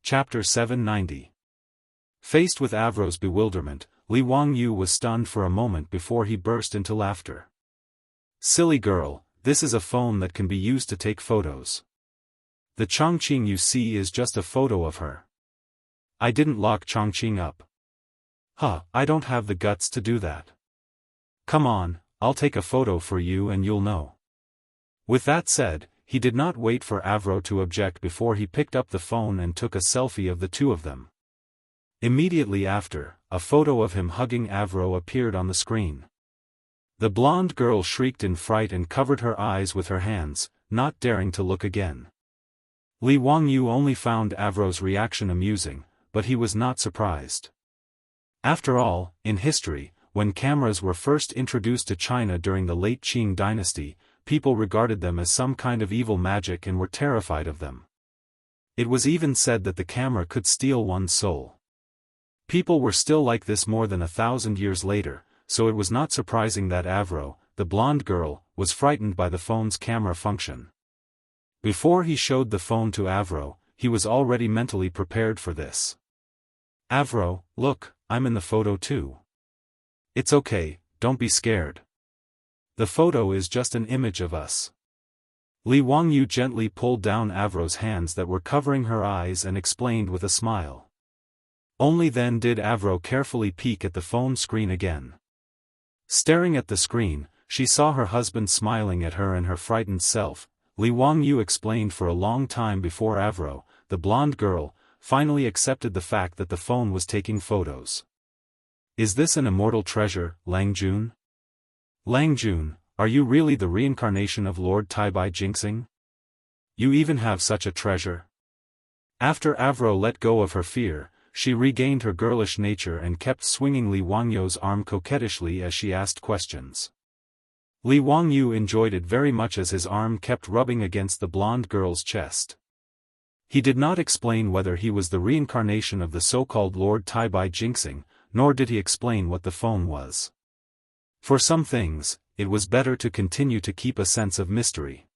Chapter 790. Faced with Avro's bewilderment, Li Wangyu was stunned for a moment before he burst into laughter. Silly girl, this is a phone that can be used to take photos. The Chongqing you see is just a photo of her. I didn't lock Chongqing up. I don't have the guts to do that. Come on, I'll take a photo for you and you'll know. With that said, he did not wait for Avro to object before he picked up the phone and took a selfie of the two of them. Immediately after, a photo of him hugging Avro appeared on the screen. The blonde girl shrieked in fright and covered her eyes with her hands, not daring to look again. Li Wangyu only found Avro's reaction amusing, but he was not surprised. After all, in history, when cameras were first introduced to China during the late Qing dynasty, people regarded them as some kind of evil magic and were terrified of them. It was even said that the camera could steal one's soul. People were still like this more than 1,000 years later, so it was not surprising that Avro, the blonde girl, was frightened by the phone's camera function. Before he showed the phone to Avro, he was already mentally prepared for this. Avro, look, I'm in the photo too. It's okay, don't be scared. The photo is just an image of us. Li Wangyu gently pulled down Avro's hands that were covering her eyes and explained with a smile. Only then did Avro carefully peek at the phone screen again. Staring at the screen, she saw her husband smiling at her and her frightened self. Li Wangyu explained for a long time before Avro, the blonde girl, finally accepted the fact that the phone was taking photos. Is this an immortal treasure, Lang Jun? Lang Jun, are you really the reincarnation of Lord Taibai Jingxing? You even have such a treasure? After Avro let go of her fear, she regained her girlish nature and kept swinging Li Wangyu's arm coquettishly as she asked questions. Li Wangyu enjoyed it very much as his arm kept rubbing against the blonde girl's chest. He did not explain whether he was the reincarnation of the so-called Lord Taibai Jingxing, nor did he explain what the phone was. For some things, it was better to continue to keep a sense of mystery.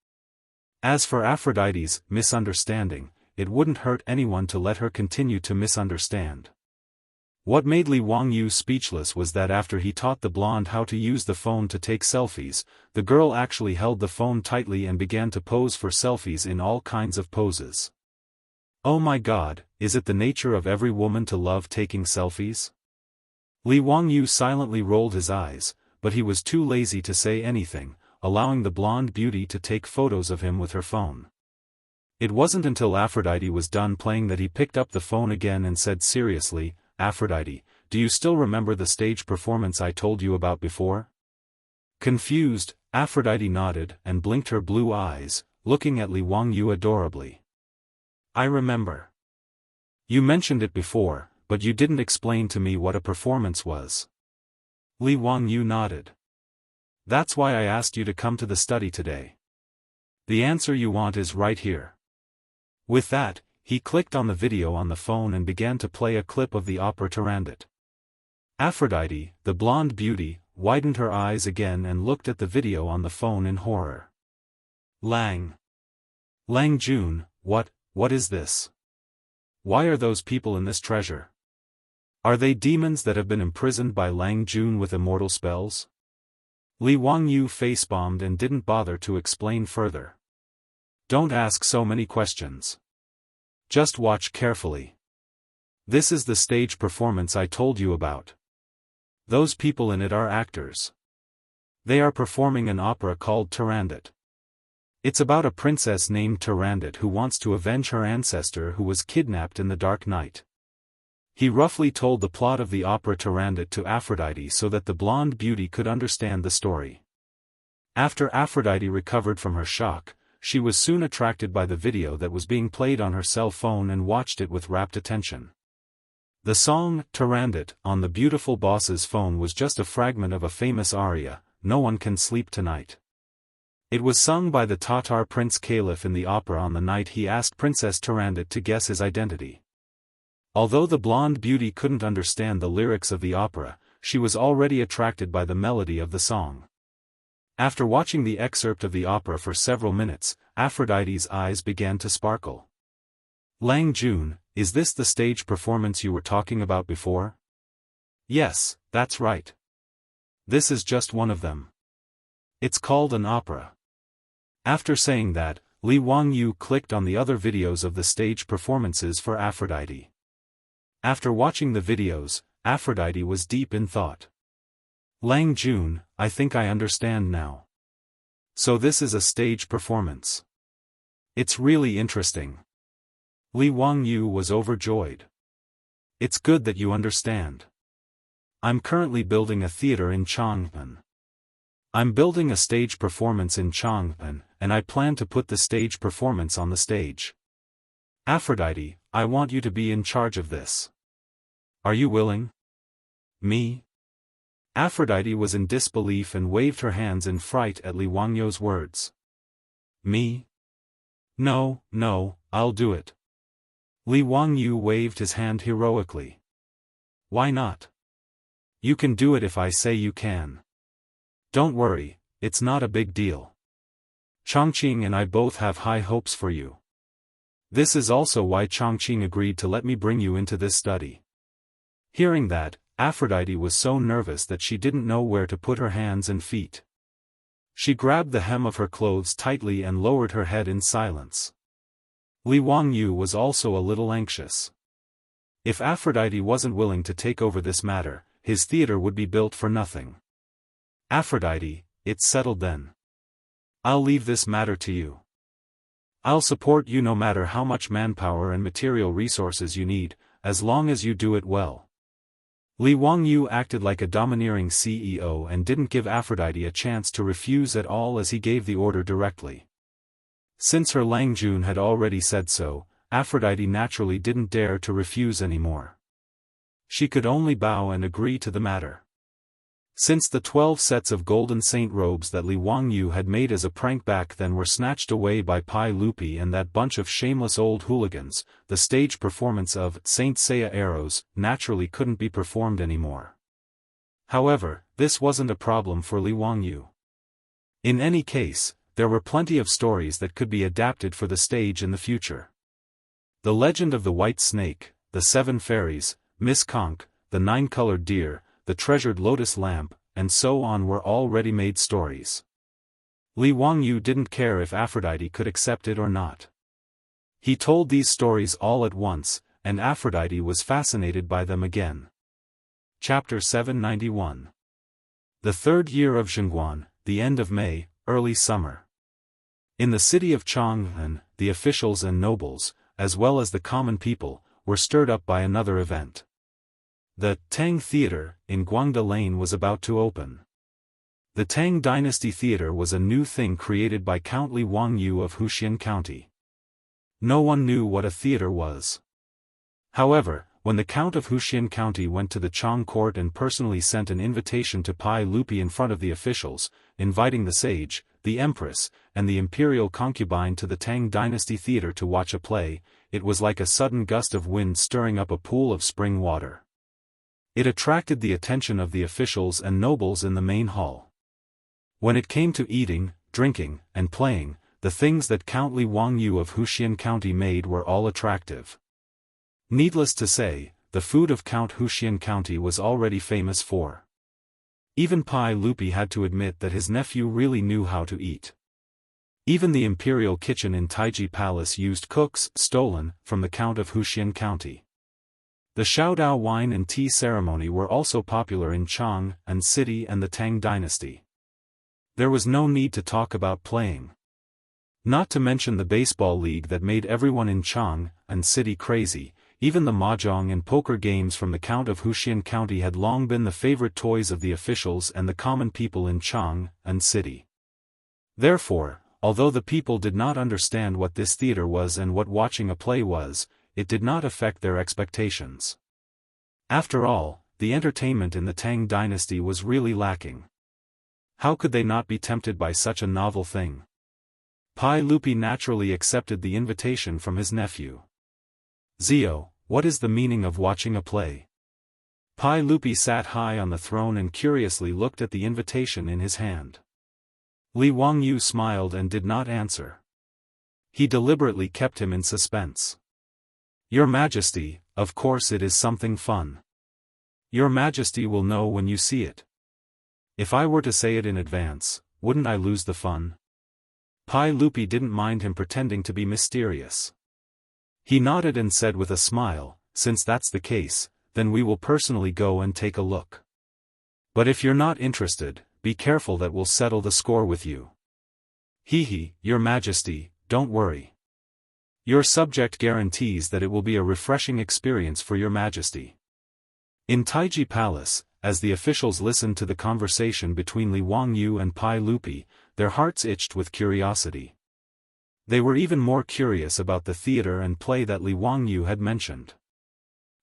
As for Aphrodite's misunderstanding, it wouldn't hurt anyone to let her continue to misunderstand. What made Li Wangyu speechless was that after he taught the blonde how to use the phone to take selfies, the girl actually held the phone tightly and began to pose for selfies in all kinds of poses. Oh my God, is it the nature of every woman to love taking selfies? Li Wangyu silently rolled his eyes, but he was too lazy to say anything, allowing the blonde beauty to take photos of him with her phone. It wasn't until Aphrodite was done playing that he picked up the phone again and said seriously, Aphrodite, do you still remember the stage performance I told you about before? Confused, Aphrodite nodded and blinked her blue eyes, looking at Li Wangyu adorably. I remember. You mentioned it before, but you didn't explain to me what a performance was. Li Wangyu nodded. That's why I asked you to come to the study today. The answer you want is right here. With that, he clicked on the video on the phone and began to play a clip of the opera Turandot. Aphrodite, the blonde beauty, widened her eyes again and looked at the video on the phone in horror. Lang Jun, what is this? Why are those people in this treasure? Are they demons that have been imprisoned by Lang Jun with immortal spells? Li Wangyu face-bombed and didn't bother to explain further. Don't ask so many questions. Just watch carefully. This is the stage performance I told you about. Those people in it are actors. They are performing an opera called Turandot. It's about a princess named Turandot who wants to avenge her ancestor who was kidnapped in the dark night. He roughly told the plot of the opera Turandot to Aphrodite so that the blonde beauty could understand the story. After Aphrodite recovered from her shock, she was soon attracted by the video that was being played on her cell phone and watched it with rapt attention. The song, Turandot, on the beautiful boss's phone was just a fragment of a famous aria, No One Can Sleep Tonight. It was sung by the Tatar Prince Caliph in the opera on the night he asked Princess Turandot to guess his identity. Although the blonde beauty couldn't understand the lyrics of the opera, she was already attracted by the melody of the song. After watching the excerpt of the opera for several minutes, Aphrodite's eyes began to sparkle. Lang Jun, is this the stage performance you were talking about before? Yes, that's right. This is just one of them. It's called an opera. After saying that, Li Wangyu clicked on the other videos of the stage performances for Aphrodite. After watching the videos, Aphrodite was deep in thought. Lang Jun, I think I understand now. So this is a stage performance. It's really interesting. Li Wangyu was overjoyed. It's good that you understand. I'm currently building a theater in Chang'an. I'm building a stage performance in Chang'an, and I plan to put the stage performance on the stage. Aphrodite, I want you to be in charge of this. Are you willing? Me? Aphrodite was in disbelief and waved her hands in fright at Li Wangyu's words. Me? No, I'll do it. Li Wangyu waved his hand heroically. Why not? You can do it if I say you can. Don't worry, it's not a big deal. Chongqing and I both have high hopes for you. This is also why Chongqing agreed to let me bring you into this study. Hearing that, Aphrodite was so nervous that she didn't know where to put her hands and feet. She grabbed the hem of her clothes tightly and lowered her head in silence. Li Wangyu was also a little anxious. If Aphrodite wasn't willing to take over this matter, his theater would be built for nothing. Aphrodite, it's settled then. I'll leave this matter to you. I'll support you no matter how much manpower and material resources you need, as long as you do it well. Li Wangyu acted like a domineering CEO and didn't give Aphrodite a chance to refuse at all as he gave the order directly. Since her Lang Jun had already said so, Aphrodite naturally didn't dare to refuse anymore. She could only bow and agree to the matter. Since the 12 sets of golden saint robes that Li Wangyu had made as a prank back then were snatched away by Pai Lupi and that bunch of shameless old hooligans, the stage performance of Saint Seiya Arrows naturally couldn't be performed anymore. However, this wasn't a problem for Li Wangyu. In any case, there were plenty of stories that could be adapted for the stage in the future. The Legend of the White Snake, the 7 Fairies, Miss Conch, the 9-Colored Deer, the Treasured Lotus Lamp, and so on were all ready-made stories. Li Wangyu didn't care if Aphrodite could accept it or not. He told these stories all at once, and Aphrodite was fascinated by them again. Chapter 791. The third year of Zhengguan, the end of May, early summer. In the city of Chang'an, the officials and nobles, as well as the common people, were stirred up by another event. The Tang Theater in Guangda Lane was about to open. The Tang Dynasty Theater was a new thing created by Count Li Wangyu of Wuxia County. No one knew what a theater was. However, when the Count of Wuxia County went to the Chang court and personally sent an invitation to Pai Lupi in front of the officials, inviting the sage, the empress, and the imperial concubine to the Tang Dynasty Theater to watch a play, it was like a sudden gust of wind stirring up a pool of spring water. It attracted the attention of the officials and nobles in the main hall. When it came to eating, drinking, and playing, the things that Count Li Wangyu of Wuxia County made were all attractive. Needless to say, the food of Count Wuxia County was already famous for. Even Pai Lupi had to admit that his nephew really knew how to eat. Even the imperial kitchen in Taiji Palace used cooks stolen from the Count of Wuxia County. The Shaodao wine and tea ceremony were also popular in Chang'an City and the Tang Dynasty. There was no need to talk about playing. Not to mention the baseball league that made everyone in Chang'an City crazy, even the mahjong and poker games from the Count of Wuxia County had long been the favorite toys of the officials and the common people in Chang'an City. Therefore, although the people did not understand what this theater was and what watching a play was, it did not affect their expectations. After all, the entertainment in the Tang Dynasty was really lacking. How could they not be tempted by such a novel thing? Pai Lupi naturally accepted the invitation from his nephew. Zio, what is the meaning of watching a play? Pai Lupi sat high on the throne and curiously looked at the invitation in his hand. Li Wangyu smiled and did not answer. He deliberately kept him in suspense. Your Majesty, of course it is something fun. Your Majesty will know when you see it. If I were to say it in advance, wouldn't I lose the fun? Pai Lupi didn't mind him pretending to be mysterious. He nodded and said with a smile, since that's the case, then we will personally go and take a look. But if you're not interested, be careful that we'll settle the score with you. Hee, Your Majesty, don't worry. Your subject guarantees that it will be a refreshing experience for Your Majesty. In Taiji Palace, as the officials listened to the conversation between Li Wangyu and Pai Lupi, their hearts itched with curiosity. They were even more curious about the theater and play that Li Wangyu had mentioned.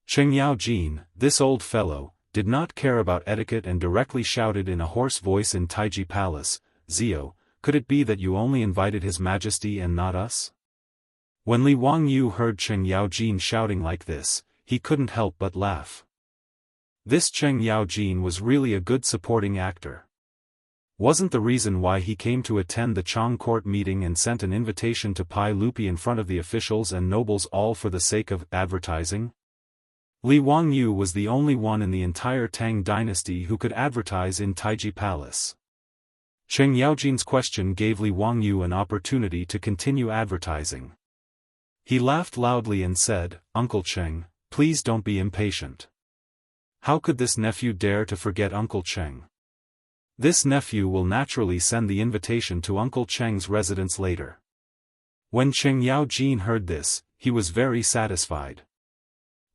Cheng Yao Jin, this old fellow, did not care about etiquette and directly shouted in a hoarse voice in Taiji Palace, Zio, could it be that you only invited His Majesty and not us? When Li Wangyu heard Cheng Yao Jin shouting like this, he couldn't help but laugh. This Cheng Yao Jin was really a good supporting actor. Wasn't the reason why he came to attend the Chang court meeting and sent an invitation to Pai Lupi in front of the officials and nobles all for the sake of advertising? Li Wangyu was the only one in the entire Tang dynasty who could advertise in Taiji Palace. Cheng Yaojin's question gave Li Wangyu an opportunity to continue advertising. He laughed loudly and said, Uncle Cheng, please don't be impatient. How could this nephew dare to forget Uncle Cheng? This nephew will naturally send the invitation to Uncle Cheng's residence later. When Cheng Yao Jin heard this, he was very satisfied.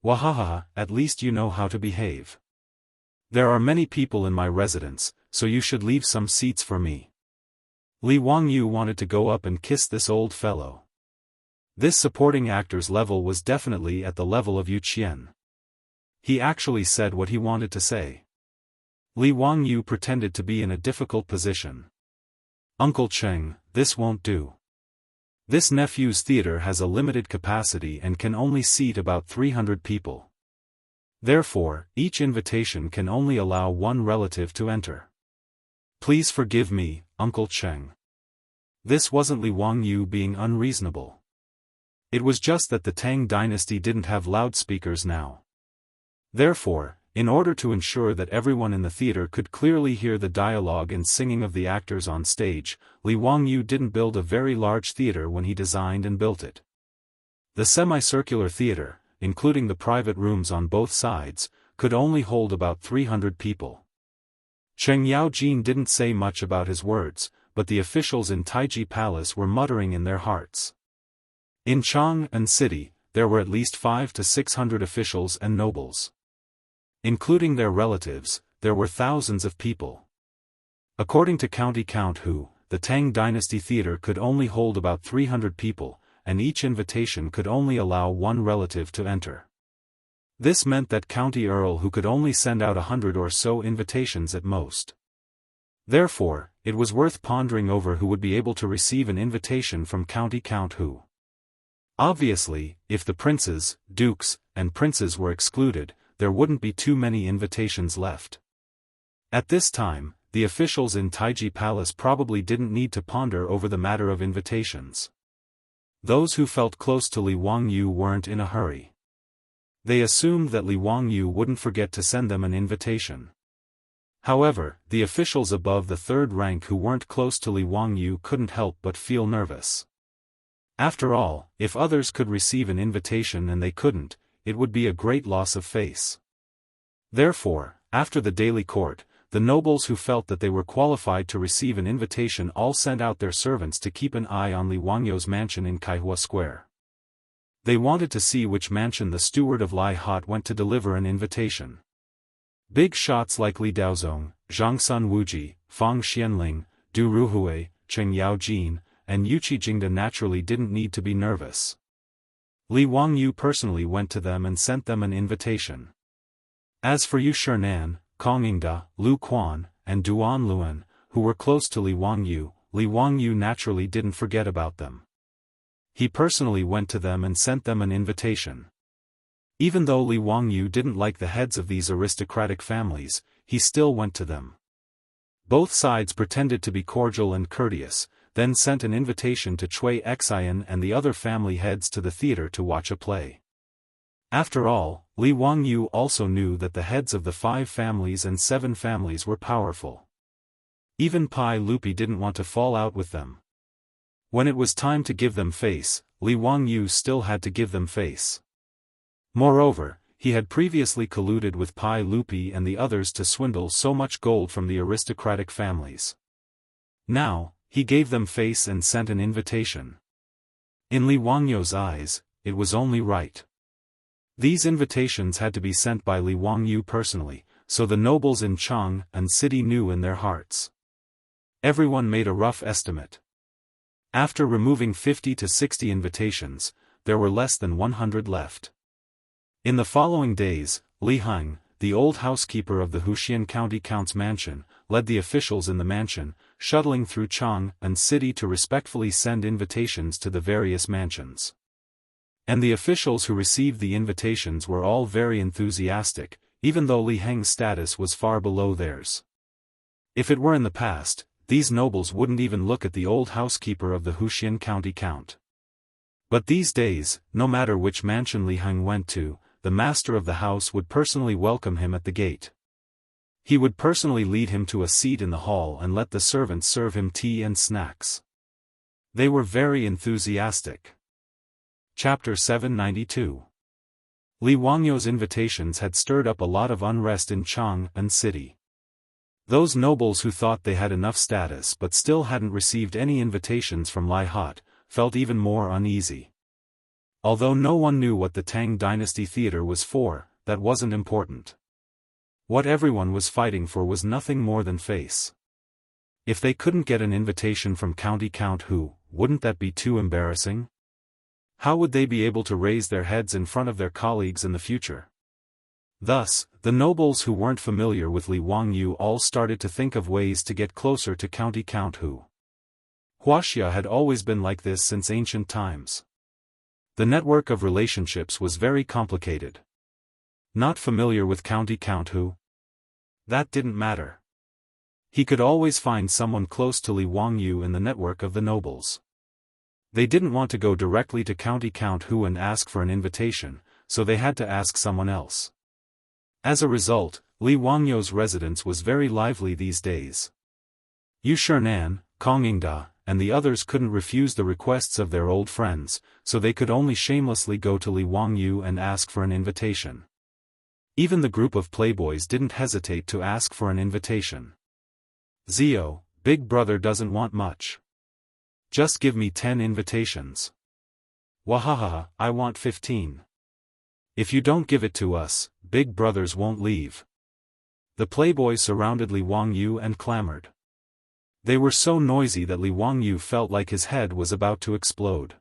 Wahaha, at least you know how to behave. There are many people in my residence, so you should leave some seats for me. Li Wangyu wanted to go up and kiss this old fellow. This supporting actor's level was definitely at the level of Yu Qian. He actually said what he wanted to say. Li Wangyu pretended to be in a difficult position. Uncle Cheng, this won't do. This nephew's theater has a limited capacity and can only seat about 300 people. Therefore, each invitation can only allow one relative to enter. Please forgive me, Uncle Cheng. This wasn't Li Wangyu being unreasonable. It was just that the Tang dynasty didn't have loudspeakers now. Therefore, in order to ensure that everyone in the theater could clearly hear the dialogue and singing of the actors on stage, Li Wangyu didn't build a very large theater when he designed and built it. The semicircular theater, including the private rooms on both sides, could only hold about 300 people. Cheng Yao Jin didn't say much about his words, but the officials in Taiji Palace were muttering in their hearts. In Chang'an City, there were at least 500 to 600 officials and nobles. Including their relatives, there were thousands of people. According to County Count Hu, the Tang Dynasty Theater could only hold about 300 people, and each invitation could only allow one relative to enter. This meant that County Earl Hu could only send out 100 or so invitations at most. Therefore, it was worth pondering over who would be able to receive an invitation from County Count Hu. Obviously, if the princes, dukes, and princes were excluded, there wouldn't be too many invitations left. At this time, the officials in Taiji Palace probably didn't need to ponder over the matter of invitations. Those who felt close to Li Wangyu weren't in a hurry. They assumed that Li Wangyu wouldn't forget to send them an invitation. However, the officials above the third rank who weren't close to Li Wangyu couldn't help but feel nervous. After all, if others could receive an invitation and they couldn't, it would be a great loss of face. Therefore, after the daily court, the nobles who felt that they were qualified to receive an invitation all sent out their servants to keep an eye on Li Wangyu's mansion in Kaihua Square. They wanted to see which mansion the steward of Lai Hot went to deliver an invitation. Big shots like Li Daozong, Zhang Sun Wuji, Fang Xianling, Du Ruhui, Cheng Yao Jin, and Yuqi Jingda naturally didn't need to be nervous. Li Wangyu personally went to them and sent them an invitation. As for Yu Shernan, Kong Yingda, Lu Quan, and Duan Luan, who were close to Li Wangyu naturally didn't forget about them. He personally went to them and sent them an invitation. Even though Li Wangyu didn't like the heads of these aristocratic families, he still went to them. Both sides pretended to be cordial and courteous, then sent an invitation to Cui Xian and the other family heads to the theater to watch a play. After all, Li Wangyu also knew that the heads of the 5 families and 7 families were powerful. Even Pai Lupi didn't want to fall out with them. When it was time to give them face, Li Wangyu still had to give them face. Moreover, he had previously colluded with Pai Lupi and the others to swindle so much gold from the aristocratic families. Now, he gave them face and sent an invitation. In Li Wangyu's eyes, it was only right. These invitations had to be sent by Li Wangyu personally, so the nobles in Chang and city knew in their hearts. Everyone made a rough estimate. After removing 50 to 60 invitations, there were less than 100 left. In the following days, Li Heng, the old housekeeper of the Huxian County Count's mansion, led the officials in the mansion, shuttling through Chang and city to respectfully send invitations to the various mansions. And the officials who received the invitations were all very enthusiastic, even though Li Heng's status was far below theirs. If it were in the past, these nobles wouldn't even look at the old housekeeper of the Huxian County Count. But these days, no matter which mansion Li Heng went to, the master of the house would personally welcome him at the gate. He would personally lead him to a seat in the hall and let the servants serve him tea and snacks. They were very enthusiastic. Chapter 792. Li Wangyu's invitations had stirred up a lot of unrest in Chang and city. Those nobles who thought they had enough status but still hadn't received any invitations from Lai Hot, felt even more uneasy. Although no one knew what the Tang dynasty theater was for, that wasn't important. What everyone was fighting for was nothing more than face. If they couldn't get an invitation from County Count Hu, wouldn't that be too embarrassing? How would they be able to raise their heads in front of their colleagues in the future? Thus, the nobles who weren't familiar with Li Wangyu all started to think of ways to get closer to County Count Hu. Wuxia had always been like this since ancient times. The network of relationships was very complicated. Not familiar with County Count Hu? That didn't matter. He could always find someone close to Li Wangyu in the network of the nobles. They didn't want to go directly to County Count Hu and ask for an invitation, so they had to ask someone else. As a result, Li Wangyu's residence was very lively these days. Yu Shernan, Kong Yingda, and the others couldn't refuse the requests of their old friends, so they could only shamelessly go to Li Wangyu and ask for an invitation. Even the group of playboys didn't hesitate to ask for an invitation. Zio, Big Brother doesn't want much. Just give me 10 invitations. Wahaha, I want 15. If you don't give it to us, Big Brothers won't leave. The playboys surrounded Li Wangyu and clamored. They were so noisy that Li Wangyu felt like his head was about to explode.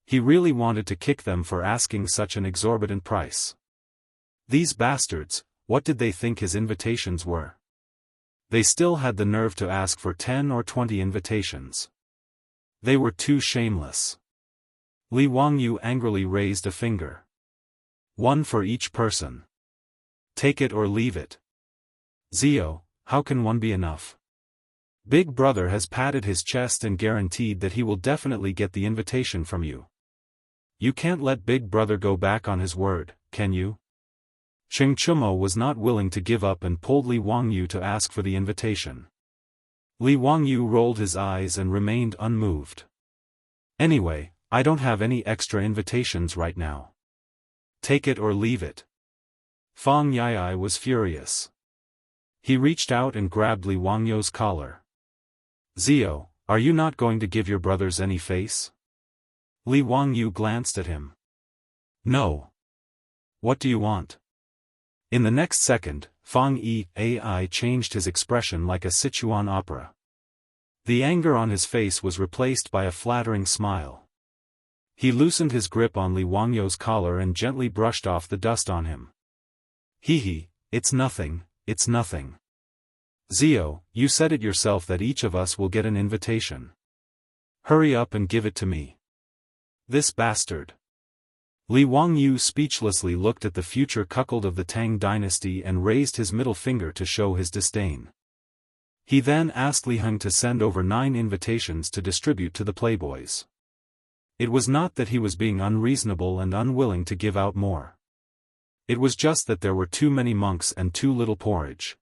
He really wanted to kick them for asking such an exorbitant price. These bastards, what did they think his invitations were? They still had the nerve to ask for 10 or 20 invitations. They were too shameless. Li Wangyu angrily raised a finger. 1 for each person. Take it or leave it. Zio, how can 1 be enough? Big Brother has patted his chest and guaranteed that he will definitely get the invitation from you. You can't let Big Brother go back on his word, can you? Cheng Chumo was not willing to give up and pulled Li Wangyu to ask for the invitation. Li Wangyu rolled his eyes and remained unmoved. Anyway, I don't have any extra invitations right now. Take it or leave it. Fang Yai was furious. He reached out and grabbed Li Wangyu's collar. Zio, are you not going to give your brothers any face? Li Wangyu glanced at him. No. What do you want? In the next second, Fang Yi changed his expression like a Sichuan opera. The anger on his face was replaced by a flattering smile. He loosened his grip on Li Wangyu's collar and gently brushed off the dust on him. Hee, it's nothing, it's nothing. Zio, you said it yourself that each of us will get an invitation. Hurry up and give it to me. This bastard. Li Wangyu speechlessly looked at the future cuckold of the Tang dynasty and raised his middle finger to show his disdain. He then asked Li Heng to send over 9 invitations to distribute to the playboys. It was not that he was being unreasonable and unwilling to give out more. It was just that there were too many monks and too little porridge.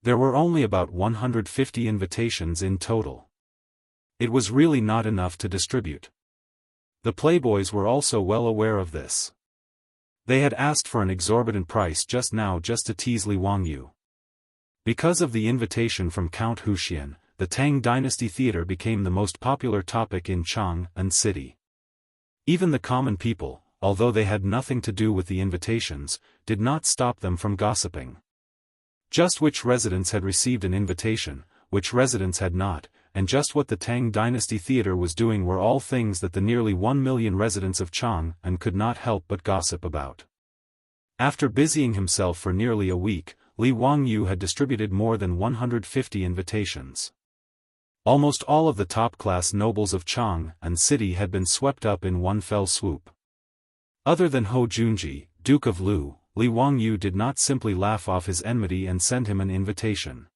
There were only about 150 invitations in total. It was really not enough to distribute. The playboys were also well aware of this. They had asked for an exorbitant price just to tease Li Wangyu. Because of the invitation from Count Huxian, the Tang dynasty theater became the most popular topic in Chang'an city. Even the common people, although they had nothing to do with the invitations, did not stop them from gossiping. Just which residents had received an invitation, which residents had not, and just what the Tang dynasty theater was doing were all things that the nearly 1 million residents of Chang'an could not help but gossip about. After busying himself for nearly a week, Li Wangyu had distributed more than 150 invitations. Almost all of the top-class nobles of Chang'an city had been swept up in one fell swoop. Other than Hou Junji, Duke of Lu, Li Wangyu did not simply laugh off his enmity and send him an invitation.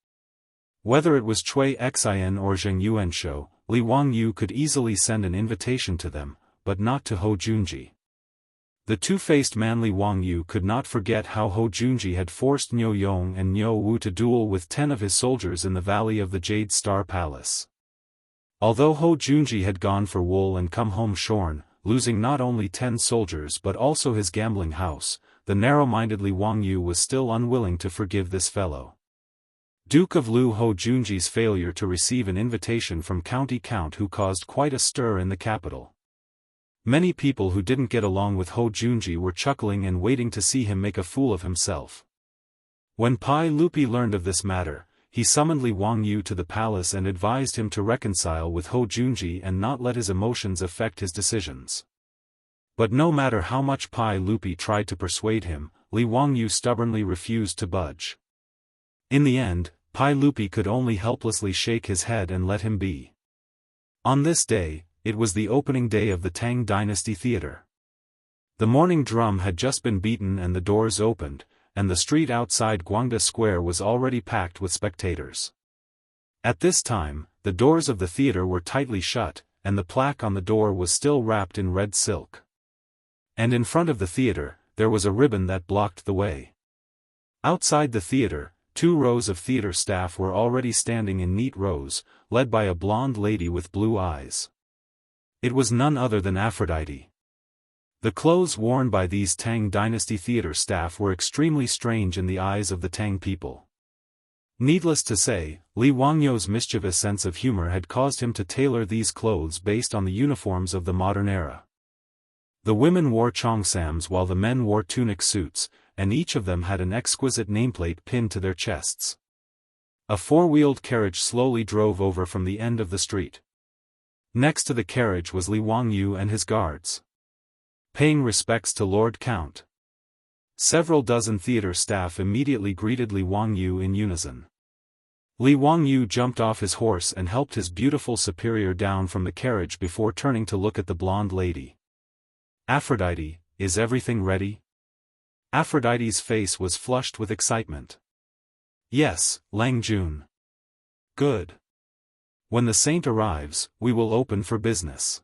Whether it was Cui Xian or Zheng Yuanshou, Li Wangyu could easily send an invitation to them, but not to Hou Junji. The two-faced man Li Wangyu could not forget how Hou Junji had forced Niu Yong and Niu Wu to duel with 10 of his soldiers in the Valley of the Jade Star Palace. Although Hou Junji had gone for wool and come home shorn, losing not only 10 soldiers but also his gambling house, the narrow-minded Li Wangyu was still unwilling to forgive this fellow. Duke of Lu Hou Junji's failure to receive an invitation from County Count who caused quite a stir in the capital. Many people who didn't get along with Hou Junji were chuckling and waiting to see him make a fool of himself. When Pai Lupi learned of this matter, he summoned Li Wangyu to the palace and advised him to reconcile with Hou Junji and not let his emotions affect his decisions. But no matter how much Pai Lupi tried to persuade him, Li Wangyu stubbornly refused to budge. In the end, Pai Lupi could only helplessly shake his head and let him be. On this day, it was the opening day of the Tang Dynasty Theater. The morning drum had just been beaten and the doors opened, and the street outside Guangda Square was already packed with spectators. At this time, the doors of the theater were tightly shut, and the plaque on the door was still wrapped in red silk. And in front of the theater, there was a ribbon that blocked the way. Outside the theater, 2 rows of theater staff were already standing in neat rows, led by a blonde lady with blue eyes. It was none other than Aphrodite. The clothes worn by these Tang Dynasty theater staff were extremely strange in the eyes of the Tang people. Needless to say, Li Wangyu's mischievous sense of humor had caused him to tailor these clothes based on the uniforms of the modern era. The women wore cheongsams while the men wore tunic suits, and each of them had an exquisite nameplate pinned to their chests. A 4-wheeled carriage slowly drove over from the end of the street. Next to the carriage was Li Wangyu and his guards, paying respects to Lord Count. Several dozen theater staff immediately greeted Li Wangyu in unison. Li Wangyu jumped off his horse and helped his beautiful superior down from the carriage before turning to look at the blonde lady. "Aphrodite, is everything ready?" Aphrodite's face was flushed with excitement. "Yes, Lang Jun." "Good. When the saint arrives, we will open for business."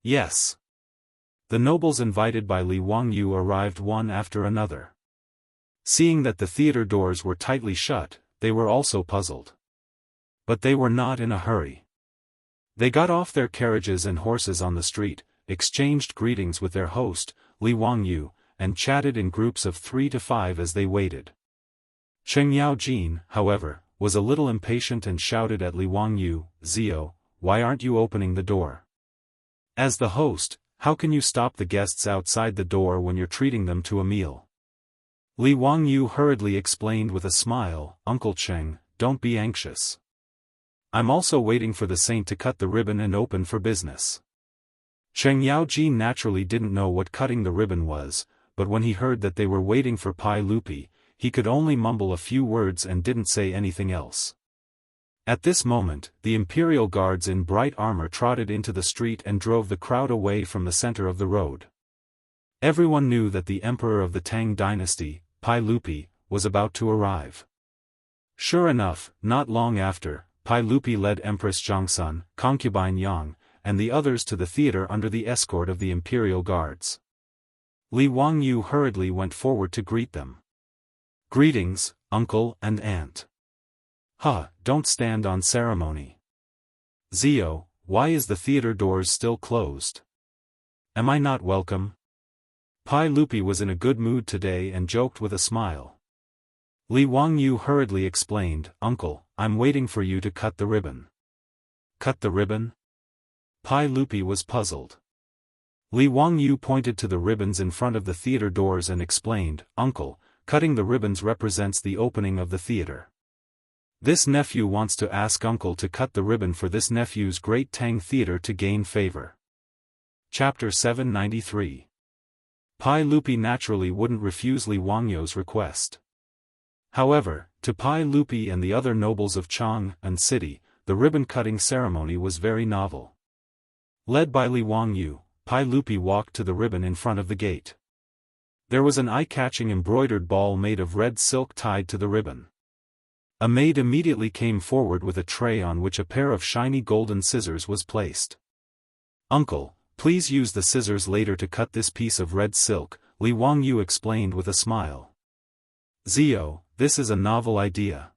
"Yes." The nobles invited by Li Wangyu arrived one after another. Seeing that the theater doors were tightly shut, they were also puzzled. But they were not in a hurry. They got off their carriages and horses on the street, exchanged greetings with their host, Li Wangyu, and chatted in groups of 3 to 5 as they waited. Cheng Yaojin, however, was a little impatient and shouted at Li Wangyu, "Zio, why aren't you opening the door? As the host, how can you stop the guests outside the door when you're treating them to a meal?" Li Wangyu hurriedly explained with a smile, "Uncle Cheng, don't be anxious. I'm also waiting for the saint to cut the ribbon and open for business." Cheng Yaojin naturally didn't know what cutting the ribbon was, but when he heard that they were waiting for Pai Lupi, he could only mumble a few words and didn't say anything else. At this moment, the imperial guards in bright armor trotted into the street and drove the crowd away from the center of the road. Everyone knew that the emperor of the Tang dynasty, Pai Lupi, was about to arrive. Sure enough, not long after, Pai Lupi led Empress Zhangsun, concubine Yang, and the others to the theater under the escort of the imperial guards. Li Wangyu hurriedly went forward to greet them. Greetings, uncle and aunt. Don't stand on ceremony. Zio, why is the theater doors still closed? Am I not welcome? Pai Lupi was in a good mood today and joked with a smile. Li Wangyu hurriedly explained, Uncle, I'm waiting for you to cut the ribbon. Cut the ribbon? Pai Lupi was puzzled. Li Wangyu pointed to the ribbons in front of the theater doors and explained, Uncle, cutting the ribbons represents the opening of the theater. This nephew wants to ask Uncle to cut the ribbon for this nephew's great Tang theater to gain favor. Chapter 793. Pai Lupi naturally wouldn't refuse Li Wangyu's request. However, to Pai Lupi and the other nobles of Chang and city, the ribbon-cutting ceremony was very novel. Led by Li Wangyu, Pai Lupi walked to the ribbon in front of the gate. There was an eye-catching embroidered ball made of red silk tied to the ribbon. A maid immediately came forward with a tray on which a pair of shiny golden scissors was placed. Uncle, please use the scissors later to cut this piece of red silk, Li Wangyu explained with a smile. Zio, this is a novel idea.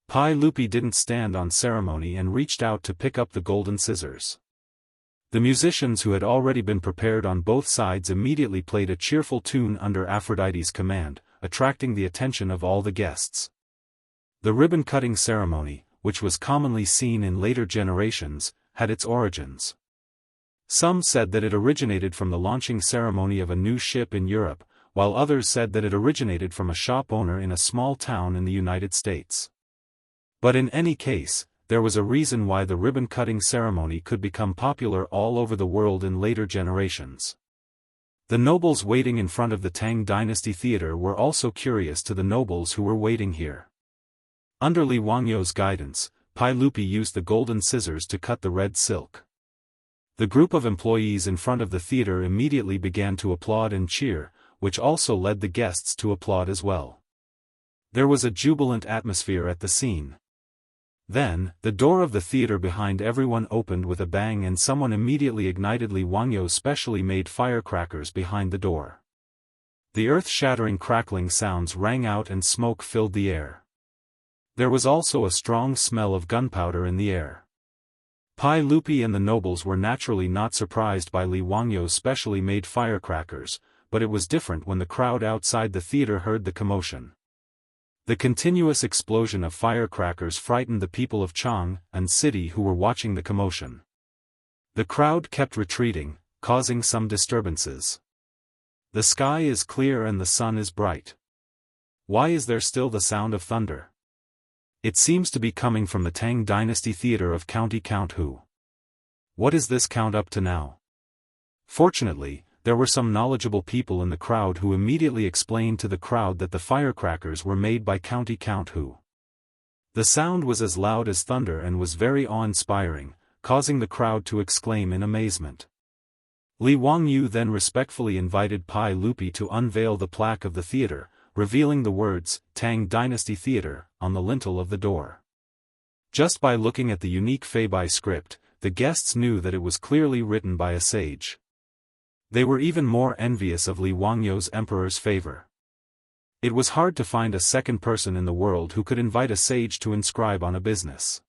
Pai Lupi didn't stand on ceremony and reached out to pick up the golden scissors. The musicians who had already been prepared on both sides immediately played a cheerful tune under Aphrodite's command, attracting the attention of all the guests. The ribbon-cutting ceremony, which was commonly seen in later generations, had its origins. Some said that it originated from the launching ceremony of a new ship in Europe, while others said that it originated from a shop owner in a small town in the United States. But in any case, there was a reason why the ribbon-cutting ceremony could become popular all over the world in later generations. The nobles waiting in front of the Tang dynasty theater were also curious to the nobles who were waiting here. Under Li Wangyu's guidance, Pai Lupi used the golden scissors to cut the red silk. The group of employees in front of the theater immediately began to applaud and cheer, which also led the guests to applaud as well. There was a jubilant atmosphere at the scene. Then, the door of the theater behind everyone opened with a bang and someone immediately ignited Li Wangyu's specially made firecrackers behind the door. The earth-shattering crackling sounds rang out and smoke filled the air. There was also a strong smell of gunpowder in the air. Pai Lupi and the nobles were naturally not surprised by Li Wangyu's specially made firecrackers, but it was different when the crowd outside the theater heard the commotion. The continuous explosion of firecrackers frightened the people of Chang and city who were watching the commotion. The crowd kept retreating, causing some disturbances. The sky is clear and the sun is bright. Why is there still the sound of thunder? It seems to be coming from the Tang dynasty theater of County Count Hu. What is this count up to now? Fortunately, there were some knowledgeable people in the crowd who immediately explained to the crowd that the firecrackers were made by County Count Hu. The sound was as loud as thunder and was very awe-inspiring, causing the crowd to exclaim in amazement. Li Wangyu then respectfully invited Pai Lupi to unveil the plaque of the theater, revealing the words, Tang Dynasty Theater, on the lintel of the door. Just by looking at the unique Feibai script, the guests knew that it was clearly written by a sage. They were even more envious of Li Wangyu's emperor's favor. It was hard to find a second person in the world who could invite a sage to inscribe on a business.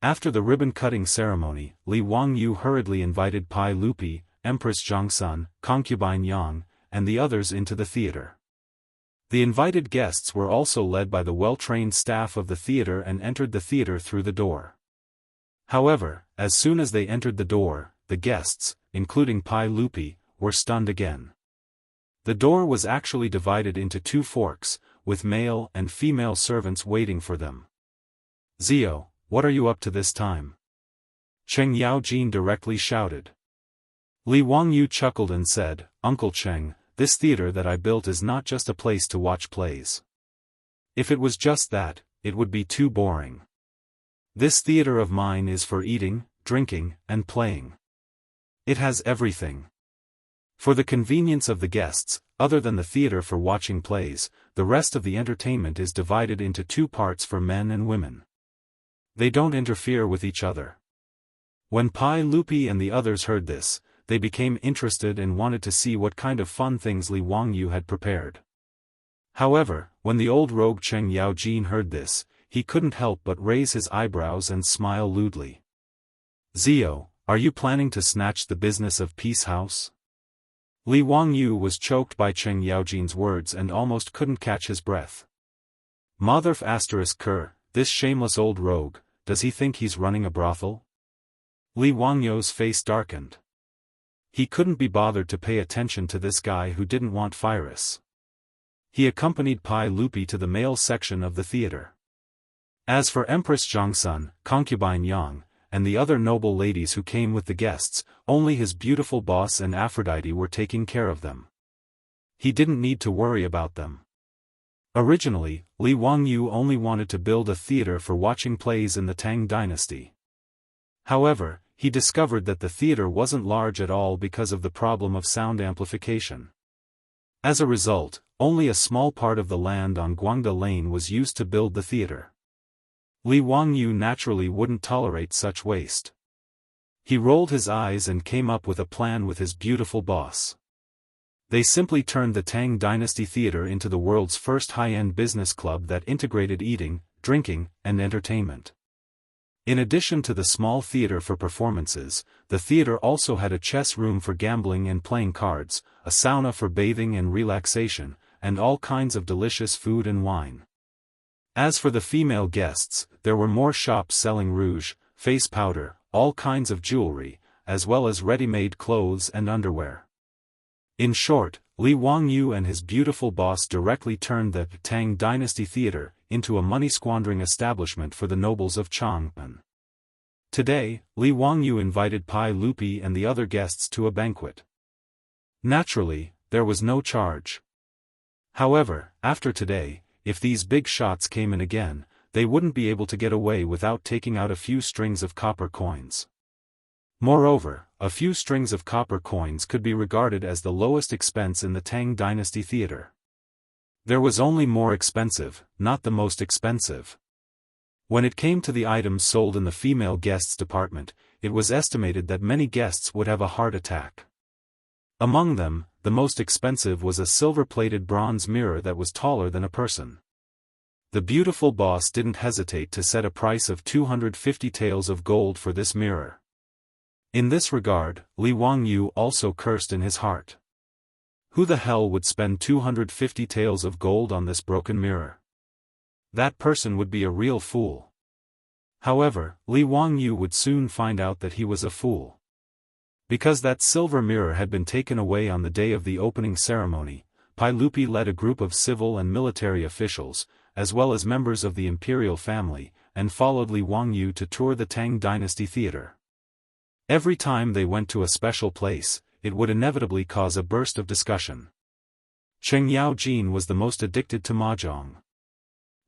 After the ribbon-cutting ceremony, Li Wangyu hurriedly invited Pai Lupi, Empress Zhangsun, concubine Yang, and the others into the theater. The invited guests were also led by the well-trained staff of the theater and entered the theater through the door. However, as soon as they entered the door, the guests, including Pai Lupi, were stunned again. The door was actually divided into two forks, with male and female servants waiting for them. Zio, what are you up to this time? Cheng Yaojin directly shouted. Li Wangyu chuckled and said, Uncle Cheng, this theater that I built is not just a place to watch plays. If it was just that, it would be too boring. This theater of mine is for eating, drinking, and playing. It has everything. For the convenience of the guests, other than the theater for watching plays, the rest of the entertainment is divided into two parts for men and women. They don't interfere with each other. When Pai Lupi and the others heard this, they became interested and wanted to see what kind of fun things Li Wangyu had prepared. However, when the old rogue Cheng Yaojin heard this, he couldn't help but raise his eyebrows and smile lewdly. "Zio, are you planning to snatch the business of Peace House?" Li Wangyu was choked by Cheng Yaojin's words and almost couldn't catch his breath. Motherf *Ker, this shameless old rogue, does he think he's running a brothel? Li Wangyu's face darkened. He couldn't be bothered to pay attention to this guy who didn't want Virus. He accompanied Pai Lupi to the male section of the theater. As for Empress Zhangsun, concubine Yang, and the other noble ladies who came with the guests, only his beautiful boss and Aphrodite were taking care of them. He didn't need to worry about them. Originally, Li Wangyu only wanted to build a theater for watching plays in the Tang dynasty. However, he discovered that the theater wasn't large at all because of the problem of sound amplification. As a result, only a small part of the land on Guangda Lane was used to build the theater. Li Wangyu naturally wouldn't tolerate such waste. He rolled his eyes and came up with a plan with his beautiful boss. They simply turned the Tang Dynasty Theater into the world's first high-end business club that integrated eating, drinking, and entertainment. In addition to the small theater for performances, the theater also had a chess room for gambling and playing cards, a sauna for bathing and relaxation, and all kinds of delicious food and wine. As for the female guests, there were more shops selling rouge, face powder, all kinds of jewelry, as well as ready-made clothes and underwear. In short, Li Wangyu and his beautiful boss directly turned the Tang Dynasty Theater into a money-squandering establishment for the nobles of Chang'an. Today, Li Wangyu invited Pai Lupi and the other guests to a banquet. Naturally, there was no charge. However, after today, if these big shots came in again, they wouldn't be able to get away without taking out a few strings of copper coins. Moreover, a few strings of copper coins could be regarded as the lowest expense in the Tang Dynasty Theater. There was only more expensive, not the most expensive. When it came to the items sold in the female guests department, it was estimated that many guests would have a heart attack. Among them, the most expensive was a silver-plated bronze mirror that was taller than a person. The beautiful boss didn't hesitate to set a price of 250 taels of gold for this mirror. In this regard, Li Wangyu also cursed in his heart. Who the hell would spend 250 taels of gold on this broken mirror? That person would be a real fool. However, Li Wangyu would soon find out that he was a fool. Because that silver mirror had been taken away on the day of the opening ceremony, Pai Lupi led a group of civil and military officials, as well as members of the imperial family, and followed Li Wangyu to tour the Tang Dynasty Theater. Every time they went to a special place, it would inevitably cause a burst of discussion. Cheng Yaojin was the most addicted to mahjong.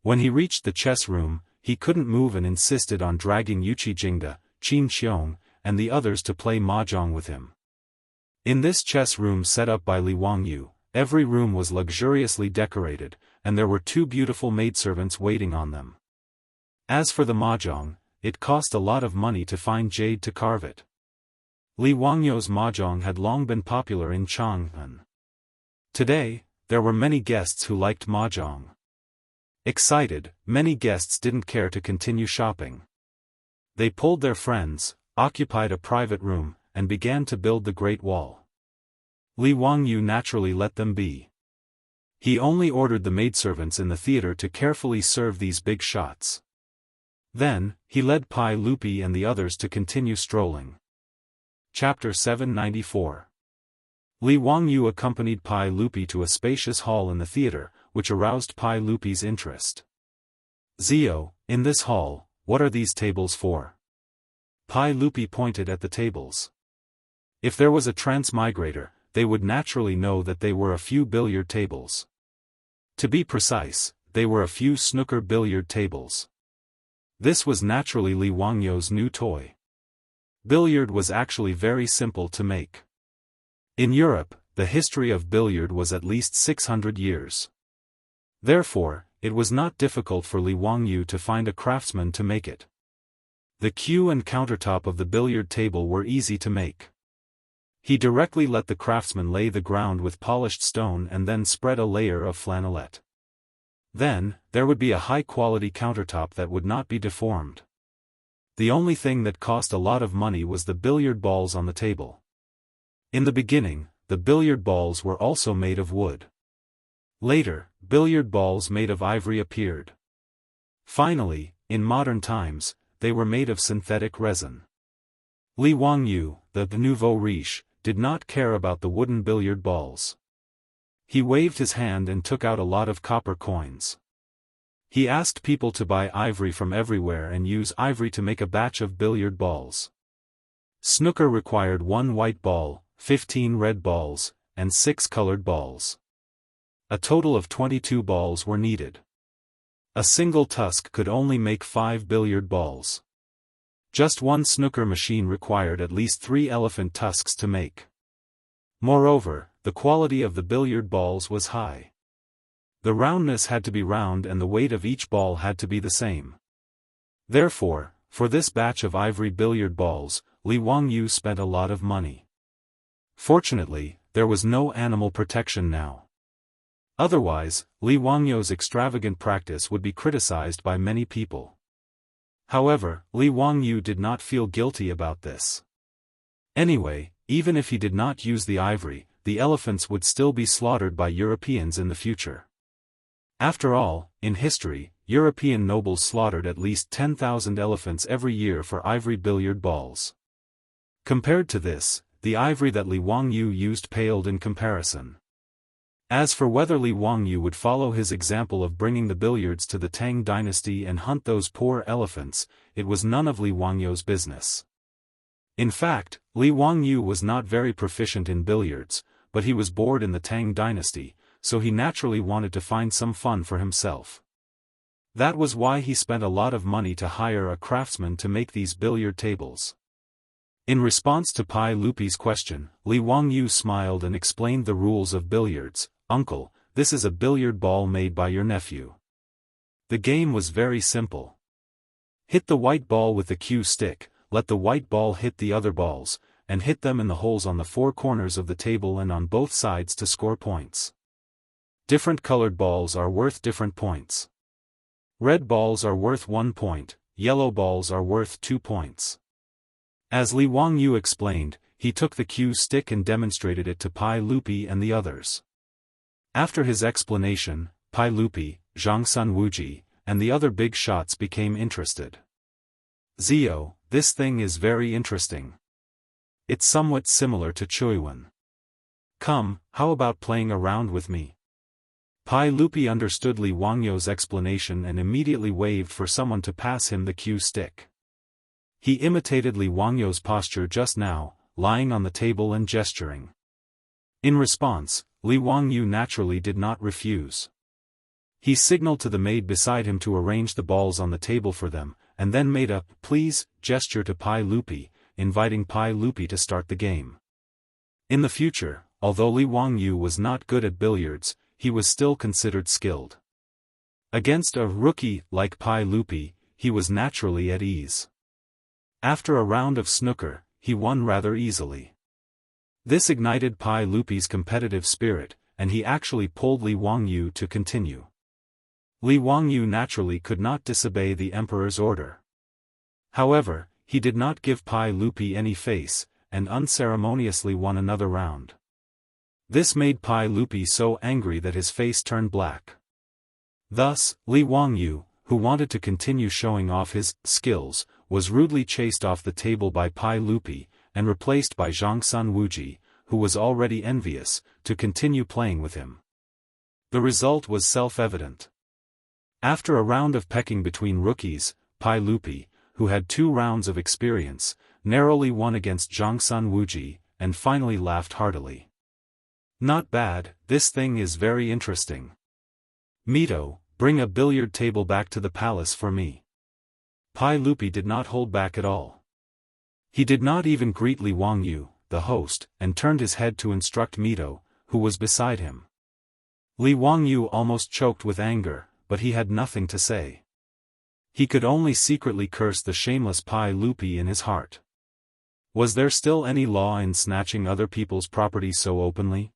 When he reached the chess room, he couldn't move and insisted on dragging Yuqi Jingda, Qin Xiong, and the others to play mahjong with him. In this chess room set up by Li Wangyu, every room was luxuriously decorated, and there were 2 beautiful maidservants waiting on them. As for the mahjong, it cost a lot of money to find jade to carve it. Li Wangyu's mahjong had long been popular in Chang'an. Today, there were many guests who liked mahjong. Excited, many guests didn't care to continue shopping. They pulled their friends, occupied a private room, and began to build the Great Wall. Li Wangyu naturally let them be. He only ordered the maidservants in the theater to carefully serve these big shots. Then, he led Pai Lupi and the others to continue strolling. Chapter 794. Li Wangyu accompanied Pai Lupi to a spacious hall in the theater, which aroused Pai Lupi's interest. "Zio, in this hall, what are these tables for?" Pai Lupi pointed at the tables. If there was a transmigrator, they would naturally know that they were a few billiard tables. To be precise, they were a few snooker billiard tables. This was naturally Li Wangyu's new toy. Billiard was actually very simple to make. In Europe, the history of billiard was at least 600 years. Therefore, it was not difficult for Li Wangyu to find a craftsman to make it. The cue and countertop of the billiard table were easy to make. He directly let the craftsman lay the ground with polished stone and then spread a layer of flannelette. Then, there would be a high-quality countertop that would not be deformed. The only thing that cost a lot of money was the billiard balls on the table. In the beginning, the billiard balls were also made of wood. Later, billiard balls made of ivory appeared. Finally, in modern times, they were made of synthetic resin. Li Wangyu, the nouveau riche, did not care about the wooden billiard balls. He waved his hand and took out a lot of copper coins. He asked people to buy ivory from everywhere and use ivory to make a batch of billiard balls. Snooker required 1 white ball, 15 red balls, and 6 colored balls. A total of 22 balls were needed. A single tusk could only make 5 billiard balls. Just one snooker machine required at least 3 elephant tusks to make. Moreover, the quality of the billiard balls was high. The roundness had to be round and the weight of each ball had to be the same. Therefore, for this batch of ivory billiard balls, Li Wangyu spent a lot of money. Fortunately, there was no animal protection now. Otherwise, Li Wangyu's extravagant practice would be criticized by many people. However, Li Wangyu did not feel guilty about this. Anyway, even if he did not use the ivory, the elephants would still be slaughtered by Europeans in the future. After all, in history, European nobles slaughtered at least 10,000 elephants every year for ivory billiard balls. Compared to this, the ivory that Li Wangyu used paled in comparison. As for whether Li Wangyu would follow his example of bringing the billiards to the Tang dynasty and hunt those poor elephants, it was none of Li Wangyu's business. In fact, Li Wangyu was not very proficient in billiards, but he was bored in the Tang dynasty, so he naturally wanted to find some fun for himself. That was why he spent a lot of money to hire a craftsman to make these billiard tables. In response to Pai Lupi's question, Li Wangyu smiled and explained the rules of billiards. "Uncle, this is a billiard ball made by your nephew." The game was very simple. Hit the white ball with the cue stick, let the white ball hit the other balls, and hit them in the holes on the 4 corners of the table and on both sides to score points. Different colored balls are worth different points. Red balls are worth 1 point, yellow balls are worth 2 points. As Li Wangyu explained, he took the cue stick and demonstrated it to Pai Lupi and the others. After his explanation, Pai Lupi, Zhang Wuji, and the other big shots became interested. "Zio, this thing is very interesting. It's somewhat similar to Chuiwen. Come, how about playing around with me?" Pai Lupi understood Li Wangyu's explanation and immediately waved for someone to pass him the cue stick. He imitated Li Wangyu's posture just now, lying on the table and gesturing. In response, Li Wangyu naturally did not refuse. He signaled to the maid beside him to arrange the balls on the table for them, and then made a "please" gesture to Pai Lupi, inviting Pai Lupi to start the game. In the future, although Li Wangyu was not good at billiards, he was still considered skilled. Against a rookie like Pai Lupi, he was naturally at ease. After a round of snooker, he won rather easily. This ignited Pai Lupi's competitive spirit, and he actually pulled Li Wangyu to continue. Li Wangyu naturally could not disobey the emperor's order. However, he did not give Pai Lupi any face, and unceremoniously won another round. This made Pai Lupi so angry that his face turned black. Thus, Li Wangyu, who wanted to continue showing off his skills, was rudely chased off the table by Pai Lupi, and replaced by Zhang Wuji, who was already envious, to continue playing with him. The result was self-evident. After a round of pecking between rookies, Pai Lupi, who had 2 rounds of experience, narrowly won against Zhang Wuji, and finally laughed heartily. "Not bad, this thing is very interesting. Mito, bring a billiard table back to the palace for me." Pai Lupi did not hold back at all. He did not even greet Li Wangyu, the host, and turned his head to instruct Mito, who was beside him. Li Wangyu almost choked with anger, but he had nothing to say. He could only secretly curse the shameless Pai Lupi in his heart. Was there still any law in snatching other people's property so openly?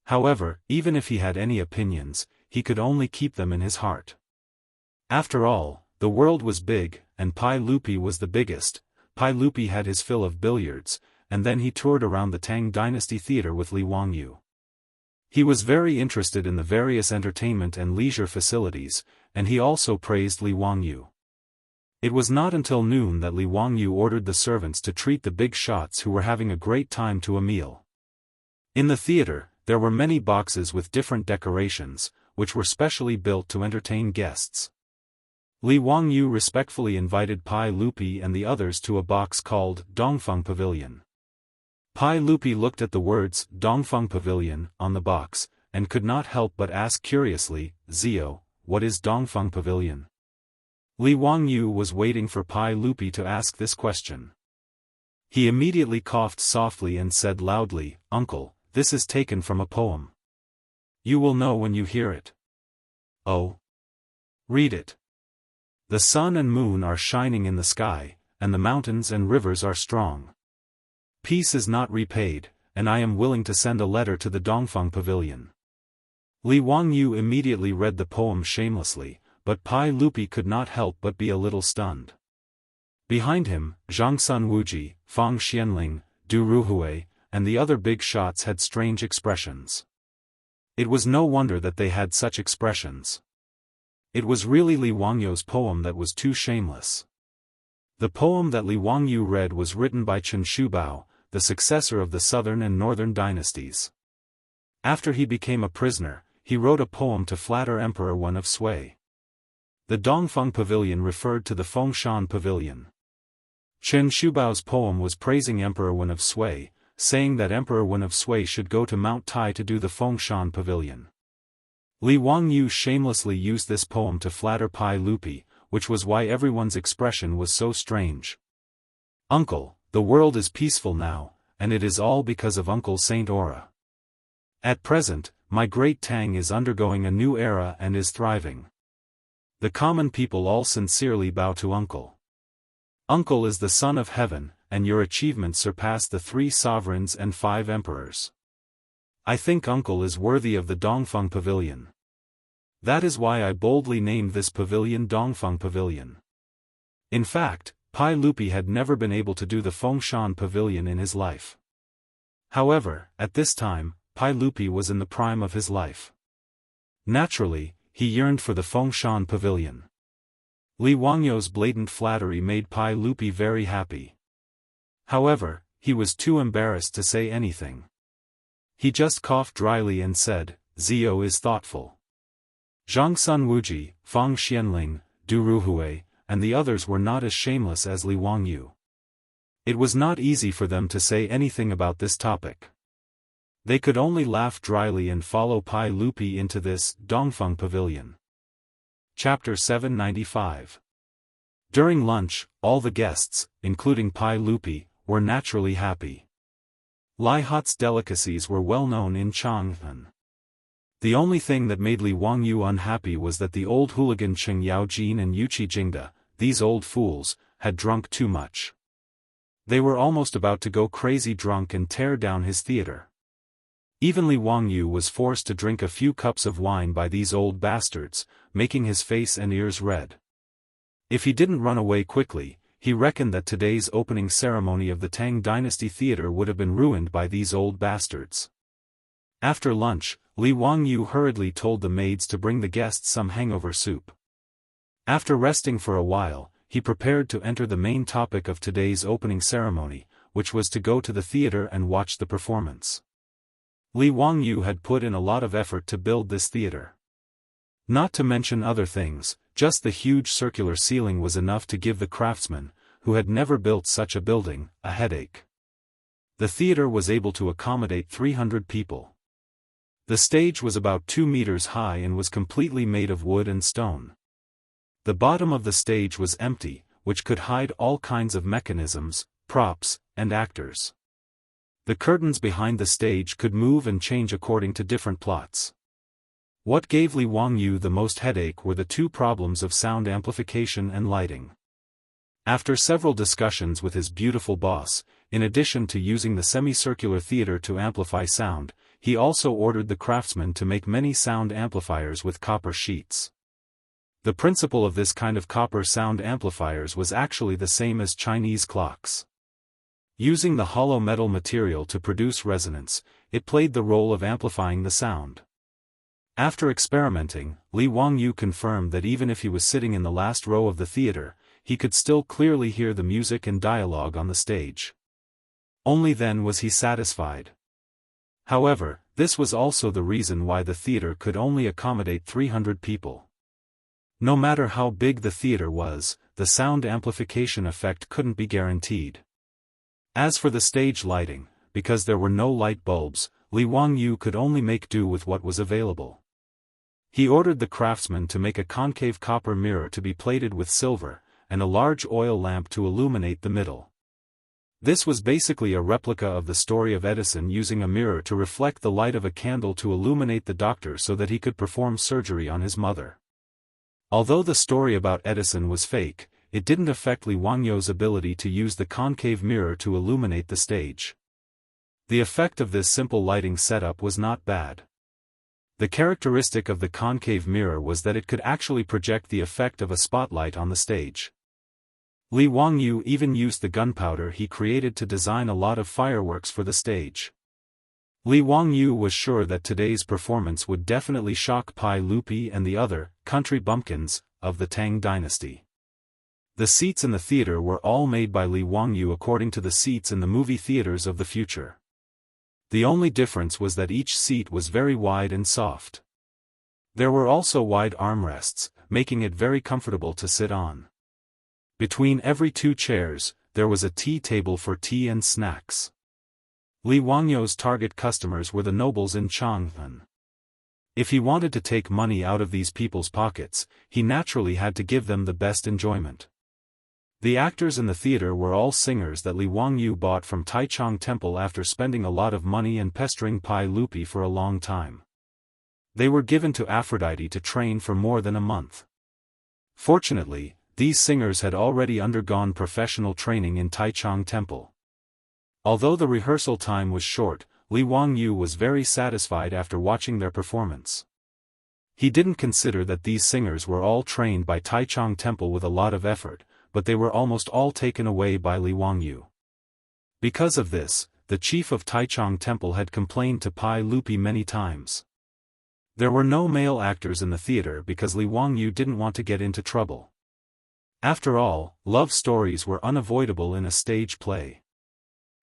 However, even if he had any opinions, he could only keep them in his heart. After all, the world was big, and Pai Lupi was the biggest. Pai Lupi had his fill of billiards, and then he toured around the Tang Dynasty Theater with Li Wangyu. He was very interested in the various entertainment and leisure facilities, and he also praised Li Wangyu. It was not until noon that Li Wangyu ordered the servants to treat the big shots who were having a great time to a meal. In the theater, there were many boxes with different decorations, which were specially built to entertain guests. Li Wangyu respectfully invited Pai Lupi and the others to a box called Dongfeng Pavilion. Pai Lupi looked at the words Dongfeng Pavilion on the box, and could not help but ask curiously, "Zio, what is Dongfeng Pavilion?" Li Wangyu was waiting for Pai Lupi to ask this question. He immediately coughed softly and said loudly, "Uncle, this is taken from a poem. You will know when you hear it." "Oh? Read it." "The sun and moon are shining in the sky, and the mountains and rivers are strong. Peace is not repaid, and I am willing to send a letter to the Dongfeng Pavilion." Li Wangyu immediately read the poem shamelessly, but Pai Lupi could not help but be a little stunned. Behind him, Zhang Wuji, Fang Xianling, Du Ruhui, and the other big shots had strange expressions. It was no wonder that they had such expressions. It was really Li Wangyu's poem that was too shameless. The poem that Li Wangyu read was written by Chen Shubao, the successor of the southern and northern dynasties. After he became a prisoner, he wrote a poem to flatter Emperor Wen of Sui. The Dongfeng Pavilion referred to the Fengshan Pavilion. Chen Shubao's poem was praising Emperor Wen of Sui, saying that Emperor Wen of Sui should go to Mount Tai to do the Fengshan Pavilion. Li Wangyu shamelessly used this poem to flatter Pai Lupi, which was why everyone's expression was so strange. "Uncle, the world is peaceful now, and it is all because of Uncle Saint Aura. At present, my great Tang is undergoing a new era and is thriving. The common people all sincerely bow to Uncle. Uncle is the son of heaven, and your achievements surpass the 3 sovereigns and 5 emperors. I think Uncle is worthy of the Dongfeng Pavilion. That is why I boldly named this pavilion Dongfeng Pavilion." In fact, Pai Lupi had never been able to do the Fengshan Pavilion in his life. However, at this time, Pai Lupi was in the prime of his life. Naturally, he yearned for the Fengshan Pavilion. Li Wangyu's blatant flattery made Pai Lupi very happy. However, he was too embarrassed to say anything. He just coughed dryly and said, "Zio is thoughtful." Zhang Wuji, Fang Xianling, Du Ruhui, and the others were not as shameless as Li Wangyu. It was not easy for them to say anything about this topic. They could only laugh dryly and follow Pai Lupi into this Dongfeng Pavilion. Chapter 795. During lunch, all the guests, including Pai Lupi, were naturally happy. Lai Hot's delicacies were well known in Jianghu. The only thing that made Li Wangyu unhappy was that the old hooligan Cheng Yaojin and Yuqi Jingda, these old fools, had drunk too much. They were almost about to go crazy drunk and tear down his theater. Even Li Wangyu was forced to drink a few cups of wine by these old bastards, making his face and ears red. If he didn't run away quickly, he reckoned that today's opening ceremony of the Tang Dynasty Theater would have been ruined by these old bastards. After lunch, Li Wangyu hurriedly told the maids to bring the guests some hangover soup. After resting for a while, he prepared to enter the main topic of today's opening ceremony, which was to go to the theater and watch the performance. Li Wangyu had put in a lot of effort to build this theater. Not to mention other things, just the huge circular ceiling was enough to give the craftsman, who had never built such a building, a headache. The theater was able to accommodate 300 people. The stage was about 2 meters high and was completely made of wood and stone. The bottom of the stage was empty, which could hide all kinds of mechanisms, props, and actors. The curtains behind the stage could move and change according to different plots. What gave Li Wangyu the most headache were the 2 problems of sound amplification and lighting. After several discussions with his beautiful boss, in addition to using the semicircular theater to amplify sound, he also ordered the craftsmen to make many sound amplifiers with copper sheets. The principle of this kind of copper sound amplifiers was actually the same as Chinese clocks. Using the hollow metal material to produce resonance, it played the role of amplifying the sound. After experimenting, Li Wangyu confirmed that even if he was sitting in the last row of the theater, he could still clearly hear the music and dialogue on the stage. Only then was he satisfied. However, this was also the reason why the theater could only accommodate 300 people. No matter how big the theater was, the sound amplification effect couldn't be guaranteed. As for the stage lighting, because there were no light bulbs, Li Wangyu could only make do with what was available. He ordered the craftsmen to make a concave copper mirror to be plated with silver, and a large oil lamp to illuminate the middle. This was basically a replica of the story of Edison using a mirror to reflect the light of a candle to illuminate the doctor so that he could perform surgery on his mother. Although the story about Edison was fake, it didn't affect Li Wangyu's ability to use the concave mirror to illuminate the stage. The effect of this simple lighting setup was not bad. The characteristic of the concave mirror was that it could actually project the effect of a spotlight on the stage. Li Wangyu even used the gunpowder he created to design a lot of fireworks for the stage. Li Wangyu was sure that today's performance would definitely shock Pai Lupi and the other country bumpkins of the Tang dynasty. The seats in the theater were all made by Li Wangyu according to the seats in the movie theaters of the future. The only difference was that each seat was very wide and soft. There were also wide armrests, making it very comfortable to sit on. Between every two chairs, there was a tea table for tea and snacks. Li Wangyu's target customers were the nobles in Jianghu. If he wanted to take money out of these people's pockets, he naturally had to give them the best enjoyment. The actors in the theater were all singers that Li Wangyu bought from Taichung Temple after spending a lot of money and pestering Pai Lupi for a long time. They were given to Aphrodite to train for more than a month. Fortunately, these singers had already undergone professional training in Taichung Temple. Although the rehearsal time was short, Li Wangyu was very satisfied after watching their performance. He didn't consider that these singers were all trained by Taichung Temple with a lot of effort, but they were almost all taken away by Li Wangyu. Because of this, the chief of Taichung Temple had complained to Pai Lupi many times. There were no male actors in the theater because Li Wangyu didn't want to get into trouble. After all, love stories were unavoidable in a stage play.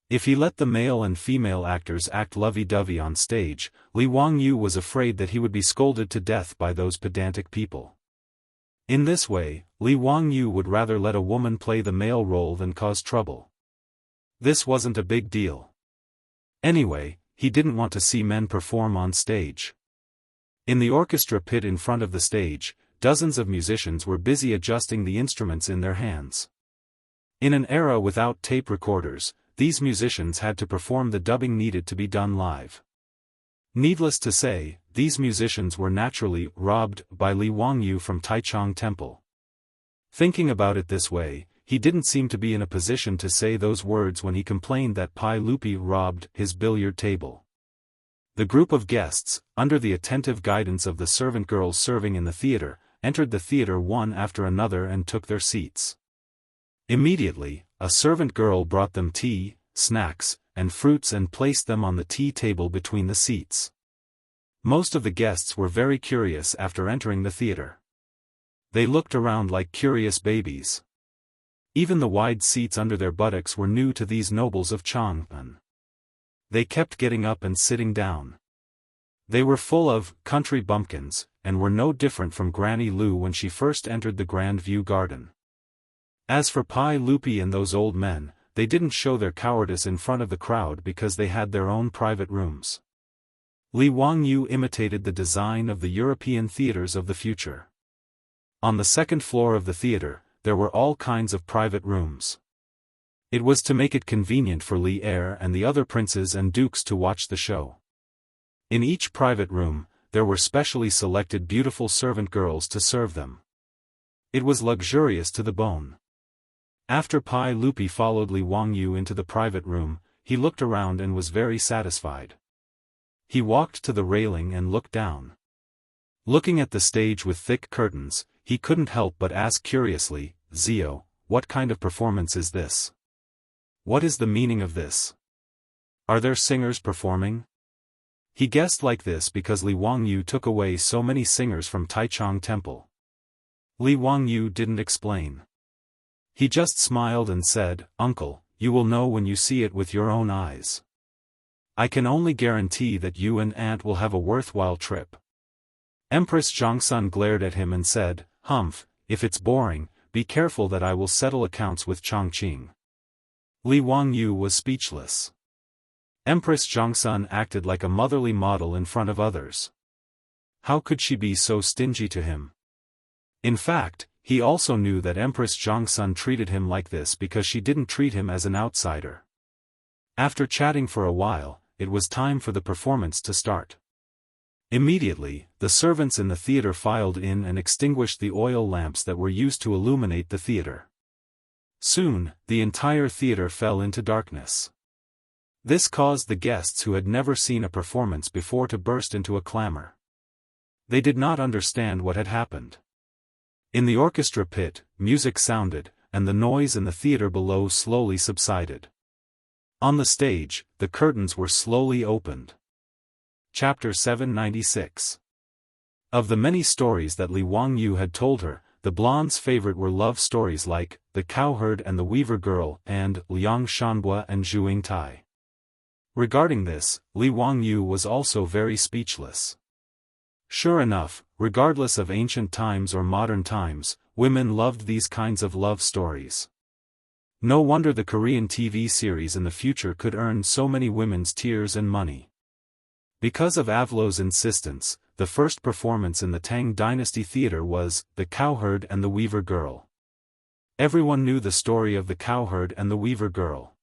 If he let the male and female actors act lovey-dovey on stage, Li Wangyu was afraid that he would be scolded to death by those pedantic people. In this way, Li Wangyu would rather let a woman play the male role than cause trouble. This wasn't a big deal. Anyway, he didn't want to see men perform on stage. In the orchestra pit in front of the stage, dozens of musicians were busy adjusting the instruments in their hands. In an era without tape recorders, these musicians had to perform the dubbing needed to be done live. Needless to say, these musicians were naturally robbed by Li Wangyu from Taichung Temple. Thinking about it this way, he didn't seem to be in a position to say those words when he complained that Pai Lupi robbed his billiard table. The group of guests, under the attentive guidance of the servant girls serving in the theater, entered the theater one after another and took their seats. Immediately, a servant girl brought them tea, snacks, and fruits and placed them on the tea table between the seats. Most of the guests were very curious after entering the theater. They looked around like curious babies. Even the wide seats under their buttocks were new to these nobles of Jianghu. They kept getting up and sitting down. They were full of country bumpkins, and were no different from Granny Lu when she first entered the Grand View Garden. As for Pai Lupi and those old men, they didn't show their cowardice in front of the crowd because they had their own private rooms. Li Wangyu imitated the design of the European theaters of the future. On the second floor of the theater, there were all kinds of private rooms. It was to make it convenient for Li Er and the other princes and dukes to watch the show. In each private room, there were specially selected beautiful servant girls to serve them. It was luxurious to the bone. After Pai Lupi followed Li Wangyu into the private room, he looked around and was very satisfied. He walked to the railing and looked down. Looking at the stage with thick curtains, he couldn't help but ask curiously, "Zio, what kind of performance is this? What is the meaning of this? Are there singers performing?" He guessed like this because Li Wangyu took away so many singers from Taichung Temple. Li Wangyu didn't explain. He just smiled and said, "Uncle, you will know when you see it with your own eyes. I can only guarantee that you and Aunt will have a worthwhile trip." Empress Zhongsun glared at him and said, "Humph, if it's boring, be careful that I will settle accounts with Chongqing." Li Wangyu was speechless. Empress Zhongsun acted like a motherly model in front of others. How could she be so stingy to him? In fact, he also knew that Empress Zhongsun treated him like this because she didn't treat him as an outsider. After chatting for a while, it was time for the performance to start. Immediately, the servants in the theater filed in and extinguished the oil lamps that were used to illuminate the theater. Soon, the entire theater fell into darkness. This caused the guests who had never seen a performance before to burst into a clamor. They did not understand what had happened. In the orchestra pit, music sounded, and the noise in the theater below slowly subsided. On the stage, the curtains were slowly opened. Chapter 796. Of the many stories that Li Wangyu had told her, the blonde's favorite were love stories like The Cowherd and the Weaver Girl and Liang Shanbua and Zhuing Tai. Regarding this, Li Wangyu was also very speechless. Sure enough, regardless of ancient times or modern times, women loved these kinds of love stories. No wonder the Korean TV series in the future could earn so many women's tears and money. Because of Avlo's insistence, the first performance in the Tang Dynasty Theater was The Cowherd and the Weaver Girl. Everyone knew the story of The Cowherd and the Weaver Girl.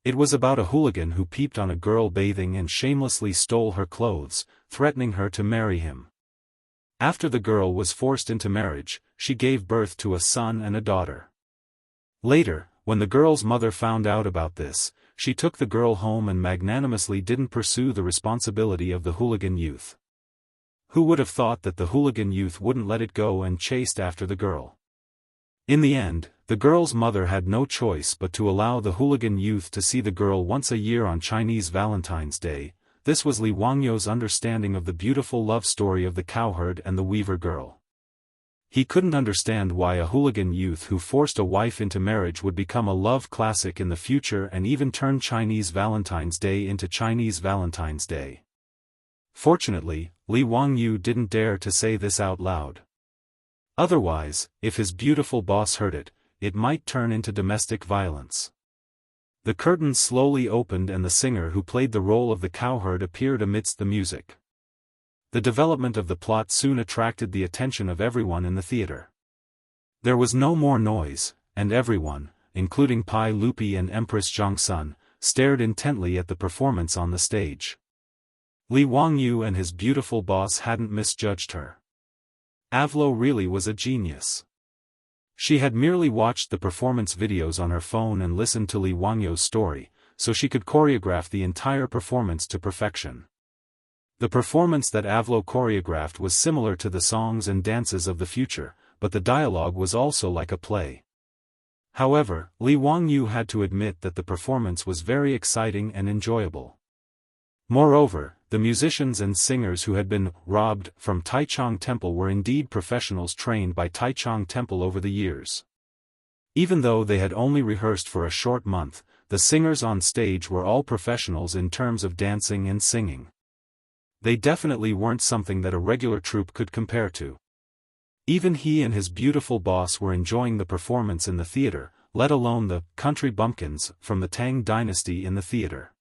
It was about a hooligan who peeped on a girl bathing and shamelessly stole her clothes, threatening her to marry him. After the girl was forced into marriage, she gave birth to a son and a daughter. Later, when the girl's mother found out about this, she took the girl home and magnanimously didn't pursue the responsibility of the hooligan youth. Who would have thought that the hooligan youth wouldn't let it go and chased after the girl? In the end, the girl's mother had no choice but to allow the hooligan youth to see the girl once a year on Chinese Valentine's Day. This was Li Wangyu's understanding of the beautiful love story of the Cowherd and the Weaver Girl. He couldn't understand why a hooligan youth who forced a wife into marriage would become a love classic in the future and even turn Chinese Valentine's Day into Chinese Valentine's Day. Fortunately, Li Wangyu didn't dare to say this out loud. Otherwise, if his beautiful boss heard it, it might turn into domestic violence. The curtains slowly opened and the singer who played the role of the cowherd appeared amidst the music. The development of the plot soon attracted the attention of everyone in the theater. There was no more noise, and everyone, including Pai Lupi and Empress Zhongsun, stared intently at the performance on the stage. Li Wangyu and his beautiful boss hadn't misjudged her. Avlo really was a genius. She had merely watched the performance videos on her phone and listened to Li Wangyu's story, so she could choreograph the entire performance to perfection. The performance that Avlo choreographed was similar to the songs and dances of the future, but the dialogue was also like a play. However, Li Wangyu had to admit that the performance was very exciting and enjoyable. Moreover, the musicians and singers who had been robbed from Taichung Temple were indeed professionals trained by Taichung Temple over the years. Even though they had only rehearsed for a short month, the singers on stage were all professionals in terms of dancing and singing. They definitely weren't something that a regular troupe could compare to. Even he and his beautiful boss were enjoying the performance in the theater, let alone the country bumpkins from the Tang Dynasty in the theater.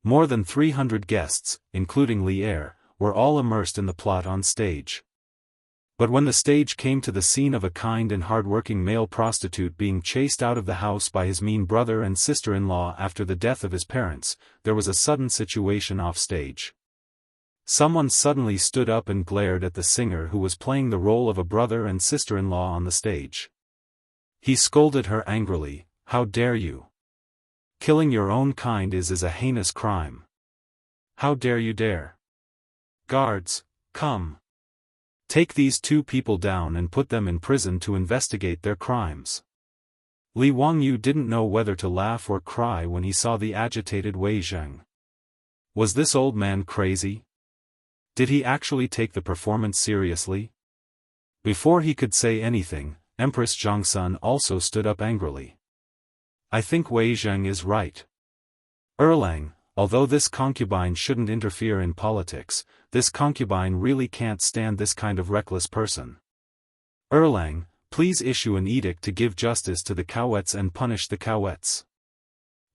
More than 300 guests, including Li Er, were all immersed in the plot on stage. But when the stage came to the scene of a kind and hard-working male prostitute being chased out of the house by his mean brother and sister-in-law after the death of his parents, there was a sudden situation off stage. Someone suddenly stood up and glared at the singer who was playing the role of a brother and sister-in-law on the stage. He scolded her angrily, "How dare you? Killing your own kind is a heinous crime. How dare you dare? Guards, come. Take these two people down and put them in prison to investigate their crimes." Li Wangyu didn't know whether to laugh or cry when he saw the agitated Wei Zheng. Was this old man crazy? Did he actually take the performance seriously? Before he could say anything, Empress Zhongsun also stood up angrily. "I think Wei Zheng is right. Erlang, although this concubine shouldn't interfere in politics, this concubine really can't stand this kind of reckless person. Erlang, please issue an edict to give justice to the Cowets and punish the Cowets."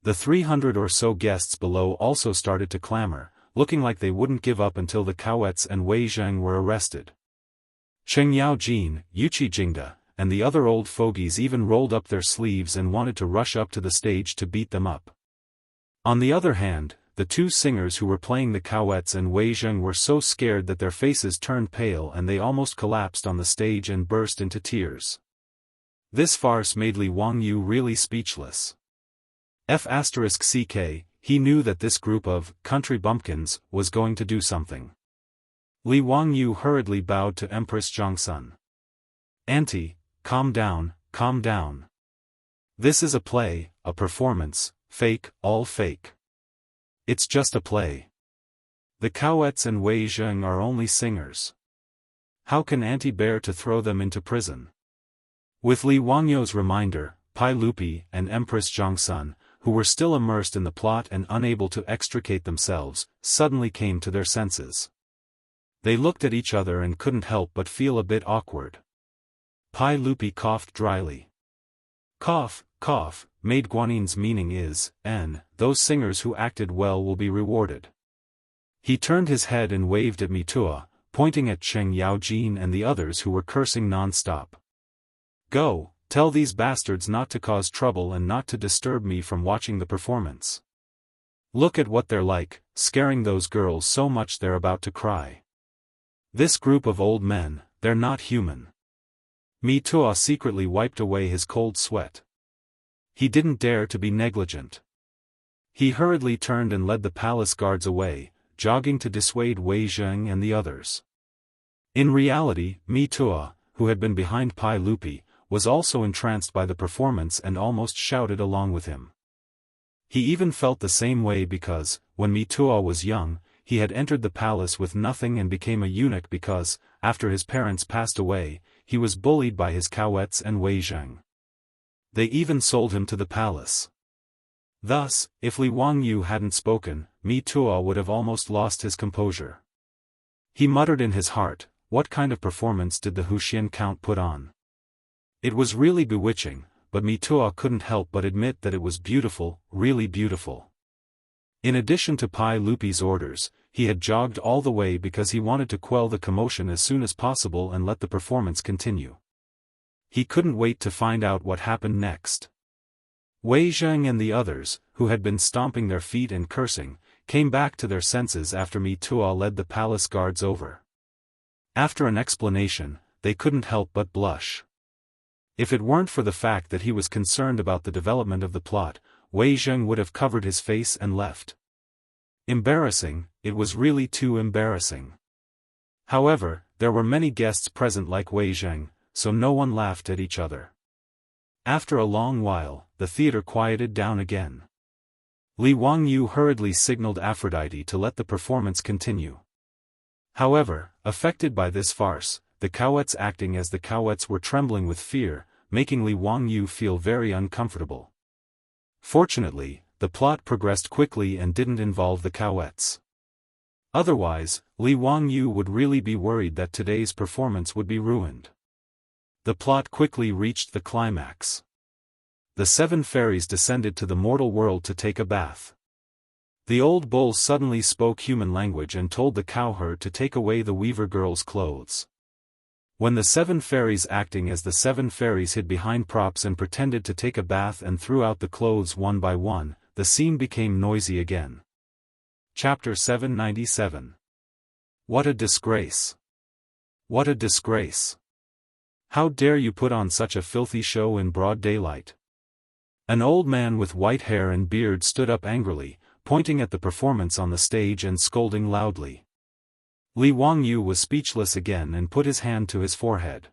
The 300 or so guests below also started to clamor, looking like they wouldn't give up until the Cowets and Wei Zheng were arrested. Cheng Yaojin, Yuqi Jingda, and the other old fogies even rolled up their sleeves and wanted to rush up to the stage to beat them up. On the other hand, the two singers who were playing the Cowets and Wei Zheng were so scared that their faces turned pale and they almost collapsed on the stage and burst into tears. This farce made Li Wangyu really speechless. *CK, he knew that this group of country bumpkins was going to do something. Li Wangyu hurriedly bowed to Empress Zhongsun. "Auntie, calm down, calm down. This is a play, a performance, fake, all fake. It's just a play. The Cowets and Wei Zheng are only singers. How can Auntie bear to throw them into prison?" With Li Wangyu's reminder, Pai Lupi and Empress Zhongsun, who were still immersed in the plot and unable to extricate themselves, suddenly came to their senses. They looked at each other and couldn't help but feel a bit awkward. Pai Lupi coughed dryly. "Cough, cough," Maid Guanin's meaning is, those singers who acted well will be rewarded. He turned his head and waved at Mitua, pointing at Cheng Yaojin and the others who were cursing non-stop. "Go, tell these bastards not to cause trouble and not to disturb me from watching the performance. Look at what they're like, scaring those girls so much they're about to cry. This group of old men, they're not human." Mitua secretly wiped away his cold sweat. He didn't dare to be negligent. He hurriedly turned and led the palace guards away, jogging to dissuade Wei Zheng and the others. In reality, Mitua, who had been behind Pai Lupi, was also entranced by the performance and almost shouted along with him. He even felt the same way because, when Mitua was young, he had entered the palace with nothing and became a eunuch because, after his parents passed away, he was bullied by his Cowets and Wei Zheng. They even sold him to the palace. Thus, if Li Wangyu hadn't spoken, Mitua would have almost lost his composure. He muttered in his heart, what kind of performance did the Huxian Count put on? It was really bewitching, but Mitua couldn't help but admit that it was beautiful, really beautiful. In addition to Pai Lupi's orders, he had jogged all the way because he wanted to quell the commotion as soon as possible and let the performance continue. He couldn't wait to find out what happened next. Wei Zheng and the others, who had been stomping their feet and cursing, came back to their senses after Mitua led the palace guards over. After an explanation, they couldn't help but blush. If it weren't for the fact that he was concerned about the development of the plot, Wei Zheng would have covered his face and left. Embarrassing, it was really too embarrassing. However, there were many guests present like Wei Zheng, so no one laughed at each other. After a long while, the theater quieted down again. Li Wangyu hurriedly signaled Aphrodite to let the performance continue. However, affected by this farce, the Cowets acting as the Cowets were trembling with fear, making Li Wangyu feel very uncomfortable. Fortunately, the plot progressed quickly and didn't involve the Cowets. Otherwise, Li Wangyu would really be worried that today's performance would be ruined. The plot quickly reached the climax. The 7 fairies descended to the mortal world to take a bath. The old bull suddenly spoke human language and told the cowherd to take away the weaver girl's clothes. When the 7 fairies acting as the 7 fairies hid behind props and pretended to take a bath and threw out the clothes one by one, the scene became noisy again. Chapter 797. What a disgrace! What a disgrace! How dare you put on such a filthy show in broad daylight? An old man with white hair and beard stood up angrily, pointing at the performance on the stage and scolding loudly. Li Wangyu was speechless again and put his hand to his forehead.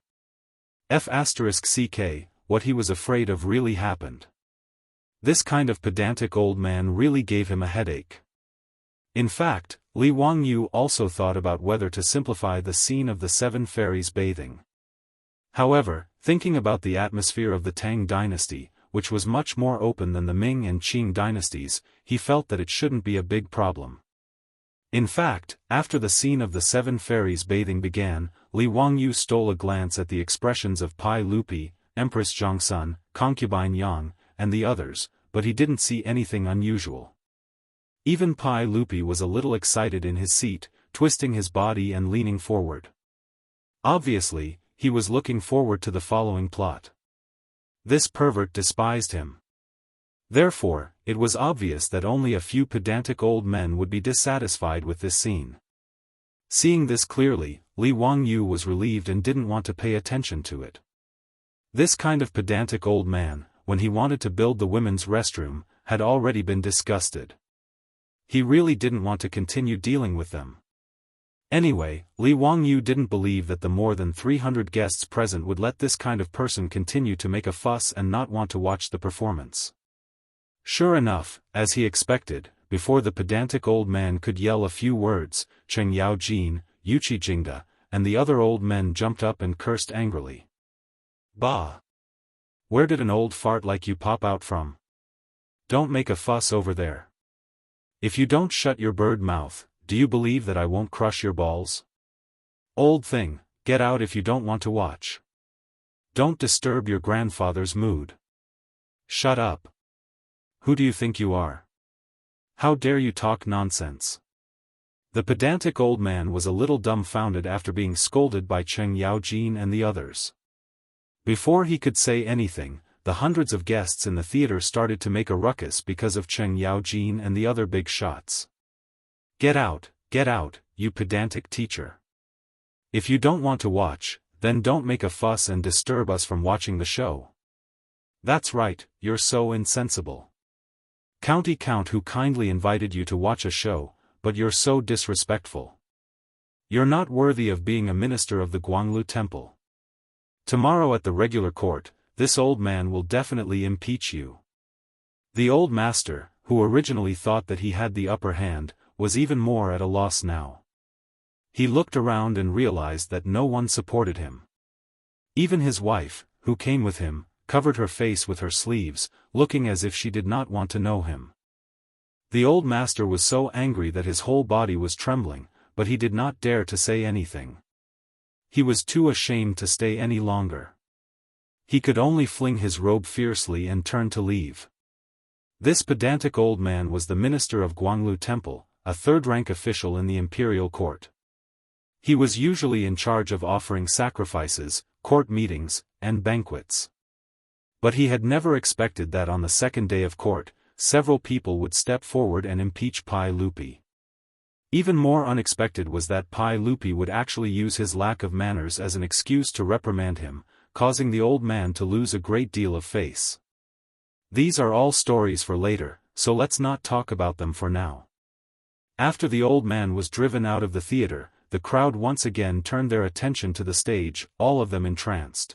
*CK, what he was afraid of really happened. This kind of pedantic old man really gave him a headache. In fact, Li Wangyu also thought about whether to simplify the scene of the 7 fairies bathing. However, thinking about the atmosphere of the Tang dynasty, which was much more open than the Ming and Qing dynasties, he felt that it shouldn't be a big problem. In fact, after the scene of the 7 fairies bathing began, Li Wangyu stole a glance at the expressions of Pai Lupi, Empress Zhongsun, Concubine Yang, and the others, but he didn't see anything unusual. Even Pai Lupi was a little excited in his seat, twisting his body and leaning forward. Obviously, he was looking forward to the following plot. This pervert despised him. Therefore, it was obvious that only a few pedantic old men would be dissatisfied with this scene. Seeing this clearly, Li Wangyu was relieved and didn't want to pay attention to it. This kind of pedantic old man, when he wanted to build the women's restroom, had already been disgusted. He really didn't want to continue dealing with them. Anyway, Li Wangyu didn't believe that the more than 300 guests present would let this kind of person continue to make a fuss and not want to watch the performance. Sure enough, as he expected, before the pedantic old man could yell a few words, Cheng Yaojin, Yuqi Jingda, and the other old men jumped up and cursed angrily. Bah! Where did an old fart like you pop out from? Don't make a fuss over there. If you don't shut your bird mouth, do you believe that I won't crush your balls? Old thing, get out if you don't want to watch. Don't disturb your grandfather's mood. Shut up. Who do you think you are? How dare you talk nonsense? The pedantic old man was a little dumbfounded after being scolded by Cheng Yaojin and the others. Before he could say anything, the hundreds of guests in the theater started to make a ruckus because of Cheng Yaojin and the other big shots. Get out, you pedantic teacher. If you don't want to watch, then don't make a fuss and disturb us from watching the show. That's right, you're so insensible. County Count who kindly invited you to watch a show, but you're so disrespectful. You're not worthy of being a minister of the Guanglu Temple. Tomorrow at the regular court, this old man will definitely impeach you. The old master, who originally thought that he had the upper hand, was even more at a loss now. He looked around and realized that no one supported him. Even his wife, who came with him, covered her face with her sleeves, looking as if she did not want to know him. The old master was so angry that his whole body was trembling, but he did not dare to say anything. He was too ashamed to stay any longer. He could only fling his robe fiercely and turn to leave. This pedantic old man was the minister of Guanglu Temple, a third-rank official in the imperial court. He was usually in charge of offering sacrifices, court meetings, and banquets. But he had never expected that on the second day of court, several people would step forward and impeach Pai Lupi. Even more unexpected was that Pai Lupi would actually use his lack of manners as an excuse to reprimand him, causing the old man to lose a great deal of face. These are all stories for later, so let's not talk about them for now. After the old man was driven out of the theater, the crowd once again turned their attention to the stage, all of them entranced.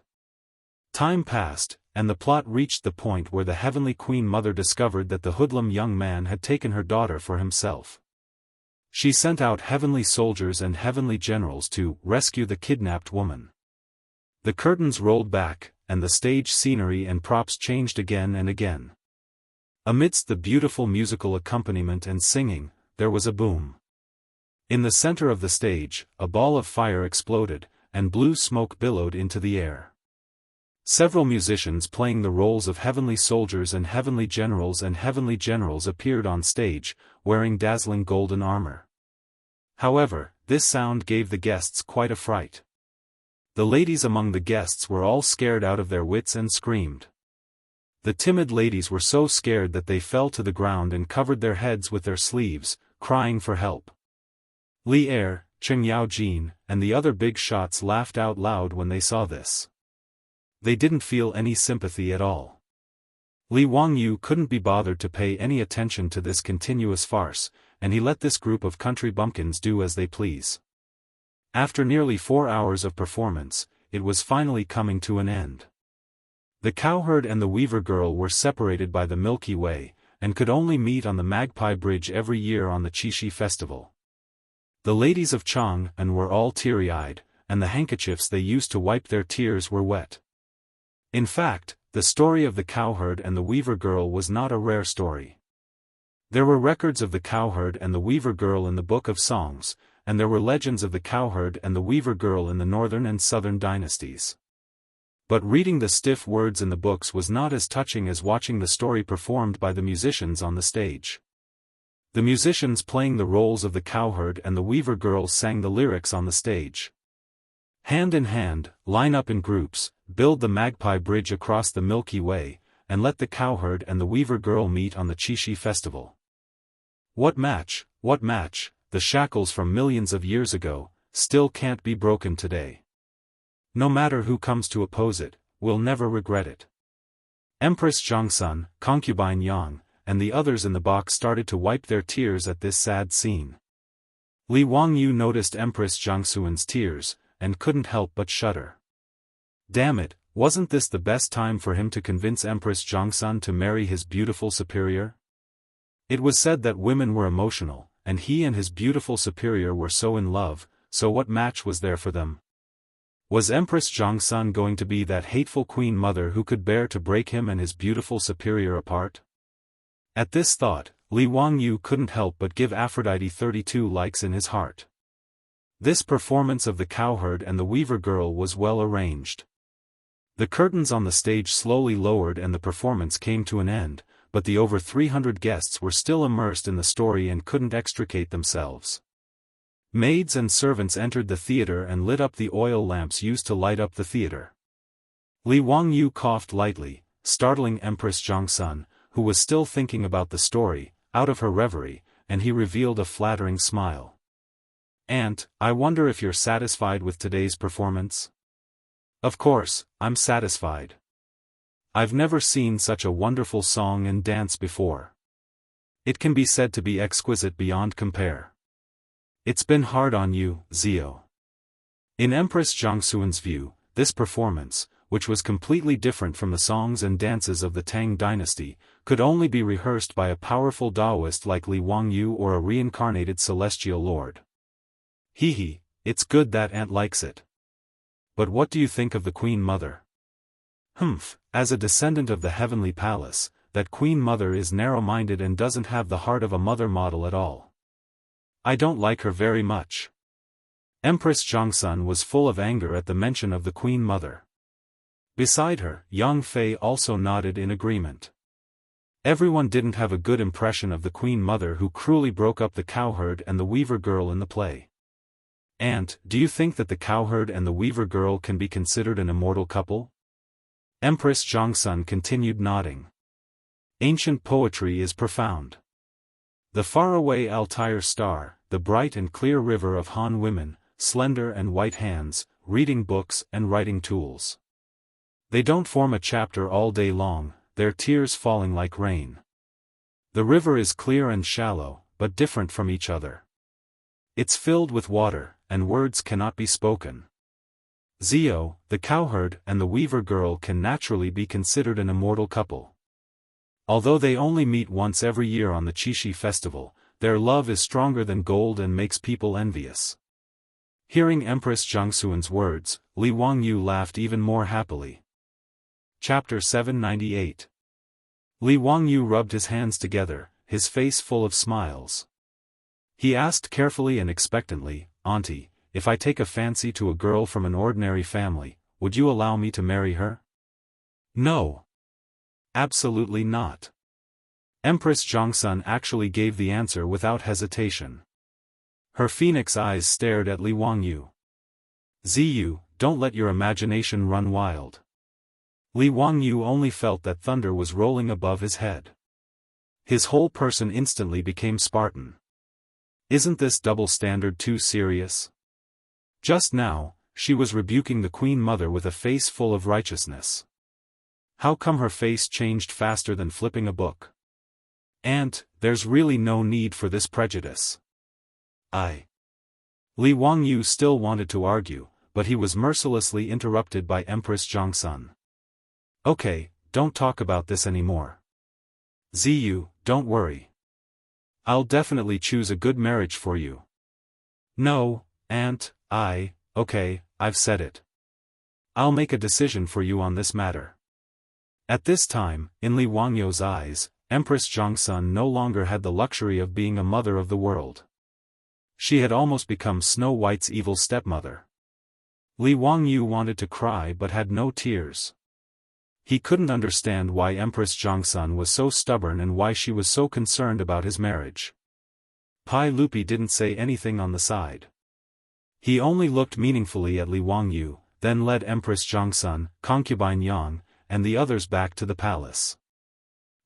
Time passed, and the plot reached the point where the heavenly Queen Mother discovered that the hoodlum young man had taken her daughter for himself. She sent out heavenly soldiers and heavenly generals to rescue the kidnapped woman. The curtains rolled back, and the stage scenery and props changed again and again. Amidst the beautiful musical accompaniment and singing, there was a boom. In the center of the stage, a ball of fire exploded, and blue smoke billowed into the air. Several musicians playing the roles of heavenly soldiers and heavenly generals appeared on stage, wearing dazzling golden armor. However, this sound gave the guests quite a fright. The ladies among the guests were all scared out of their wits and screamed. The timid ladies were so scared that they fell to the ground and covered their heads with their sleeves, crying for help. Li Er, Cheng Yaojin, and the other big shots laughed out loud when they saw this. They didn't feel any sympathy at all. Li Wangyu couldn't be bothered to pay any attention to this continuous farce, and he let this group of country bumpkins do as they please. After nearly 4 hours of performance, it was finally coming to an end. The cowherd and the weaver girl were separated by the Milky Way, and could only meet on the Magpie Bridge every year on the Qixi festival. The ladies of Chang'an were all teary-eyed, and the handkerchiefs they used to wipe their tears were wet. In fact, the story of the cowherd and the weaver girl was not a rare story. There were records of the cowherd and the weaver girl in the Book of Songs, and there were legends of the cowherd and the weaver girl in the northern and southern dynasties. But reading the stiff words in the books was not as touching as watching the story performed by the musicians on the stage. The musicians playing the roles of the cowherd and the weaver girl sang the lyrics on the stage. Hand in hand, line up in groups, build the Magpie Bridge across the Milky Way, and let the cowherd and the weaver girl meet on the Qixi festival. What match, the shackles from millions of years ago, still can't be broken today. No matter who comes to oppose it, we'll never regret it. Empress Zhangsun, concubine Yang, and the others in the box started to wipe their tears at this sad scene. Li Wangyu noticed Empress Zhangsun's tears, and couldn't help but shudder. Damn it, wasn't this the best time for him to convince Empress Zhangsun to marry his beautiful superior? It was said that women were emotional, and he and his beautiful superior were so in love, so what match was there for them? Was Empress Zhangsun going to be that hateful queen mother who could bear to break him and his beautiful superior apart? At this thought, Li Wangyu couldn't help but give Aphrodite 32 likes in his heart. This performance of the cowherd and the weaver girl was well arranged. The curtains on the stage slowly lowered and the performance came to an end, but the over 300 guests were still immersed in the story and couldn't extricate themselves. Maids and servants entered the theater and lit up the oil lamps used to light up the theater. Li Wangyu coughed lightly, startling Empress Zhangsun, who was still thinking about the story, out of her reverie, and he revealed a flattering smile. "Aunt, I wonder if you're satisfied with today's performance?" "Of course, I'm satisfied. I've never seen such a wonderful song and dance before. It can be said to be exquisite beyond compare. It's been hard on you, Zio." In Empress Zhangsun's view, this performance, which was completely different from the songs and dances of the Tang dynasty, could only be rehearsed by a powerful Daoist like Li Wangyu or a reincarnated celestial lord. Hee, it's good that Aunt likes it. But what do you think of the Queen Mother? As a descendant of the Heavenly Palace, that Queen Mother is narrow-minded and doesn't have the heart of a mother model at all. I don't like her very much. Empress Zhangsun was full of anger at the mention of the Queen Mother. Beside her, Yang Fei also nodded in agreement. Everyone didn't have a good impression of the Queen Mother who cruelly broke up the cowherd and the weaver girl in the play. "Aunt, do you think that the cowherd and the weaver girl can be considered an immortal couple?" Empress Zhangsun continued nodding. Ancient poetry is profound. The faraway Altair star, the bright and clear river of Han women, slender and white hands, reading books and writing tools. They don't form a chapter all day long, their tears falling like rain. The river is clear and shallow, but different from each other. It's filled with water, and words cannot be spoken. Zio, the cowherd and the weaver girl can naturally be considered an immortal couple. Although they only meet once every year on the Qixi festival, their love is stronger than gold and makes people envious. Hearing Empress Zhangsun's words, Li Wangyu laughed even more happily. Chapter 798. Li Wangyu rubbed his hands together, his face full of smiles. He asked carefully and expectantly, "Auntie, if I take a fancy to a girl from an ordinary family, would you allow me to marry her?" "No. Absolutely not." Empress Zhangsun actually gave the answer without hesitation. Her phoenix eyes stared at Li Wangyu. "Ziyu, don't let your imagination run wild." Li Wangyu only felt that thunder was rolling above his head. His whole person instantly became Spartan. Isn't this double standard too serious? Just now, she was rebuking the Queen Mother with a face full of righteousness. How come her face changed faster than flipping a book? Aunt, there's really no need for this prejudice. Li Wangyu still wanted to argue, but he was mercilessly interrupted by Empress Zhongsun. Okay, don't talk about this anymore. Ziyu, don't worry. I'll definitely choose a good marriage for you. No, Aunt, okay, I've said it. I'll make a decision for you on this matter. At this time, in Li Wangyu's eyes, Empress Zhongsun no longer had the luxury of being a mother of the world. She had almost become Snow White's evil stepmother. Li Wangyu wanted to cry but had no tears. He couldn't understand why Empress Zhongsun was so stubborn and why she was so concerned about his marriage. Pai Lupi didn't say anything on the side. He only looked meaningfully at Li Wangyu, then led Empress Zhongsun, concubine Yang, and the others back to the palace.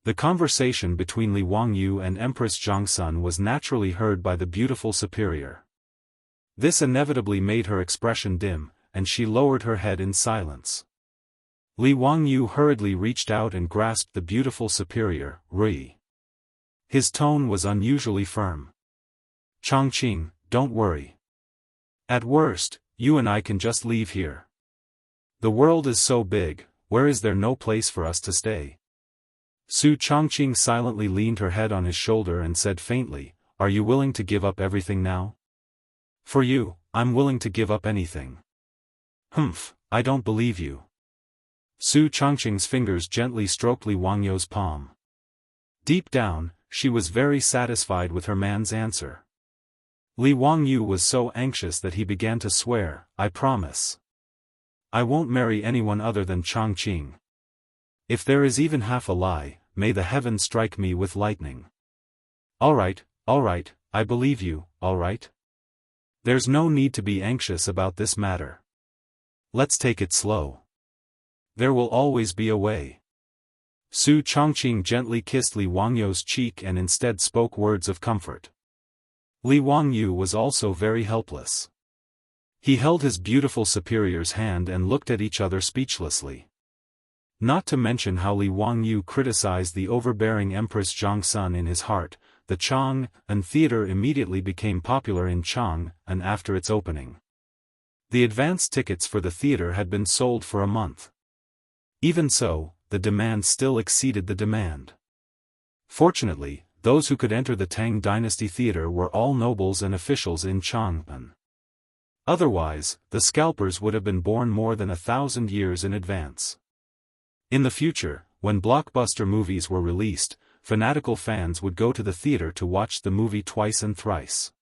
The conversation between Li Wangyu and Empress Zhongsun was naturally heard by the beautiful superior. This inevitably made her expression dim, and she lowered her head in silence. Li Wangyu hurriedly reached out and grasped the beautiful superior, Rui. His tone was unusually firm. Chongqing, don't worry. At worst, you and I can just leave here. The world is so big, where is there no place for us to stay? Su Chongqing silently leaned her head on his shoulder and said faintly, are you willing to give up everything now? For you, I'm willing to give up anything. Humph, I don't believe you. Su Chongqing's fingers gently stroked Li Wangyu's palm. Deep down, she was very satisfied with her man's answer. Li Wangyu was so anxious that he began to swear, I promise. I won't marry anyone other than Chongqing. If there is even half a lie, may the heavens strike me with lightning. Alright, I believe you, alright? There's no need to be anxious about this matter. Let's take it slow. There will always be a way. Su Chongqing gently kissed Li Wangyu's cheek and instead spoke words of comfort. Li Wangyu was also very helpless. He held his beautiful superior's hand and looked at each other speechlessly. Not to mention how Li Wangyu criticized the overbearing Empress Zhongsun in his heart, the Chang'an Theater immediately became popular in Chang'an after its opening. The advance tickets for the theater had been sold for a month. Even so, the demand still exceeded the demand. Fortunately, those who could enter the Tang dynasty theater were all nobles and officials in Chang'an. Otherwise, the scalpers would have been born more than 1,000 years in advance. In the future, when blockbuster movies were released, fanatical fans would go to the theater to watch the movie twice and thrice.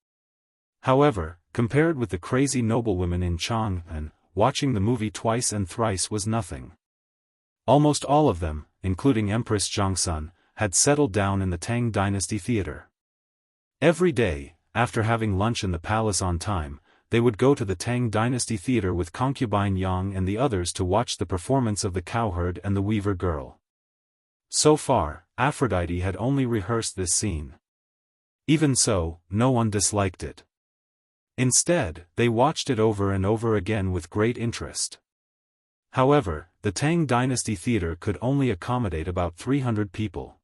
However, compared with the crazy noblewomen in Chang'an, watching the movie twice and thrice was nothing. Almost all of them, including Empress Zhongsun, had settled down in the Tang dynasty theater. Every day, after having lunch in the palace on time, they would go to the Tang dynasty theater with concubine Yang and the others to watch the performance of the cowherd and the weaver girl. So far, Aphrodite had only rehearsed this scene. Even so, no one disliked it. Instead, they watched it over and over again with great interest. However, the Tang dynasty theater could only accommodate about 300 people.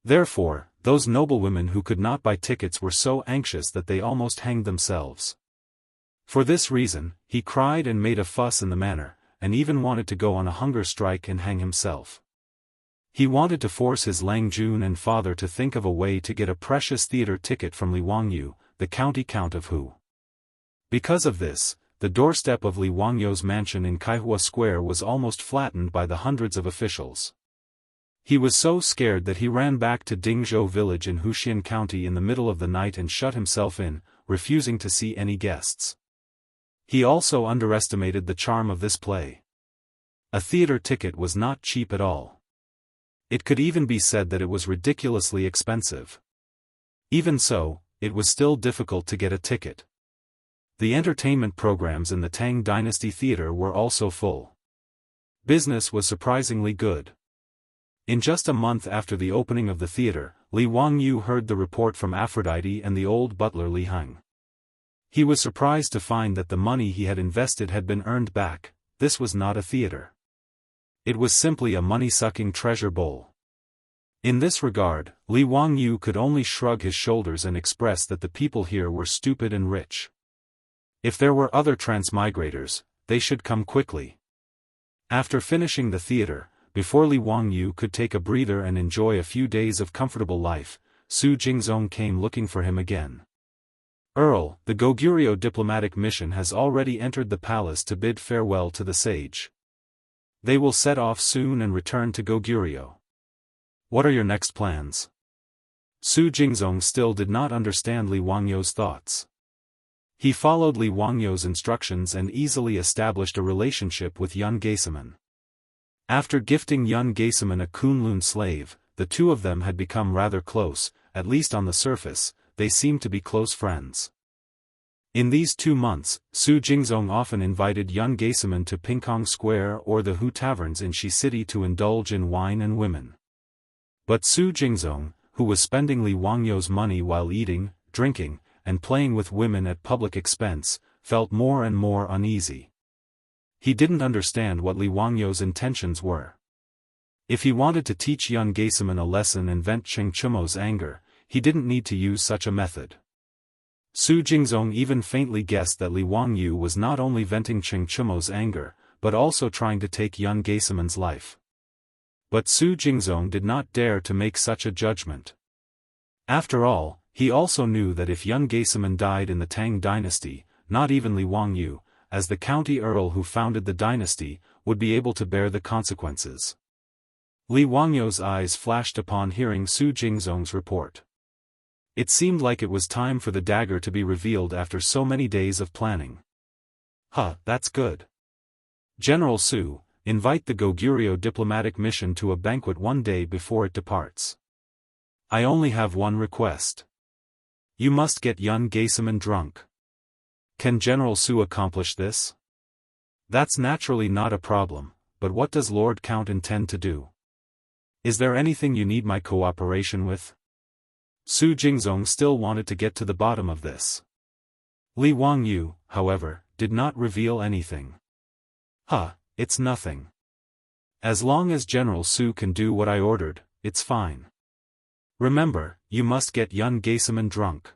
Therefore, those noblewomen who could not buy tickets were so anxious that they almost hanged themselves. For this reason, he cried and made a fuss in the manor, and even wanted to go on a hunger strike and hang himself. He wanted to force his Langjun and father to think of a way to get a precious theater ticket from Li Wangyu, the county count of Hu. Because of this, the doorstep of Li Wangyu's mansion in Kaihua Square was almost flattened by the hundreds of officials. He was so scared that he ran back to Dingzhou village in Huxian County in the middle of the night and shut himself in, refusing to see any guests. He also underestimated the charm of this play. A theater ticket was not cheap at all. It could even be said that it was ridiculously expensive. Even so, it was still difficult to get a ticket. The entertainment programs in the Tang Dynasty Theater were also full. Business was surprisingly good. In just a month after the opening of the theater, Li Wangyu heard the report from Aphrodite and the old butler Li Heng. He was surprised to find that the money he had invested had been earned back. This was not a theater. It was simply a money-sucking treasure bowl. In this regard, Li Wangyu could only shrug his shoulders and express that the people here were stupid and rich. If there were other transmigrators, they should come quickly. After finishing the theater, before Li Wangyu could take a breather and enjoy a few days of comfortable life, Su Jingzong came looking for him again. Earl, the Goguryeo diplomatic mission has already entered the palace to bid farewell to the sage. They will set off soon and return to Goguryeo. What are your next plans? Su Jingzong still did not understand Li Wangyu's thoughts. He followed Li Wangyu's instructions and easily established a relationship with Yun Geiseman. After gifting Yun Geiseman a Kunlun slave, the two of them had become rather close, at least on the surface. They seemed to be close friends. In these 2 months, Su Jingzong often invited Yun Geiseman to Pingkong Square or the Hu Taverns in Shi City to indulge in wine and women. But Su Jingzong, who was spending Li Wangyu's money while eating, drinking, and playing with women at public expense, felt more and more uneasy. He didn't understand what Li Wangyu's intentions were. If he wanted to teach Yun Geiseman a lesson and vent Cheng Chumo's anger, he didn't need to use such a method. Su Jingzong even faintly guessed that Li Wangyu was not only venting Cheng Chumo's anger, but also trying to take Yun Geiseman's life. But Su Jingzong did not dare to make such a judgment. After all, he also knew that if Yun Geiseman died in the Tang dynasty, not even Li Wangyu, as the county earl who founded the dynasty, would be able to bear the consequences. Li Wangyu's eyes flashed upon hearing Su Jingzong's report. It seemed like it was time for the dagger to be revealed after so many days of planning. That's good. General Su, invite the Goguryeo diplomatic mission to a banquet one day before it departs. I only have one request. You must get Yun Geiseman drunk. Can General Su accomplish this? That's naturally not a problem, but what does Lord Count intend to do? Is there anything you need my cooperation with? Su Jingzong still wanted to get to the bottom of this. Li Wangyu, however, did not reveal anything. It's nothing. As long as General Su can do what I ordered, it's fine. Remember, you must get Yun Geiseman drunk.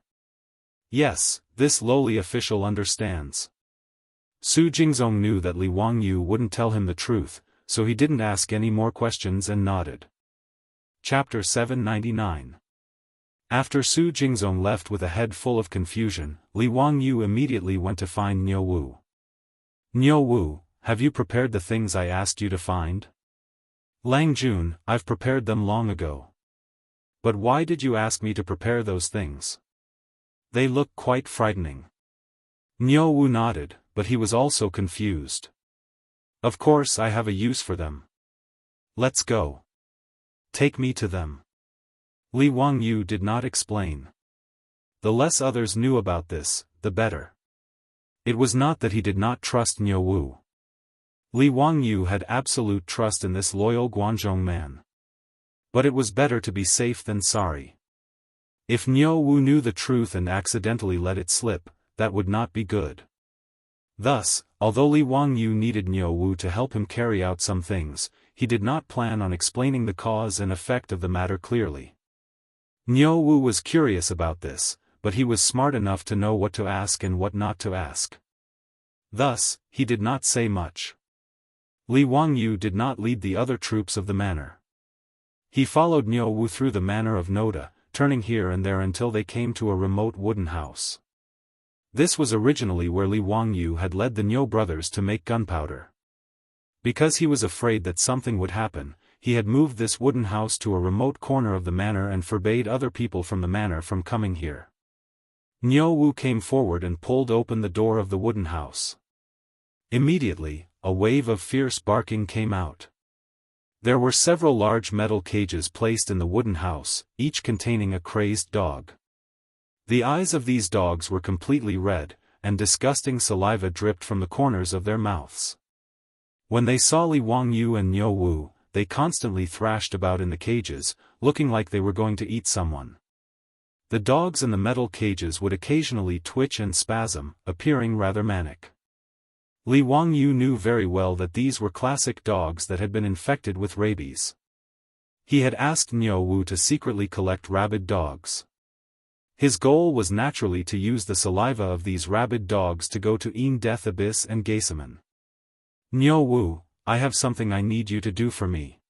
Yes, this lowly official understands. Su Jingzong knew that Li Wangyu wouldn't tell him the truth, so he didn't ask any more questions and nodded. Chapter 799. After Su Jingzong left with a head full of confusion, Li Wangyu immediately went to find Niu Wu. Niu Wu, have you prepared the things I asked you to find? Lang Jun, I've prepared them long ago. But why did you ask me to prepare those things? They look quite frightening. Niu Wu nodded, but he was also confused. Of course I have a use for them. Let's go. Take me to them. Li Wangyu did not explain. The less others knew about this, the better. It was not that he did not trust Niu Wu. Li Wangyu had absolute trust in this loyal Guanzhong man. But it was better to be safe than sorry. If Niu Wu knew the truth and accidentally let it slip, that would not be good. Thus, although Li Wangyu needed Niu Wu to help him carry out some things, he did not plan on explaining the cause and effect of the matter clearly. Niu Wu was curious about this, but he was smart enough to know what to ask and what not to ask. Thus, he did not say much. Li Wangyu did not lead the other troops of the manor. He followed Niu Wu through the manor of Noda, turning here and there until they came to a remote wooden house. This was originally where Li Wangyu had led the Niu brothers to make gunpowder. Because he was afraid that something would happen, he had moved this wooden house to a remote corner of the manor and forbade other people from the manor from coming here. Niu Wu came forward and pulled open the door of the wooden house. Immediately, a wave of fierce barking came out. There were several large metal cages placed in the wooden house, each containing a crazed dog. The eyes of these dogs were completely red, and disgusting saliva dripped from the corners of their mouths. When they saw Li Wangyu and Niu Wu, they constantly thrashed about in the cages, looking like they were going to eat someone. The dogs in the metal cages would occasionally twitch and spasm, appearing rather manic. Li Wangyu knew very well that these were classic dogs that had been infected with rabies. He had asked Niu Wu to secretly collect rabid dogs. His goal was naturally to use the saliva of these rabid dogs to go to Yin Death Abyss and Geisamen. Niu Wu, I have something I need you to do for me.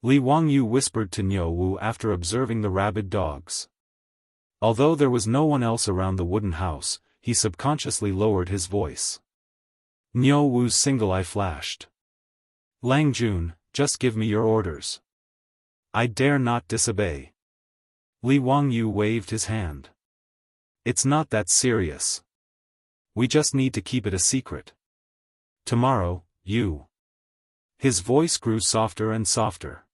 Li Wangyu whispered to Niu Wu after observing the rabid dogs. Although there was no one else around the wooden house, he subconsciously lowered his voice. Niu Wu's single eye flashed. Lang Jun, just give me your orders. I dare not disobey. Li Wangyu waved his hand. It's not that serious. We just need to keep it a secret. Tomorrow, you. His voice grew softer and softer.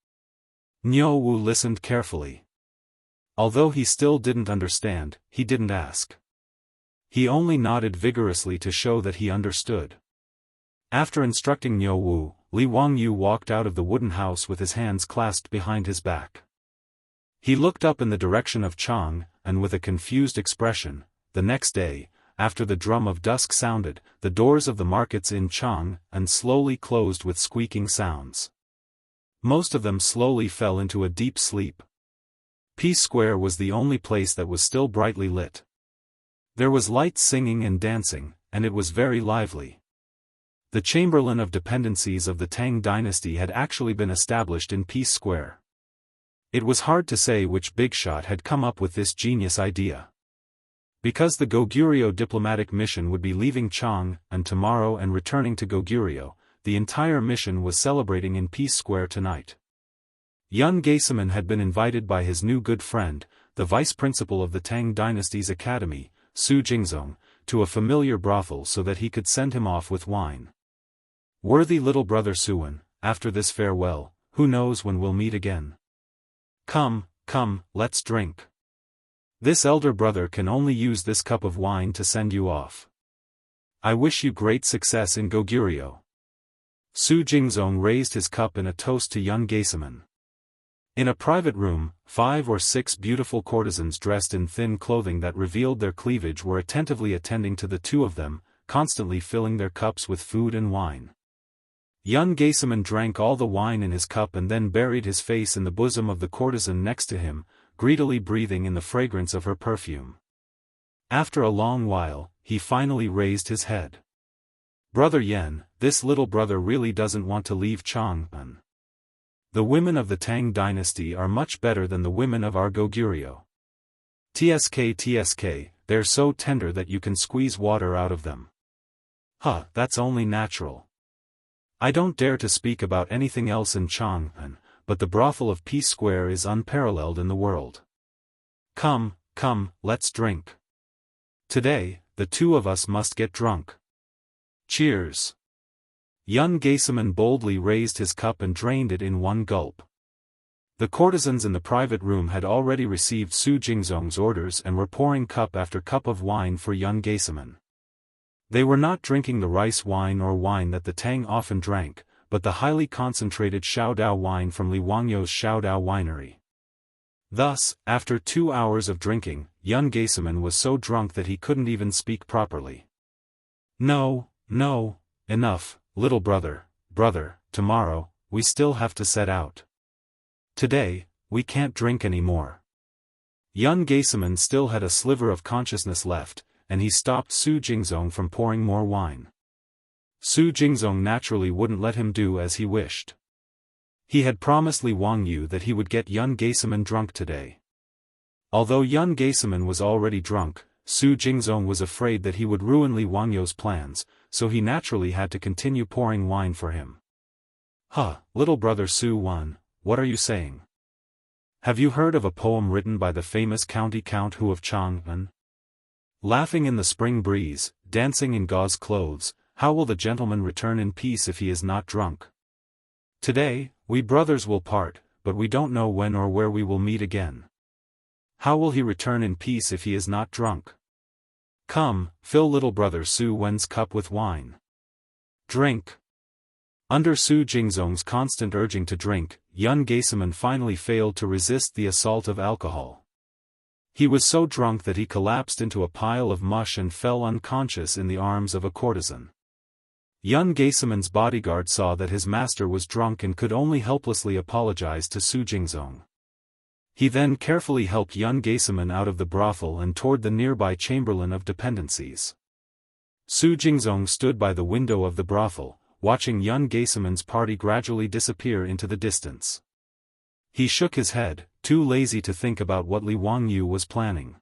Niu Wu listened carefully. Although he still didn't understand, he didn't ask. He only nodded vigorously to show that he understood. After instructing Niu Wu, Li Wangyu walked out of the wooden house with his hands clasped behind his back. He looked up in the direction of Chang, and with a confused expression, the next day, after the drum of dusk sounded, the doors of the markets in Chang and slowly closed with squeaking sounds. Most of them slowly fell into a deep sleep. Peace Square was the only place that was still brightly lit. There was light singing and dancing, and it was very lively. The Chamberlain of Dependencies of the Tang dynasty had actually been established in Peace Square. It was hard to say which big shot had come up with this genius idea. Because the Goguryeo diplomatic mission would be leaving Chang and tomorrow and returning to Goguryeo, the entire mission was celebrating in Peace Square tonight. Yun Geisamen had been invited by his new good friend, the vice principal of the Tang dynasty's academy, Su Jingzong, to a familiar brothel so that he could send him off with wine. Worthy little brother Suwen, after this farewell, who knows when we'll meet again? Come, come, let's drink. This elder brother can only use this cup of wine to send you off. I wish you great success in Goguryeo. Su Jingzong raised his cup in a toast to Yun Geisamen. In a private room, 5 or 6 beautiful courtesans dressed in thin clothing that revealed their cleavage were attentively attending to the two of them, constantly filling their cups with food and wine. Yun Geisamen drank all the wine in his cup and then buried his face in the bosom of the courtesan next to him, greedily breathing in the fragrance of her perfume. After a long while, he finally raised his head. Brother Yen, this little brother really doesn't want to leave Chang'an. The women of the Tang dynasty are much better than the women of our Goguryeo. TSK, they're so tender that you can squeeze water out of them. Huh, that's only natural. I don't dare to speak about anything else in Chang'an, but the brothel of Peace Square is unparalleled in the world. Come, come, let's drink. Today, the two of us must get drunk. Cheers. Yun Geisamen boldly raised his cup and drained it in one gulp. The courtesans in the private room had already received Su Jingzong's orders and were pouring cup after cup of wine for Yun Geisamen. They were not drinking the rice wine or wine that the Tang often drank, but the highly concentrated Shaodao wine from Li Wangyu's Shaodao winery. Thus, after 2 hours of drinking, Yun Geisamen was so drunk that he couldn't even speak properly. No, enough, little brother, tomorrow, we still have to set out. Today, we can't drink anymore. Yun Geisamen still had a sliver of consciousness left, and he stopped Su Jingzong from pouring more wine. Su Jingzong naturally wouldn't let him do as he wished. He had promised Li Wangyu that he would get Yun Geisamen drunk today. Although Yun Geisamen was already drunk, Su Jingzong was afraid that he would ruin Li Wangyu's plans, so he naturally had to continue pouring wine for him. Huh, little brother Su Wan, what are you saying? Have you heard of a poem written by the famous county count Hu of Chang'an? Laughing in the spring breeze, dancing in gauze clothes, how will the gentleman return in peace if he is not drunk? Today, we brothers will part, but we don't know when or where we will meet again. How will he return in peace if he is not drunk? Come, fill little brother Su Wen's cup with wine. Drink. Under Su Jingzong's constant urging to drink, Yun Geisamen finally failed to resist the assault of alcohol. He was so drunk that he collapsed into a pile of mush and fell unconscious in the arms of a courtesan. Yun Geiseman's bodyguard saw that his master was drunk and could only helplessly apologize to Su Jingzong. He then carefully helped Yun Geiseman out of the brothel and toward the nearby chamberlain of dependencies. Su Jingzong stood by the window of the brothel, watching Yun Geiseman's party gradually disappear into the distance. He shook his head, too lazy to think about what Li Wangyu was planning.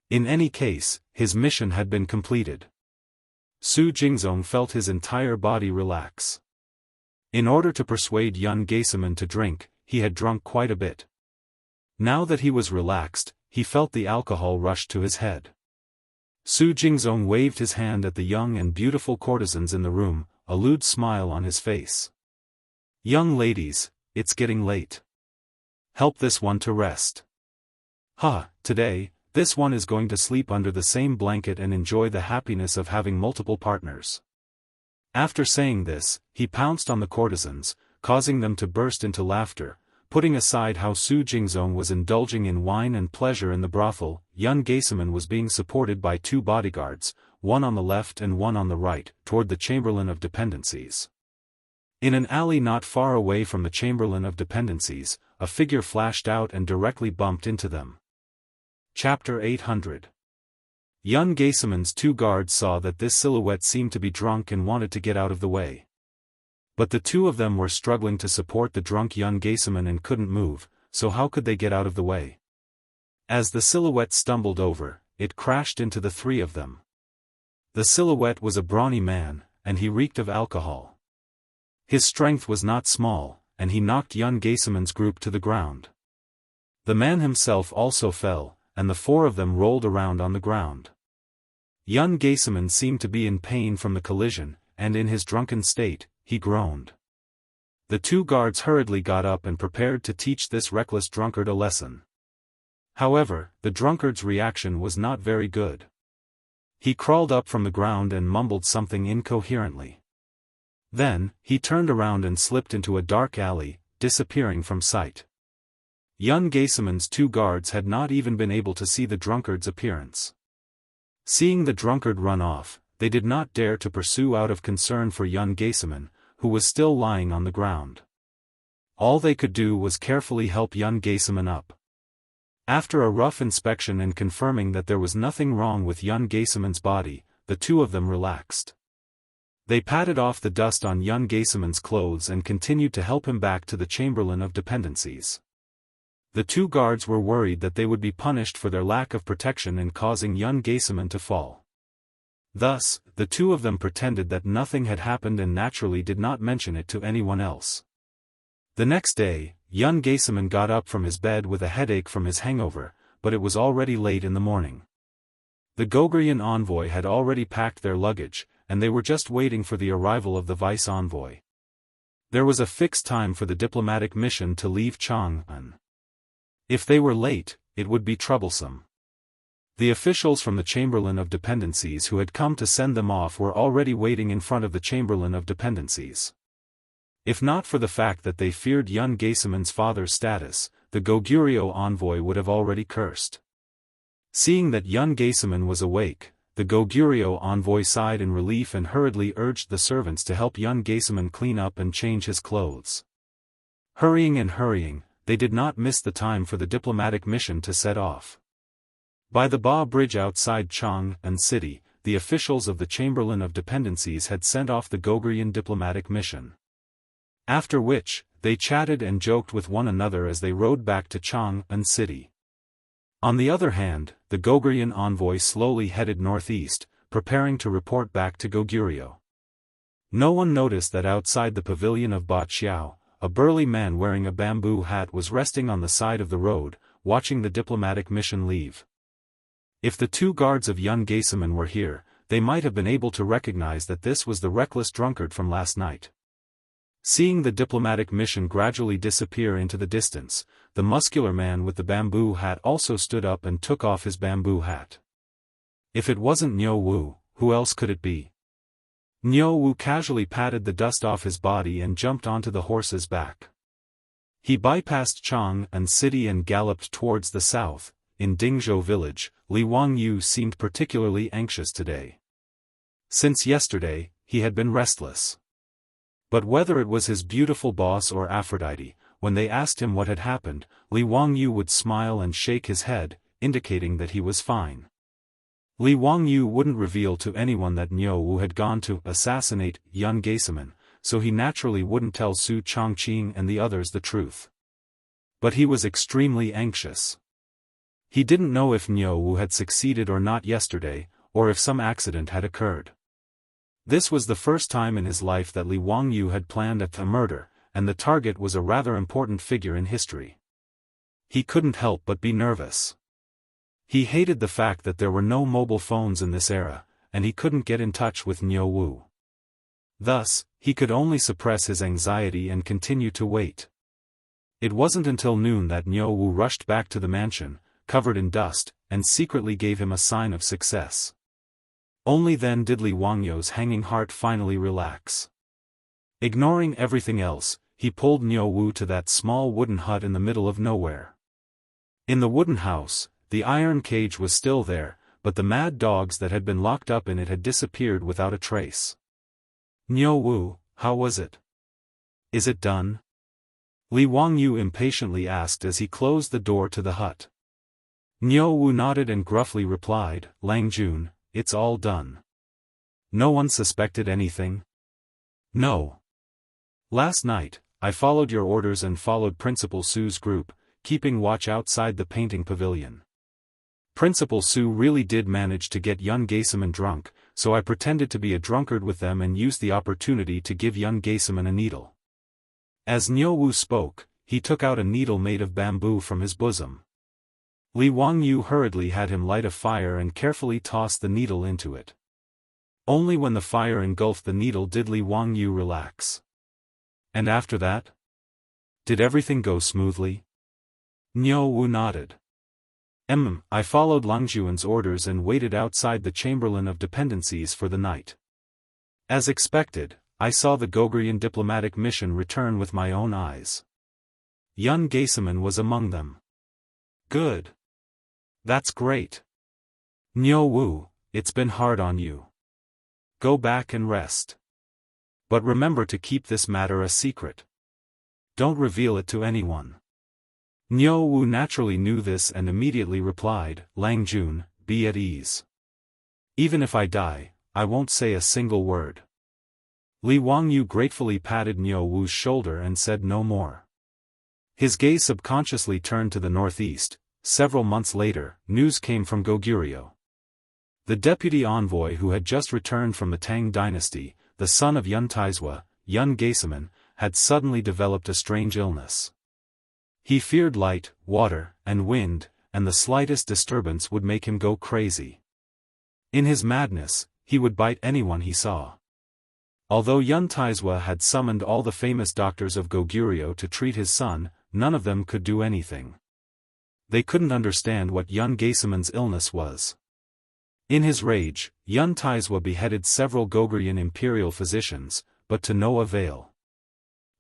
In any case, his mission had been completed. Su Jingzong felt his entire body relax. In order to persuade Yun Geiseman to drink, he had drunk quite a bit. Now that he was relaxed, he felt the alcohol rush to his head. Su Jingzong waved his hand at the young and beautiful courtesans in the room, a lewd smile on his face. "Young ladies, it's getting late. Help this one to rest. Today, this one is going to sleep under the same blanket and enjoy the happiness of having multiple partners." After saying this, he pounced on the courtesans, causing them to burst into laughter. Putting aside how Su Jingzong was indulging in wine and pleasure in the brothel, Yun Geiseman was being supported by 2 bodyguards, one on the left and one on the right, toward the chamberlain of dependencies. In an alley not far away from the chamberlain of dependencies, a figure flashed out and directly bumped into them. Chapter 800. Yun Geiseman's 2 guards saw that this silhouette seemed to be drunk and wanted to get out of the way. But the 2 of them were struggling to support the drunk Yun Geiseman and couldn't move, so how could they get out of the way? As the silhouette stumbled over, it crashed into the 3 of them. The silhouette was a brawny man, and he reeked of alcohol. His strength was not small, and he knocked Yun Geiseman's group to the ground. The man himself also fell, and the 4 of them rolled around on the ground. Yun Geiseman seemed to be in pain from the collision, and in his drunken state, he groaned. The 2 guards hurriedly got up and prepared to teach this reckless drunkard a lesson. However, the drunkard's reaction was not very good. He crawled up from the ground and mumbled something incoherently. Then, he turned around and slipped into a dark alley, disappearing from sight. Yun Geiseman's 2 guards had not even been able to see the drunkard's appearance. Seeing the drunkard run off, they did not dare to pursue out of concern for Yun Geiseman, who was still lying on the ground. All they could do was carefully help Yun Geiseman up. After a rough inspection and confirming that there was nothing wrong with Yun Geiseman's body, the 2 of them relaxed. They patted off the dust on Yun Geiseman's clothes and continued to help him back to the chamberlain of dependencies. The 2 guards were worried that they would be punished for their lack of protection in causing Yun Geiseman to fall. Thus, the 2 of them pretended that nothing had happened and naturally did not mention it to anyone else. The next day, Yun Geiseman got up from his bed with a headache from his hangover, but it was already late in the morning. The Goguryeo envoy had already packed their luggage, and they were just waiting for the arrival of the vice envoy. There was a fixed time for the diplomatic mission to leave Chang'an. If they were late, it would be troublesome. The officials from the Chamberlain of Dependencies who had come to send them off were already waiting in front of the Chamberlain of Dependencies. If not for the fact that they feared Yun Geiseman's father's status, the Goguryeo envoy would have already cursed. Seeing that Yun Geiseman was awake, the Goguryeo envoy sighed in relief and hurriedly urged the servants to help Yun Geiseman clean up and change his clothes. Hurrying, they did not miss the time for the diplomatic mission to set off. By the Ba Bridge outside Chang'an City, the officials of the Chamberlain of Dependencies had sent off the Goguryeo diplomatic mission. After which, they chatted and joked with one another as they rode back to Chang'an City. On the other hand, the Goguryeo envoy slowly headed northeast, preparing to report back to Goguryeo. No one noticed that outside the pavilion of Ba Qiao, a burly man wearing a bamboo hat was resting on the side of the road, watching the diplomatic mission leave. If the 2 guards of Yun Geiseman were here, they might have been able to recognize that this was the reckless drunkard from last night. Seeing the diplomatic mission gradually disappear into the distance, the muscular man with the bamboo hat also stood up and took off his bamboo hat. If it wasn't Niu Wu, who else could it be? Niu Wu casually patted the dust off his body and jumped onto the horse's back. He bypassed Chang'an City and galloped towards the south, in Dingzhou village, Li Wangyu seemed particularly anxious today. Since yesterday, he had been restless. But whether it was his beautiful boss or Aphrodite, when they asked him what had happened, Li Wangyu would smile and shake his head, indicating that he was fine. Li Wangyu wouldn't reveal to anyone that Niu Wu had gone to assassinate Yun Geiseman, so he naturally wouldn't tell Su Chongqing and the others the truth. But he was extremely anxious. He didn't know if Niu Wu had succeeded or not yesterday, or if some accident had occurred. This was the first time in his life that Li Wangyu had planned a murder, and the target was a rather important figure in history. He couldn't help but be nervous. He hated the fact that there were no mobile phones in this era, and he couldn't get in touch with Niu Wu. Thus, he could only suppress his anxiety and continue to wait. It wasn't until noon that Niu Wu rushed back to the mansion, covered in dust, and secretly gave him a sign of success. Only then did Li Wangyu's hanging heart finally relax. Ignoring everything else, he pulled Niu Wu to that small wooden hut in the middle of nowhere. In the wooden house, the iron cage was still there, but the mad dogs that had been locked up in it had disappeared without a trace. Niu Wu, how was it? Is it done? Li Wangyu impatiently asked as he closed the door to the hut. Niu Wu nodded and gruffly replied, Lang Jun, it's all done. No one suspected anything? No. Last night, I followed your orders and followed Principal Su's group, keeping watch outside the painting pavilion. Principal Su really did manage to get Yun Geiseman drunk, so I pretended to be a drunkard with them and used the opportunity to give Yun Geiseman a needle. As Niu Wu spoke, he took out a needle made of bamboo from his bosom. Li Wangyu hurriedly had him light a fire and carefully tossed the needle into it. Only when the fire engulfed the needle did Li Wangyu relax. And after that? Did everything go smoothly? Niu Wu nodded. I followed Langjuan's orders and waited outside the Chamberlain of Dependencies for the night. As expected, I saw the Gogurian diplomatic mission return with my own eyes. Yun Geiseman was among them. Good. That's great. Niu Wu, it's been hard on you. Go back and rest. But remember to keep this matter a secret. Don't reveal it to anyone. Niu Wu naturally knew this and immediately replied, Lang Jun, be at ease. Even if I die, I won't say a single word. Li Wangyu gratefully patted Niu Wu's shoulder and said no more. His gaze subconsciously turned to the northeast. Several months later, news came from Goguryeo. The deputy envoy who had just returned from the Tang dynasty, the son of Yun Taizhua, Yun Geiseman, had suddenly developed a strange illness. He feared light, water, and wind, and the slightest disturbance would make him go crazy. In his madness, he would bite anyone he saw. Although Yun Taizhua had summoned all the famous doctors of Goguryeo to treat his son, none of them could do anything. They couldn't understand what Yun Geiseman's illness was. In his rage, Yun Taizhua beheaded several Gogurian imperial physicians, but to no avail.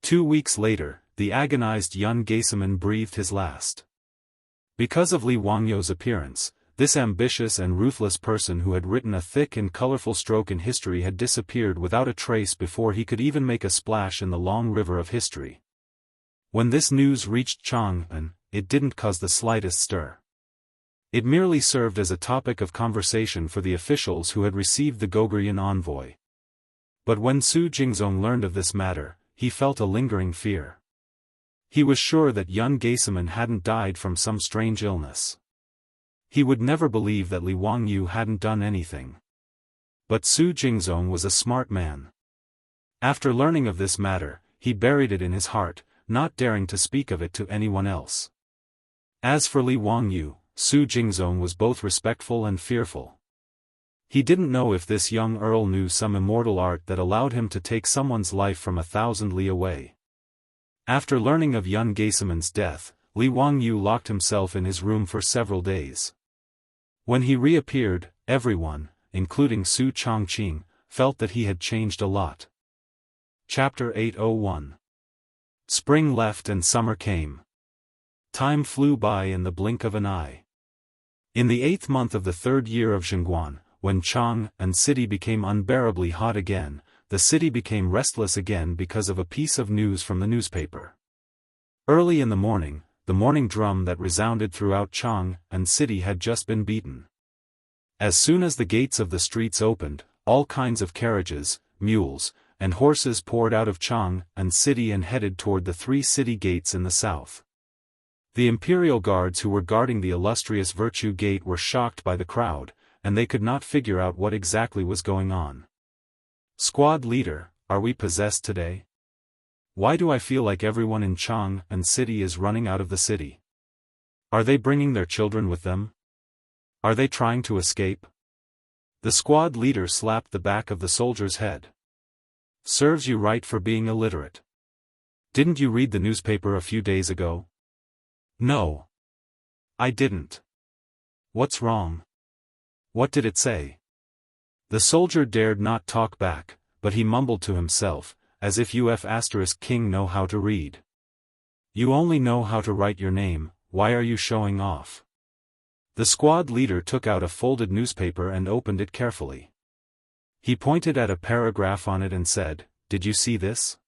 2 weeks later, the agonized Yun Geiseman breathed his last. Because of Li Wangyu's appearance, this ambitious and ruthless person who had written a thick and colorful stroke in history had disappeared without a trace before he could even make a splash in the long river of history. When this news reached Chang'an, it didn't cause the slightest stir. It merely served as a topic of conversation for the officials who had received the Gogurian envoy. But when Su Jingzong learned of this matter, he felt a lingering fear. He was sure that Yun Geiseman hadn't died from some strange illness. He would never believe that Li Wangyu hadn't done anything. But Su Jingzong was a smart man. After learning of this matter, he buried it in his heart, not daring to speak of it to anyone else. As for Li Wangyu, Su Jingzong was both respectful and fearful. He didn't know if this young earl knew some immortal art that allowed him to take someone's life from 1,000 li away. After learning of Yun Geiseman's death, Li Wangyu locked himself in his room for several days. When he reappeared, everyone, including Su Chongqing, felt that he had changed a lot. Chapter 801. Spring left and summer came. Time flew by in the blink of an eye. In the 8th month of the 3rd year of Zhengguan, when Chang and city became unbearably hot again, the city became restless again because of a piece of news from the newspaper. Early in the morning drum that resounded throughout Chang and city had just been beaten. As soon as the gates of the streets opened, all kinds of carriages, mules, and horses poured out of Chang and city and headed toward the 3 city gates in the south. The imperial guards who were guarding the illustrious Virtue Gate were shocked by the crowd, and they could not figure out what exactly was going on. Squad leader, are we possessed today? Why do I feel like everyone in Chang and city is running out of the city? Are they bringing their children with them? Are they trying to escape? The squad leader slapped the back of the soldier's head. Serves you right for being illiterate. Didn't you read the newspaper a few days ago? No. I didn't. What's wrong? What did it say? The soldier dared not talk back, but he mumbled to himself, as if King know how to read. You only know how to write your name, why are you showing off? The squad leader took out a folded newspaper and opened it carefully. He pointed at a paragraph on it and said, "Did you see this?"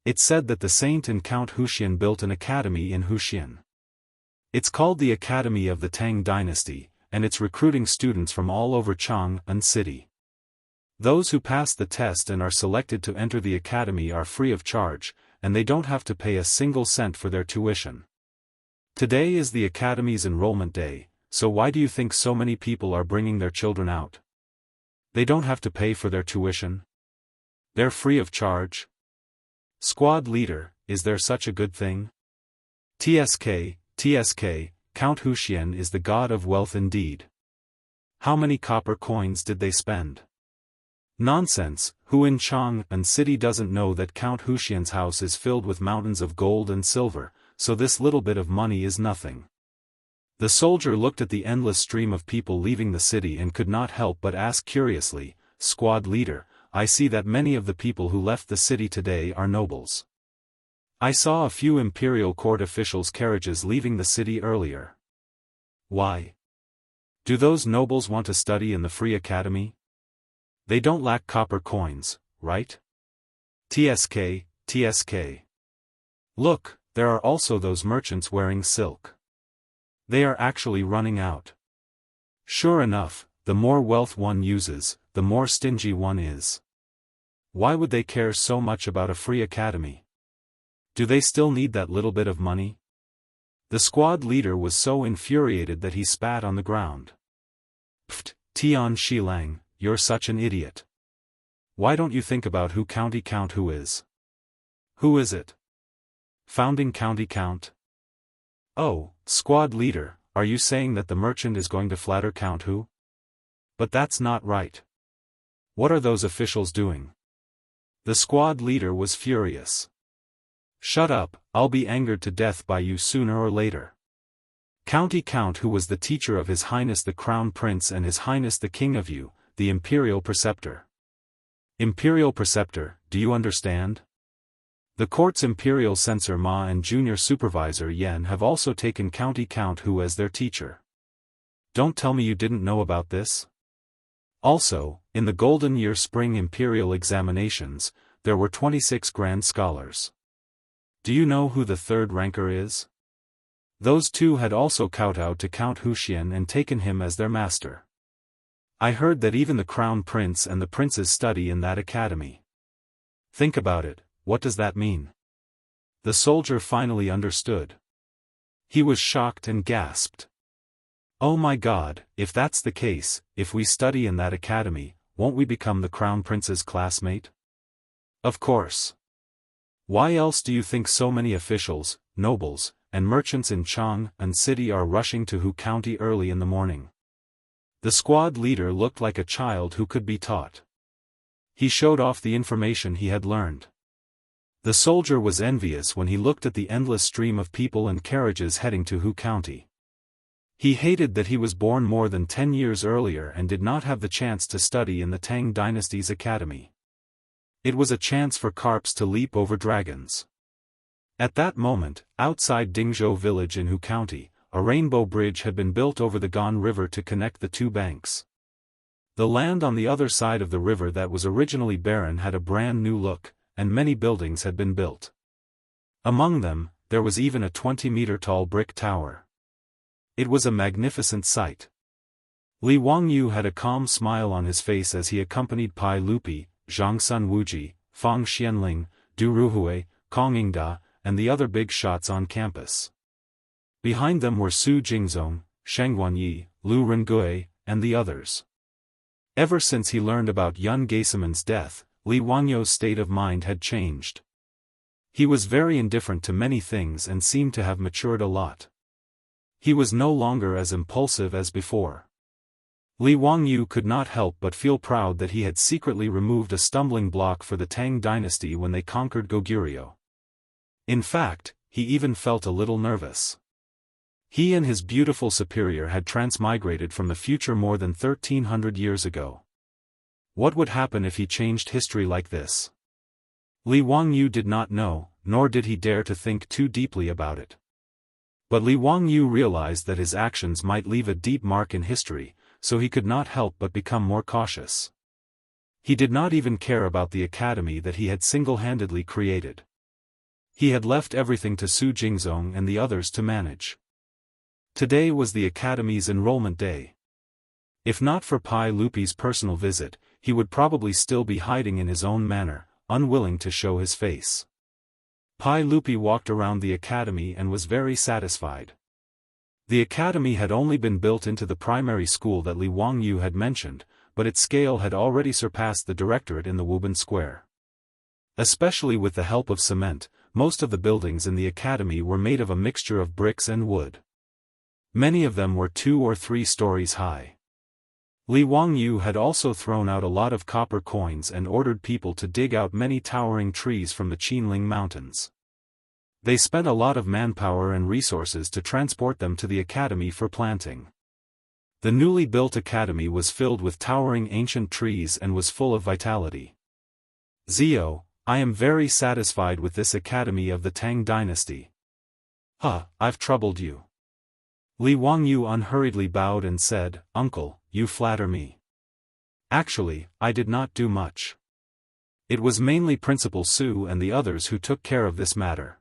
It said that the saint and Count Huxian built an academy in Huxian. It's called the Academy of the Tang Dynasty, and it's recruiting students from all over Chang and city. Those who pass the test and are selected to enter the academy are free of charge, and they don't have to pay a single cent for their tuition. Today is the academy's enrollment day, so why do you think so many people are bringing their children out? They don't have to pay for their tuition. They're free of charge. Squad leader, is there such a good thing? TSK, Count Huxian is the god of wealth indeed. How many copper coins did they spend? Nonsense, who in Chang and city doesn't know that Count Huxian's house is filled with mountains of gold and silver, so this little bit of money is nothing. The soldier looked at the endless stream of people leaving the city and could not help but ask curiously, "Squad leader, I see that many of the people who left the city today are nobles. I saw a few imperial court officials' carriages leaving the city earlier. Why? Do those nobles want to study in the free academy? They don't lack copper coins, right? TSK. Look, there are also those merchants wearing silk. They are actually running out. Sure enough, the more wealth one uses, the more stingy one is. Why would they care so much about a free academy? Do they still need that little bit of money?" The squad leader was so infuriated that he spat on the ground. Pfft, Tian Shilang, you're such an idiot. Why don't you think about who County Count Who is? Who is it? Founding County Count? Oh, squad leader, are you saying that the merchant is going to flatter Count Who? But that's not right. What are those officials doing? The squad leader was furious. Shut up, I'll be angered to death by you sooner or later. County Count Who was the teacher of His Highness the Crown Prince and His Highness the King of Yu, the Imperial Preceptor. Imperial Preceptor, do you understand? The court's Imperial Censor Ma and Junior Supervisor Yen have also taken County Count Who as their teacher. Don't tell me you didn't know about this? Also, in the Golden Year Spring Imperial Examinations, there were 26 Grand Scholars. Do you know who the third ranker is? Those two had also kowtowed to Count Huxian and taken him as their master. I heard that even the Crown Prince and the princes study in that academy. Think about it, what does that mean? The soldier finally understood. He was shocked and gasped. Oh my God, if that's the case, if we study in that academy, won't we become the Crown Prince's classmate? Of course. Why else do you think so many officials, nobles, and merchants in Chang and city are rushing to Hu County early in the morning? The squad leader looked like a child who could be taught. He showed off the information he had learned. The soldier was envious when he looked at the endless stream of people and carriages heading to Hu County. He hated that he was born more than 10 years earlier and did not have the chance to study in the Tang Dynasty's academy. It was a chance for carps to leap over dragons. At that moment, outside Dingzhou village in Hu County, a rainbow bridge had been built over the Gan River to connect the two banks. The land on the other side of the river that was originally barren had a brand new look, and many buildings had been built. Among them, there was even a 20-meter-tall brick tower. It was a magnificent sight. Li Wangyu had a calm smile on his face as he accompanied Pai Lupi, Zhang Sun Wuji, Fang Xianling, Du Ruhui, Kong Yingda, and the other big shots on campus. Behind them were Su Jingzong, Sheng Guanyi, Lu Rengui, and the others. Ever since he learned about Yun Geiseman's death, Li Wangyu's state of mind had changed. He was very indifferent to many things and seemed to have matured a lot. He was no longer as impulsive as before. Li Wangyu could not help but feel proud that he had secretly removed a stumbling block for the Tang dynasty when they conquered Goguryeo. In fact, he even felt a little nervous. He and his beautiful superior had transmigrated from the future more than 1300 years ago. What would happen if he changed history like this? Li Wangyu did not know, nor did he dare to think too deeply about it. But Li Wangyu realized that his actions might leave a deep mark in history, so he could not help but become more cautious. He did not even care about the academy that he had single-handedly created. He had left everything to Su Jingzong and the others to manage. Today was the academy's enrollment day. If not for Pai Lupi's personal visit, he would probably still be hiding in his own manner, unwilling to show his face. Pai Lupi walked around the academy and was very satisfied. The academy had only been built into the primary school that Li Wangyu had mentioned, but its scale had already surpassed the directorate in the Wuban Square. Especially with the help of cement, most of the buildings in the academy were made of a mixture of bricks and wood. Many of them were 2 or 3 stories high. Li Wangyu had also thrown out a lot of copper coins and ordered people to dig out many towering trees from the Qinling Mountains. They spent a lot of manpower and resources to transport them to the academy for planting. The newly built academy was filled with towering ancient trees and was full of vitality. Zio, I am very satisfied with this academy of the Tang dynasty. I've troubled you. Li Wangyu unhurriedly bowed and said, Uncle, you flatter me. Actually, I did not do much. It was mainly Principal Su and the others who took care of this matter.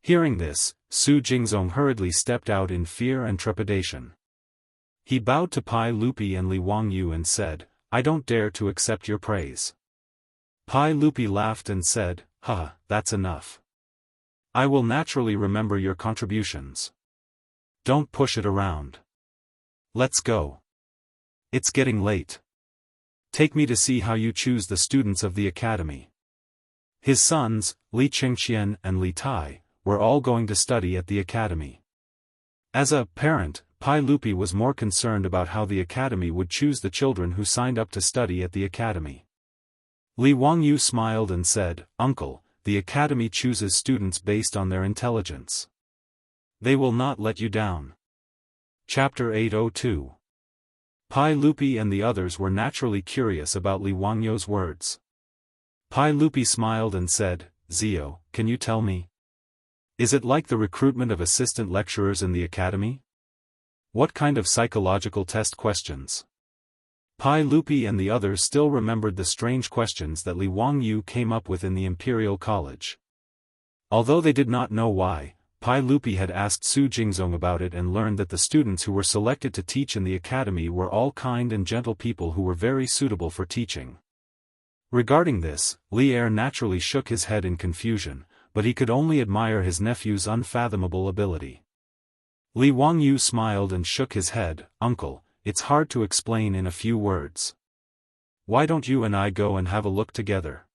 Hearing this, Su Jingzong hurriedly stepped out in fear and trepidation. He bowed to Pai Lupi and Li Wangyu and said, I don't dare to accept your praise. Pai Lupi laughed and said, that's enough. I will naturally remember your contributions. Don't push it around. Let's go. It's getting late. Take me to see how you choose the students of the academy. His sons, Li Qingxian and Li Tai, were all going to study at the academy. As a parent, Pai Lupi was more concerned about how the academy would choose the children who signed up to study at the academy. Li Wangyu smiled and said, Uncle, the academy chooses students based on their intelligence. They will not let you down. Chapter 802. Pai Lupi and the others were naturally curious about Li Wangyu's words. Pai Lupi smiled and said, Zio, can you tell me? Is it like the recruitment of assistant lecturers in the academy? What kind of psychological test questions? Pai Lupi and the others still remembered the strange questions that Li Wangyu came up with in the Imperial College. Although they did not know why, Pai Lupi had asked Su Jingzong about it and learned that the students who were selected to teach in the academy were all kind and gentle people who were very suitable for teaching. Regarding this, Li Er naturally shook his head in confusion, but he could only admire his nephew's unfathomable ability. Li Wangyu smiled and shook his head, Uncle, it's hard to explain in a few words. Why don't you and I go and have a look together?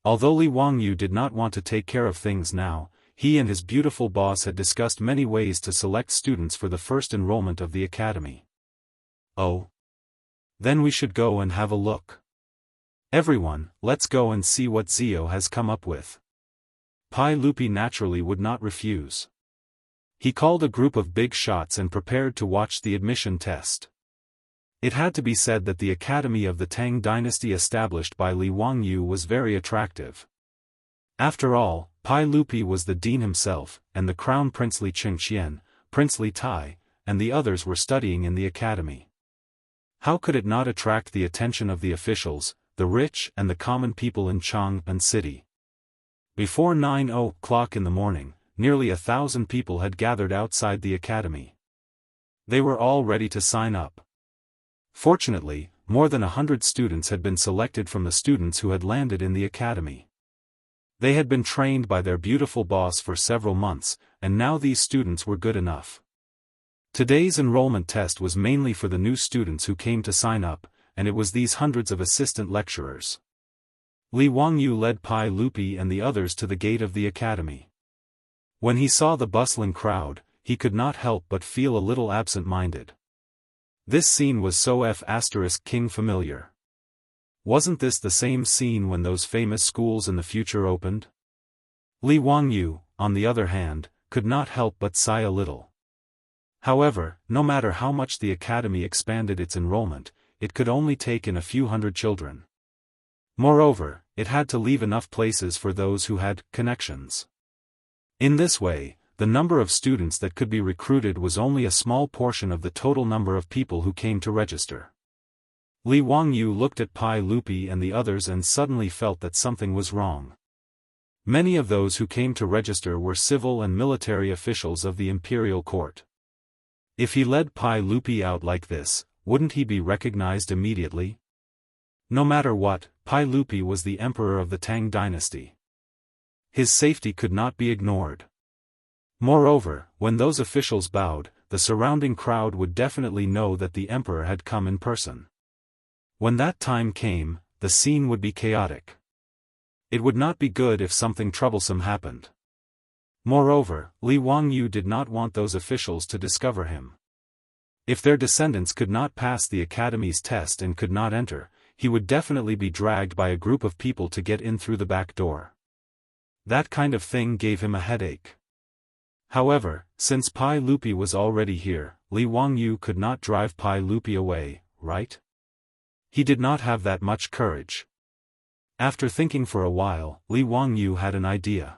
Although Li Wangyu did not want to take care of things now, he and his beautiful boss had discussed many ways to select students for the first enrollment of the academy. Oh. Then we should go and have a look. Everyone, let's go and see what Zio has come up with. Pai Lupi naturally would not refuse. He called a group of big shots and prepared to watch the admission test. It had to be said that the academy of the Tang dynasty established by Li Wangyu was very attractive. After all, Pai Lupi was the dean himself, and the crown prince Li Qingxian, princely Tai, and the others were studying in the academy. How could it not attract the attention of the officials, the rich and the common people in Chang'an City? Before 9 o'clock in the morning, nearly 1,000 people had gathered outside the academy. They were all ready to sign up. Fortunately, more than 100 students had been selected from the students who had landed in the academy. They had been trained by their beautiful boss for several months, and now these students were good enough. Today's enrollment test was mainly for the new students who came to sign up, and it was these hundreds of assistant lecturers. Li Wangyu led Pai Lupi and the others to the gate of the academy. When he saw the bustling crowd, he could not help but feel a little absent-minded. This scene was so King familiar. Wasn't this the same scene when those famous schools in the future opened? Li Wangyu, on the other hand, could not help but sigh a little. However, no matter how much the academy expanded its enrollment, it could only take in a few hundred children. Moreover, it had to leave enough places for those who had connections. In this way, the number of students that could be recruited was only a small portion of the total number of people who came to register. Li Wangyu looked at Pai Lupi and the others and suddenly felt that something was wrong. Many of those who came to register were civil and military officials of the imperial court. If he led Pai Lupi out like this, wouldn't he be recognized immediately? No matter what, Pai Lupi was the emperor of the Tang dynasty. His safety could not be ignored. Moreover, when those officials bowed, the surrounding crowd would definitely know that the emperor had come in person. When that time came, the scene would be chaotic. It would not be good if something troublesome happened. Moreover, Li Wangyu did not want those officials to discover him. If their descendants could not pass the academy's test and could not enter, he would definitely be dragged by a group of people to get in through the back door. That kind of thing gave him a headache. However, since Pai Lupi was already here, Li Wangyu could not drive Pai Lupi away, right? He did not have that much courage. After thinking for a while, Li Wangyu had an idea.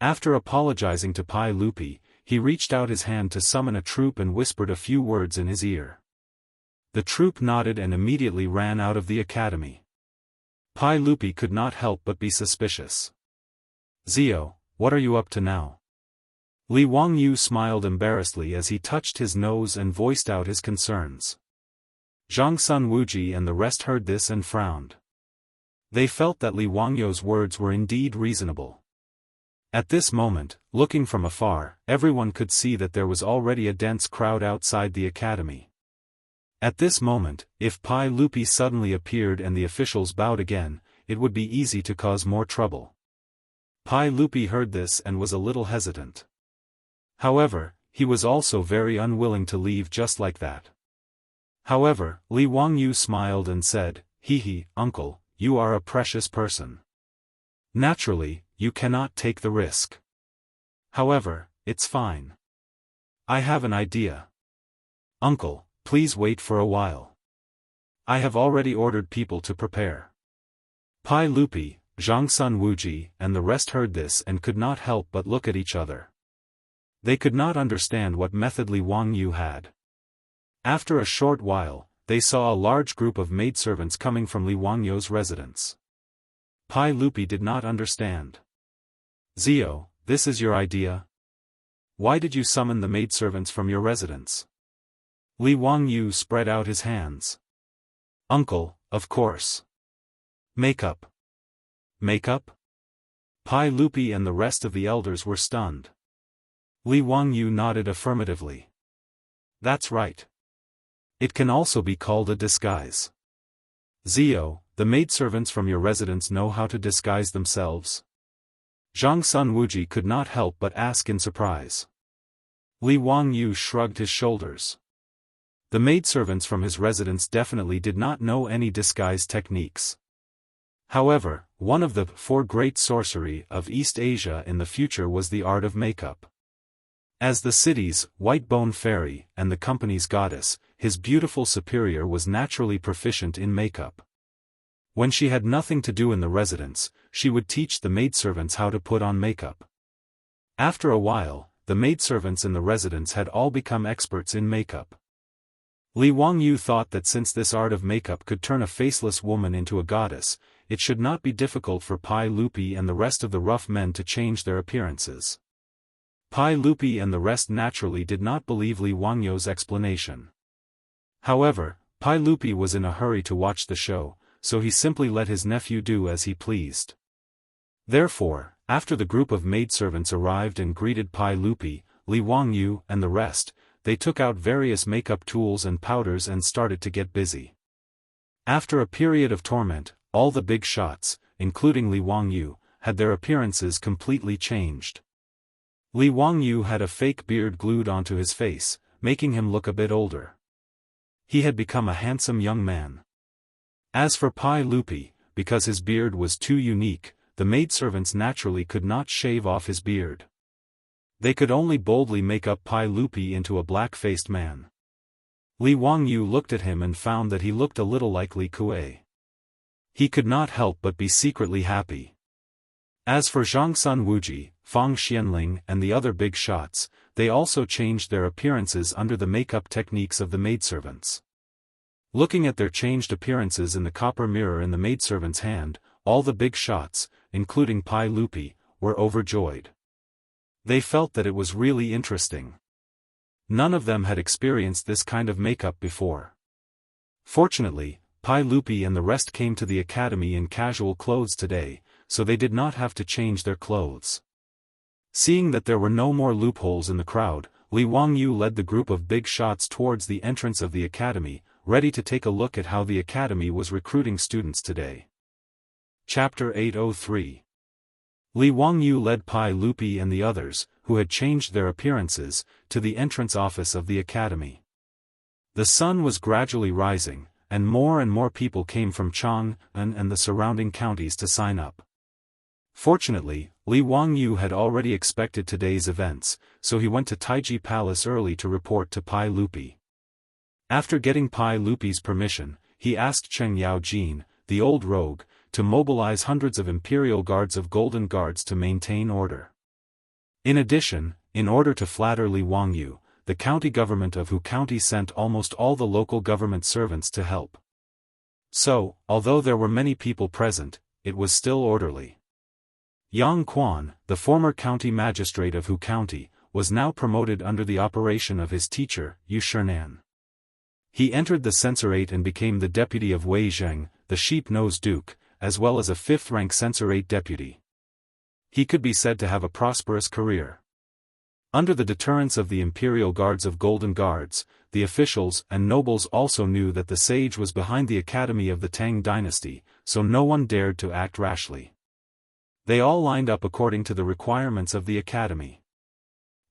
After apologizing to Pai Lupi, he reached out his hand to summon a troop and whispered a few words in his ear. The troop nodded and immediately ran out of the academy. Pai Lupi could not help but be suspicious. "Zio, what are you up to now?" Li Wangyu smiled embarrassedly as he touched his nose and voiced out his concerns. Zhang Sun Wuji and the rest heard this and frowned. They felt that Li Wangyu's words were indeed reasonable. At this moment, looking from afar, everyone could see that there was already a dense crowd outside the academy. At this moment, if Pai Lupi suddenly appeared and the officials bowed again, it would be easy to cause more trouble. Pai Lupi heard this and was a little hesitant. However, he was also very unwilling to leave just like that. However, Li Wangyu smiled and said, "Hee, uncle, you are a precious person. Naturally, you cannot take the risk. However, it's fine. I have an idea. Uncle, please wait for a while. I have already ordered people to prepare." Pai Lupi, Zhang Sun Wuji and the rest heard this and could not help but look at each other. They could not understand what method Li Wangyu had. After a short while, they saw a large group of maidservants coming from Li Wangyu's residence. Pai Lupi did not understand. "Zio, this is your idea? Why did you summon the maidservants from your residence?" Li Wangyu spread out his hands. "Uncle, of course. Makeup." "Makeup?" Pai Lupi and the rest of the elders were stunned. Li Wangyu nodded affirmatively. "That's right. It can also be called a disguise." "Zio, the maidservants from your residence know how to disguise themselves?" Zhang Sun Wuji could not help but ask in surprise. Li Wangyu shrugged his shoulders. The maidservants from his residence definitely did not know any disguise techniques. However, one of the 4 great sorcery of East Asia in the future was the art of makeup. As the city's white-bone fairy and the company's goddess, his beautiful superior was naturally proficient in makeup. When she had nothing to do in the residence, she would teach the maidservants how to put on makeup. After a while, the maidservants in the residence had all become experts in makeup. Li Wangyu thought that since this art of makeup could turn a faceless woman into a goddess, it should not be difficult for Pai Lupi and the rest of the rough men to change their appearances. Pai Lupi and the rest naturally did not believe Li Wangyu's explanation. However, Pai Lupi was in a hurry to watch the show, so he simply let his nephew do as he pleased. Therefore, after the group of maidservants arrived and greeted Pai Lupi, Li Wangyu, and the rest, they took out various makeup tools and powders and started to get busy. After a period of torment, all the big shots, including Li Wangyu, had their appearances completely changed. Li Wangyu had a fake beard glued onto his face, making him look a bit older. He had become a handsome young man. As for Pai Lupi, because his beard was too unique, the maidservants naturally could not shave off his beard. They could only boldly make up Pai Lupi into a black-faced man. Li Wangyu looked at him and found that he looked a little like Li Kuei. He could not help but be secretly happy. As for Zhangsun Wuji, Fang Xianling and the other big shots, they also changed their appearances under the makeup techniques of the maidservants. Looking at their changed appearances in the copper mirror in the maidservant's hand, all the big shots, including Pai Lupi, were overjoyed. They felt that it was really interesting. None of them had experienced this kind of makeup before. Fortunately, Pai Lupi and the rest came to the academy in casual clothes today, so they did not have to change their clothes. Seeing that there were no more loopholes in the crowd, Li Wangyu led the group of big shots towards the entrance of the academy, ready to take a look at how the academy was recruiting students today. Chapter 803. Li Wangyu led Pai Lupi and the others, who had changed their appearances, to the entrance office of the academy. The sun was gradually rising, and more people came from Jianghu and the surrounding counties to sign up. Fortunately, Li Wangyu had already expected today's events, so he went to Taiji Palace early to report to Pai Lupi. After getting Pai Lupi's permission, he asked Cheng Yaojin, the old rogue, to mobilize hundreds of imperial guards of golden guards to maintain order. In addition, in order to flatter Li Wangyu, the county government of Hu County sent almost all the local government servants to help. So, although there were many people present, it was still orderly. Yang Quan, the former county magistrate of Hu County, was now promoted under the operation of his teacher, Yu Shernan. He entered the censorate and became the deputy of Wei Zheng, the sheep-nosed duke, as well as a fifth-rank censorate deputy. He could be said to have a prosperous career. Under the deterrence of the imperial guards of Golden Guards, the officials and nobles also knew that the sage was behind the academy of the Tang dynasty, so no one dared to act rashly. They all lined up according to the requirements of the academy.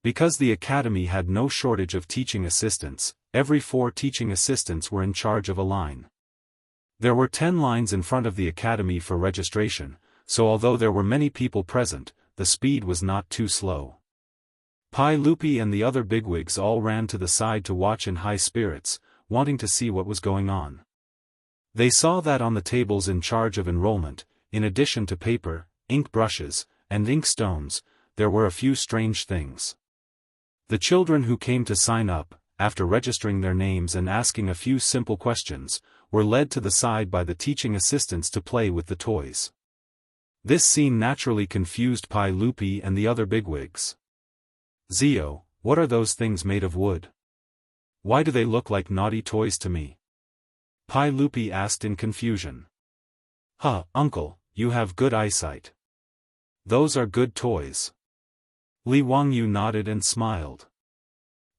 Because the academy had no shortage of teaching assistants, every 4 teaching assistants were in charge of a line. There were 10 lines in front of the academy for registration, so although there were many people present, the speed was not too slow. Pai Lupi and the other bigwigs all ran to the side to watch in high spirits, wanting to see what was going on. They saw that on the tables in charge of enrollment, in addition to paper, ink brushes, and ink stones, there were a few strange things. The children who came to sign up, after registering their names and asking a few simple questions, were led to the side by the teaching assistants to play with the toys. This scene naturally confused Pai Lupi and the other bigwigs. "Zio, what are those things made of wood? Why do they look like naughty toys to me?" Pai Lupi asked in confusion. "Huh, uncle, you have good eyesight. Those are good toys." Li Wangyu nodded and smiled.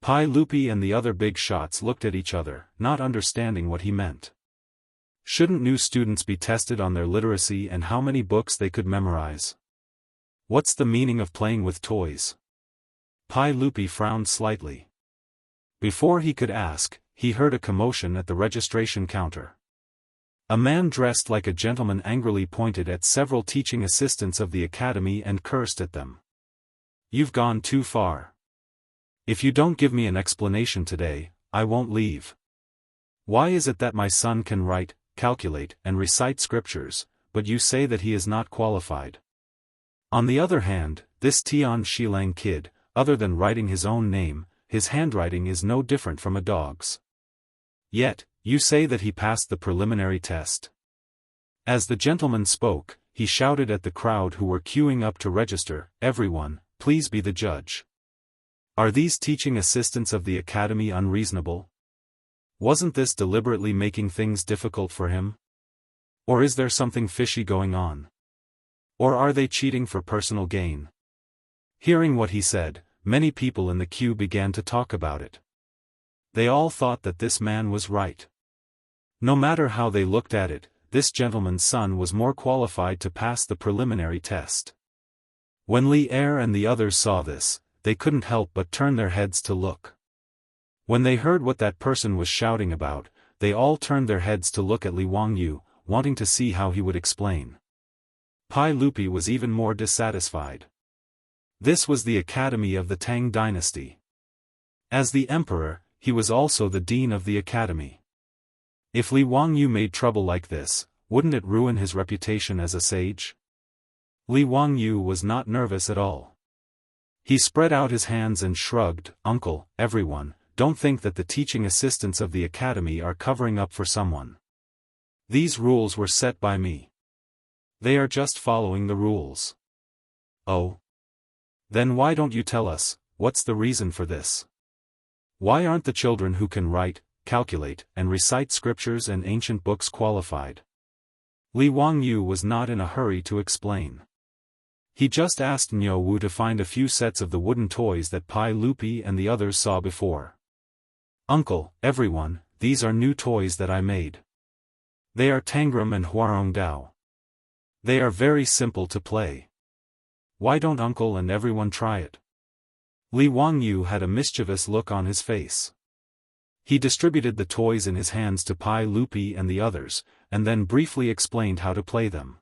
Pai Lupi and the other big shots looked at each other, not understanding what he meant. Shouldn't new students be tested on their literacy and how many books they could memorize? What's the meaning of playing with toys? Pai Lupi frowned slightly. Before he could ask, he heard a commotion at the registration counter. A man dressed like a gentleman angrily pointed at several teaching assistants of the academy and cursed at them. "You've gone too far. If you don't give me an explanation today, I won't leave. Why is it that my son can write, calculate, and recite scriptures, but you say that he is not qualified? On the other hand, this Tian Shilang kid, other than writing his own name, his handwriting is no different from a dog's. Yet, you say that he passed the preliminary test. As the gentleman spoke, he shouted at the crowd who were queuing up to register, "Everyone, please be the judge. Are these teaching assistants of the academy unreasonable? Wasn't this deliberately making things difficult for him? Or is there something fishy going on? Or are they cheating for personal gain?" Hearing what he said, many people in the queue began to talk about it. They all thought that this man was right. No matter how they looked at it, this gentleman's son was more qualified to pass the preliminary test. When Li Er and the others saw this, they couldn't help but turn their heads to look. When they heard what that person was shouting about, they all turned their heads to look at Li Wangyu, wanting to see how he would explain. Pai Lupi was even more dissatisfied. This was the academy of the Tang dynasty. As the emperor, he was also the dean of the academy. If Li Wangyu made trouble like this, wouldn't it ruin his reputation as a sage? Li Wangyu was not nervous at all. He spread out his hands and shrugged, "Uncle, everyone, don't think that the teaching assistants of the academy are covering up for someone. These rules were set by me. They are just following the rules." "Oh? Then why don't you tell us, what's the reason for this? Why aren't the children who can write, calculate, and recite scriptures and ancient books qualified?" Li Wangyu was not in a hurry to explain. He just asked Niu Wu to find a few sets of the wooden toys that Pai Lupi and the others saw before. "Uncle, everyone, these are new toys that I made. They are Tangram and Huarong Dao. They are very simple to play. Why don't Uncle and everyone try it?" Li Wangyu had a mischievous look on his face. He distributed the toys in his hands to Pai Lupi and the others, and then briefly explained how to play them.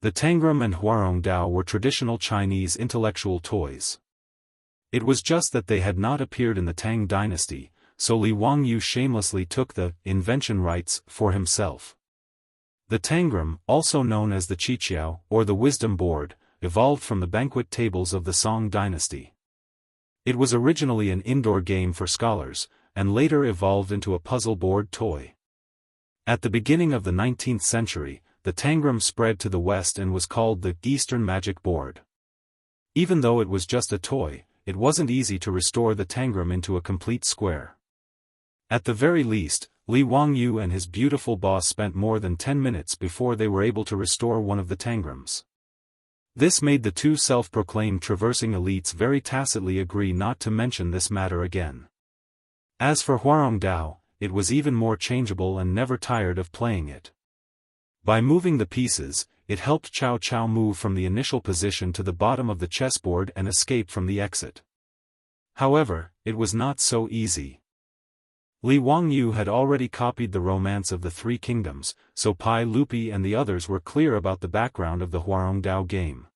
The Tangram and Huarong Dao were traditional Chinese intellectual toys. It was just that they had not appeared in the Tang dynasty, so Li Wangyu shamelessly took the invention rights for himself. The Tangram, also known as the Qiqiao, or the Wisdom Board, evolved from the banquet tables of the Song dynasty. It was originally an indoor game for scholars, and later evolved into a puzzle board toy. At the beginning of the 19th century, the Tangram spread to the west and was called the Eastern Magic Board. Even though it was just a toy, it wasn't easy to restore the Tangram into a complete square. At the very least, Li Wangyu and his beautiful boss spent more than 10 minutes before they were able to restore one of the Tangrams. This made the two self-proclaimed traversing elites very tacitly agree not to mention this matter again. As for Huarong Dao, it was even more changeable and never tired of playing it. By moving the pieces, it helped Cao Cao move from the initial position to the bottom of the chessboard and escape from the exit. However, it was not so easy. Li Wangyu had already copied the Romance of the Three Kingdoms, so Pai Lupi and the others were clear about the background of the Huarong Dao game.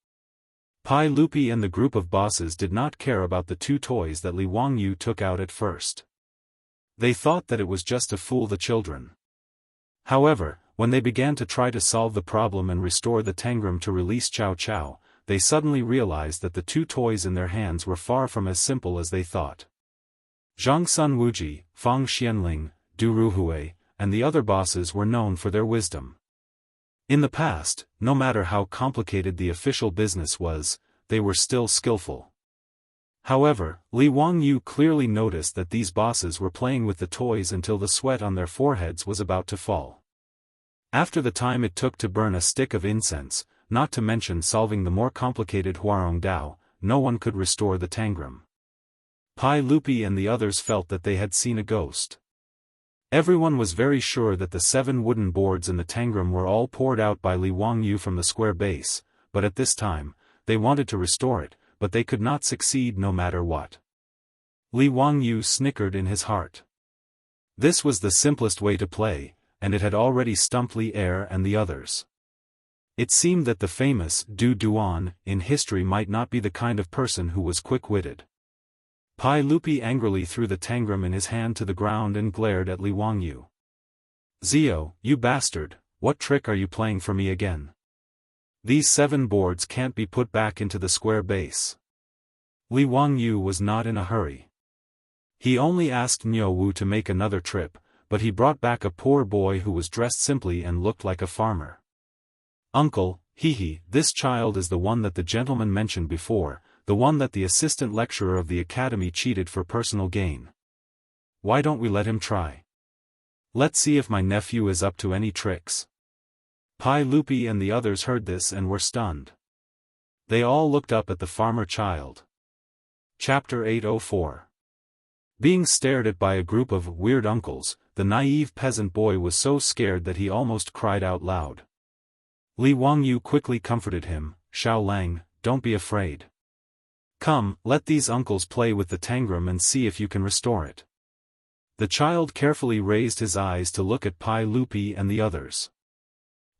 Pai Lupi and the group of bosses did not care about the two toys that Li Wangyu took out at first. They thought that it was just to fool the children. However, when they began to try to solve the problem and restore the Tangram to release Cao Cao, they suddenly realized that the two toys in their hands were far from as simple as they thought. Zhang Sun Wuji, Fang Xianling, Du Ruhui, and the other bosses were known for their wisdom. In the past, no matter how complicated the official business was, they were still skillful. However, Li Wangyu clearly noticed that these bosses were playing with the toys until the sweat on their foreheads was about to fall. After the time it took to burn a stick of incense, not to mention solving the more complicated Huarong Dao, no one could restore the Tangram. Pai Lupi and the others felt that they had seen a ghost. Everyone was very sure that the 7 wooden boards in the Tangram were all poured out by Li Wangyu from the square base, but at this time, they wanted to restore it, but they could not succeed no matter what. Li Wangyu snickered in his heart. This was the simplest way to play, and it had already stumped Li Er and the others. It seemed that the famous Du Duan in history might not be the kind of person who was quick-witted. Pai Lupi angrily threw the Tangram in his hand to the ground and glared at Li Wangyu. "Zio, you bastard, what trick are you playing for me again? These 7 boards can't be put back into the square base." Li Wangyu was not in a hurry. He only asked Niu Wu to make another trip, but he brought back a poor boy who was dressed simply and looked like a farmer. Uncle, this child is the one that the gentleman mentioned before, the one that the assistant lecturer of the academy cheated for personal gain. Why don't we let him try? Let's see if my nephew is up to any tricks. Pai Lupi and the others heard this and were stunned. They all looked up at the farmer child. Chapter 804. Being stared at by a group of weird uncles, the naive peasant boy was so scared that he almost cried out loud. Li Wangyu quickly comforted him, Xiao Lang, don't be afraid. Come, let these uncles play with the tangram and see if you can restore it. The child carefully raised his eyes to look at Pai Lupi and the others.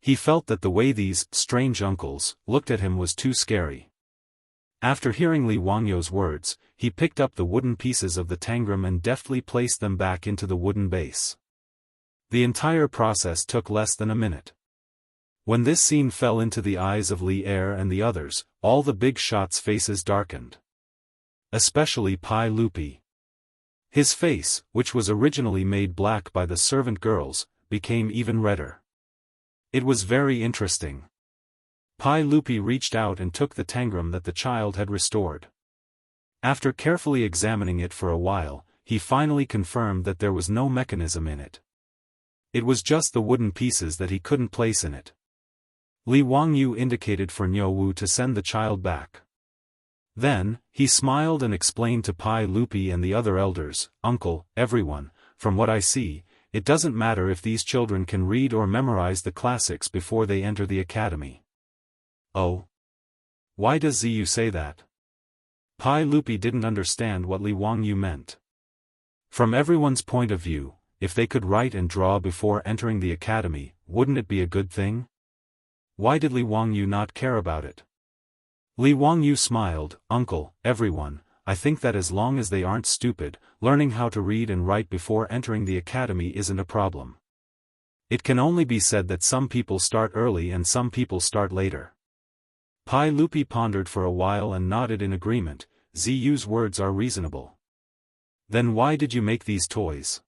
He felt that the way these strange uncles looked at him was too scary. After hearing Li Wangyu's words, he picked up the wooden pieces of the tangram and deftly placed them back into the wooden base. The entire process took less than a minute. When this scene fell into the eyes of Li Er and the others, all the big shots' faces darkened. Especially Pai Lupi. His face, which was originally made black by the servant girls, became even redder. It was very interesting. Pai Lupi reached out and took the tangram that the child had restored. After carefully examining it for a while, he finally confirmed that there was no mechanism in it. It was just the wooden pieces that he couldn't place in it. Li Wangyu indicated for Niu Wu to send the child back. Then, he smiled and explained to Pai Lupi and the other elders, Uncle, everyone, from what I see, it doesn't matter if these children can read or memorize the classics before they enter the academy. Oh? Why does Ziyu say that? Pai Lupi didn't understand what Li Wangyu meant. From everyone's point of view, if they could write and draw before entering the academy, wouldn't it be a good thing? Why did Li Wangyu not care about it? Li Wangyu smiled, Uncle, everyone, I think that as long as they aren't stupid, learning how to read and write before entering the academy isn't a problem. It can only be said that some people start early and some people start later. Pai Lupi pondered for a while and nodded in agreement, Ziyu's words are reasonable. Then why did you make these toys?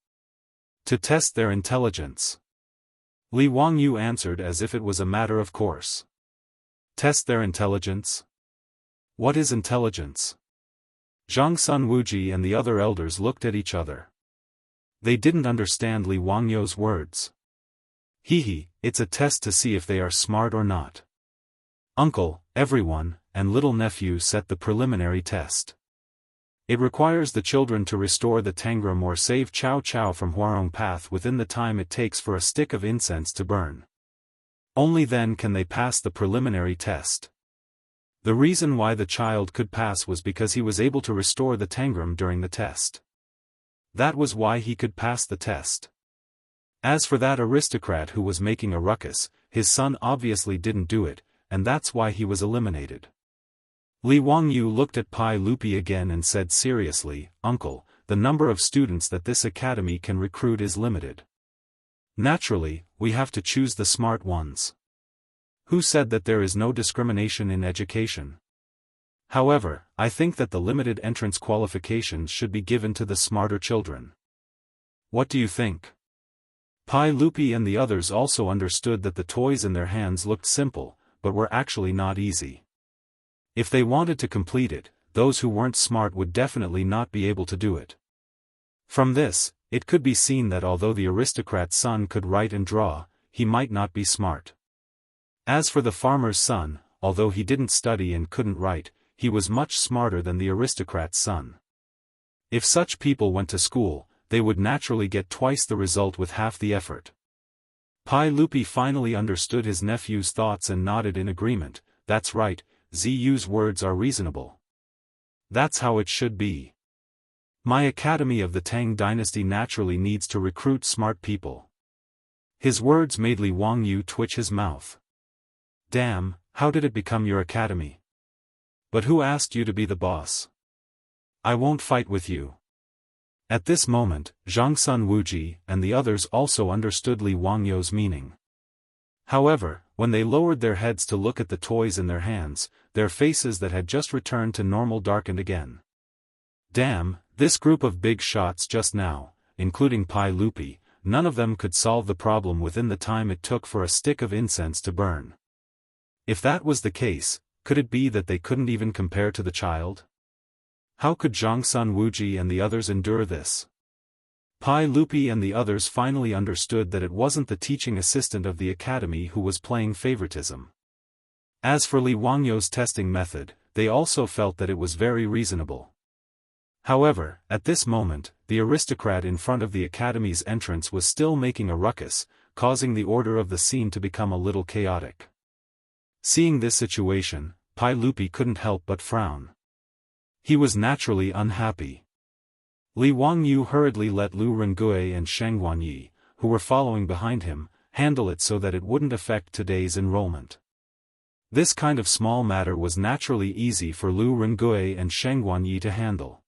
To test their intelligence. Li Wangyu answered as if it was a matter of course. Test their intelligence? What is intelligence? Zhang Sun Wuji and the other elders looked at each other. They didn't understand Li Wangyu's words. It's a test to see if they are smart or not. Uncle, everyone, and little nephew set the preliminary test. It requires the children to restore the tangram or save Chow Chow from Huarong Path within the time it takes for a stick of incense to burn. Only then can they pass the preliminary test. The reason why the child could pass was because he was able to restore the tangram during the test. That was why he could pass the test. As for that aristocrat who was making a ruckus, his son obviously didn't do it, and that's why he was eliminated. Li Wangyu looked at Pai Lupi again and said seriously, Uncle, the number of students that this academy can recruit is limited. Naturally, we have to choose the smart ones. Who said that there is no discrimination in education? However, I think that the limited entrance qualifications should be given to the smarter children. What do you think? Pai Lupi and the others also understood that the toys in their hands looked simple, but were actually not easy. If they wanted to complete it, those who weren't smart would definitely not be able to do it. From this, it could be seen that although the aristocrat's son could write and draw, he might not be smart. As for the farmer's son, although he didn't study and couldn't write, he was much smarter than the aristocrat's son. If such people went to school, they would naturally get twice the result with half the effort. Pai Lupi finally understood his nephew's thoughts and nodded in agreement, that's right, Ziyu's words are reasonable. That's how it should be. My academy of the Tang dynasty naturally needs to recruit smart people. His words made Li Wangyu twitch his mouth. Damn, how did it become your academy? But who asked you to be the boss? I won't fight with you. At this moment, Zhang Sun Wuji and the others also understood Li Wangyu's meaning. However, when they lowered their heads to look at the toys in their hands, their faces that had just returned to normal darkened again. Damn, this group of big shots just now, including Pai Lupi, none of them could solve the problem within the time it took for a stick of incense to burn. If that was the case, could it be that they couldn't even compare to the child? How could Zhangsun Wuji and the others endure this? Pai Lupi and the others finally understood that it wasn't the teaching assistant of the academy who was playing favoritism. As for Li Wangyou's testing method, they also felt that it was very reasonable. However, at this moment, the aristocrat in front of the academy's entrance was still making a ruckus, causing the order of the scene to become a little chaotic. Seeing this situation, Pai Lupi couldn't help but frown. He was naturally unhappy. Li Wangyu hurriedly let Lu Rengue and Sheng Guanyi, who were following behind him, handle it so that it wouldn't affect today's enrollment. This kind of small matter was naturally easy for Lu Rengue and Sheng Guanyi to handle.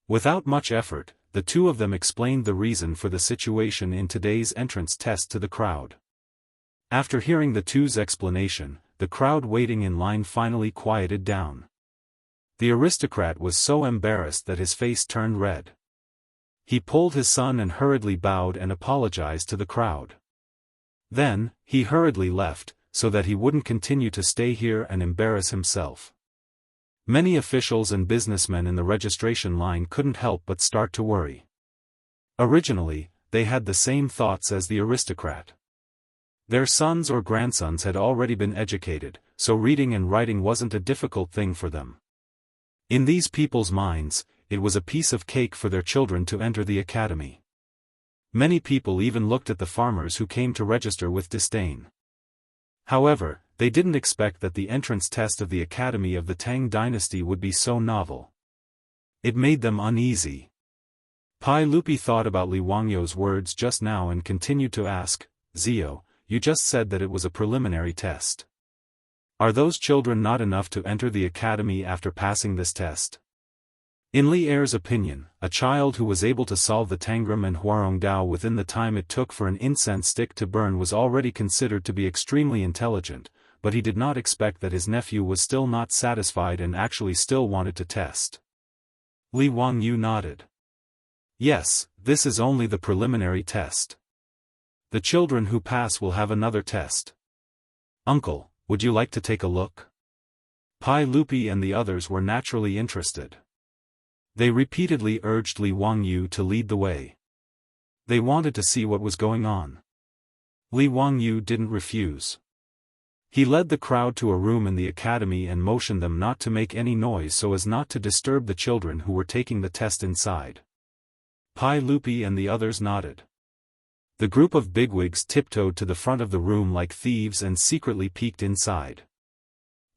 Without much effort, the two of them explained the reason for the situation in today's entrance test to the crowd. After hearing the two's explanation, the crowd waiting in line finally quieted down. The aristocrat was so embarrassed that his face turned red. He pulled his son and hurriedly bowed and apologized to the crowd. Then, he hurriedly left, so that he wouldn't continue to stay here and embarrass himself. Many officials and businessmen in the registration line couldn't help but start to worry. Originally, they had the same thoughts as the aristocrat. Their sons or grandsons had already been educated, so reading and writing wasn't a difficult thing for them. In these people's minds, it was a piece of cake for their children to enter the academy. Many people even looked at the farmers who came to register with disdain. However, they didn't expect that the entrance test of the academy of the Tang dynasty would be so novel. It made them uneasy. Pai Lupi thought about Li Wangyou's words just now and continued to ask, "Zio, you just said that it was a preliminary test. Are those children not enough to enter the academy after passing this test?" In Li Er's opinion, a child who was able to solve the Tangram and Huarong Dao within the time it took for an incense stick to burn was already considered to be extremely intelligent, but he did not expect that his nephew was still not satisfied and actually still wanted to test. Li Wangyu nodded. "Yes, this is only the preliminary test. The children who pass will have another test. Uncle, would you like to take a look?" Pai Lupi and the others were naturally interested. They repeatedly urged Li Wangyu to lead the way. They wanted to see what was going on. Li Wangyu didn't refuse. He led the crowd to a room in the academy and motioned them not to make any noise so as not to disturb the children who were taking the test inside. Pai Lupi and the others nodded. The group of bigwigs tiptoed to the front of the room like thieves and secretly peeked inside.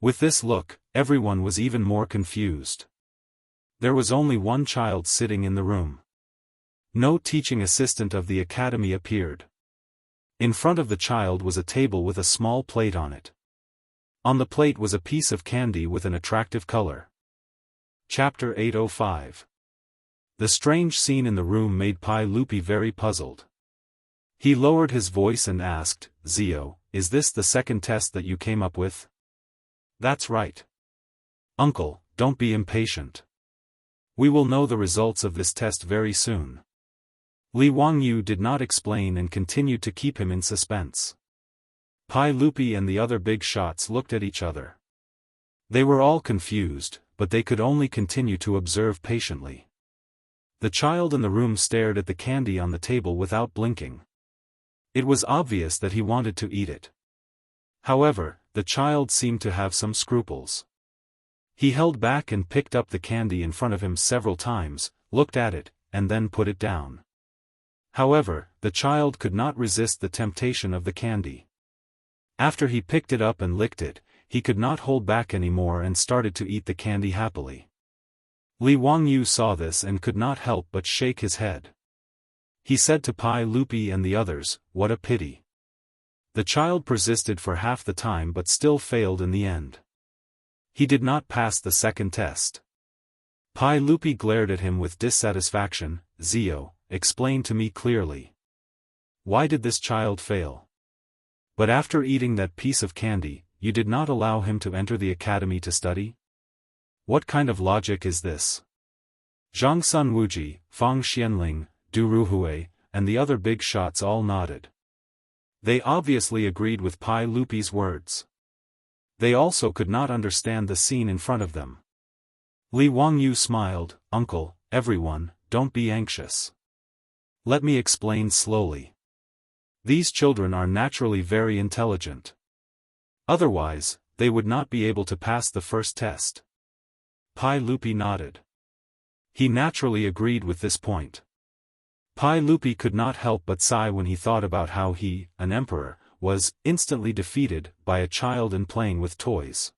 With this look, everyone was even more confused. There was only one child sitting in the room. No teaching assistant of the academy appeared. In front of the child was a table with a small plate on it. On the plate was a piece of candy with an attractive color. Chapter 805. The strange scene in the room made Pai Lupi very puzzled. He lowered his voice and asked, "Zio, is this the second test that you came up with?" "That's right. Uncle, don't be impatient. We will know the results of this test very soon." Li Wangyu did not explain and continued to keep him in suspense. Pai Lupi and the other big shots looked at each other. They were all confused, but they could only continue to observe patiently. The child in the room stared at the candy on the table without blinking. It was obvious that he wanted to eat it. However, the child seemed to have some scruples. He held back and picked up the candy in front of him several times, looked at it, and then put it down. However, the child could not resist the temptation of the candy. After he picked it up and licked it, he could not hold back anymore and started to eat the candy happily. Li Wangyu saw this and could not help but shake his head. He said to Pai Lupi and the others, "What a pity." The child persisted for half the time but still failed in the end. He did not pass the second test. Pai Lupi glared at him with dissatisfaction. "Zio, explain to me clearly. Why did this child fail?" But after eating that piece of candy, you did not allow him to enter the academy to study? What kind of logic is this? Zhang Sun Wuji, Fang Xianling, Du Ruhui, and the other big shots all nodded. They obviously agreed with Pai Lupi's words. They also could not understand the scene in front of them. Li Wangyu smiled, "Uncle, everyone, don't be anxious. Let me explain slowly. These children are naturally very intelligent. Otherwise, they would not be able to pass the first test." Pai Lupi nodded. He naturally agreed with this point. Pai Lupi could not help but sigh when he thought about how he, an emperor, was instantly defeated by a child and playing with toys.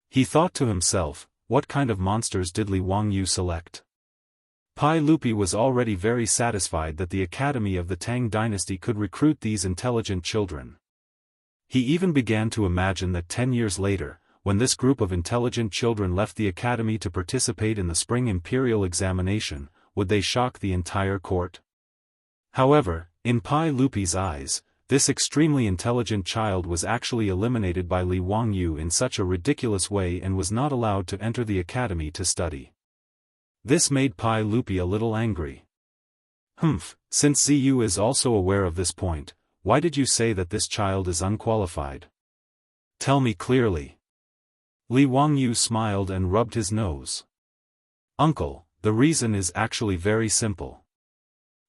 He thought to himself, what kind of monsters did Li Wangyu select? Pai Lupi was already very satisfied that the academy of the Tang dynasty could recruit these intelligent children. He even began to imagine that 10 years later, when this group of intelligent children left the academy to participate in the spring imperial examination, would they shock the entire court? However, in Pai Lupi's eyes, this extremely intelligent child was actually eliminated by Li Wangyu in such a ridiculous way and was not allowed to enter the academy to study. This made Pai Lupi a little angry. Since Ziyu is also aware of this point, why did you say that this child is unqualified? Tell me clearly. Li Wangyu smiled and rubbed his nose. Uncle, the reason is actually very simple.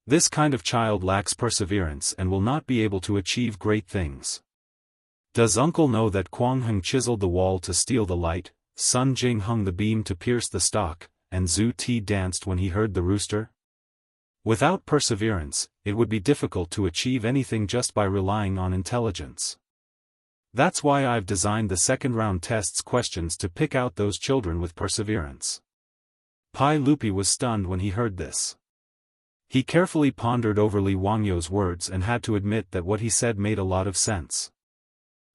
This kind of child lacks perseverance and will not be able to achieve great things. Does uncle know that Quang Heng chiseled the wall to steal the light, Sun Jing hung the beam to pierce the stock, and Zhu Ti danced when he heard the rooster? Without perseverance, it would be difficult to achieve anything just by relying on intelligence. That's why I've designed the second round tests questions to pick out those children with perseverance. Pai Lupi was stunned when he heard this. He carefully pondered over Li Wangyu's words and had to admit that what he said made a lot of sense.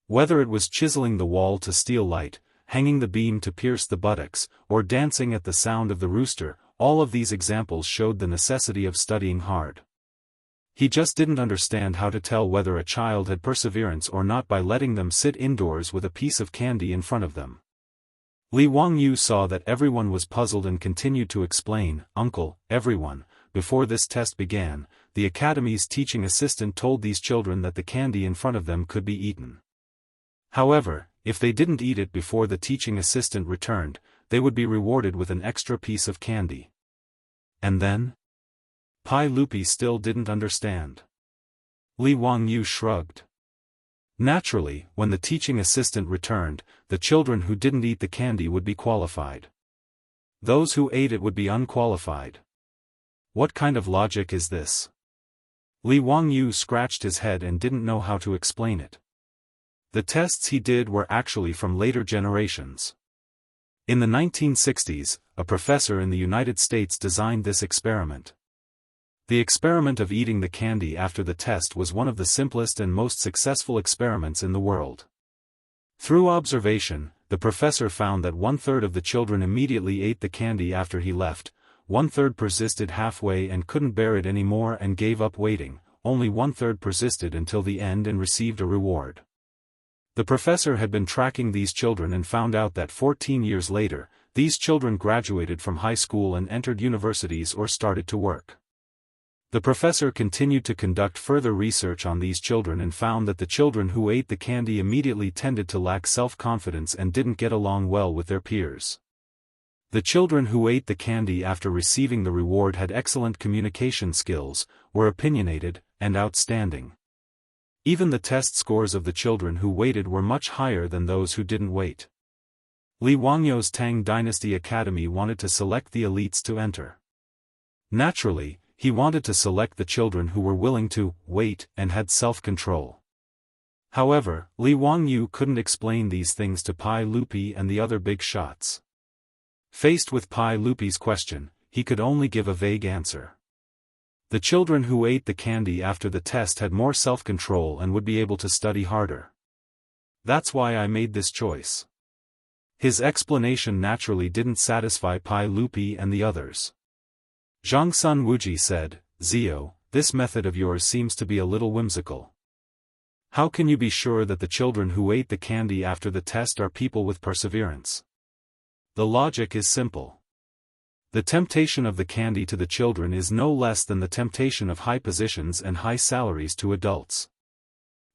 Whether it was chiseling the wall to steal light, hanging the beam to pierce the buttocks, or dancing at the sound of the rooster, all of these examples showed the necessity of studying hard. He just didn't understand how to tell whether a child had perseverance or not by letting them sit indoors with a piece of candy in front of them. Li Wangyu saw that everyone was puzzled and continued to explain, "Uncle, everyone, before this test began, the academy's teaching assistant told these children that the candy in front of them could be eaten. However, if they didn't eat it before the teaching assistant returned, they would be rewarded with an extra piece of candy." And then? Pai Lupi still didn't understand. Li Wangyu shrugged. Naturally, when the teaching assistant returned, the children who didn't eat the candy would be qualified. Those who ate it would be unqualified. What kind of logic is this? Li Wangyu scratched his head and didn't know how to explain it. The tests he did were actually from later generations. In the 1960s, a professor in the United States designed this experiment. The experiment of eating the candy after the test was one of the simplest and most successful experiments in the world. Through observation, the professor found that 1/3 of the children immediately ate the candy after he left, 1/3 persisted halfway and couldn't bear it anymore and gave up waiting, only 1/3 persisted until the end and received a reward. The professor had been tracking these children and found out that 14 years later, these children graduated from high school and entered universities or started to work. The professor continued to conduct further research on these children and found that the children who ate the candy immediately tended to lack self-confidence and didn't get along well with their peers. The children who ate the candy after receiving the reward had excellent communication skills, were opinionated, and outstanding. Even the test scores of the children who waited were much higher than those who didn't wait. Li Wangyu's Tang Dynasty Academy wanted to select the elites to enter. Naturally, he wanted to select the children who were willing to wait and had self-control. However, Li Wangyu couldn't explain these things to Pai Lupi and the other big shots. Faced with Pai Lupi's question, he could only give a vague answer. The children who ate the candy after the test had more self-control and would be able to study harder. That's why I made this choice. His explanation naturally didn't satisfy Pai Lupi and the others. Zhang Sun Wuji said, "Zio, this method of yours seems to be a little whimsical. How can you be sure that the children who ate the candy after the test are people with perseverance? The logic is simple. The temptation of the candy to the children is no less than the temptation of high positions and high salaries to adults.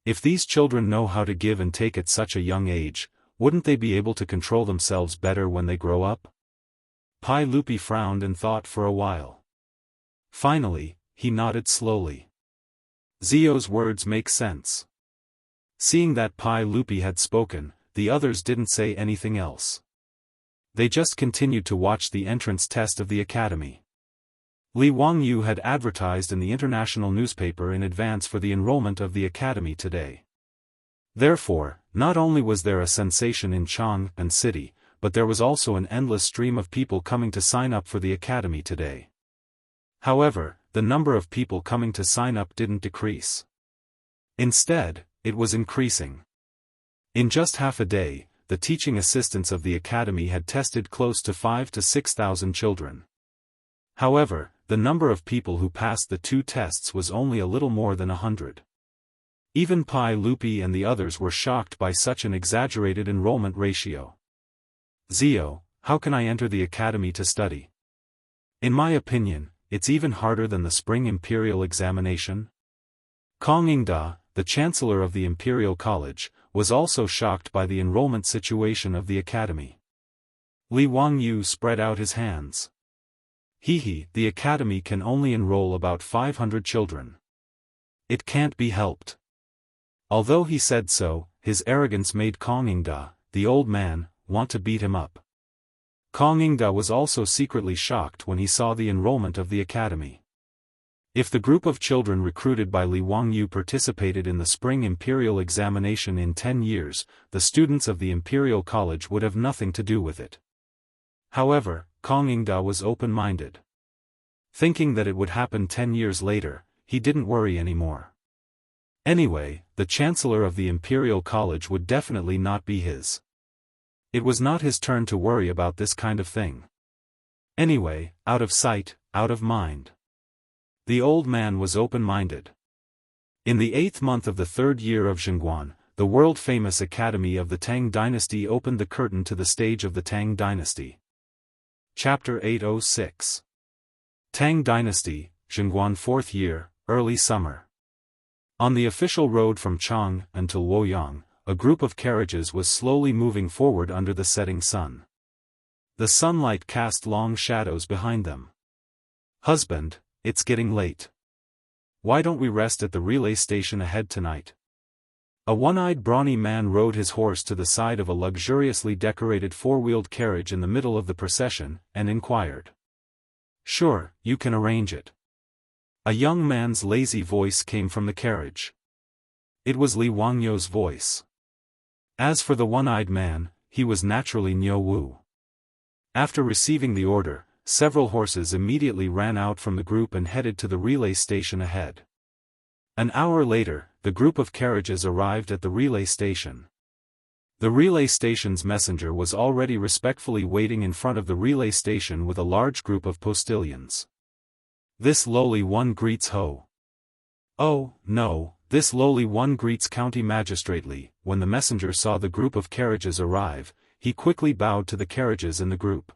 If these children know how to give and take at such a young age, wouldn't they be able to control themselves better when they grow up? Pai Lupi frowned and thought for a while. Finally, he nodded slowly. Zio's words make sense. Seeing that Pai Lupi had spoken, the others didn't say anything else. They just continued to watch the entrance test of the academy. Li Wangyu had advertised in the international newspaper in advance for the enrollment of the academy today. Therefore, not only was there a sensation in Chang'an City, but there was also an endless stream of people coming to sign up for the academy today. However, the number of people coming to sign up didn't decrease. Instead, it was increasing. In just half a day, the teaching assistants of the academy had tested close to 5,000 to 6,000 children. However, the number of people who passed the 2 tests was only a little more than 100. Even Pai Lupi and the others were shocked by such an exaggerated enrollment ratio. Zio, how can I enter the academy to study? In my opinion, it's even harder than the spring imperial examination. Kong Yingda, the chancellor of the Imperial College, was also shocked by the enrollment situation of the academy. Li Wangyu spread out his hands. The academy can only enroll about 500 children. It can't be helped. Although he said so, his arrogance made Kong Yingda, the old man, want to beat him up. Kong Yingda was also secretly shocked when he saw the enrollment of the academy. If the group of children recruited by Li Wangyu participated in the spring imperial examination in 10 years, the students of the Imperial College would have nothing to do with it. However, Kong Yingda was open-minded. Thinking that it would happen 10 years later, he didn't worry anymore. Anyway, the chancellor of the Imperial College would definitely not be his. It was not his turn to worry about this kind of thing. Anyway, out of sight, out of mind. The old man was open-minded. In the 8th month of the 3rd year of Zhengguan, the world-famous academy of the Tang dynasty opened the curtain to the stage of the Tang dynasty. Chapter 806. Tang dynasty, Zhengguan 4th year, early summer. On the official road from Chang'an until Luoyang, a group of carriages was slowly moving forward under the setting sun. The sunlight cast long shadows behind them. Husband, it's getting late. Why don't we rest at the relay station ahead tonight? A one-eyed brawny man rode his horse to the side of a luxuriously decorated four-wheeled carriage in the middle of the procession, and inquired. Sure, you can arrange it. A young man's lazy voice came from the carriage. It was Li Wangyu's voice. As for the one-eyed man, he was naturally Niu Wu. After receiving the order, several horses immediately ran out from the group and headed to the relay station ahead. An hour later, the group of carriages arrived at the relay station. The relay station's messenger was already respectfully waiting in front of the relay station with a large group of postilions. This lowly one greets Ho. Oh, no, this lowly one greets County Magistrately. When the messenger saw the group of carriages arrive, he quickly bowed to the carriages in the group.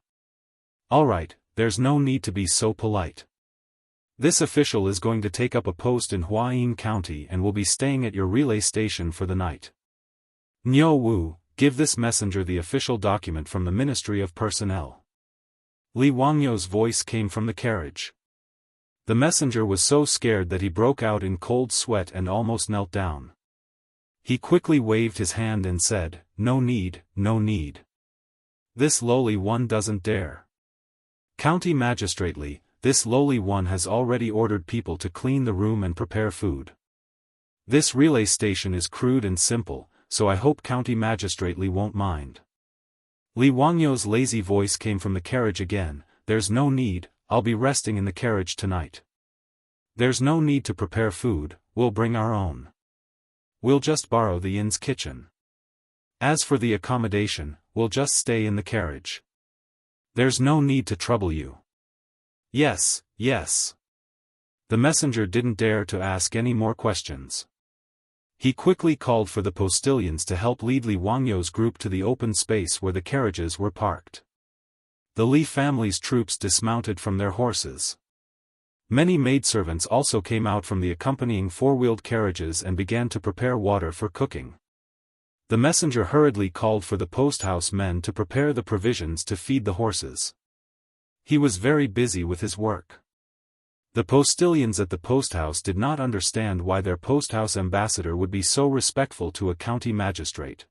All right, there's no need to be so polite. This official is going to take up a post in Huayin County and will be staying at your relay station for the night. Niu Wu, give this messenger the official document from the Ministry of Personnel. Li Wangyu's voice came from the carriage. The messenger was so scared that he broke out in cold sweat and almost knelt down. He quickly waved his hand and said, No need, no need. This lowly one doesn't dare. County Magistrately, this lowly one has already ordered people to clean the room and prepare food. This relay station is crude and simple, so I hope County Magistrately won't mind. Li Wangyu's lazy voice came from the carriage again. There's no need, I'll be resting in the carriage tonight. There's no need to prepare food, we'll bring our own. We'll just borrow the inn's kitchen. As for the accommodation, we'll just stay in the carriage. There's no need to trouble you. Yes, yes. The messenger didn't dare to ask any more questions. He quickly called for the postilions to help lead Li Wangyou's group to the open space where the carriages were parked. The Li family's troops dismounted from their horses. Many maidservants also came out from the accompanying four-wheeled carriages and began to prepare water for cooking. The messenger hurriedly called for the post-house men to prepare the provisions to feed the horses. He was very busy with his work. The postilions at the post-house did not understand why their post-house ambassador would be so respectful to a county magistrate.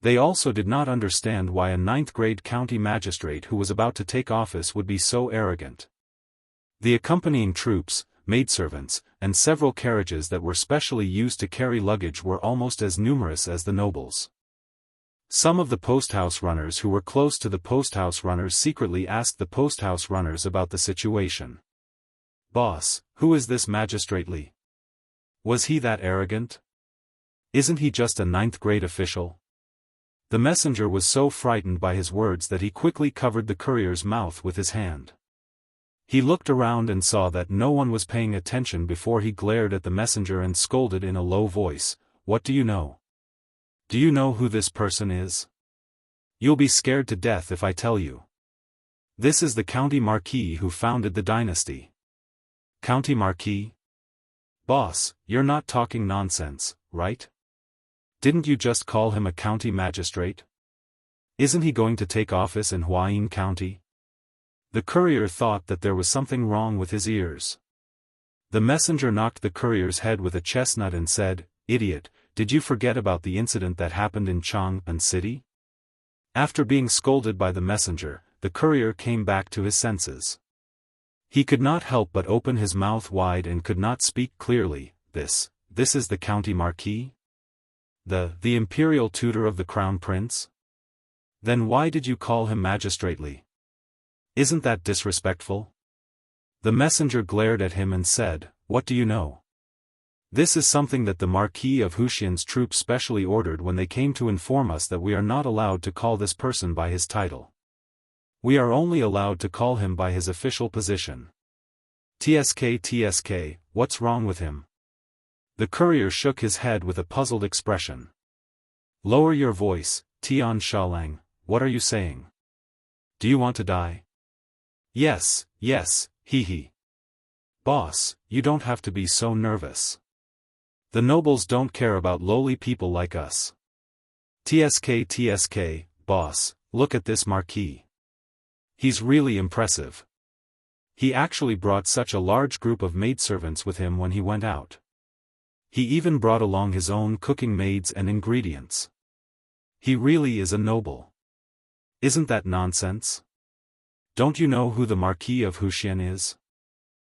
They also did not understand why a ninth-grade county magistrate who was about to take office would be so arrogant. The accompanying troops, maidservants, and several carriages that were specially used to carry luggage were almost as numerous as the nobles. Some of the post-house runners who were close to the post-house runners secretly asked the post-house runners about the situation. "Boss, who is this magistrate Li? Was he that arrogant? Isn't he just a ninth-grade official?" The messenger was so frightened by his words that he quickly covered the courier's mouth with his hand. He looked around and saw that no one was paying attention before he glared at the messenger and scolded in a low voice, "What do you know? Do you know who this person is? You'll be scared to death if I tell you. This is the county marquis who founded the dynasty." "County marquis? Boss, you're not talking nonsense, right? Didn't you just call him a county magistrate? Isn't he going to take office in Huayin County?" The courier thought that there was something wrong with his ears. The messenger knocked the courier's head with a chestnut and said, "Idiot, did you forget about the incident that happened in Jianghu City?" After being scolded by the messenger, the courier came back to his senses. He could not help but open his mouth wide and could not speak clearly. This is the county marquis? The imperial tutor of the crown prince? Then why did you call him magistrate Li? Isn't that disrespectful?" The messenger glared at him and said, "What do you know? This is something that the Marquis of Huxian's troops specially ordered when they came to inform us that we are not allowed to call this person by his title. We are only allowed to call him by his official position." TSK, what's wrong with him?" The courier shook his head with a puzzled expression. "Lower your voice, Tian Shaolang, what are you saying? Do you want to die?" Yes, hee. "Boss, you don't have to be so nervous. The nobles don't care about lowly people like us." TSK, boss, look at this marquis. He's really impressive. He actually brought such a large group of maidservants with him when he went out. He even brought along his own cooking maids and ingredients. He really is a noble. Isn't that nonsense? Don't you know who the Marquis of Huxian is?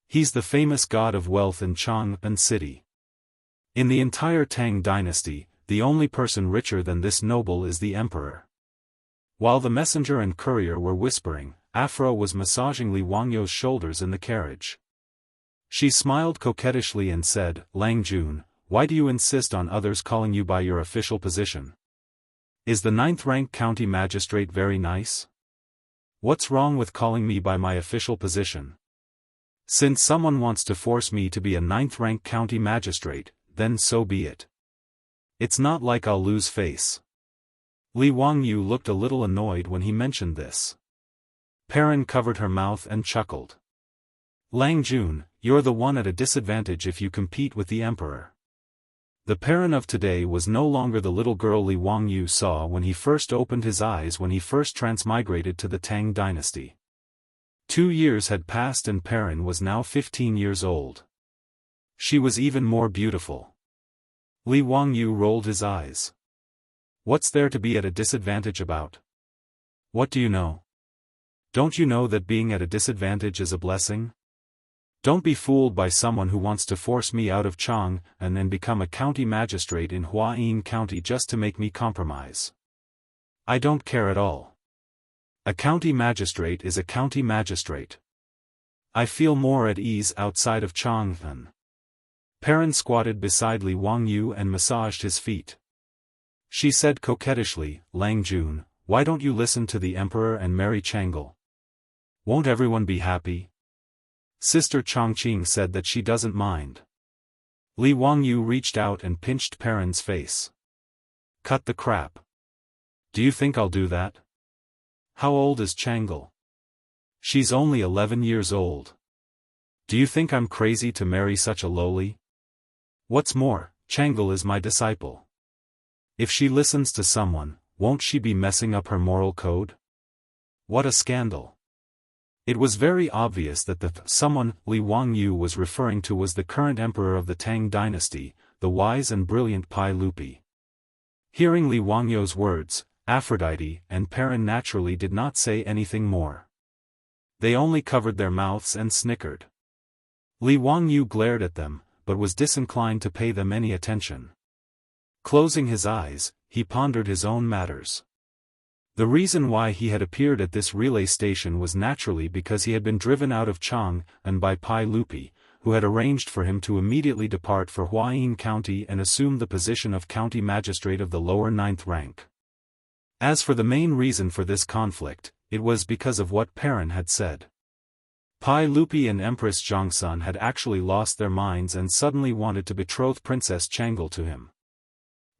He's the famous god of wealth in Jianghu City. In the entire Tang dynasty, the only person richer than this noble is the emperor." While the messenger and courier were whispering, Afro was massaging Li Wangyou's shoulders in the carriage. She smiled coquettishly and said, "Lang Jun, why do you insist on others calling you by your official position? Is the ninth-rank county magistrate very nice? What's wrong with calling me by my official position? Since someone wants to force me to be a ninth-rank county magistrate, then so be it. It's not like I'll lose face." Li Wangyou looked a little annoyed when he mentioned this. Perrin covered her mouth and chuckled. "Lang Jun, you're the one at a disadvantage if you compete with the emperor." The Perrin of today was no longer the little girl Li Wangyou saw when he first opened his eyes when he first transmigrated to the Tang dynasty. 2 years had passed and Perrin was now 15 years old. She was even more beautiful. Li Wangyou rolled his eyes. "What's there to be at a disadvantage about? What do you know? Don't you know that being at a disadvantage is a blessing? Don't be fooled by someone who wants to force me out of Chang and then become a county magistrate in Huayin County just to make me compromise. I don't care at all. A county magistrate is a county magistrate. I feel more at ease outside of Chang'an." Perrin squatted beside Li Wangyou and massaged his feet. She said coquettishly, "Lang Jun, why don't you listen to the emperor and marry Changle? Won't everyone be happy?" Sister Chongqing said that she doesn't mind. Li Wangyu reached out and pinched Perrin's face. Cut the crap. Do you think I'll do that? How old is Changle? She's only 11 years old. Do you think I'm crazy to marry such a lowly? What's more, Changle is my disciple. If she listens to someone, won't she be messing up her moral code? What a scandal. It was very obvious that the someone Li Wangyu was referring to was the current emperor of the Tang dynasty, the wise and brilliant Pai Lupi. Hearing Li Wangyu's words, Aphrodite and Perrin naturally did not say anything more. They only covered their mouths and snickered. Li Wangyu glared at them, but was disinclined to pay them any attention. Closing his eyes, he pondered his own matters. The reason why he had appeared at this relay station was naturally because he had been driven out of Chang and by Pai Lupi, who had arranged for him to immediately depart for Huayin County and assume the position of county magistrate of the lower 9th rank. As for the main reason for this conflict, it was because of what Perrin had said. Pai Lupi and Empress Zhongsun had actually lost their minds and suddenly wanted to betroth Princess Changle to him.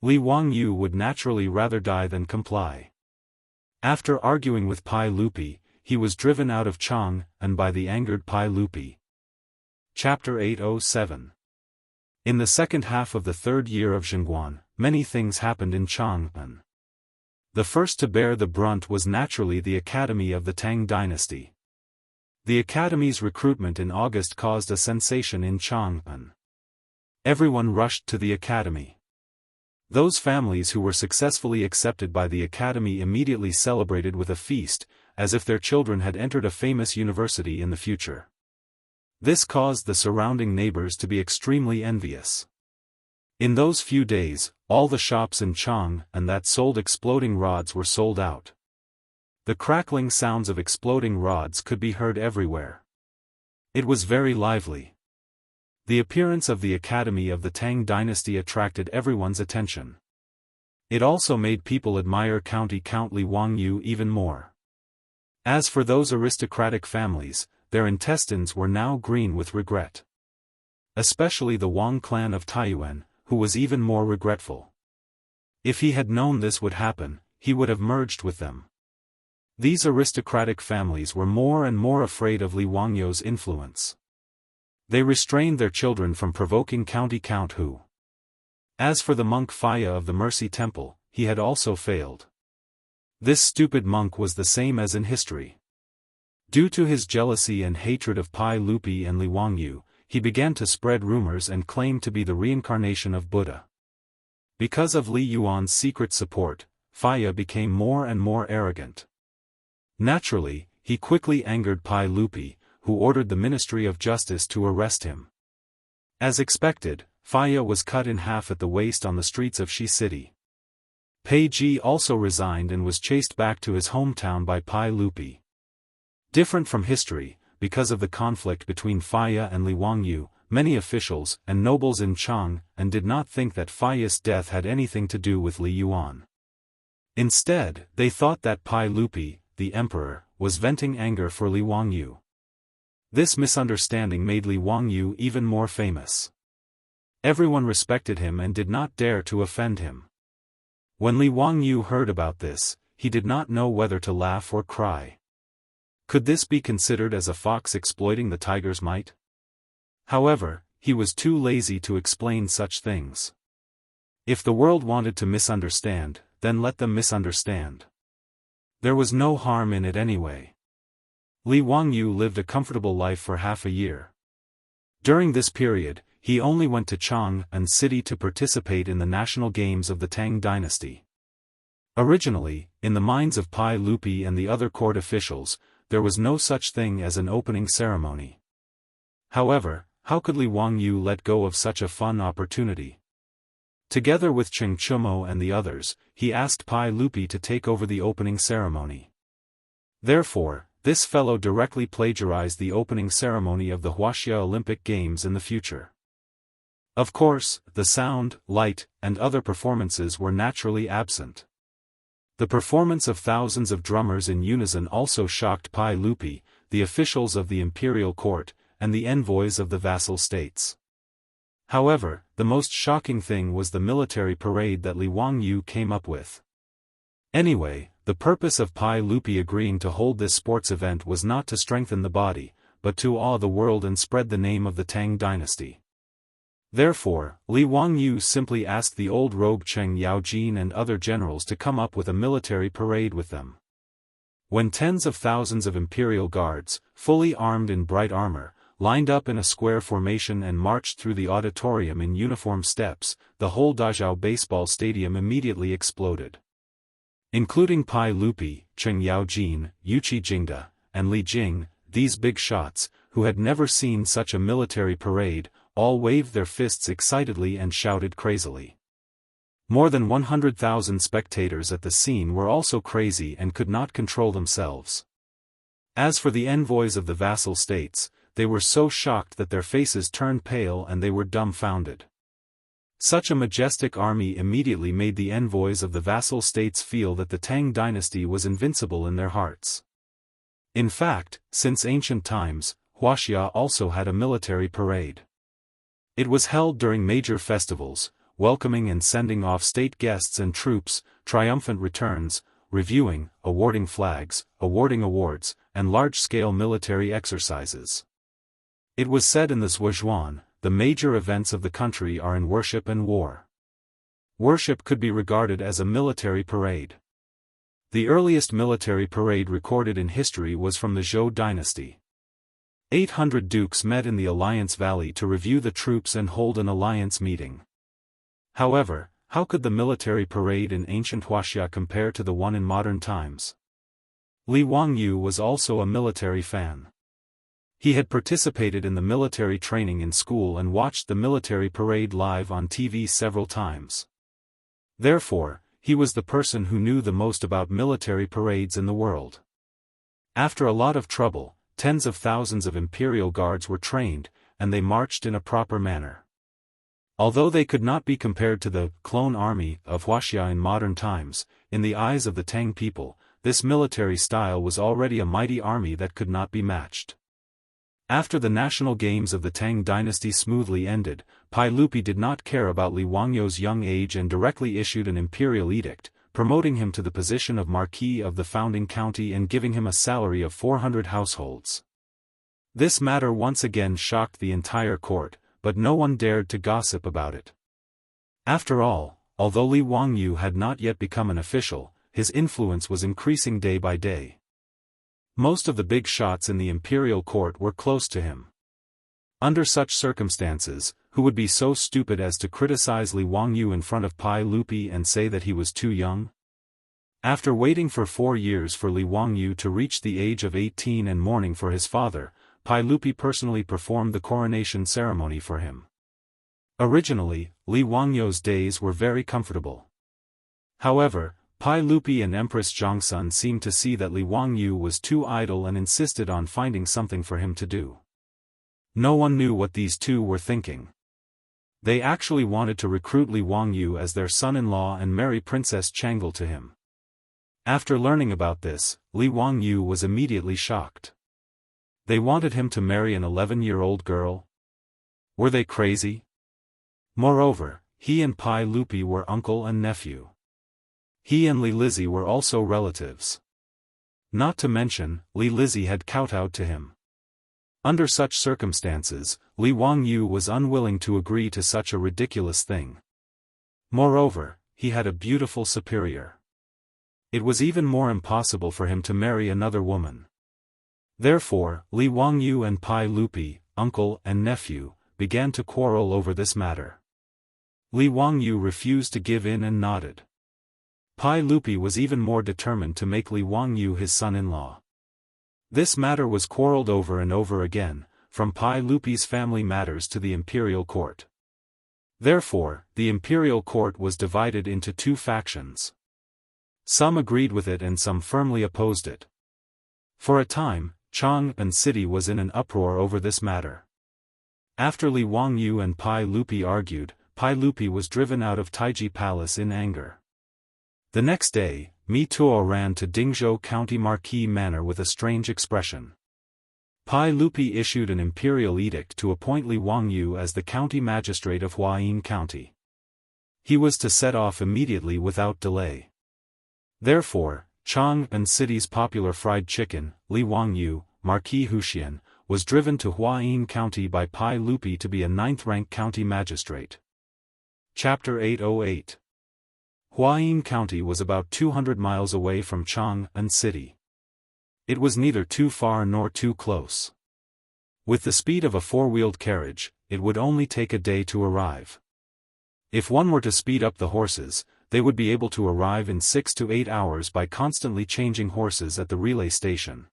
Li Wangyu would naturally rather die than comply. After arguing with Pai Lupi, he was driven out of Chang and by the angered Pai Lupi. Chapter 807. In the second half of the third year of Zhengguan, many things happened in Chang'an. The first to bear the brunt was naturally the Academy of the Tang dynasty. The Academy's recruitment in August caused a sensation in Chang'an. Everyone rushed to the Academy. Those families who were successfully accepted by the Academy immediately celebrated with a feast, as if their children had entered a famous university in the future. This caused the surrounding neighbors to be extremely envious. In those few days, all the shops in Chang'an that sold exploding rods were sold out. The crackling sounds of exploding rods could be heard everywhere. It was very lively. The appearance of the Academy of the Tang dynasty attracted everyone's attention. It also made people admire County Count Li Wangyu even more. As for those aristocratic families, their intestines were now green with regret. Especially the Wang clan of Taiyuan, who was even more regretful. If he had known this would happen, he would have merged with them. These aristocratic families were more and more afraid of Li Wangyu's influence. They restrained their children from provoking County Count Hu. As for the monk Faya of the Mercy Temple, he had also failed. This stupid monk was the same as in history. Due to his jealousy and hatred of Pai Lupi and Li Wangyu, he began to spread rumors and claim to be the reincarnation of Buddha. Because of Li Yuan's secret support, Faya became more and more arrogant. Naturally, he quickly angered Pai Lupi, who ordered the Ministry of Justice to arrest him. As expected, Faya was cut in half at the waist on the streets of Shi City. Pei Ji also resigned and was chased back to his hometown by Pai Lupi. Different from history, because of the conflict between Faya and Li Wangyu, many officials and nobles in Chang'an did not think that Faya's death had anything to do with Li Yuan. Instead, they thought that Pai Lupi, the emperor, was venting anger for Li Wangyu. This misunderstanding made Li Wangyu even more famous. Everyone respected him and did not dare to offend him. When Li Wangyu heard about this, he did not know whether to laugh or cry. Could this be considered as a fox exploiting the tiger's might? However, he was too lazy to explain such things. If the world wanted to misunderstand, then let them misunderstand. There was no harm in it anyway. Li Wangyu lived a comfortable life for half a year. During this period, he only went to Chang'an City to participate in the national games of the Tang dynasty. Originally, in the minds of Pai Lupi and the other court officials, there was no such thing as an opening ceremony. However, how could Li Wangyu let go of such a fun opportunity? Together with Cheng Chumo and the others, he asked Pai Lupi to take over the opening ceremony. Therefore, this fellow directly plagiarized the opening ceremony of the Wuxia Olympic Games in the future. Of course, the sound, light, and other performances were naturally absent. The performance of thousands of drummers in unison also shocked Pai Lupi, the officials of the imperial court, and the envoys of the vassal states. However, the most shocking thing was the military parade that Li Wangyu came up with. Anyway, the purpose of Pai Lupi agreeing to hold this sports event was not to strengthen the body, but to awe the world and spread the name of the Tang dynasty. Therefore, Li Wangyu simply asked the old rogue Cheng Yaojin and other generals to come up with a military parade with them. When tens of thousands of imperial guards, fully armed in bright armor, lined up in a square formation and marched through the auditorium in uniform steps, the whole Dazhao baseball stadium immediately exploded. Including Pai Lupi, Cheng Yaojin, Yuqi Jingda, and Li Jing, these big shots, who had never seen such a military parade, all waved their fists excitedly and shouted crazily. More than 100,000 spectators at the scene were also crazy and could not control themselves. As for the envoys of the vassal states, they were so shocked that their faces turned pale and they were dumbfounded. Such a majestic army immediately made the envoys of the vassal states feel that the Tang dynasty was invincible in their hearts. In fact, since ancient times, Wuxia also had a military parade. It was held during major festivals, welcoming and sending off state guests and troops, triumphant returns, reviewing, awarding flags, awarding awards, and large-scale military exercises. It was said in the Zhuozhuan, the major events of the country are in worship and war. Worship could be regarded as a military parade. The earliest military parade recorded in history was from the Zhou dynasty. 800 dukes met in the Alliance Valley to review the troops and hold an alliance meeting. However, how could the military parade in ancient Wuxia compare to the one in modern times? Li Wangyu was also a military fan. He had participated in the military training in school and watched the military parade live on TV several times. Therefore, he was the person who knew the most about military parades in the world. After a lot of trouble, tens of thousands of imperial guards were trained, and they marched in a proper manner. Although they could not be compared to the clone army of Wuxia in modern times, in the eyes of the Tang people, this military style was already a mighty army that could not be matched. After the national games of the Tang dynasty smoothly ended, Pai Lupi did not care about Li Wangyu's young age and directly issued an imperial edict, promoting him to the position of Marquis of the founding county and giving him a salary of 400 households. This matter once again shocked the entire court, but no one dared to gossip about it. After all, although Li Wangyu had not yet become an official, his influence was increasing day by day. Most of the big shots in the imperial court were close to him. Under such circumstances, who would be so stupid as to criticize Li Wangyu in front of Pai Lupi and say that he was too young? After waiting for 4 years for Li Wangyu to reach the age of 18 and mourning for his father, Pai Lupi personally performed the coronation ceremony for him. Originally, Li Wangyu's days were very comfortable. However, Pai Lupi and Empress Zhongsun seemed to see that Li Wangyu was too idle and insisted on finding something for him to do. No one knew what these two were thinking. They actually wanted to recruit Li Wangyu as their son-in-law and marry Princess Changel to him. After learning about this, Li Wangyu was immediately shocked. They wanted him to marry an 11-year-old girl? Were they crazy? Moreover, he and Pai Lupi were uncle and nephew. He and Li Lizzie were also relatives. Not to mention, Li Lizzie had kowtowed to him. Under such circumstances, Li Wangyu was unwilling to agree to such a ridiculous thing. Moreover, he had a beautiful superior. It was even more impossible for him to marry another woman. Therefore, Li Wangyu and Pai Lupi, uncle and nephew, began to quarrel over this matter. Li Wangyu refused to give in and nodded. Pai Lupi was even more determined to make Li Wangyu his son-in-law. This matter was quarreled over and over again, from Pai Lupi's family matters to the imperial court. Therefore, the imperial court was divided into two factions. Some agreed with it and some firmly opposed it. For a time, Chang'an city was in an uproar over this matter. After Li Wangyu and Pai Lupi argued, Pai Lupi was driven out of Taiji Palace in anger. The next day, Mi Tuo ran to Dingzhou County Marquis Manor with a strange expression. Pai Lupi issued an imperial edict to appoint Li Wangyu as the county magistrate of Huayin County. He was to set off immediately without delay. Therefore, Chang'an City's popular fried chicken, Li Wangyu, Marquis Huxian, was driven to Huayin County by Pai Lupi to be a 9th-rank county magistrate. Chapter 808. Huayin County was about 200 miles away from Chang'an City. It was neither too far nor too close. With the speed of a four-wheeled carriage, it would only take a day to arrive. If one were to speed up the horses, they would be able to arrive in 6 to 8 hours by constantly changing horses at the relay station.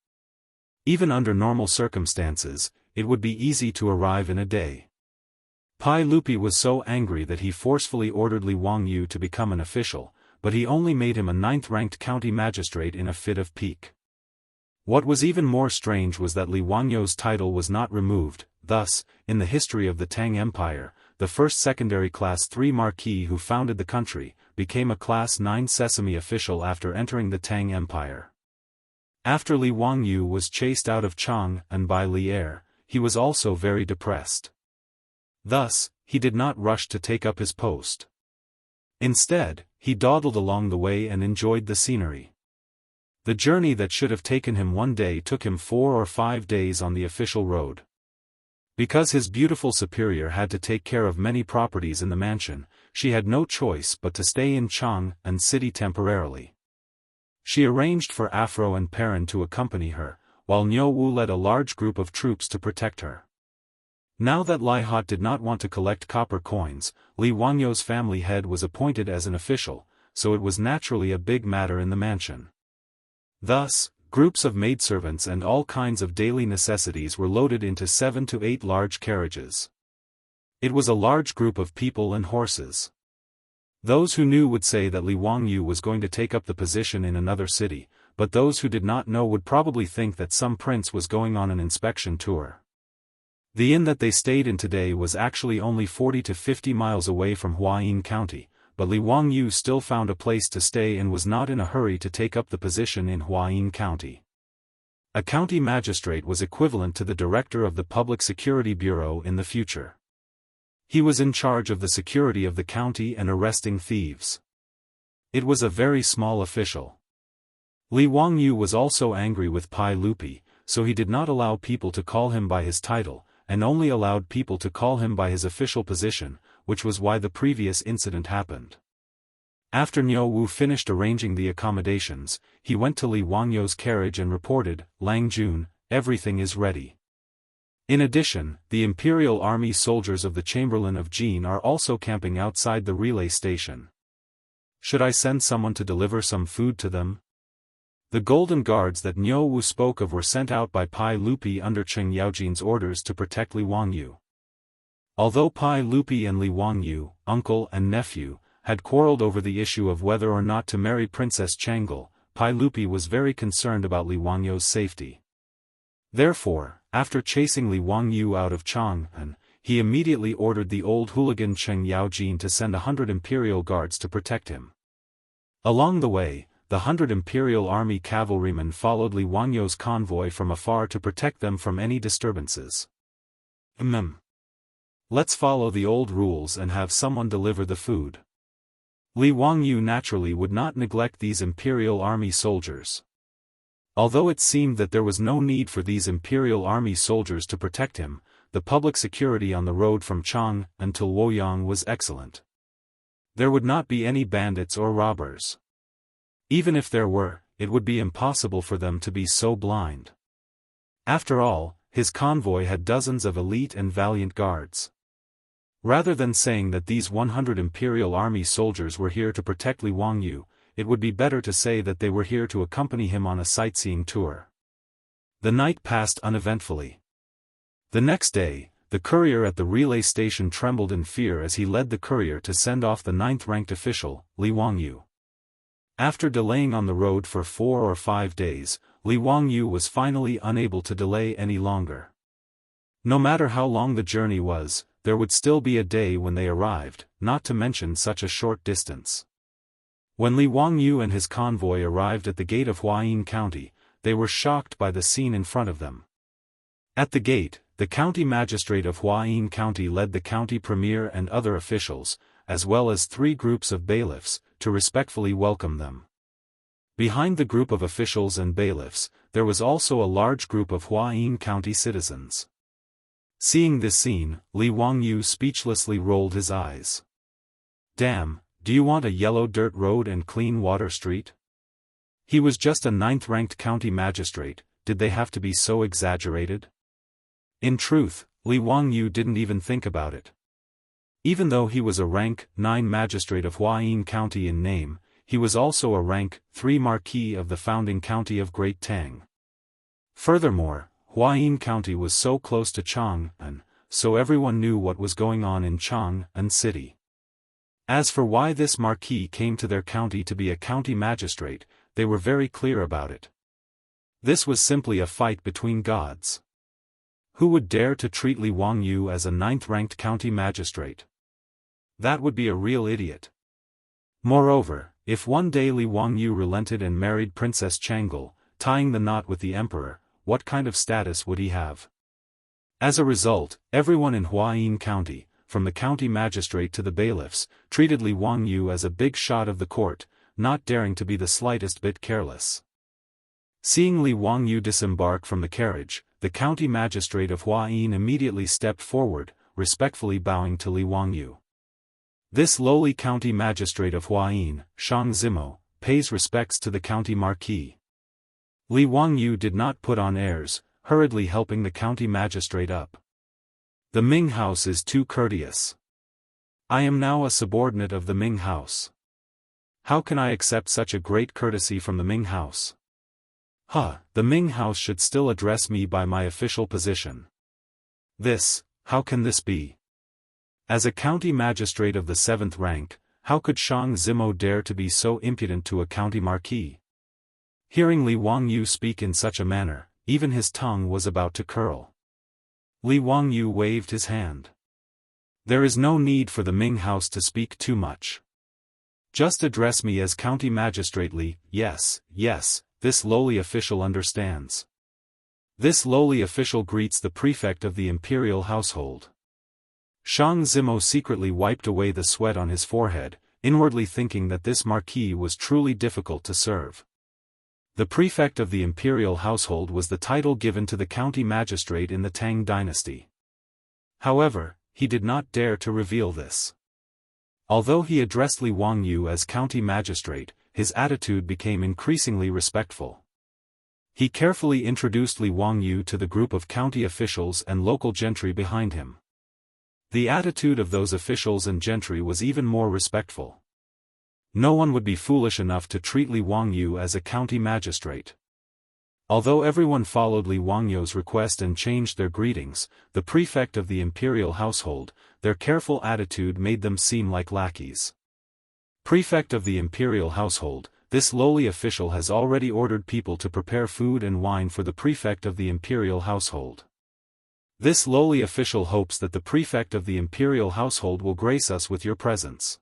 Even under normal circumstances, it would be easy to arrive in a day. Pai Lupi was so angry that he forcefully ordered Li Wangyu to become an official, but he only made him a 9th-ranked county magistrate in a fit of pique. What was even more strange was that Li Wangyu's title was not removed. Thus, in the history of the Tang Empire, the first secondary Class 3 marquis who founded the country, became a Class 9 sesame official after entering the Tang Empire. After Li Wangyu was chased out of Chang'an by Li Er, he was also very depressed. Thus, he did not rush to take up his post. Instead, he dawdled along the way and enjoyed the scenery. The journey that should have taken him one day took him 4 or 5 days on the official road. Because his beautiful superior had to take care of many properties in the mansion, she had no choice but to stay in Chang'an City temporarily. She arranged for Afro and Perrin to accompany her, while Niu Wu led a large group of troops to protect her. Now that Lai Hot did not want to collect copper coins, Li Wangyu's family head was appointed as an official, so it was naturally a big matter in the mansion. Thus, groups of maidservants and all kinds of daily necessities were loaded into 7 to 8 large carriages. It was a large group of people and horses. Those who knew would say that Li Wangyu was going to take up the position in another city, but those who did not know would probably think that some prince was going on an inspection tour. The inn that they stayed in today was actually only 40 to 50 miles away from Huayin County, but Li Wangyu still found a place to stay and was not in a hurry to take up the position in Huayin County. A county magistrate was equivalent to the director of the Public Security Bureau in the future. He was in charge of the security of the county and arresting thieves. It was a very small official. Li Wangyu was also angry with Pai Lupi, so he did not allow people to call him by his title, and only allowed people to call him by his official position, which was why the previous incident happened. After Niu Wu finished arranging the accommodations, he went to Li Wangyu's carriage and reported, "Lang Jun, everything is ready." In addition, the Imperial Army soldiers of the Chamberlain of Jin are also camping outside the relay station. Should I send someone to deliver some food to them? The Golden Guards that Niu Wu spoke of were sent out by Pai Lupi under Cheng Yaojin's orders to protect Li Wangyu. Although Pai Lupi and Li Wangyu, uncle and nephew, had quarreled over the issue of whether or not to marry Princess Chang'e, Pai Lupi was very concerned about Li Wangyu's safety. Therefore, after chasing Li Wangyu out of Chang'an, he immediately ordered the old hooligan Cheng Yaojin to send 100 imperial guards to protect him. Along the way, the 100 Imperial Army cavalrymen followed Li Wangyu's convoy from afar to protect them from any disturbances. Let's follow the old rules and have someone deliver the food. Li Wangyu naturally would not neglect these Imperial Army soldiers. Although it seemed that there was no need for these Imperial Army soldiers to protect him, the public security on the road from Chang'an to Luoyang was excellent. There would not be any bandits or robbers. Even if there were, it would be impossible for them to be so blind. After all, his convoy had dozens of elite and valiant guards. Rather than saying that these 100 Imperial Army soldiers were here to protect Li Wangyu, it would be better to say that they were here to accompany him on a sightseeing tour. The night passed uneventfully. The next day, the courier at the relay station trembled in fear as he led the courier to send off the 9th-ranked official, Li Wangyu. After delaying on the road for 4 or 5 days, Li Wangyu was finally unable to delay any longer. No matter how long the journey was, there would still be a day when they arrived, not to mention such a short distance. When Li Wangyu and his convoy arrived at the gate of Huayin County, they were shocked by the scene in front of them. At the gate, the county magistrate of Huayin County led the county premier and other officials, as well as 3 groups of bailiffs, to respectfully welcome them. Behind the group of officials and bailiffs, there was also a large group of Huayin County citizens. Seeing this scene, Li Wangyu speechlessly rolled his eyes. Damn, do you want a yellow dirt road and clean water street? He was just a 9th-ranked county magistrate, did they have to be so exaggerated? In truth, Li Wangyu didn't even think about it. Even though he was a rank 9 magistrate of Huayin County in name, he was also a rank 3 marquis of the founding county of Great Tang. Furthermore, Huayin County was so close to Chang'an, so everyone knew what was going on in Chang'an City. As for why this marquis came to their county to be a county magistrate, they were very clear about it. This was simply a fight between gods. Who would dare to treat Li Wangyu as a 9th-ranked county magistrate? That would be a real idiot. Moreover, if one day Li Wangyu relented and married Princess Chang'e, tying the knot with the emperor, what kind of status would he have? As a result, everyone in Huayin County, from the county magistrate to the bailiffs, treated Li Wangyu as a big shot of the court, not daring to be the slightest bit careless. Seeing Li Wangyu disembark from the carriage, the county magistrate of Huayin immediately stepped forward, respectfully bowing to Li Wangyu. This lowly county magistrate of Huayin, Shang Zimo, pays respects to the county marquis. Li Wangyu did not put on airs, hurriedly helping the county magistrate up. The Ming house is too courteous. I am now a subordinate of the Ming house. How can I accept such a great courtesy from the Ming house? The Ming house should still address me by my official position. How can this be? As a county magistrate of the 7th rank, how could Shang Zimo dare to be so impudent to a county marquis? Hearing Li Wangyu speak in such a manner, even his tongue was about to curl. Li Wangyu waved his hand. There is no need for the Ming house to speak too much. Just address me as county magistrate Li. Yes, this lowly official understands. This lowly official greets the prefect of the imperial household. Shang Zimo secretly wiped away the sweat on his forehead, inwardly thinking that this marquis was truly difficult to serve. The prefect of the imperial household was the title given to the county magistrate in the Tang dynasty. However, he did not dare to reveal this. Although he addressed Li Wangyu as county magistrate, his attitude became increasingly respectful. He carefully introduced Li Wangyu to the group of county officials and local gentry behind him. The attitude of those officials and gentry was even more respectful. No one would be foolish enough to treat Li Wangyu as a county magistrate. Although everyone followed Li Wangyu's request and changed their greetings, the prefect of the imperial household, their careful attitude made them seem like lackeys. Prefect of the imperial household, this lowly official has already ordered people to prepare food and wine for the prefect of the imperial household. This lowly official hopes that the prefect of the imperial household will grace us with your presence.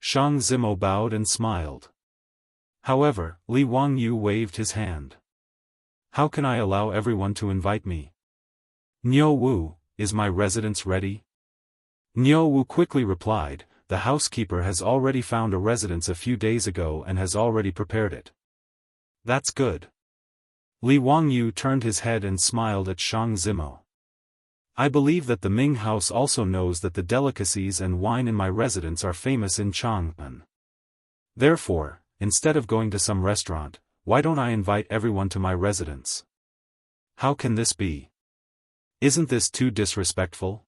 Shang Zimo bowed and smiled. However, Li Wangyu waved his hand. How can I allow everyone to invite me? Niu Wu, is my residence ready? Niu Wu quickly replied, the housekeeper has already found a residence a few days ago and has already prepared it. That's good. Li Wangyu turned his head and smiled at Shang Zimo. I believe that the Ming house also knows that the delicacies and wine in my residence are famous in Chang'an. Therefore, instead of going to some restaurant, why don't I invite everyone to my residence? How can this be? Isn't this too disrespectful?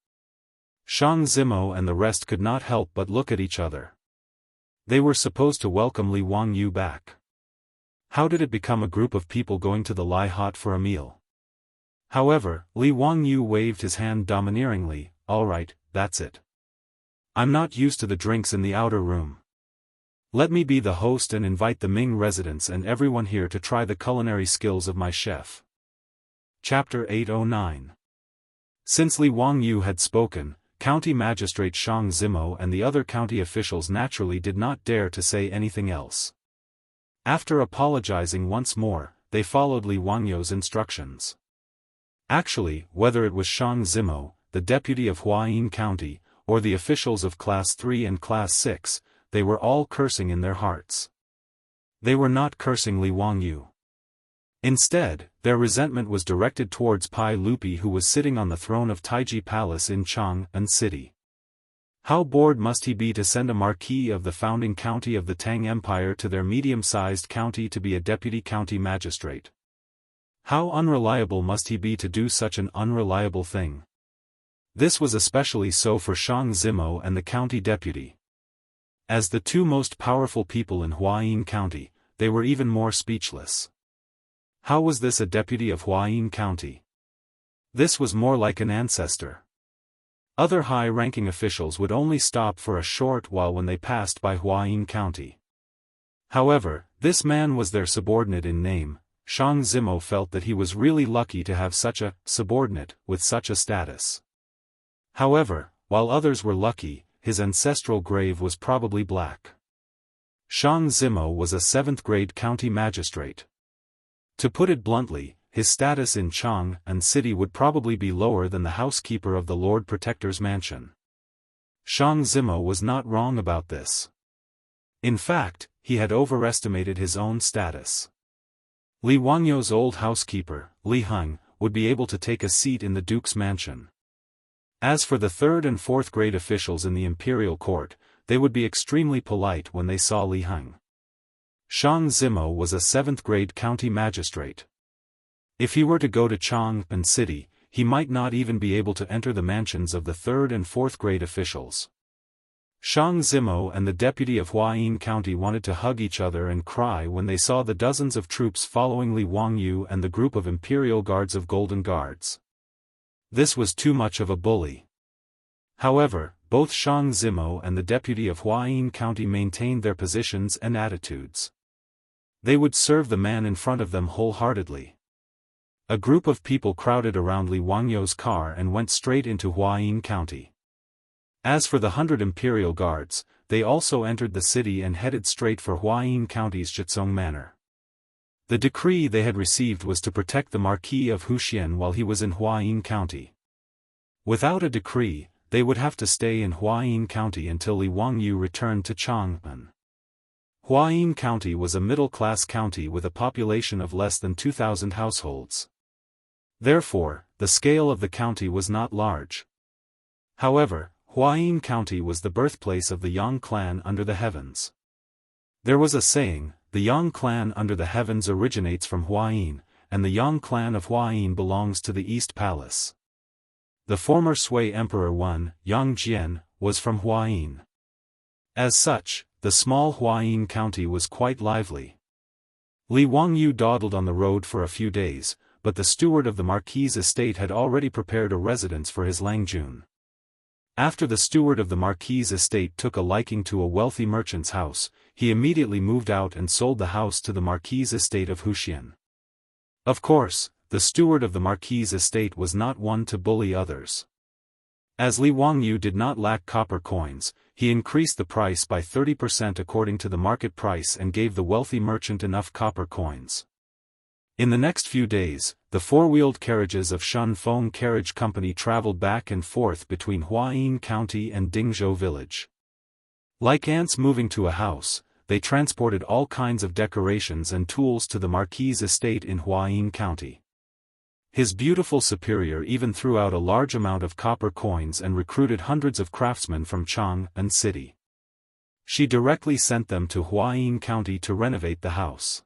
Shang Zimo and the rest could not help but look at each other. They were supposed to welcome Li Wangyu back. How did it become a group of people going to the Lai Hot for a meal? However, Li Wangyu waved his hand domineeringly, all right, that's it. I'm not used to the drinks in the outer room. Let me be the host and invite the Ming residents and everyone here to try the culinary skills of my chef. Chapter 809. Since Li Wangyu had spoken, County Magistrate Shang Zimo and the other county officials naturally did not dare to say anything else. After apologizing once more, they followed Li Wangyu's instructions. Actually, whether it was Shang Zimo, the deputy of Huayin County, or the officials of Class 3 and Class 6, they were all cursing in their hearts. They were not cursing Li Wangyu. Instead, their resentment was directed towards Pai Lupi, who was sitting on the throne of Taiji Palace in Chang'an City. How bored must he be to send a marquis of the founding county of the Tang Empire to their medium-sized county to be a deputy county magistrate? How unreliable must he be to do such an unreliable thing? This was especially so for Shang Zimo and the county deputy. As the two most powerful people in Huayin County, they were even more speechless. How was this a deputy of Huayin County? This was more like an ancestor. Other high-ranking officials would only stop for a short while when they passed by Huayin County. However, this man was their subordinate in name. Shang Zimo felt that he was really lucky to have such a subordinate with such a status. However, while others were lucky, his ancestral grave was probably black. Shang Zimo was a 7th-grade county magistrate. To put it bluntly, his status in Chang'an City would probably be lower than the housekeeper of the Lord Protector's mansion. Shang Zimo was not wrong about this. In fact, he had overestimated his own status. Li Wangyu's old housekeeper, Li Heng, would be able to take a seat in the Duke's mansion. As for the 3rd and 4th grade officials in the imperial court, they would be extremely polite when they saw Li Heng. Shang Zimo was a 7th-grade county magistrate. If he were to go to Chang'an City, he might not even be able to enter the mansions of the 3rd and 4th-grade officials. Shang Zimo and the deputy of Huayin County wanted to hug each other and cry when they saw the dozens of troops following Li Wangyu and the group of imperial guards of Golden Guards. This was too much of a bully. However, both Shang Zimo and the deputy of Huayin County maintained their positions and attitudes. They would serve the man in front of them wholeheartedly. A group of people crowded around Li Wangyu's car and went straight into Huayin County. As for the 100 imperial guards, they also entered the city and headed straight for Huayin County's Zhizong Manor. The decree they had received was to protect the Marquis of Huxian while he was in Huayin County. Without a decree, they would have to stay in Huayin County until Li Wangyu returned to Chang'an. Huayin County was a middle-class county with a population of less than 2,000 households. Therefore, the scale of the county was not large. However, Huayin County was the birthplace of the Yang clan under the heavens. There was a saying, the Yang clan under the heavens originates from Huayin, and the Yang clan of Huayin belongs to the East Palace. The former Sui Emperor Yang Jian, was from Huayin. As such, the small Huayin County was quite lively. Li Wangyu dawdled on the road for a few days, but the steward of the Marquis' estate had already prepared a residence for his Langjun. After the steward of the Marquis' estate took a liking to a wealthy merchant's house, he immediately moved out and sold the house to the Marquis' estate of Huxian. Of course, the steward of the Marquis' estate was not one to bully others. As Li Wangyu did not lack copper coins, he increased the price by 30% according to the market price and gave the wealthy merchant enough copper coins. In the next few days, the four-wheeled carriages of Shun Feng Carriage Company traveled back and forth between Huayin County and Dingzhou Village. Like ants moving to a house, they transported all kinds of decorations and tools to the Marquis' estate in Huayin County. His beautiful superior even threw out a large amount of copper coins and recruited hundreds of craftsmen from Chang'an City. She directly sent them to Huayin County to renovate the house.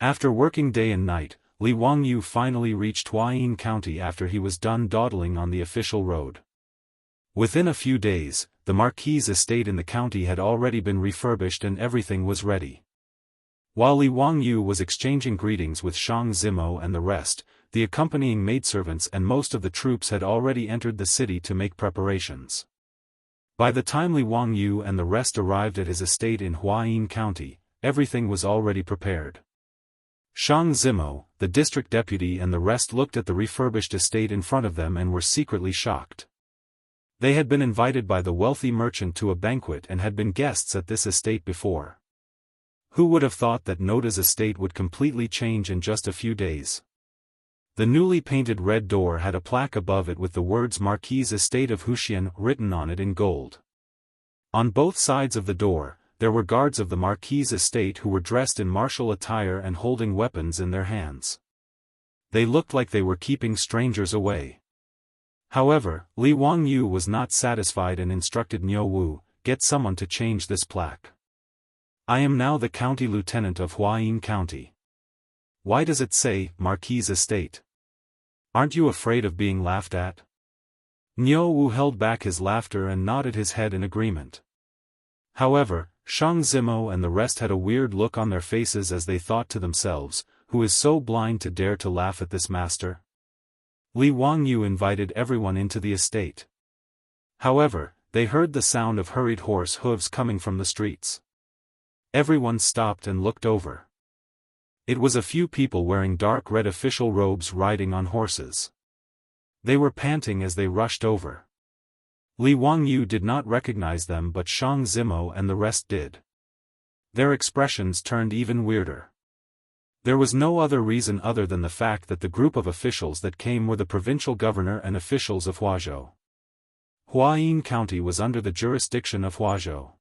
After working day and night, Li Wangyu finally reached Huayin County after he was done dawdling on the official road. Within a few days, the Marquis' estate in the county had already been refurbished and everything was ready. While Li Wangyu was exchanging greetings with Shang Zimo and the rest, the accompanying maidservants and most of the troops had already entered the city to make preparations. By the time Li Wangyu and the rest arrived at his estate in Huayin County, everything was already prepared. Shang Zimo, the district deputy and the rest looked at the refurbished estate in front of them and were secretly shocked. They had been invited by the wealthy merchant to a banquet and had been guests at this estate before. Who would have thought that Noda's estate would completely change in just a few days? The newly painted red door had a plaque above it with the words Marquis Estate of Huxian written on it in gold. On both sides of the door, there were guards of the Marquis' estate who were dressed in martial attire and holding weapons in their hands. They looked like they were keeping strangers away. However, Li Wangyu was not satisfied and instructed Niu Wu, "Get someone to change this plaque. I am now the county lieutenant of Huayin County. Why does it say, Marquis' estate? Aren't you afraid of being laughed at?" Niu Wu held back his laughter and nodded his head in agreement. However, Shang Zimo and the rest had a weird look on their faces as they thought to themselves, "Who is so blind to dare to laugh at this master?" Li Wangyu invited everyone into the estate. However, they heard the sound of hurried horse hooves coming from the streets. Everyone stopped and looked over. It was a few people wearing dark red official robes riding on horses. They were panting as they rushed over. Li Wangyu did not recognize them, but Shang Zimo and the rest did. Their expressions turned even weirder. There was no other reason other than the fact that the group of officials that came were the provincial governor and officials of Huazhou. Huayin County was under the jurisdiction of Huazhou.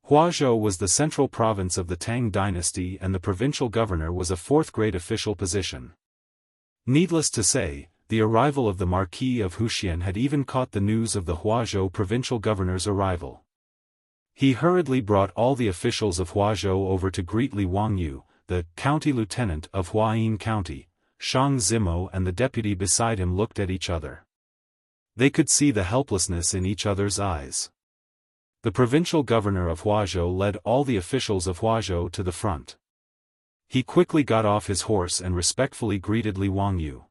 Huazhou was the central province of the Tang dynasty, and the provincial governor was a fourth-grade official position. Needless to say, the arrival of the Marquis of Huxian had even caught the news of the Huazhou provincial governor's arrival. He hurriedly brought all the officials of Huazhou over to greet Li Wangyu, the county lieutenant of Huayin County. Shang Zimo and the deputy beside him looked at each other. They could see the helplessness in each other's eyes. The provincial governor of Huazhou led all the officials of Huazhou to the front. He quickly got off his horse and respectfully greeted Li Wangyu.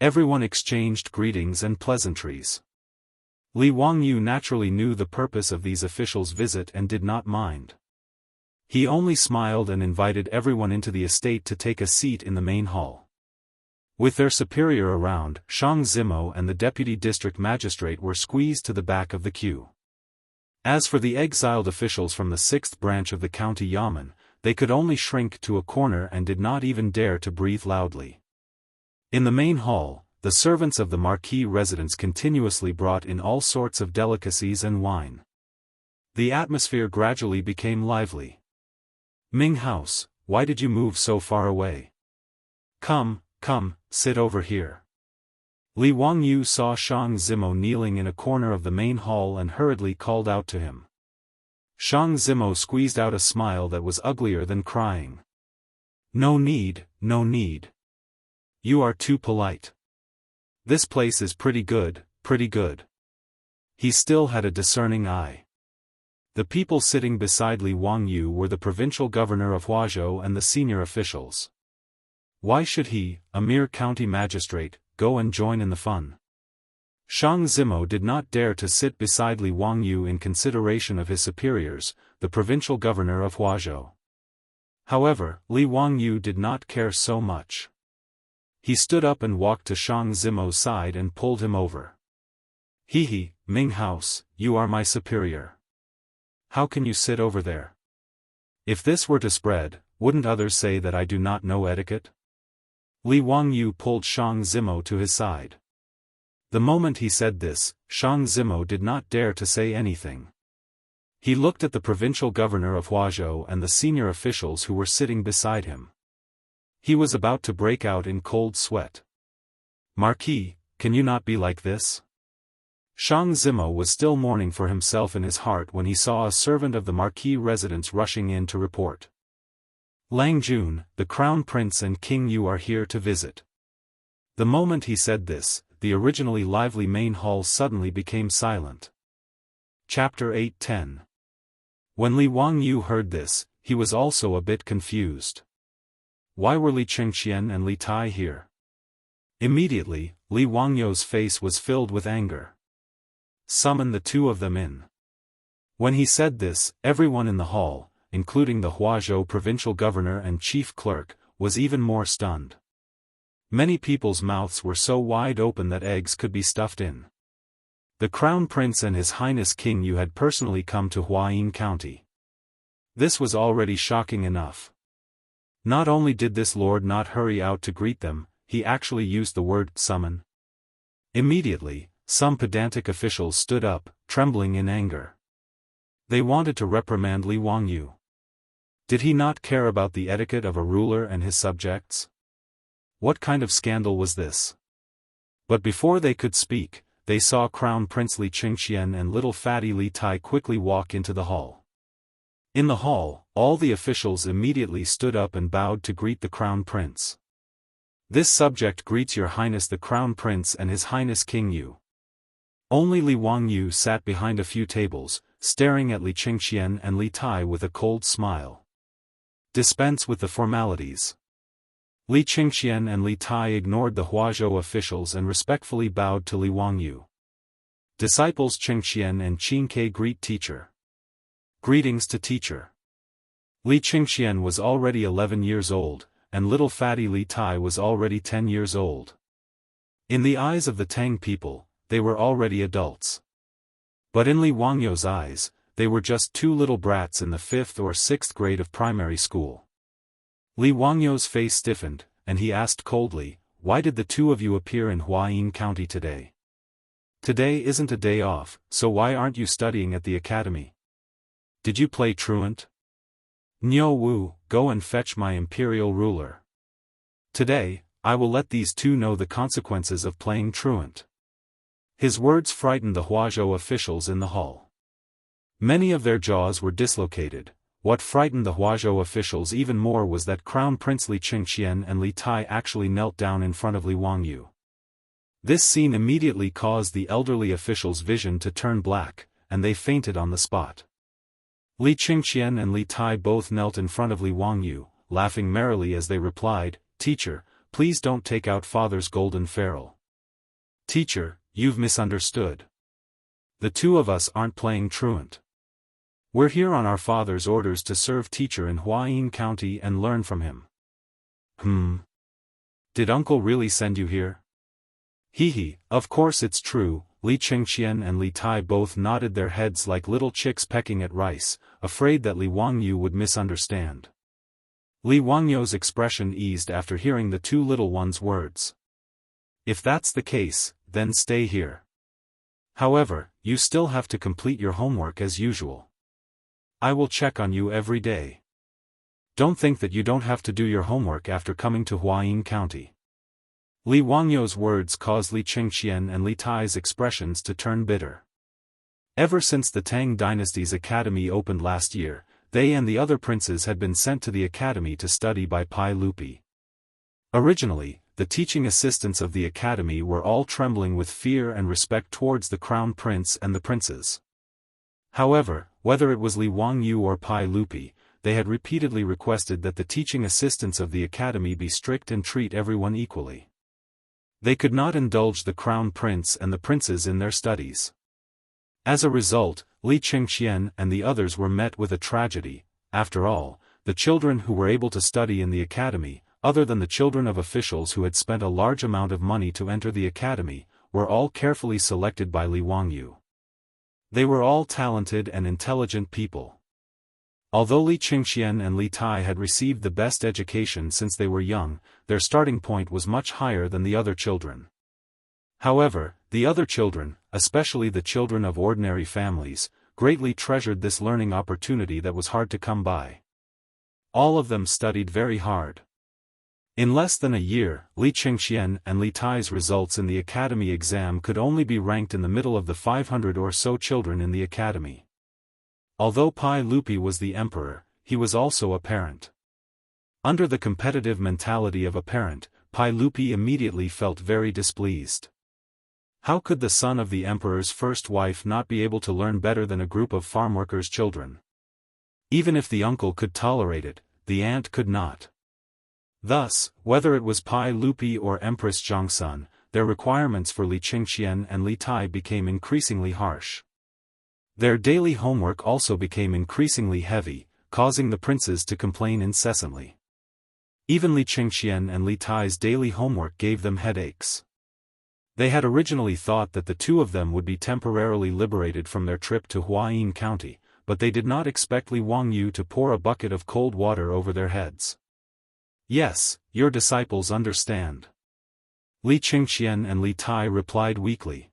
Everyone exchanged greetings and pleasantries. Li Wangyu naturally knew the purpose of these officials' visit and did not mind. He only smiled and invited everyone into the estate to take a seat in the main hall. With their superior around, Shang Zimo and the deputy district magistrate were squeezed to the back of the queue. As for the exiled officials from the 6th branch of the county yamen, they could only shrink to a corner and did not even dare to breathe loudly. In the main hall, the servants of the Marquis residence continuously brought in all sorts of delicacies and wine. The atmosphere gradually became lively. "Ming House, why did you move so far away? Come, sit over here." Li Wangyu saw Shang Zimo kneeling in a corner of the main hall and hurriedly called out to him. Shang Zimo squeezed out a smile that was uglier than crying. No need. You are too polite. This place is pretty good. He still had a discerning eye. The people sitting beside Li Wangyu were the provincial governor of Huazhou and the senior officials. Why should he, a mere county magistrate, go and join in the fun? Shang Zimo did not dare to sit beside Li Wangyu in consideration of his superiors, the provincial governor of Huazhou. However, Li Wangyu did not care so much. He stood up and walked to Shang Zimo's side and pulled him over. "He, Ming House, you are my superior. How can you sit over there? If this were to spread, wouldn't others say that I do not know etiquette?" Li Wangyu pulled Shang Zimo to his side. The moment he said this, Shang Zimo did not dare to say anything. He looked at the provincial governor of Huazhou and the senior officials who were sitting beside him. He was about to break out in cold sweat. "Marquis, can you not be like this?" Shang Zimo was still mourning for himself in his heart when he saw a servant of the Marquis residence rushing in to report. "Lang Jun, the Crown Prince and King Yu are here to visit." The moment he said this, the originally lively main hall suddenly became silent. Chapter 8:10. When Li Wangyu heard this, he was also a bit confused. Why were Li Chengqian and Li Tai here? Immediately, Li Wangyu's face was filled with anger. "Summon the two of them in." When he said this, everyone in the hall, including the Huazhou provincial governor and chief clerk, was even more stunned. Many people's mouths were so wide open that eggs could be stuffed in. The Crown Prince and His Highness King Yu had personally come to Huayin County. This was already shocking enough. Not only did this lord not hurry out to greet them, he actually used the word summon. Immediately, some pedantic officials stood up, trembling in anger. They wanted to reprimand Li Wangyu. Did he not care about the etiquette of a ruler and his subjects? What kind of scandal was this? But before they could speak, they saw Crown Prince Li Qingshan and little fatty Li Tai quickly walk into the hall. In the hall, all the officials immediately stood up and bowed to greet the Crown Prince. This subject greets Your Highness the Crown Prince and His Highness King Yu. Only Li Wangyu sat behind a few tables, staring at Li Qingshan and Li Tai with a cold smile. Dispense with the formalities. Li Qingshan and Li Tai ignored the Huazhou officials and respectfully bowed to Li Wangyu. Disciples Qingshan and Qingke greet teacher. Greetings to teacher. Li Qingshan was already 11 years old, and little fatty Li Tai was already 10 years old. In the eyes of the Tang people, they were already adults. But in Li Wangyu's eyes, they were just two little brats in the 5th or 6th grade of primary school. Li Wangyu's face stiffened, and he asked coldly, "Why did the two of you appear in Huayin County today? Today isn't a day off, so why aren't you studying at the academy? Did you play truant? Niu Wu, go and fetch my imperial ruler. Today, I will let these two know the consequences of playing truant." His words frightened the Huazhou officials in the hall. Many of their jaws were dislocated. What frightened the Huazhou officials even more was that Crown Prince Li Qingshan and Li Tai actually knelt down in front of Li Wangyu. This scene immediately caused the elderly officials' vision to turn black, and they fainted on the spot. Li Qingshan and Li Tai both knelt in front of Li Wangyu, laughing merrily as they replied, "Teacher, please don't take out Father's golden ferrule. Teacher, you've misunderstood. The two of us aren't playing truant. We're here on our father's orders to serve teacher in Huayin County and learn from him." Did uncle really send you here? Hee, of course it's true. Li Qingshan and Li Tai both nodded their heads like little chicks pecking at rice, afraid that Li Wangyu would misunderstand. Li Wangyu's expression eased after hearing the two little ones' words. "If that's the case, then stay here. However, you still have to complete your homework as usual. I will check on you every day. Don't think that you don't have to do your homework after coming to Huayin County." Li Wangyu's words caused Li Qingshan and Li Tai's expressions to turn bitter. Ever since the Tang dynasty's academy opened last year, they and the other princes had been sent to the academy to study by Pai Lupi. Originally, the teaching assistants of the academy were all trembling with fear and respect towards the crown prince and the princes. However, whether it was Li Wangyu or Pai Lupi, they had repeatedly requested that the teaching assistants of the academy be strict and treat everyone equally. They could not indulge the crown prince and the princes in their studies. As a result, Li Qingshan and the others were met with a tragedy. After all, the children who were able to study in the academy, other than the children of officials who had spent a large amount of money to enter the academy, were all carefully selected by Li Wangyu. They were all talented and intelligent people. Although Li Qingshan and Li Tai had received the best education since they were young, their starting point was much higher than the other children. However, the other children, especially the children of ordinary families, greatly treasured this learning opportunity that was hard to come by. All of them studied very hard. In less than a year, Li Qingshan and Li Tai's results in the academy exam could only be ranked in the middle of the 500 or so children in the academy. Although Pai Lupi was the emperor, he was also a parent. Under the competitive mentality of a parent, Pai Lupi immediately felt very displeased. How could the son of the emperor's first wife not be able to learn better than a group of farm workers' children? Even if the uncle could tolerate it, the aunt could not. Thus, whether it was Pai Lupi or Empress Zhongsun, their requirements for Li Qingshan and Li Tai became increasingly harsh. Their daily homework also became increasingly heavy, causing the princes to complain incessantly. Even Li Qingshan and Li Tai's daily homework gave them headaches. They had originally thought that the two of them would be temporarily liberated from their trip to Huayin County, but they did not expect Li Wangyu to pour a bucket of cold water over their heads. "Yes, your disciples understand. Li Qingxian and Li Tai replied weakly.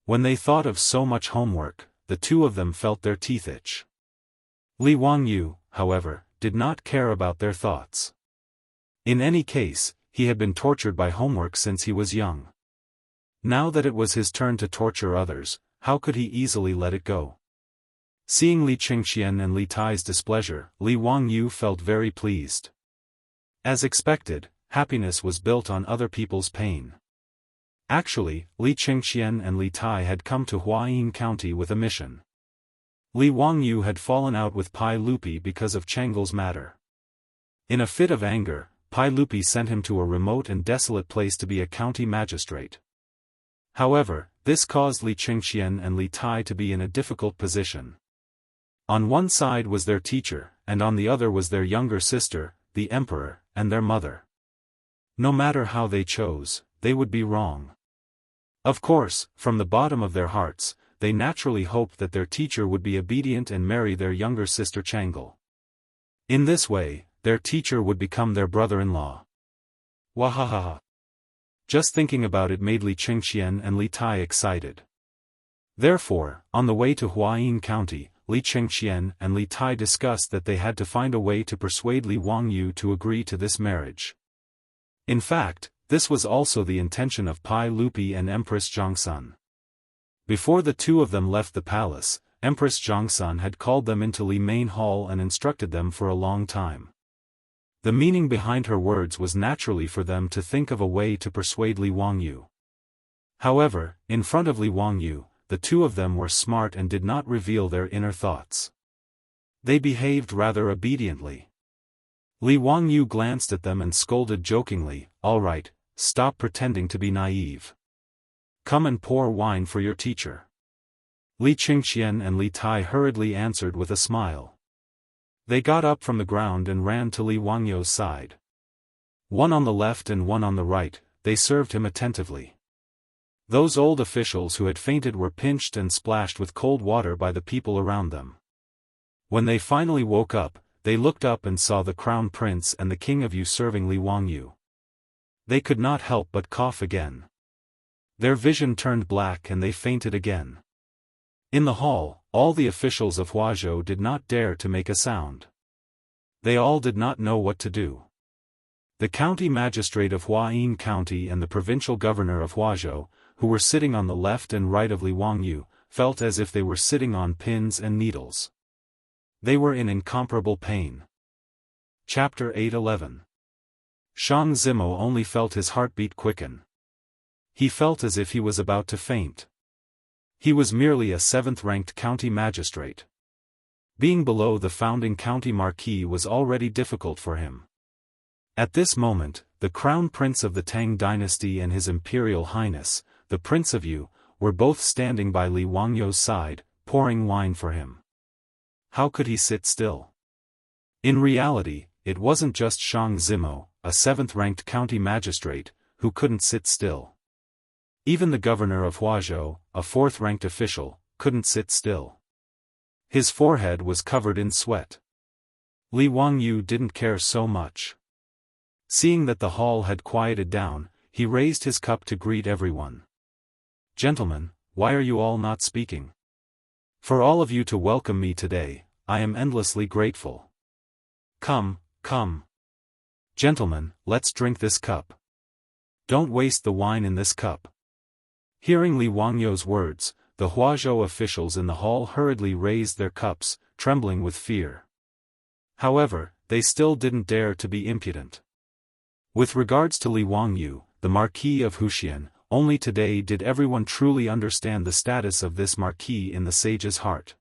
When they thought of so much homework, the two of them felt their teeth itch. Li Wangyu, however, did not care about their thoughts. In any case, he had been tortured by homework since he was young. Now that it was his turn to torture others, how could he easily let it go? Seeing Li Qingxian and Li Tai's displeasure, Li Wangyu felt very pleased. As expected, happiness was built on other people's pain. Actually, Li Qingxian and Li Tai had come to Huayin County with a mission. Li Wangyu had fallen out with Pai Lupi because of Changle's matter. In a fit of anger, Pai Lupi sent him to a remote and desolate place to be a county magistrate. However, this caused Li Qingxian and Li Tai to be in a difficult position. On one side was their teacher, and on the other was their younger sister, the emperor, and their mother. No matter how they chose, they would be wrong. Of course, from the bottom of their hearts, they naturally hoped that their teacher would be obedient and marry their younger sister Changle. In this way, their teacher would become their brother-in-law. Wahahaha. Just thinking about it made Li Qingxian and Li Tai excited. Therefore, on the way to Huayin County, Li Qingxian and Li Tai discussed that they had to find a way to persuade Li Wangyu to agree to this marriage. In fact, this was also the intention of Pai Lupi and Empress Zhongsun. Before the two of them left the palace, Empress Zhongsun had called them into Li Main Hall and instructed them for a long time. The meaning behind her words was naturally for them to think of a way to persuade Li Wangyu. However, in front of Li Wangyu, the two of them were smart and did not reveal their inner thoughts. They behaved rather obediently. Li Wangyu glanced at them and scolded jokingly, "All right, stop pretending to be naive. Come and pour wine for your teacher." Li Qingxian and Li Tai hurriedly answered with a smile. They got up from the ground and ran to Li Wangyu's side. One on the left and one on the right, they served him attentively. Those old officials who had fainted were pinched and splashed with cold water by the people around them. When they finally woke up, they looked up and saw the crown prince and the king of Yu serving Li Wangyu. They could not help but cough again. Their vision turned black and they fainted again. In the hall, all the officials of Huazhou did not dare to make a sound. They all did not know what to do. The county magistrate of Huayin County and the provincial governor of Huazhou, who were sitting on the left and right of Li Wangyu, felt as if they were sitting on pins and needles. They were in incomparable pain. Chapter 8:11. Shang Zimo only felt his heartbeat quicken. He felt as if he was about to faint. He was merely a 7th-ranked county magistrate. Being below the founding county marquis was already difficult for him. At this moment, the crown prince of the Tang dynasty and his imperial highness, the Prince of Yu, were both standing by Li Wangyu's side, pouring wine for him. How could he sit still? In reality, it wasn't just Shang Zimo, a 7th-ranked county magistrate, who couldn't sit still. Even the governor of Huazhou, a 4th-ranked official, couldn't sit still. His forehead was covered in sweat. Li Wangyu didn't care so much. Seeing that the hall had quieted down, he raised his cup to greet everyone. "Gentlemen, why are you all not speaking? For all of you to welcome me today, I am endlessly grateful. Come, come. Gentlemen, let's drink this cup. Don't waste the wine in this cup." Hearing Li Wangyu's words, the Huazhou officials in the hall hurriedly raised their cups, trembling with fear. However, they still didn't dare to be impudent. With regards to Li Wangyu, the Marquis of Huxian, only today did everyone truly understand the status of this marquis in the sage's heart.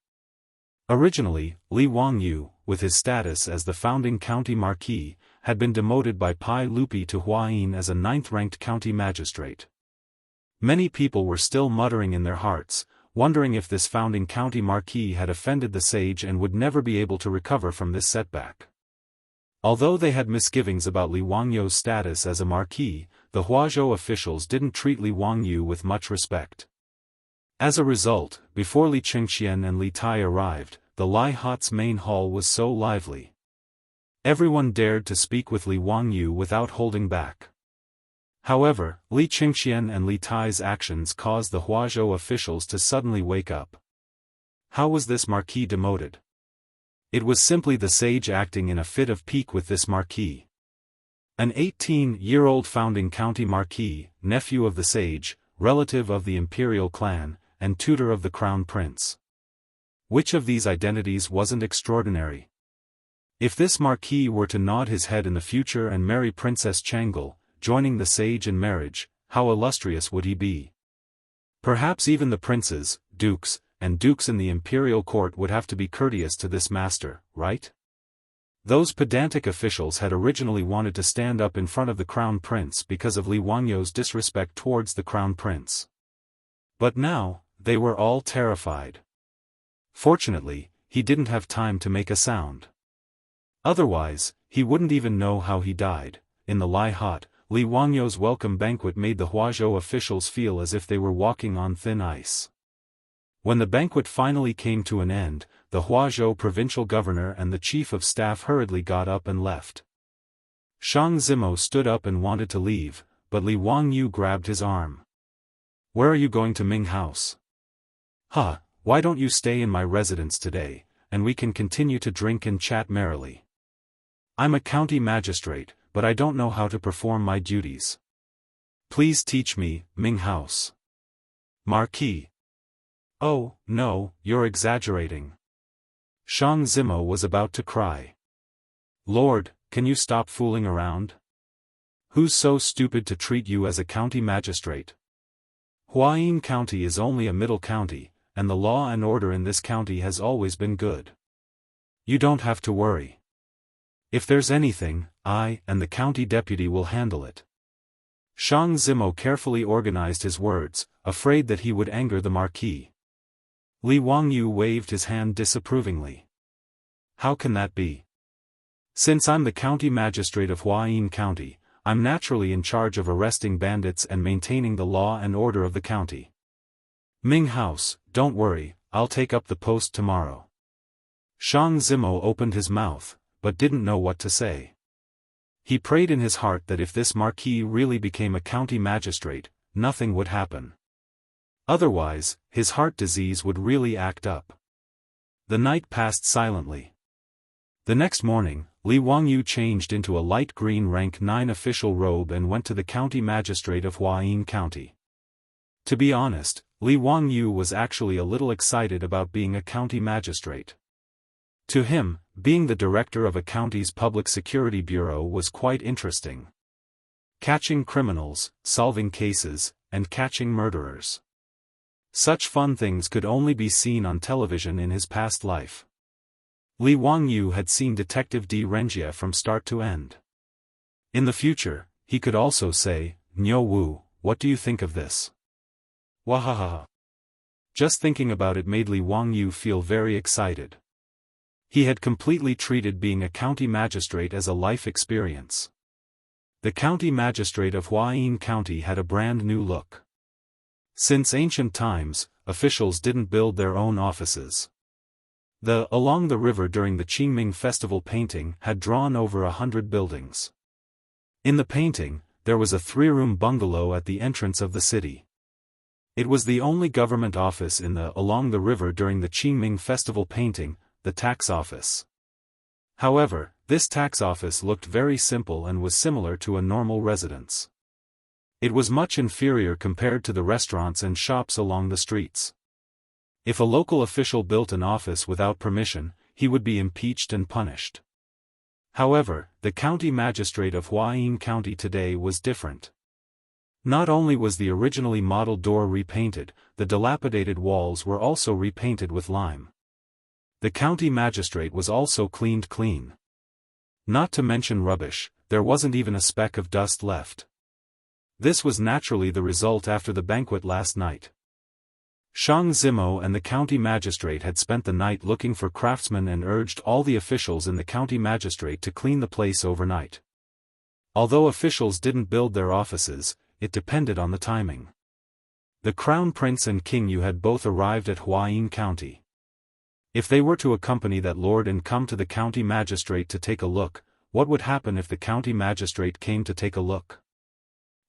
Originally, Li Wangyu, with his status as the founding county marquis, had been demoted by Pai Lupi to Huayin as a 9th-ranked county magistrate. Many people were still muttering in their hearts, wondering if this founding county marquis had offended the sage and would never be able to recover from this setback. Although they had misgivings about Li Wangyu's status as a marquis, the Huazhou officials didn't treat Li Wangyu with much respect. As a result, before Li Qingxian and Li Tai arrived, the Lai Hot's main hall was so lively. Everyone dared to speak with Li Wangyu without holding back. However, Li Qingxian and Li Tai's actions caused the Huazhou officials to suddenly wake up. How was this marquis demoted? It was simply the sage acting in a fit of pique with this marquis. An 18-year-old founding county marquis, nephew of the sage, relative of the imperial clan, and tutor of the crown prince. Which of these identities wasn't extraordinary? If this marquis were to nod his head in the future and marry Princess Chang'e, joining the sage in marriage, how illustrious would he be? Perhaps even the princes, dukes, and dukes in the imperial court would have to be courteous to this master, right? Those pedantic officials had originally wanted to stand up in front of the crown prince because of Li Wangyou's disrespect towards the crown prince. But now, they were all terrified. Fortunately, he didn't have time to make a sound. Otherwise, he wouldn't even know how he died. In the Lai hut, Li Wangyou's welcome banquet made the Huazhou officials feel as if they were walking on thin ice. When the banquet finally came to an end, the Huazhou provincial governor and the chief of staff hurriedly got up and left. Shang Zimo stood up and wanted to leave, but Li Wangyou grabbed his arm. "Where are you going to Ming House?" "Huh, why don't you stay in my residence today, and we can continue to drink and chat merrily. I'm a county magistrate, but I don't know how to perform my duties. Please teach me, Ming House." "Marquis." "Oh, no, you're exaggerating." Shang Zimo was about to cry. "Lord, can you stop fooling around? Who's so stupid to treat you as a county magistrate? Huayin County is only a middle county, and the law and order in this county has always been good. You don't have to worry. If there's anything, I and the county deputy will handle it." Shang Zimo carefully organized his words, afraid that he would anger the marquis. Li Wangyou waved his hand disapprovingly. "How can that be? Since I'm the county magistrate of Huayin County, I'm naturally in charge of arresting bandits and maintaining the law and order of the county. Ming House, don't worry, I'll take up the post tomorrow." Shang Zimo opened his mouth, but didn't know what to say. He prayed in his heart that if this marquis really became a county magistrate, nothing would happen. Otherwise, his heart disease would really act up. The night passed silently. The next morning, Li Wangyou changed into a light green rank 9 official robe and went to the county magistrate of Huayin County. To be honest, Li Wangyou was actually a little excited about being a county magistrate. To him, being the director of a county's public security bureau was quite interesting. Catching criminals, solving cases, and catching murderers. Such fun things could only be seen on television in his past life. Li Wangyou had seen Detective D. Renjia from start to end. In the future, he could also say, "Niu Wu, what do you think of this?" Wahaha. Just thinking about it made Li Wangyou feel very excited. He had completely treated being a county magistrate as a life experience. The county magistrate of Huayin County had a brand new look. Since ancient times, officials didn't build their own offices. Along the river during the Qingming festival painting had drawn over 100 buildings. In the painting, there was a 3-room bungalow at the entrance of the city. It was the only government office in along the river during the Qingming festival painting, the tax office. However, this tax office looked very simple and was similar to a normal residence. It was much inferior compared to the restaurants and shops along the streets. If a local official built an office without permission, he would be impeached and punished. However, the county magistrate of Huayin County today was different. Not only was the originally model door repainted, the dilapidated walls were also repainted with lime. The county magistrate was also cleaned clean. Not to mention rubbish, there wasn't even a speck of dust left. This was naturally the result after the banquet last night. Shang Zimo and the county magistrate had spent the night looking for craftsmen and urged all the officials in the county magistrate to clean the place overnight. Although officials didn't build their offices, it depended on the timing. The crown prince and king Yu had both arrived at Huayin County. If they were to accompany that lord and come to the county magistrate to take a look, what would happen if the county magistrate came to take a look?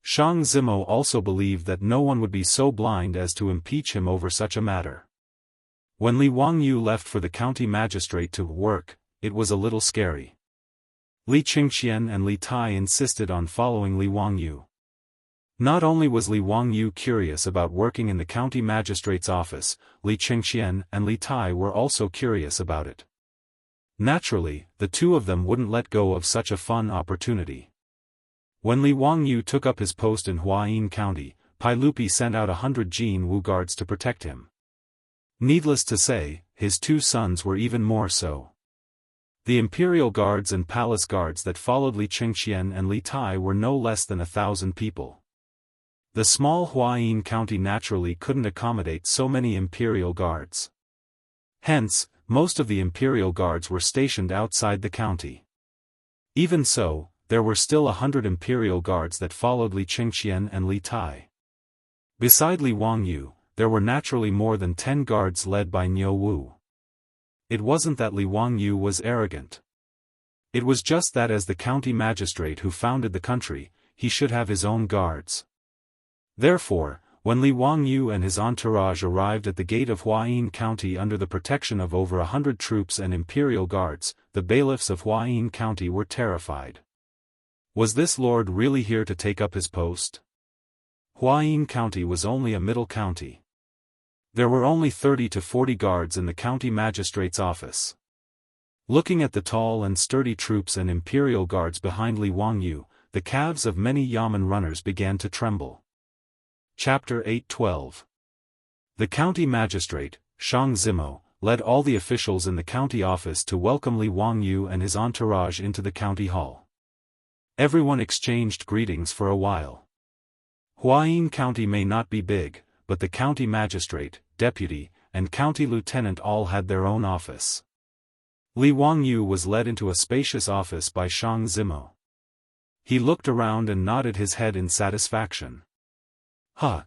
Shang Zimo also believed that no one would be so blind as to impeach him over such a matter. When Li Wangyu left for the county magistrate to work, it was a little scary. Li Qingxian and Li Tai insisted on following Li Wangyu. Not only was Li Wangyu curious about working in the county magistrate's office, Li Qingxian and Li Tai were also curious about it. Naturally, the two of them wouldn't let go of such a fun opportunity. When Li Wangyu took up his post in Huayin County, Pai Lupi sent out 100 Jianghu guards to protect him. Needless to say, his two sons were even more so. The imperial guards and palace guards that followed Li Qingxian and Li Tai were no less than 1,000 people. The small Huayin County naturally couldn't accommodate so many imperial guards. Hence, most of the imperial guards were stationed outside the county. Even so, there were still 100 imperial guards that followed Li Qingxian and Li Tai. Beside Li Wangyu, there were naturally more than 10 guards led by Niu Wu. It wasn't that Li Wangyu was arrogant. It was just that as the county magistrate who founded the country, he should have his own guards. Therefore, when Li Wangyu and his entourage arrived at the gate of Huayin County under the protection of over 100 troops and imperial guards, the bailiffs of Huayin County were terrified. Was this lord really here to take up his post? Huayin County was only a middle county. There were only 30 to 40 guards in the county magistrate's office. Looking at the tall and sturdy troops and imperial guards behind Li Wangyu, the calves of many yamen runners began to tremble. Chapter 8:12. The county magistrate, Shang Zimo, led all the officials in the county office to welcome Li Wangyu and his entourage into the county hall. Everyone exchanged greetings for a while. Huayin County may not be big, but the county magistrate, deputy, and county lieutenant all had their own office. Li Wangyu was led into a spacious office by Shang Zimo. He looked around and nodded his head in satisfaction.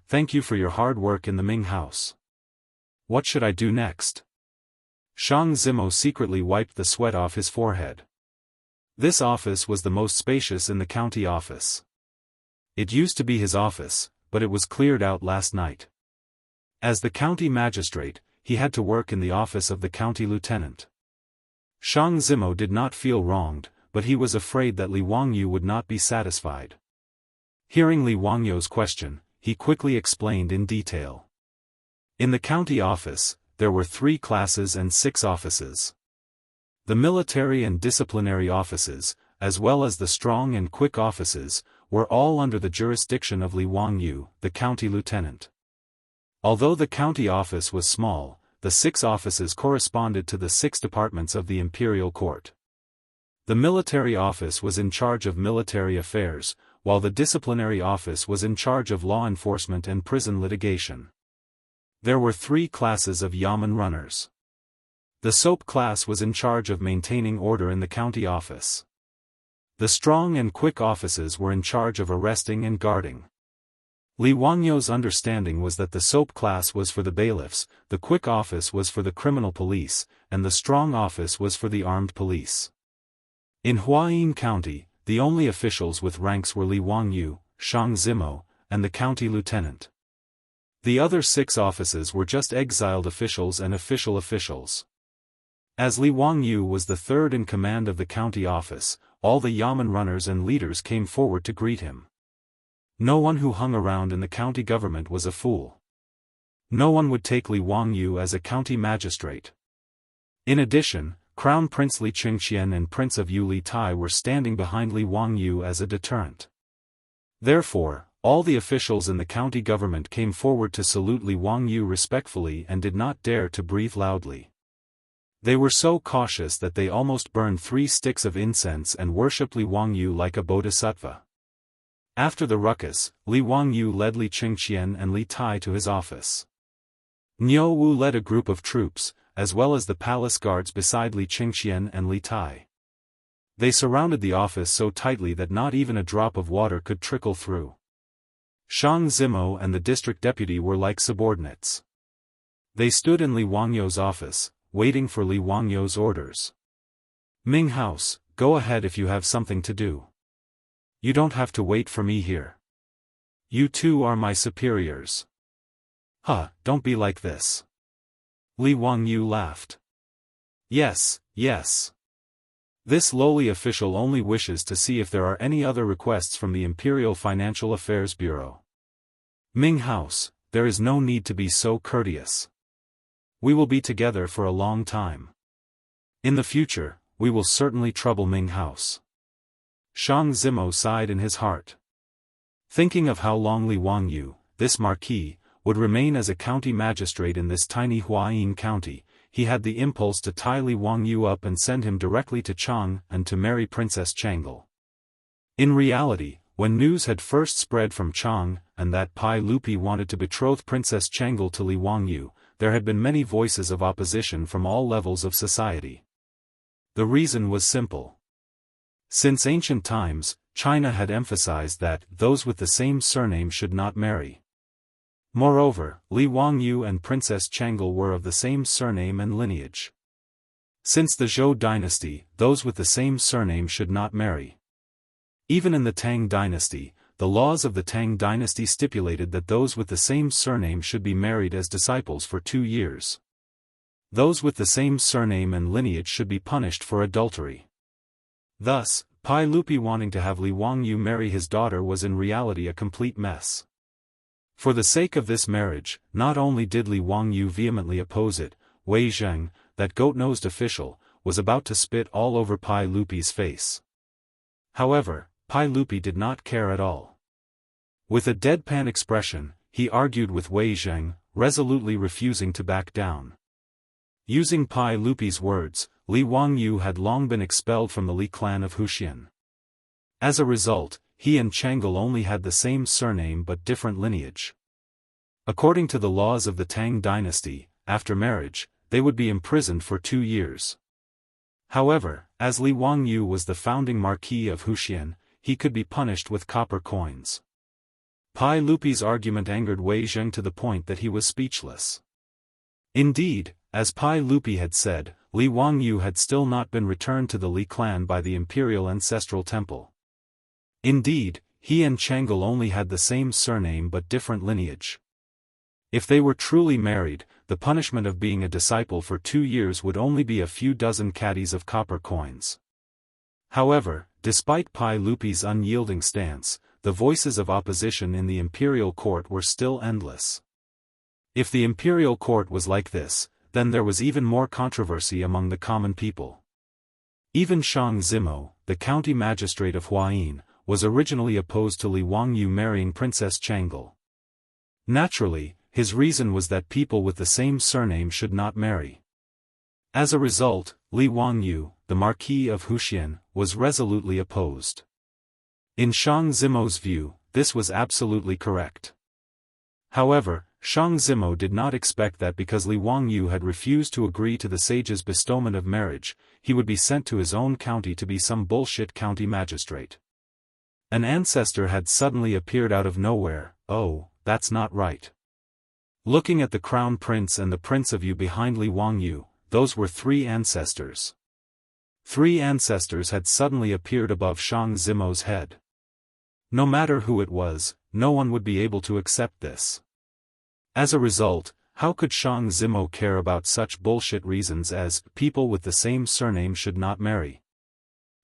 Thank you for your hard work in the Ming house. What should I do next? Shang Zimo secretly wiped the sweat off his forehead. This office was the most spacious in the county office. It used to be his office, but it was cleared out last night. As the county magistrate, he had to work in the office of the county lieutenant. Shang Zimo did not feel wronged, but he was afraid that Li Wangyu would not be satisfied. Hearing Li Wangyu's question, he quickly explained in detail. In the county office, there were 3 classes and 6 offices. The military and disciplinary offices, as well as the strong and quick offices, were all under the jurisdiction of Li Wangyu, the county lieutenant. Although the county office was small, the 6 offices corresponded to the 6 departments of the imperial court. The military office was in charge of military affairs, while the disciplinary office was in charge of law enforcement and prison litigation. There were 3 classes of yamen runners. The soap class was in charge of maintaining order in the county office. The strong and quick offices were in charge of arresting and guarding. Li Wangyu's understanding was that the soap class was for the bailiffs, the quick office was for the criminal police, and the strong office was for the armed police. In Huayin County, the only officials with ranks were Li Wangyu, Shang Zimo, and the county lieutenant. The other 6 offices were just exiled officials and official officials. As Li Wangyu was the 3rd in command of the county office, all the yamen runners and leaders came forward to greet him. No one who hung around in the county government was a fool. No one would take Li Wangyu as a county magistrate. In addition, Crown Prince Li Qingxian and Prince of Yu Li Tai were standing behind Li Wangyu as a deterrent. Therefore, all the officials in the county government came forward to salute Li Wangyu respectfully and did not dare to breathe loudly. They were so cautious that they almost burned 3 sticks of incense and worshipped Li Wangyu like a bodhisattva. After the ruckus, Li Wangyu led Li Qingxian and Li Tai to his office. Niu Wu led a group of troops, as well as the palace guards beside Li Qingxian and Li Tai. They surrounded the office so tightly that not even a drop of water could trickle through. Shang Zimo and the district deputy were like subordinates. They stood in Li Wangyu's office, waiting for Li Wangyu's orders. Ming House, go ahead if you have something to do. You don't have to wait for me here. You two are my superiors. Huh, don't be like this. Li Wangyu laughed. Yes, yes. This lowly official only wishes to see if there are any other requests from the Imperial Financial Affairs Bureau. Ming House, there is no need to be so courteous. We will be together for a long time. In the future, we will certainly trouble Ming House. Shang Zimo sighed in his heart. Thinking of how long Li Wangyu, this marquis, would remain as a county magistrate in this tiny Huayin county, he had the impulse to tie Li Wangyu up and send him directly to Chang and to marry Princess Changle. In reality, when news had first spread from Chang and that Pai Lupi wanted to betroth Princess Changle to Li Wangyu, there had been many voices of opposition from all levels of society. The reason was simple. Since ancient times, China had emphasized that those with the same surname should not marry. Moreover, Li Wangyu and Princess Changle were of the same surname and lineage. Since the Zhou dynasty, those with the same surname should not marry. Even in the Tang dynasty, the laws of the Tang dynasty stipulated that those with the same surname should be married as disciples for 2 years. Those with the same surname and lineage should be punished for adultery. Thus, Pai Lupi wanting to have Li Wangyu marry his daughter was in reality a complete mess. For the sake of this marriage, not only did Li Wangyu vehemently oppose it, Wei Zheng, that goat-nosed official, was about to spit all over Pai Lupi's face. However, Pai Lupi did not care at all. With a deadpan expression, he argued with Wei Zheng, resolutely refusing to back down. Using Pai Lupi's words, Li Wangyu had long been expelled from the Li clan of Huxian. As a result, he and Changle only had the same surname but different lineage. According to the laws of the Tang dynasty, after marriage, they would be imprisoned for 2 years. However, as Li Wangyu was the founding marquis of Huxian, he could be punished with copper coins. Pai Lupi's argument angered Wei Zheng to the point that he was speechless. Indeed, as Pai Lupi had said, Li Wangyu had still not been returned to the Li clan by the imperial ancestral temple. Indeed, he and Changle only had the same surname but different lineage. If they were truly married, the punishment of being a disciple for 2 years would only be a few dozen caddies of copper coins. However, despite Pai Lupi's unyielding stance, the voices of opposition in the imperial court were still endless. If the imperial court was like this, then there was even more controversy among the common people. Even Shang Zimo, the county magistrate of Huayin, was originally opposed to Li Wangyu marrying Princess Changle. Naturally, his reason was that people with the same surname should not marry. As a result, Li Wangyu, the Marquis of Huxian, was resolutely opposed. In Shang Zimo's view, this was absolutely correct. However, Shang Zimo did not expect that because Li Wangyu had refused to agree to the sage's bestowment of marriage, he would be sent to his own county to be some bullshit county magistrate. An ancestor had suddenly appeared out of nowhere. Oh, that's not right. Looking at the crown prince and the prince of Yu behind Li Wangyu, those were 3 ancestors. 3 ancestors had suddenly appeared above Shang Zimo's head. No matter who it was, no one would be able to accept this. As a result, how could Shang Zimo care about such bullshit reasons as people with the same surname should not marry?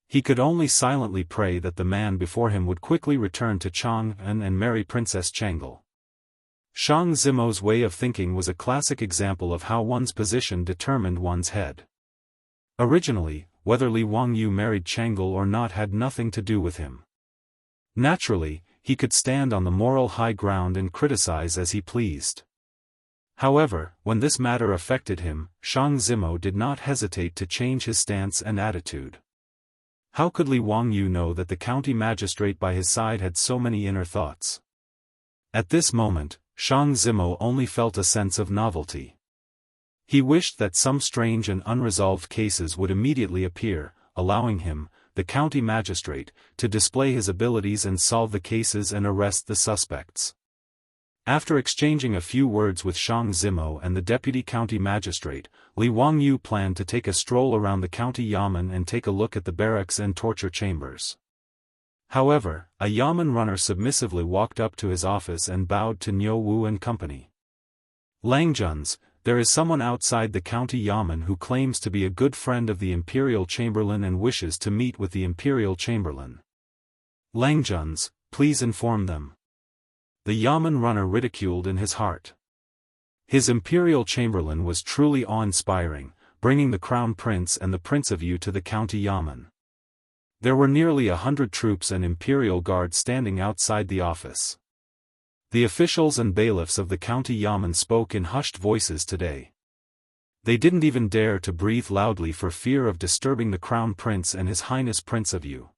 He could only silently pray that the man before him would quickly return to Chang'an and marry Princess Changle. Shang Zimo's way of thinking was a classic example of how one's position determined one's head. Originally, whether Li Wangyu married Changle or not had nothing to do with him. Naturally, he could stand on the moral high ground and criticize as he pleased. However, when this matter affected him, Shang Zimo did not hesitate to change his stance and attitude. How could Li Wangyu know that the county magistrate by his side had so many inner thoughts? At this moment, Shang Zimo only felt a sense of novelty. He wished that some strange and unresolved cases would immediately appear, allowing him, the county magistrate, to display his abilities and solve the cases and arrest the suspects. After exchanging a few words with Shang Zimo and the deputy county magistrate, Li Wangyu planned to take a stroll around the county yamen and take a look at the barracks and torture chambers. However, a yamen runner submissively walked up to his office and bowed to Niu Wu and company. Langjuns, there is someone outside the county yamen who claims to be a good friend of the imperial chamberlain and wishes to meet with the imperial chamberlain. Langjuns, please inform them. The yamen runner ridiculed in his heart. His imperial chamberlain was truly awe-inspiring, bringing the crown prince and the prince of Yu to the county yamen. There were nearly 100 troops and imperial guards standing outside the office. The officials and bailiffs of the county yamen spoke in hushed voices today. They didn't even dare to breathe loudly for fear of disturbing the crown prince and his highness prince of Yu.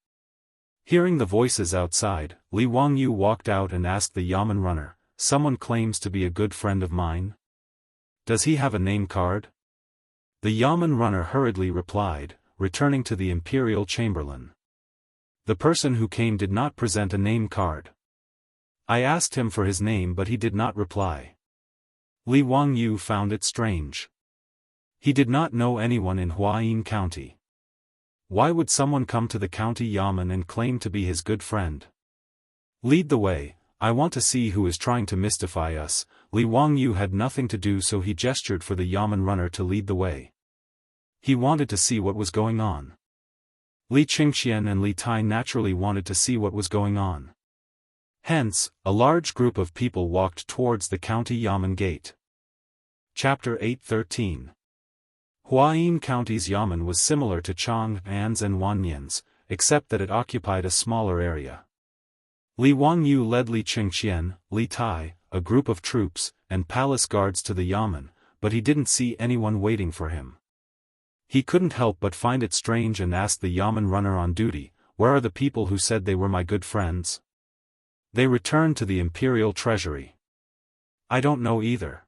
Hearing the voices outside, Li Wangyu walked out and asked the yamen runner, "Someone claims to be a good friend of mine? Does he have a name card?" The yamen runner hurriedly replied, returning to the imperial chamberlain. The person who came did not present a name card. I asked him for his name but he did not reply. Li Wangyu found it strange. He did not know anyone in Huayin County. Why would someone come to the county yamen and claim to be his good friend? Lead the way, I want to see who is trying to mystify us. Li Wangyu had nothing to do, so he gestured for the yamen runner to lead the way. He wanted to see what was going on. Li Qingxian and Li Tai naturally wanted to see what was going on. Hence, a large group of people walked towards the county yamen gate. Chapter 8:13. Huayin County's yamen was similar to Chang'an's and Wanyan's, except that it occupied a smaller area. Li Wangyu led Li Qingxian, Li Tai, a group of troops, and palace guards to the yamen, but he didn't see anyone waiting for him. He couldn't help but find it strange and asked the yamen runner on duty, "Where are the people who said they were my good friends?" They returned to the imperial treasury. I don't know either.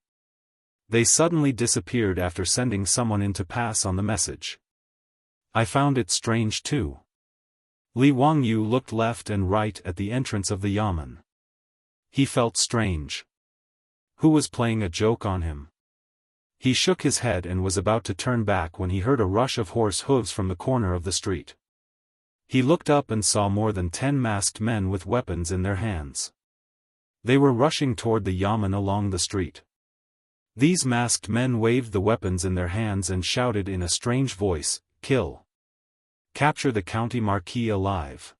They suddenly disappeared after sending someone in to pass on the message. I found it strange too. Li Wangyu looked left and right at the entrance of the yamen. He felt strange. Who was playing a joke on him? He shook his head and was about to turn back when he heard a rush of horse hooves from the corner of the street. He looked up and saw more than 10 masked men with weapons in their hands. They were rushing toward the yamen along the street. These masked men waved the weapons in their hands and shouted in a strange voice, "Kill! Capture the county marquis alive!"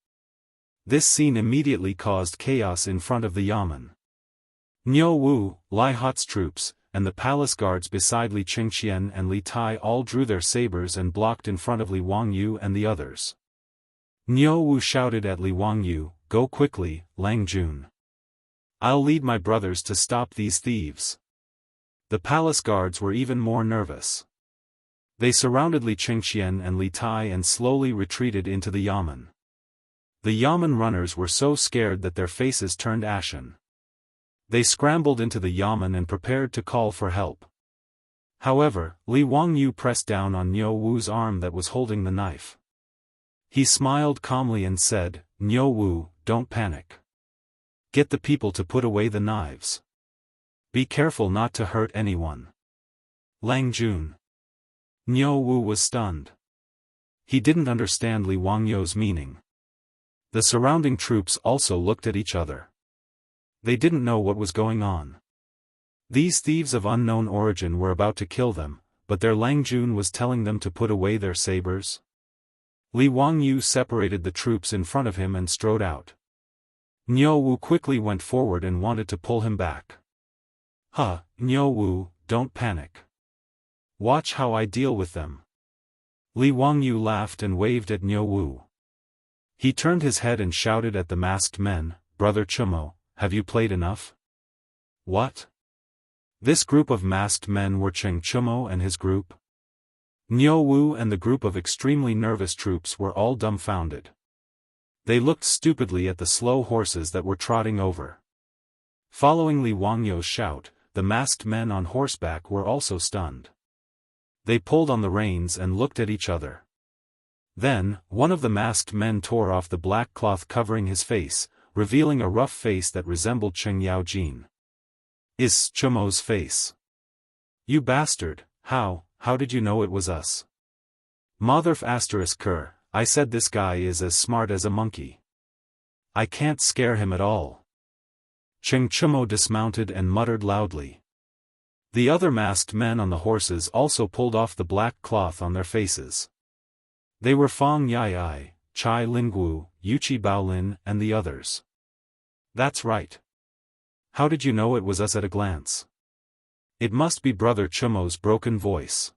This scene immediately caused chaos in front of the yamen. Niu Wu, Lai Hot's troops, and the palace guards beside Li Qingxian and Li Tai all drew their sabers and blocked in front of Li Wangyu and the others. Niu Wu shouted at Li Wangyu, "Go quickly, Lang Jun. I'll lead my brothers to stop these thieves." The palace guards were even more nervous. They surrounded Li Qingxian and Li Tai and slowly retreated into the yamen. The yamen runners were so scared that their faces turned ashen. They scrambled into the yamen and prepared to call for help. However, Li Wangyu pressed down on Niu Wu's arm that was holding the knife. He smiled calmly and said, "Niu Wu, don't panic. Get the people to put away the knives. Be careful not to hurt anyone." Lang Jun. Niu Wu was stunned. He didn't understand Li Wangyu's meaning. The surrounding troops also looked at each other. They didn't know what was going on. These thieves of unknown origin were about to kill them, but their Lang Jun was telling them to put away their sabers. Li Wangyu separated the troops in front of him and strode out. Niu Wu quickly went forward and wanted to pull him back. Niu Wu, don't panic. Watch how I deal with them." Li Wangyu laughed and waved at Niu Wu. He turned his head and shouted at the masked men, "Brother Chumo, have you played enough?" "What?" This group of masked men were Cheng Chumo and his group. Niu Wu and the group of extremely nervous troops were all dumbfounded. They looked stupidly at the slow horses that were trotting over. Following Li Wangyu's shout, the masked men on horseback were also stunned. They pulled on the reins and looked at each other. Then, one of the masked men tore off the black cloth covering his face, revealing a rough face that resembled Cheng Yaojin. "Is Chumo's face." "You bastard, how did you know it was us?" "Motherf***, I said this guy is as smart as a monkey." I can't scare him at all. Cheng Chumo dismounted and muttered loudly. The other masked men on the horses also pulled off the black cloth on their faces. They were Fang Yai, Chai Lingwu, Yuchi Baolin, and the others. That's right. How did you know it was us at a glance? It must be Brother Chumo's broken voice.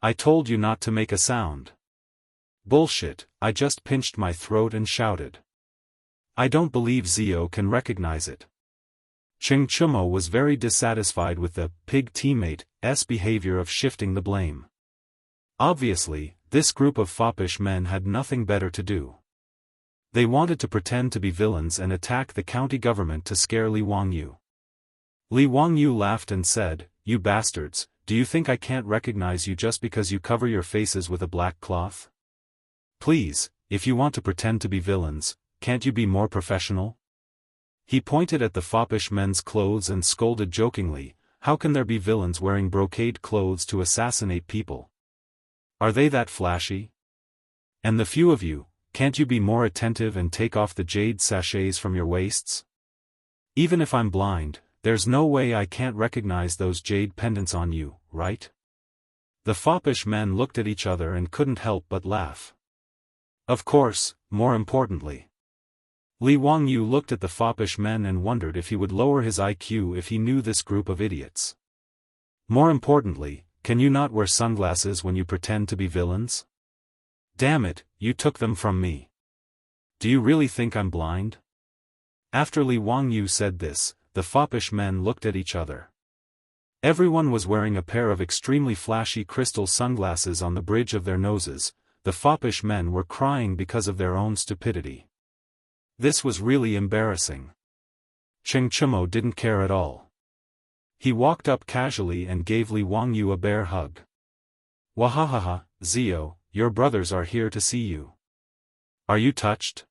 I told you not to make a sound. Bullshit, I just pinched my throat and shouted. I don't believe Zio can recognize it. Cheng Chumo was very dissatisfied with the pig teammate's behavior of shifting the blame. Obviously, this group of foppish men had nothing better to do. They wanted to pretend to be villains and attack the county government to scare Li Wangyu. Li Wangyu laughed and said, "You bastards, do you think I can't recognize you just because you cover your faces with a black cloth? Please, if you want to pretend to be villains, can't you be more professional?" He pointed at the foppish men's clothes and scolded jokingly, "How can there be villains wearing brocade clothes to assassinate people? Are they that flashy? And the few of you, can't you be more attentive and take off the jade sachets from your waists? Even if I'm blind, there's no way I can't recognize those jade pendants on you, right?" The foppish men looked at each other and couldn't help but laugh. Of course, more importantly. Li Wangyu looked at the foppish men and wondered if he would lower his IQ if he knew this group of idiots. More importantly, can you not wear sunglasses when you pretend to be villains? Damn it, you took them from me. Do you really think I'm blind? After Li Wangyu said this, the foppish men looked at each other. Everyone was wearing a pair of extremely flashy crystal sunglasses on the bridge of their noses. The foppish men were crying because of their own stupidity. This was really embarrassing. Cheng Chumo didn't care at all. He walked up casually and gave Li Wangyu a bear hug. "Wahahaha, Zio, your brothers are here to see you. Are you touched?"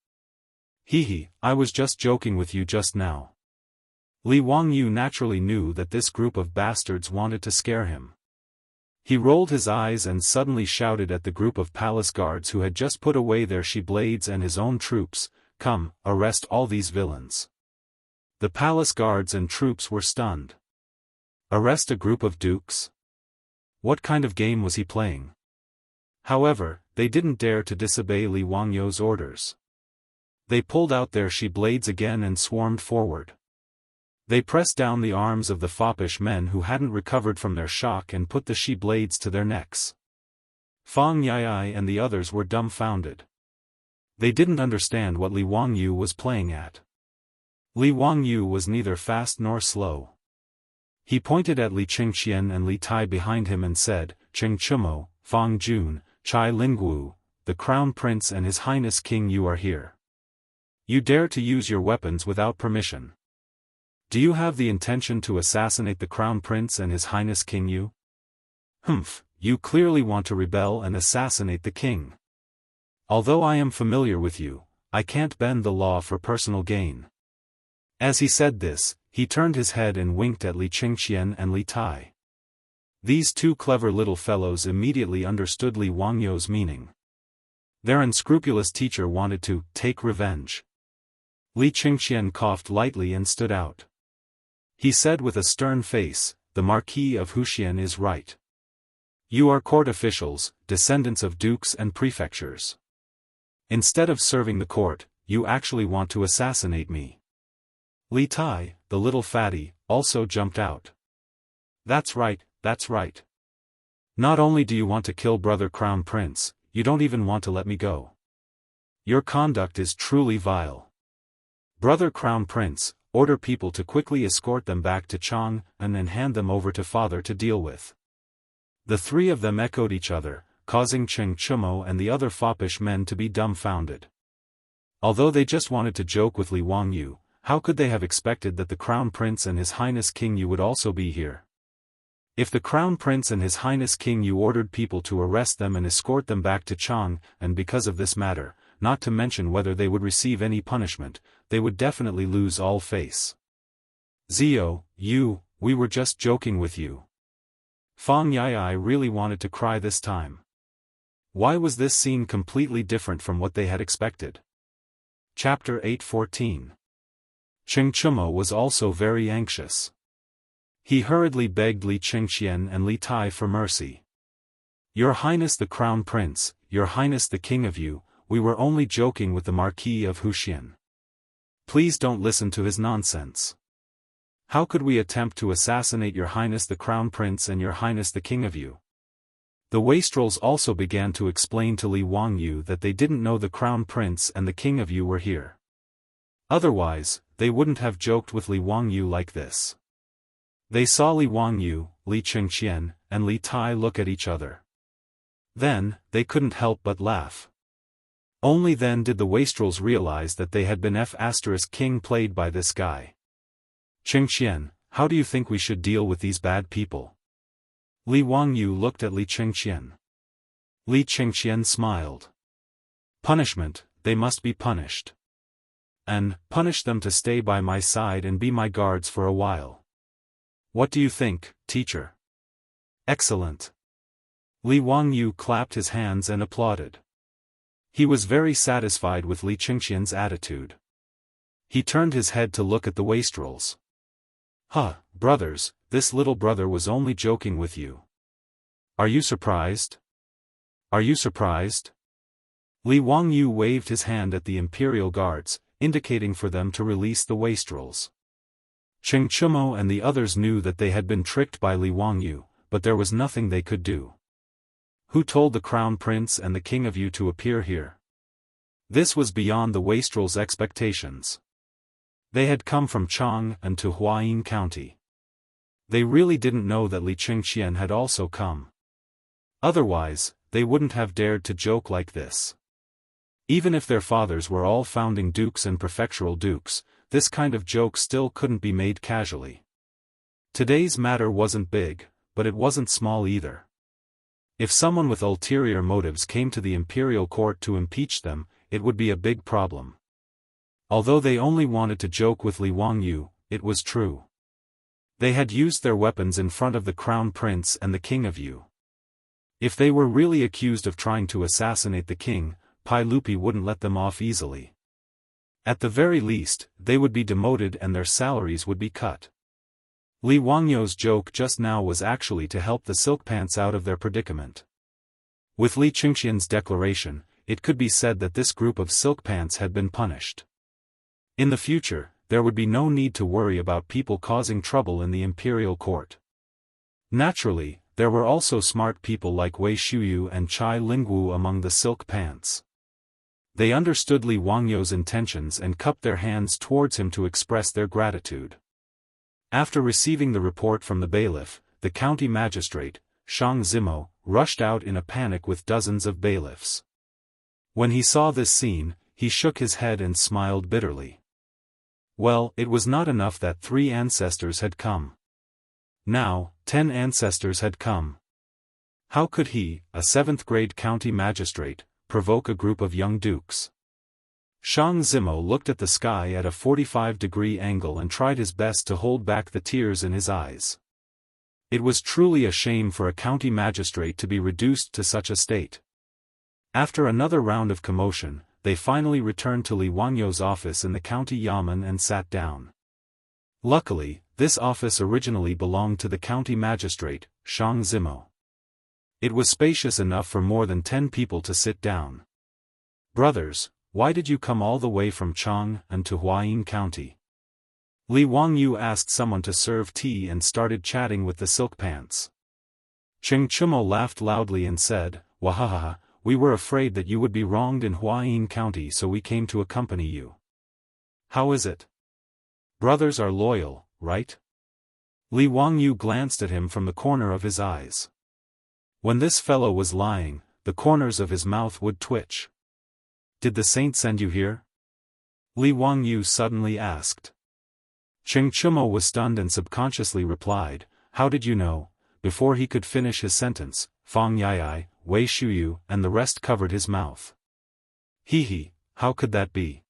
"Hee, I was just joking with you just now." Li Wangyu naturally knew that this group of bastards wanted to scare him. He rolled his eyes and suddenly shouted at the group of palace guards who had just put away their she-blades and his own troops, "Come, arrest all these villains." The palace guards and troops were stunned. Arrest a group of dukes? What kind of game was he playing? However, they didn't dare to disobey Li Wangyu's orders. They pulled out their she-blades again and swarmed forward. They pressed down the arms of the foppish men who hadn't recovered from their shock and put the she-blades to their necks. Fang Yai and the others were dumbfounded. They didn't understand what Li Wangyu was playing at. Li Wangyu was neither fast nor slow. He pointed at Li Qingqian and Li Tai behind him and said, "Cheng Chumo, Fang Jun, Chai Lingwu, the Crown Prince and His Highness King, you are here. You dare to use your weapons without permission. Do you have the intention to assassinate the Crown Prince and His Highness King you? Humph, you clearly want to rebel and assassinate the king. Although I am familiar with you, I can't bend the law for personal gain." As he said this, he turned his head and winked at Li Qingqian and Li Tai. These two clever little fellows immediately understood Li Wangyu's meaning. Their unscrupulous teacher wanted to take revenge. Li Qingqian coughed lightly and stood out. He said with a stern face, "The Marquis of Huxian is right. You are court officials, descendants of dukes and prefectures. Instead of serving the court, you actually want to assassinate me." Li Tai, the little fatty, also jumped out. That's right, that's right. Not only do you want to kill Brother Crown Prince, you don't even want to let me go. Your conduct is truly vile. Brother Crown Prince, order people to quickly escort them back to Chang and then hand them over to Father to deal with. The three of them echoed each other, causing Cheng Chumo and the other foppish men to be dumbfounded. Although they just wanted to joke with Li Wangyu, how could they have expected that the Crown Prince and His Highness King Yu would also be here? If the Crown Prince and His Highness King Yu ordered people to arrest them and escort them back to Chang, and because of this matter, not to mention whether they would receive any punishment, they would definitely lose all face. Zio, we were just joking with you. Fang Yai really wanted to cry this time. Why was this scene completely different from what they had expected? Chapter 8:14. Chengchumo was also very anxious. He hurriedly begged Li Qingxian and Li Tai for mercy. "Your Highness the Crown Prince, Your Highness the King of you, we were only joking with the Marquis of Huxian. Please don't listen to his nonsense. How could we attempt to assassinate Your Highness the Crown Prince and Your Highness the King of you?" The wastrels also began to explain to Li Wangyu that they didn't know the Crown Prince and the King of you were here. Otherwise, they wouldn't have joked with Li Wangyu like this. They saw Li Wangyu, Li Qingxian, and Li Tai look at each other. Then, they couldn't help but laugh. Only then did the wastrels realize that they had been F***king played by this guy. "Qingxian, how do you think we should deal with these bad people?" Li Wangyu looked at Li Qingxian. Li Qingxian smiled. "Punishment, they must be punished. And, punish them to stay by my side and be my guards for a while. What do you think, teacher?" "Excellent." Li Wangyu clapped his hands and applauded. He was very satisfied with Li Qingxian's attitude. He turned his head to look at the wastrels. "Huh, brothers, this little brother was only joking with you. Are you surprised? Are you surprised?" Li Wangyu waved his hand at the imperial guards, indicating for them to release the wastrels. Chengchumo and the others knew that they had been tricked by Li Wangyu, but there was nothing they could do. Who told the Crown Prince and the King of you to appear here? This was beyond the wastrels' expectations. They had come from Chang and to Huayin County. They really didn't know that Li Qingxian had also come. Otherwise, they wouldn't have dared to joke like this. Even if their fathers were all founding dukes and prefectural dukes, this kind of joke still couldn't be made casually. Today's matter wasn't big, but it wasn't small either. If someone with ulterior motives came to the imperial court to impeach them, it would be a big problem. Although they only wanted to joke with Li Wangyu, it was true. They had used their weapons in front of the Crown Prince and the King of you. If they were really accused of trying to assassinate the king, Pai Lupi wouldn't let them off easily. At the very least, they would be demoted and their salaries would be cut. Li Wangyu's joke just now was actually to help the Silk Pants out of their predicament. With Li Qingxian's declaration, it could be said that this group of Silk Pants had been punished. In the future, there would be no need to worry about people causing trouble in the imperial court. Naturally, there were also smart people like Wei Shuyu and Chai Lingwu among the Silk Pants. They understood Li Wangyu's intentions and cupped their hands towards him to express their gratitude. After receiving the report from the bailiff, the county magistrate, Shang Zimo, rushed out in a panic with dozens of bailiffs. When he saw this scene, he shook his head and smiled bitterly. Well, it was not enough that 3 ancestors had come. Now, 10 ancestors had come. How could he, a 7th-grade county magistrate, provoke a group of young dukes? Shang Zimo looked at the sky at a 45-degree angle and tried his best to hold back the tears in his eyes. It was truly a shame for a county magistrate to be reduced to such a state. After another round of commotion, they finally returned to Li Wangyu's office in the county yamen and sat down. Luckily, this office originally belonged to the county magistrate, Shang Zimo. It was spacious enough for more than 10 people to sit down. "Brothers, why did you come all the way from Chang and to Huayin County?" Li Wangyu asked someone to serve tea and started chatting with the Silk Pants. Chengchumo laughed loudly and said, "Wahahaha, we were afraid that you would be wronged in Huayin County, so we came to accompany you. How is it? Brothers are loyal, right?" Li Wangyu glanced at him from the corner of his eyes. When this fellow was lying, the corners of his mouth would twitch. "Did the saint send you here?" Li Wangyu suddenly asked. Chengchumo was stunned and subconsciously replied, "How did you know?" Before he could finish his sentence, Fang Yai, Wei Shuyu and the rest covered his mouth. "Hee, how could that be?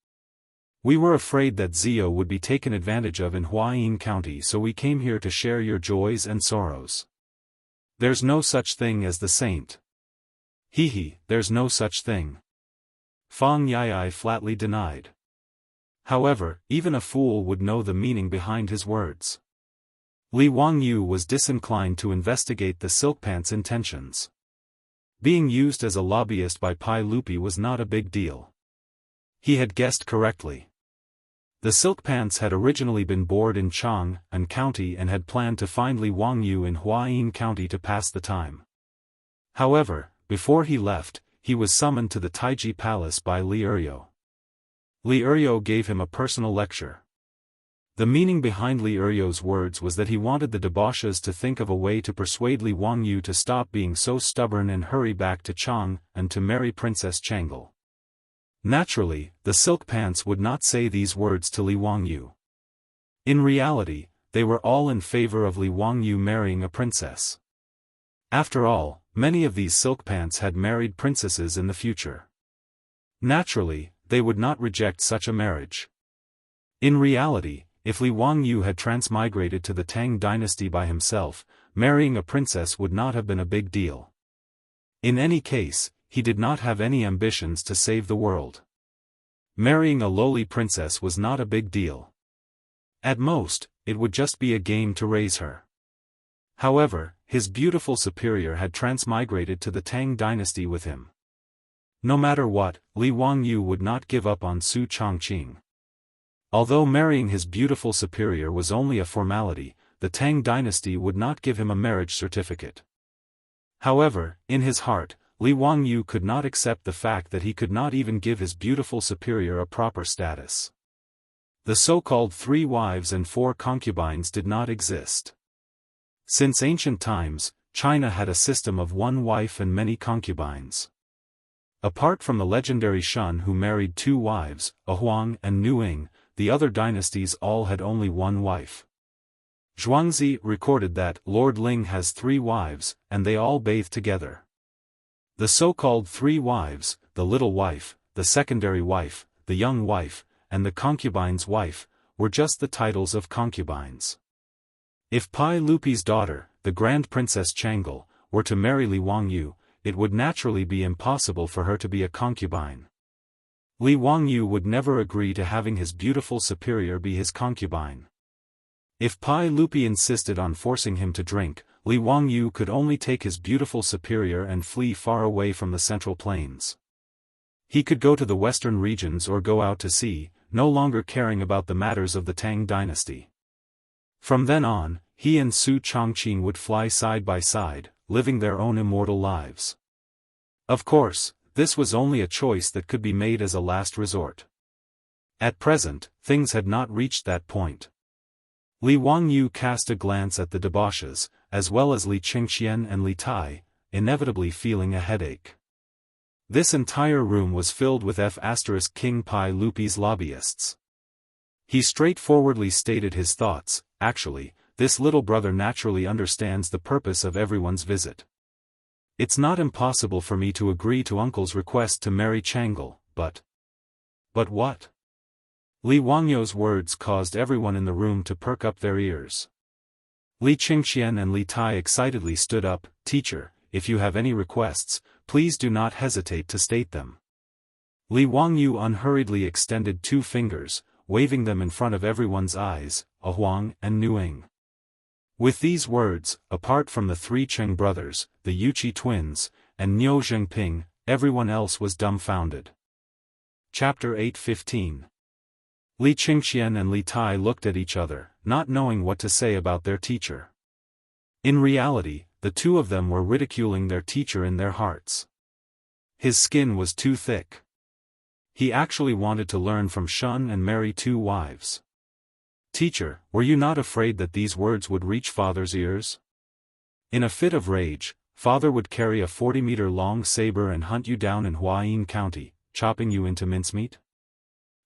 We were afraid that Zio would be taken advantage of in Huayin County, so we came here to share your joys and sorrows. There's no such thing as the saint." "Hee, there's no such thing." Fang Yai flatly denied. However, even a fool would know the meaning behind his words. Li Wangyu was disinclined to investigate the Silkpant's intentions. Being used as a lobbyist by Pai Lupi was not a big deal. He had guessed correctly. The Silkpants had originally been bored in Chang'an County and had planned to find Li Wangyu in Huayin County to pass the time. However, before he left, he was summoned to the Taiji Palace by Li Eryo. Li Eryo gave him a personal lecture. The meaning behind Li Eryo's words was that he wanted the debauches to think of a way to persuade Li Wangyu to stop being so stubborn and hurry back to Chang and to marry Princess Changle. Naturally, the Silkpants would not say these words to Li Wangyu. In reality, they were all in favor of Li Wangyu marrying a princess. After all, many of these Silkpants had married princesses in the future. Naturally, they would not reject such a marriage. In reality, if Li Wangyu had transmigrated to the Tang dynasty by himself, marrying a princess would not have been a big deal. In any case, he did not have any ambitions to save the world. Marrying a lowly princess was not a big deal. At most, it would just be a game to raise her. However, his beautiful superior had transmigrated to the Tang dynasty with him. No matter what, Li Wangyu would not give up on Su Chongqing. Although marrying his beautiful superior was only a formality, the Tang dynasty would not give him a marriage certificate. However, in his heart, Li Wangyu could not accept the fact that he could not even give his beautiful superior a proper status. The so-called 3 wives and 4 concubines did not exist. Since ancient times, China had a system of 1 wife and many concubines. Apart from the legendary Shun who married 2 wives, a Huang and Nuing, the other dynasties all had only 1 wife. Zhuangzi recorded that Lord Ling has 3 wives, and they all bathe together. The so-called 3 wives, the little wife, the secondary wife, the young wife, and the concubine's wife, were just the titles of concubines. If Pai Lupi's daughter, the Grand Princess Changle, were to marry Li Wangyu, it would naturally be impossible for her to be a concubine. Li Wangyu would never agree to having his beautiful superior be his concubine. If Pai Lupi insisted on forcing him to drink, Li Wangyu could only take his beautiful superior and flee far away from the Central Plains. He could go to the western regions or go out to sea, no longer caring about the matters of the Tang dynasty. From then on, he and Su Chongqing would fly side by side, living their own immortal lives. Of course, this was only a choice that could be made as a last resort. At present, things had not reached that point. Li Wangyu cast a glance at the debauches, as well as Li Qingxian and Li Tai, inevitably feeling a headache. This entire room was filled with King Pai Lupi's lobbyists. He straightforwardly stated his thoughts. Actually, this little brother naturally understands the purpose of everyone's visit. It's not impossible for me to agree to Uncle's request to marry Changle, but... But what? Li Wangyu's words caused everyone in the room to perk up their ears. Li Qingxian and Li Tai excitedly stood up. Teacher, if you have any requests, please do not hesitate to state them. Li Wangyu unhurriedly extended 2 fingers, waving them in front of everyone's eyes, a Huang and Nuing. With these words, apart from the 3 Cheng brothers, the Yuqi twins, and Niu Zhengping, everyone else was dumbfounded. Chapter 8:15. Li Qingxian and Li Tai looked at each other, not knowing what to say about their teacher. In reality, the 2 of them were ridiculing their teacher in their hearts. His skin was too thick. He actually wanted to learn from Shun and marry 2 wives. Teacher, were you not afraid that these words would reach Father's ears? In a fit of rage, Father would carry a 40-meter-long saber and hunt you down in Huayin County, chopping you into mincemeat?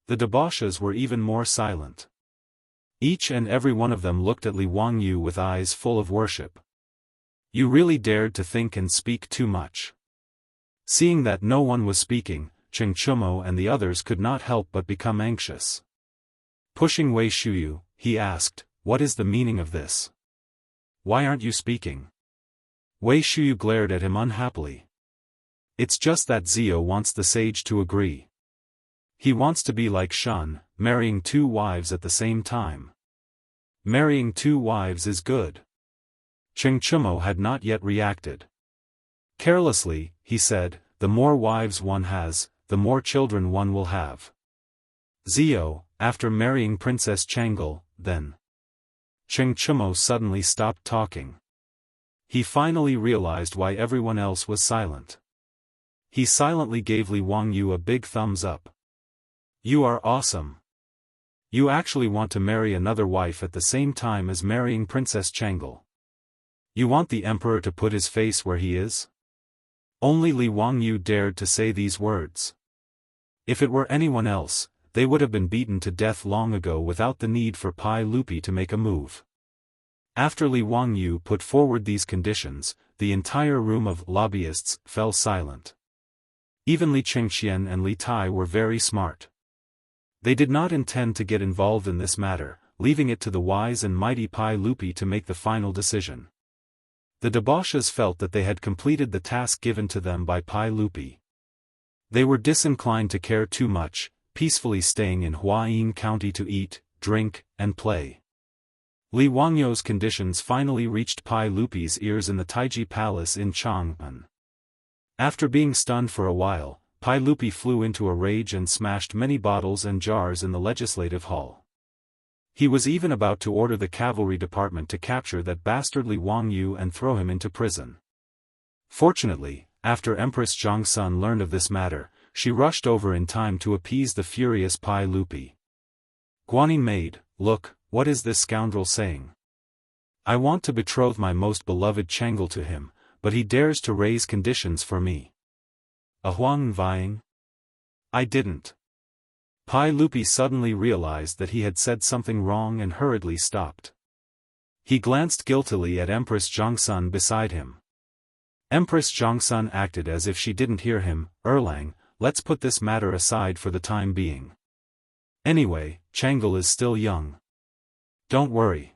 The debauches were even more silent. Each and every one of them looked at Li Wangyu with eyes full of worship. You really dared to think and speak too much. Seeing that no one was speaking, Cheng Chumo and the others could not help but become anxious. Pushing Wei Shuyu, he asked, what is the meaning of this? Why aren't you speaking? Wei Shuyu glared at him unhappily. It's just that Zio wants the sage to agree. He wants to be like Shun, marrying 2 wives at the same time. Marrying 2 wives is good. Cheng Chumo had not yet reacted. Carelessly, he said, the more wives one has, the more children one will have. Zio, after marrying Princess Changle, then. Cheng Chumo suddenly stopped talking. He finally realized why everyone else was silent. He silently gave Li Wangyu a big thumbs up. You are awesome. You actually want to marry another wife at the same time as marrying Princess Changle. You want the emperor to put his face where he is? Only Li Wangyu dared to say these words. If it were anyone else, they would have been beaten to death long ago without the need for Pai Lupi to make a move. After Li Wangyu put forward these conditions, the entire room of lobbyists fell silent. Even Li Chengxian and Li Tai were very smart. They did not intend to get involved in this matter, leaving it to the wise and mighty Pai Lupi to make the final decision. The debauches felt that they had completed the task given to them by Pai Lupi. They were disinclined to care too much, peacefully staying in Huayin County to eat, drink, and play. Li Wangyu's conditions finally reached Pai Lupi's ears in the Taiji Palace in Chang'an. After being stunned for a while, Pai Lupi flew into a rage and smashed many bottles and jars in the legislative hall. He was even about to order the cavalry department to capture that bastard Li Wangyu and throw him into prison. Fortunately, after Empress Zhongsun learned of this matter, she rushed over in time to appease the furious Pai Lupi. Guanyin maid, look, what is this scoundrel saying? I want to betroth my most beloved Changle to him, but he dares to raise conditions for me. A Huang vying? I didn't. Pai Lupi suddenly realized that he had said something wrong and hurriedly stopped. He glanced guiltily at Empress Zhongsun beside him. Empress Zhongsun acted as if she didn't hear him. Erlang, let's put this matter aside for the time being. Anyway, Changle is still young. Don't worry.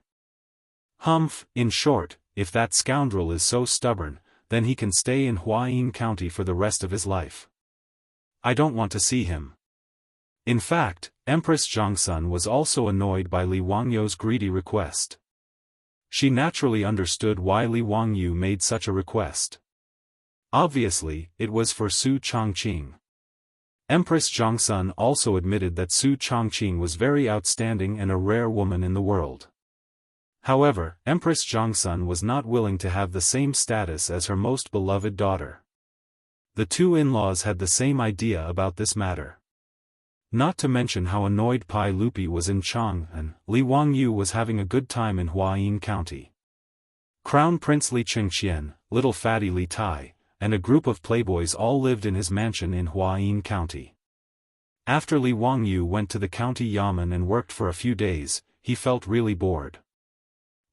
Humph, in short, if that scoundrel is so stubborn, then he can stay in Huayin County for the rest of his life. I don't want to see him. In fact, Empress Zhongsun was also annoyed by Li Wangyu's greedy request. She naturally understood why Li Wangyu made such a request. Obviously, it was for Su Chongqing. Empress Zhongsun also admitted that Su Chongqing was very outstanding and a rare woman in the world. However, Empress Zhongsun was not willing to have the same status as her most beloved daughter. The two in-laws had the same idea about this matter. Not to mention how annoyed Pai Lupi was in Chang'an, Li Wangyu was having a good time in Huayin County. Crown Prince Li Chengxian, little fatty Li Tai, and a group of playboys all lived in his mansion in Huayin County. After Li Wangyu went to the county yamen and worked for a few days, he felt really bored.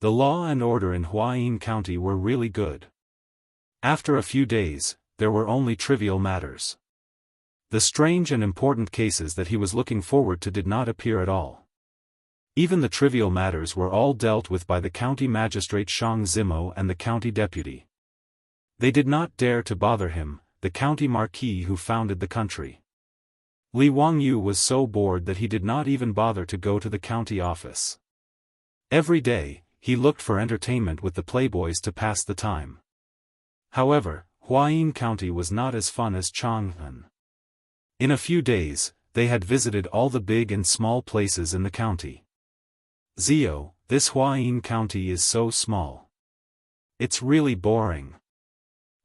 The law and order in Huayin County were really good. After a few days, there were only trivial matters. The strange and important cases that he was looking forward to did not appear at all. Even the trivial matters were all dealt with by the county magistrate Shang Zimo and the county deputy. They did not dare to bother him, the county marquis who founded the country. Li Wangyu was so bored that he did not even bother to go to the county office. Every day, he looked for entertainment with the playboys to pass the time. However, Huayin County was not as fun as Chang'an. In a few days, they had visited all the big and small places in the county. Zio, this Huayin County is so small. It's really boring.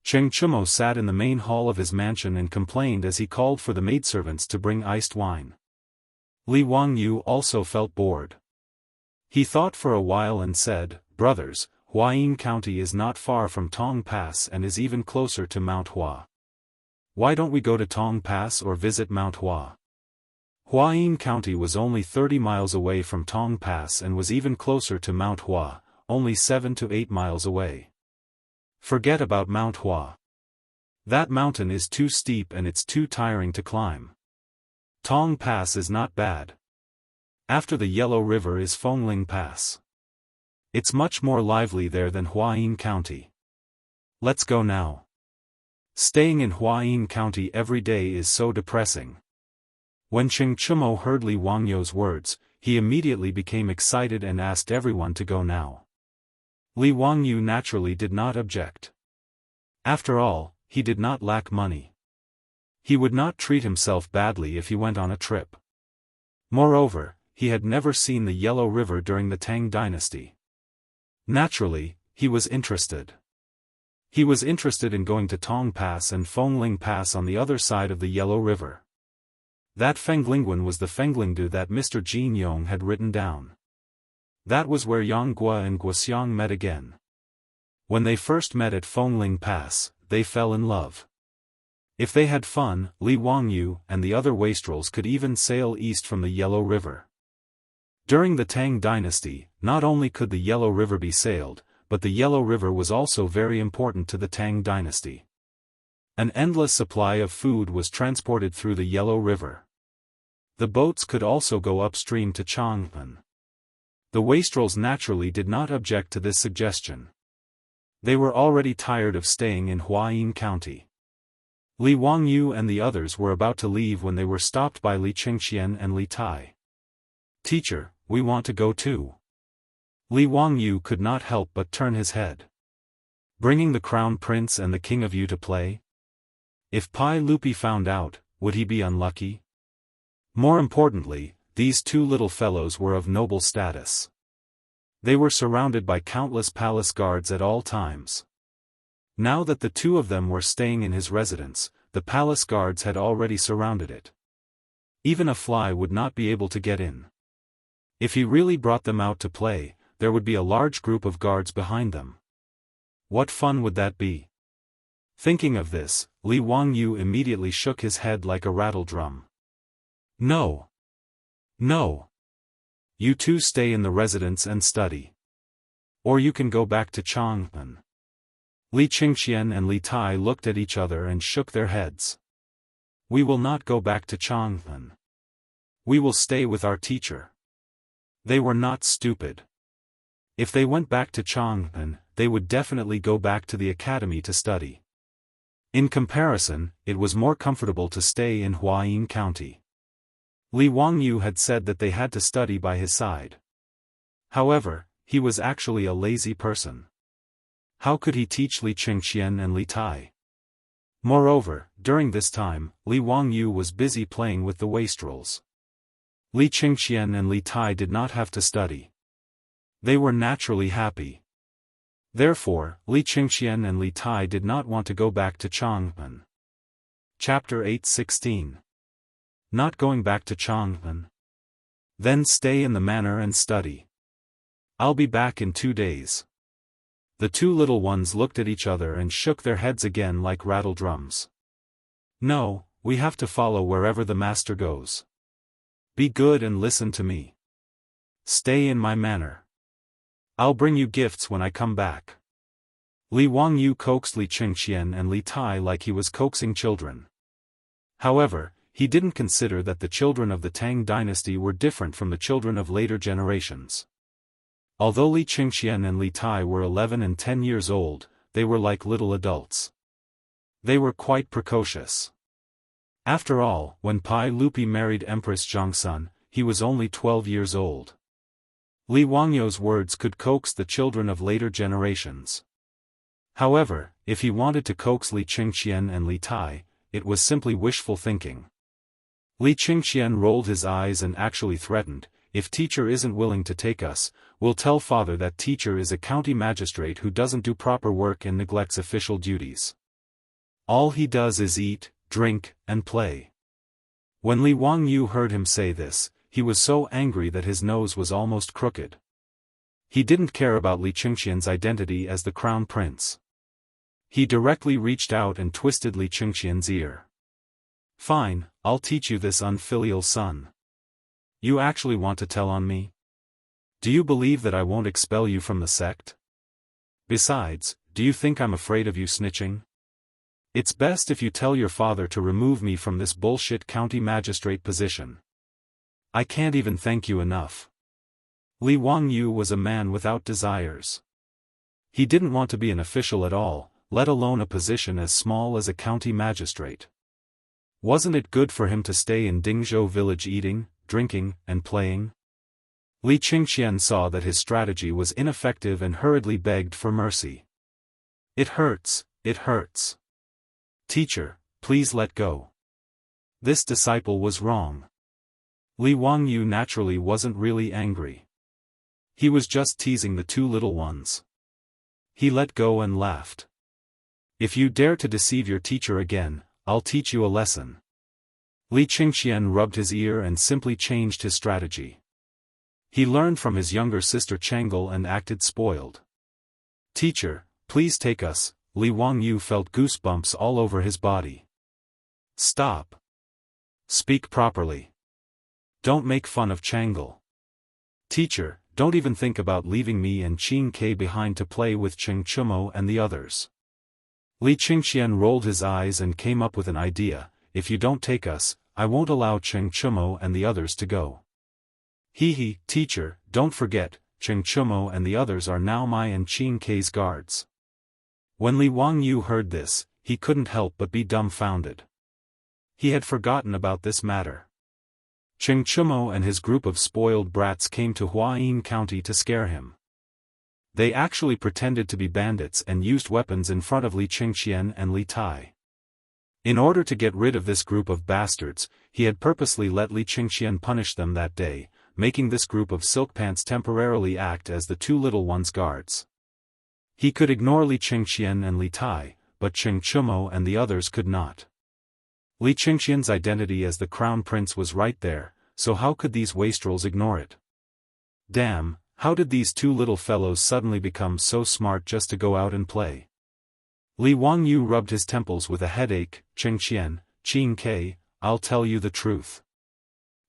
Cheng Chumo sat in the main hall of his mansion and complained as he called for the maidservants to bring iced wine. Li Wangyu also felt bored. He thought for a while and said, brothers, Huayin County is not far from Tong Pass and is even closer to Mount Hua. Why don't we go to Tong Pass or visit Mount Hua? Huayin County was only 30 miles away from Tong Pass and was even closer to Mount Hua, only 7 to 8 miles away. Forget about Mount Hua. That mountain is too steep and it's too tiring to climb. Tong Pass is not bad. After the Yellow River is Fengling Pass. It's much more lively there than Huayin County. Let's go now. Staying in Huayin County every day is so depressing. When Cheng Chumo heard Li Wangyu's words, he immediately became excited and asked everyone to go now. Li Wangyu naturally did not object. After all, he did not lack money. He would not treat himself badly if he went on a trip. Moreover, he had never seen the Yellow River during the Tang dynasty. Naturally, he was interested. He was interested in going to Tong Pass and Fengling Pass on the other side of the Yellow River. That Fenglingguan was the Fenglingdu that Mr. Jin Yong had written down. That was where Yang Gua and Guoxiang met again. When they first met at Fengling Pass, they fell in love. If they had fun, Li Wangyu and the other wastrels could even sail east from the Yellow River. During the Tang dynasty, not only could the Yellow River be sailed, but the Yellow River was also very important to the Tang dynasty. An endless supply of food was transported through the Yellow River. The boats could also go upstream to Chang'an. The wastrels naturally did not object to this suggestion. They were already tired of staying in Huayin County. Li Wangyu and the others were about to leave when they were stopped by Li Qingxian and Li Tai. "Teacher, we want to go too." Li Wangyu could not help but turn his head. "Bringing the crown prince and the king of Yu to play? If Pai Lupi found out, would he be unlucky?" More importantly, these two little fellows were of noble status. They were surrounded by countless palace guards at all times. Now that the two of them were staying in his residence, the palace guards had already surrounded it. Even a fly would not be able to get in. If he really brought them out to play, there would be a large group of guards behind them. What fun would that be? Thinking of this, Li Wangyu immediately shook his head like a rattle drum. "No. No. You two stay in the residence and study. Or you can go back to Chang'an." Li Qingxian and Li Tai looked at each other and shook their heads. "We will not go back to Chang'an. We will stay with our teacher." They were not stupid. If they went back to Chang'an, they would definitely go back to the academy to study. In comparison, it was more comfortable to stay in Huayin County. Li Wangyu had said that they had to study by his side. However, he was actually a lazy person. How could he teach Li Qingxian and Li Tai? Moreover, during this time, Li Wangyu was busy playing with the wastrels. Li Qingxian and Li Tai did not have to study. They were naturally happy. Therefore, Li Qingxian and Li Tai did not want to go back to Chang'an. Chapter 8:16. Not going back to Chang'an? Then stay in the manor and study. I'll be back in 2 days. The two little ones looked at each other and shook their heads again like rattle drums. "No, we have to follow wherever the master goes. Be good and listen to me. Stay in my manor. I'll bring you gifts when I come back." Li Wangyu coaxed Li Qingxian and Li Tai like he was coaxing children. However, he didn't consider that the children of the Tang dynasty were different from the children of later generations. Although Li Qingxian and Li Tai were 11 and 10 years old, they were like little adults. They were quite precocious. After all, when Pai Lupi married Empress Zhangsun, he was only 12 years old. Li Wangyu's words could coax the children of later generations. However, if he wanted to coax Li Qingxian and Li Tai, it was simply wishful thinking. Li Qingxian rolled his eyes and actually threatened, "If teacher isn't willing to take us, we'll tell father that teacher is a county magistrate who doesn't do proper work and neglects official duties. All he does is eat, drink, and play." When Li Wangyu heard him say this, he was so angry that his nose was almost crooked. He didn't care about Li Qingxian's identity as the crown prince. He directly reached out and twisted Li Qingxian's ear. "Fine, I'll teach you this unfilial son. You actually want to tell on me? Do you believe that I won't expel you from the sect? Besides, do you think I'm afraid of you snitching? It's best if you tell your father to remove me from this bullshit county magistrate position. I can't even thank you enough." Li Wangyu was a man without desires. He didn't want to be an official at all, let alone a position as small as a county magistrate. Wasn't it good for him to stay in Dingzhou village eating, drinking, and playing? Li Qingxian saw that his strategy was ineffective and hurriedly begged for mercy. It hurts, it hurts. Teacher, please let go. This disciple was wrong. Li Wangyu naturally wasn't really angry. He was just teasing the two little ones. He let go and laughed. If you dare to deceive your teacher again, I'll teach you a lesson. Li Qingxian rubbed his ear and simply changed his strategy. He learned from his younger sister Chang'e and acted spoiled. Teacher, please take us. Li Wangyu felt goosebumps all over his body. Stop. Speak properly. Don't make fun of Chang'e. Teacher, don't even think about leaving me and Qing Ke behind to play with Cheng Chumo and the others. Li Qingxian rolled his eyes and came up with an idea. If you don't take us, I won't allow Cheng Chumo and the others to go. Hee, teacher, don't forget, Cheng Chumo and the others are now my and Qing Ke's guards. When Li Wangyu heard this, he couldn't help but be dumbfounded. He had forgotten about this matter. Cheng Chumo and his group of spoiled brats came to Huayin County to scare him. They actually pretended to be bandits and used weapons in front of Li Qingxian and Li Tai. In order to get rid of this group of bastards, he had purposely let Li Qingxian punish them that day, making this group of silkpants temporarily act as the two little ones' guards. He could ignore Li Qingxian and Li Tai, but Cheng Chumo and the others could not. Li Qingxian's identity as the crown prince was right there, so how could these wastrels ignore it? Damn, how did these two little fellows suddenly become so smart just to go out and play? Li Wangyu rubbed his temples with a headache. Qingxian, Qing Ke, I'll tell you the truth.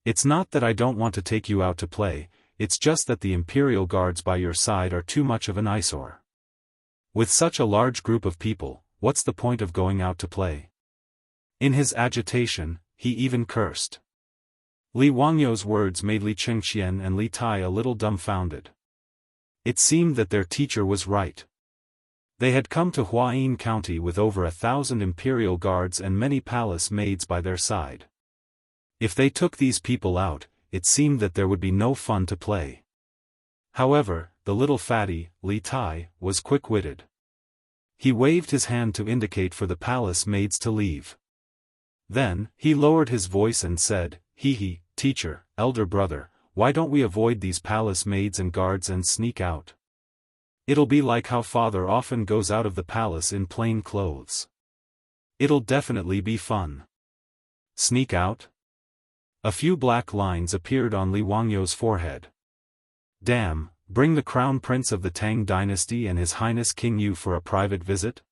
It's not that I don't want to take you out to play, it's just that the imperial guards by your side are too much of an eyesore. With such a large group of people, what's the point of going out to play? In his agitation, he even cursed. Li Wangyu's words made Li Qingxian and Li Tai a little dumbfounded. It seemed that their teacher was right. They had come to Huayin County with over 1,000 imperial guards and many palace maids by their side. If they took these people out, it seemed that there would be no fun to play. However, the little fatty, Li Tai, was quick-witted. He waved his hand to indicate for the palace maids to leave. Then, he lowered his voice and said, Hee, teacher, elder brother, why don't we avoid these palace maids and guards and sneak out? It'll be like how father often goes out of the palace in plain clothes. It'll definitely be fun. Sneak out? A few black lines appeared on Li Wangyu's forehead. Damn, bring the crown prince of the Tang dynasty and His Highness King Yu for a private visit?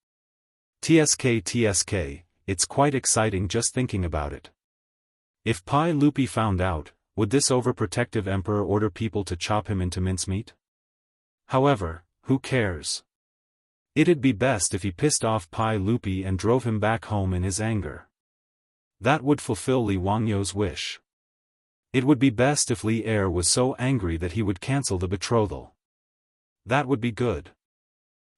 TSK, it's quite exciting just thinking about it. If Pai Lupi found out, would this overprotective emperor order people to chop him into mincemeat? However, who cares? It'd be best if he pissed off Pai Lupi and drove him back home in his anger. That would fulfill Li Wangyu's wish. It would be best if Li Er was so angry that he would cancel the betrothal. That would be good.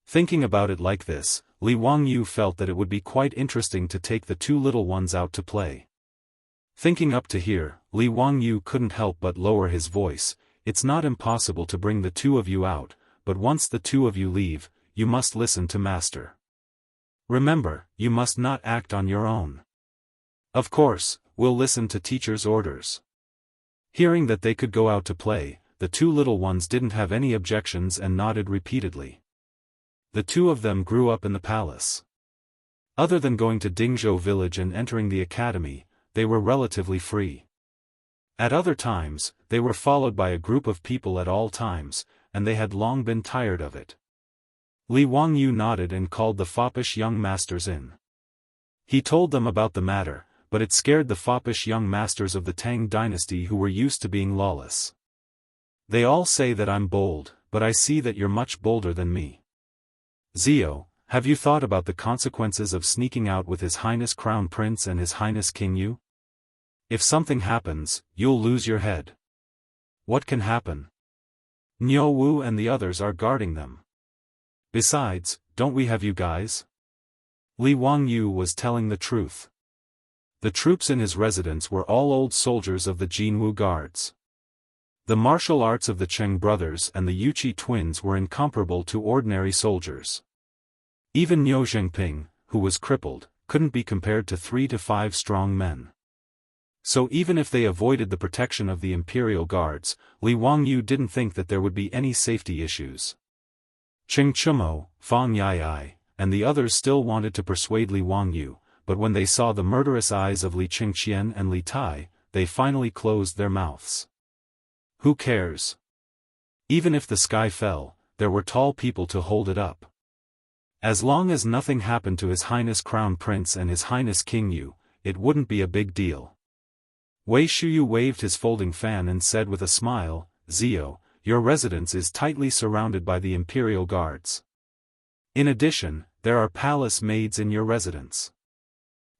Thinking about it like this, Li Wangyu felt that it would be quite interesting to take the two little ones out to play. Thinking up to here, Li Wangyu couldn't help but lower his voice. It's not impossible to bring the two of you out, but once the two of you leave, you must listen to Master. Remember, you must not act on your own. Of course, we'll listen to teacher's orders. Hearing that they could go out to play, the two little ones didn't have any objections and nodded repeatedly. The two of them grew up in the palace. Other than going to Dingzhou village and entering the academy, they were relatively free. At other times, they were followed by a group of people at all times, and they had long been tired of it. Li Wangyu nodded and called the foppish young masters in. He told them about the matter, but it scared the foppish young masters of the Tang dynasty who were used to being lawless. They all say that I'm bold, but I see that you're much bolder than me. Zio, have you thought about the consequences of sneaking out with His Highness Crown Prince and His Highness King Yu? If something happens, you'll lose your head. What can happen? Niu Wu and the others are guarding them. Besides, don't we have you guys? Li Wangyu was telling the truth. The troops in his residence were all old soldiers of the Jianghu guards. The martial arts of the Cheng brothers and the Yuqi twins were incomparable to ordinary soldiers. Even Niu Zhengping, who was crippled, couldn't be compared to 3 to 5 strong men. So even if they avoided the protection of the imperial guards, Li Wangyu didn't think that there would be any safety issues. Cheng Chumo, Fang Yai, and the others still wanted to persuade Li Wangyu, but when they saw the murderous eyes of Li Qingqian and Li Tai, they finally closed their mouths. Who cares? Even if the sky fell, there were tall people to hold it up. As long as nothing happened to His Highness Crown Prince and His Highness King Yu, it wouldn't be a big deal. Wei Shuyu waved his folding fan and said with a smile, "Zio, your residence is tightly surrounded by the imperial guards. In addition, there are palace maids in your residence.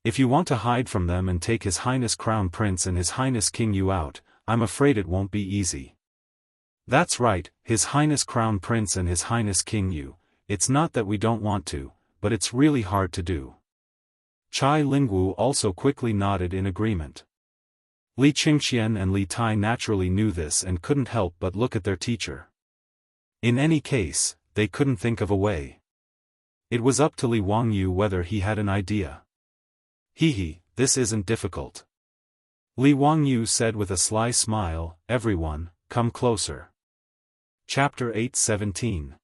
If you want to hide from them and take His Highness Crown Prince and His Highness King Yu out, I'm afraid it won't be easy." "That's right, His Highness Crown Prince and His Highness King Yu, it's not that we don't want to, but it's really hard to do." Chai Lingwu also quickly nodded in agreement. Li Qingqian and Li Tai naturally knew this and couldn't help but look at their teacher. In any case, they couldn't think of a way. It was up to Li Wangyu whether he had an idea. "Hehe, this isn't difficult." Li Wangyu said with a sly smile, "Everyone, come closer." Chapter 8:17.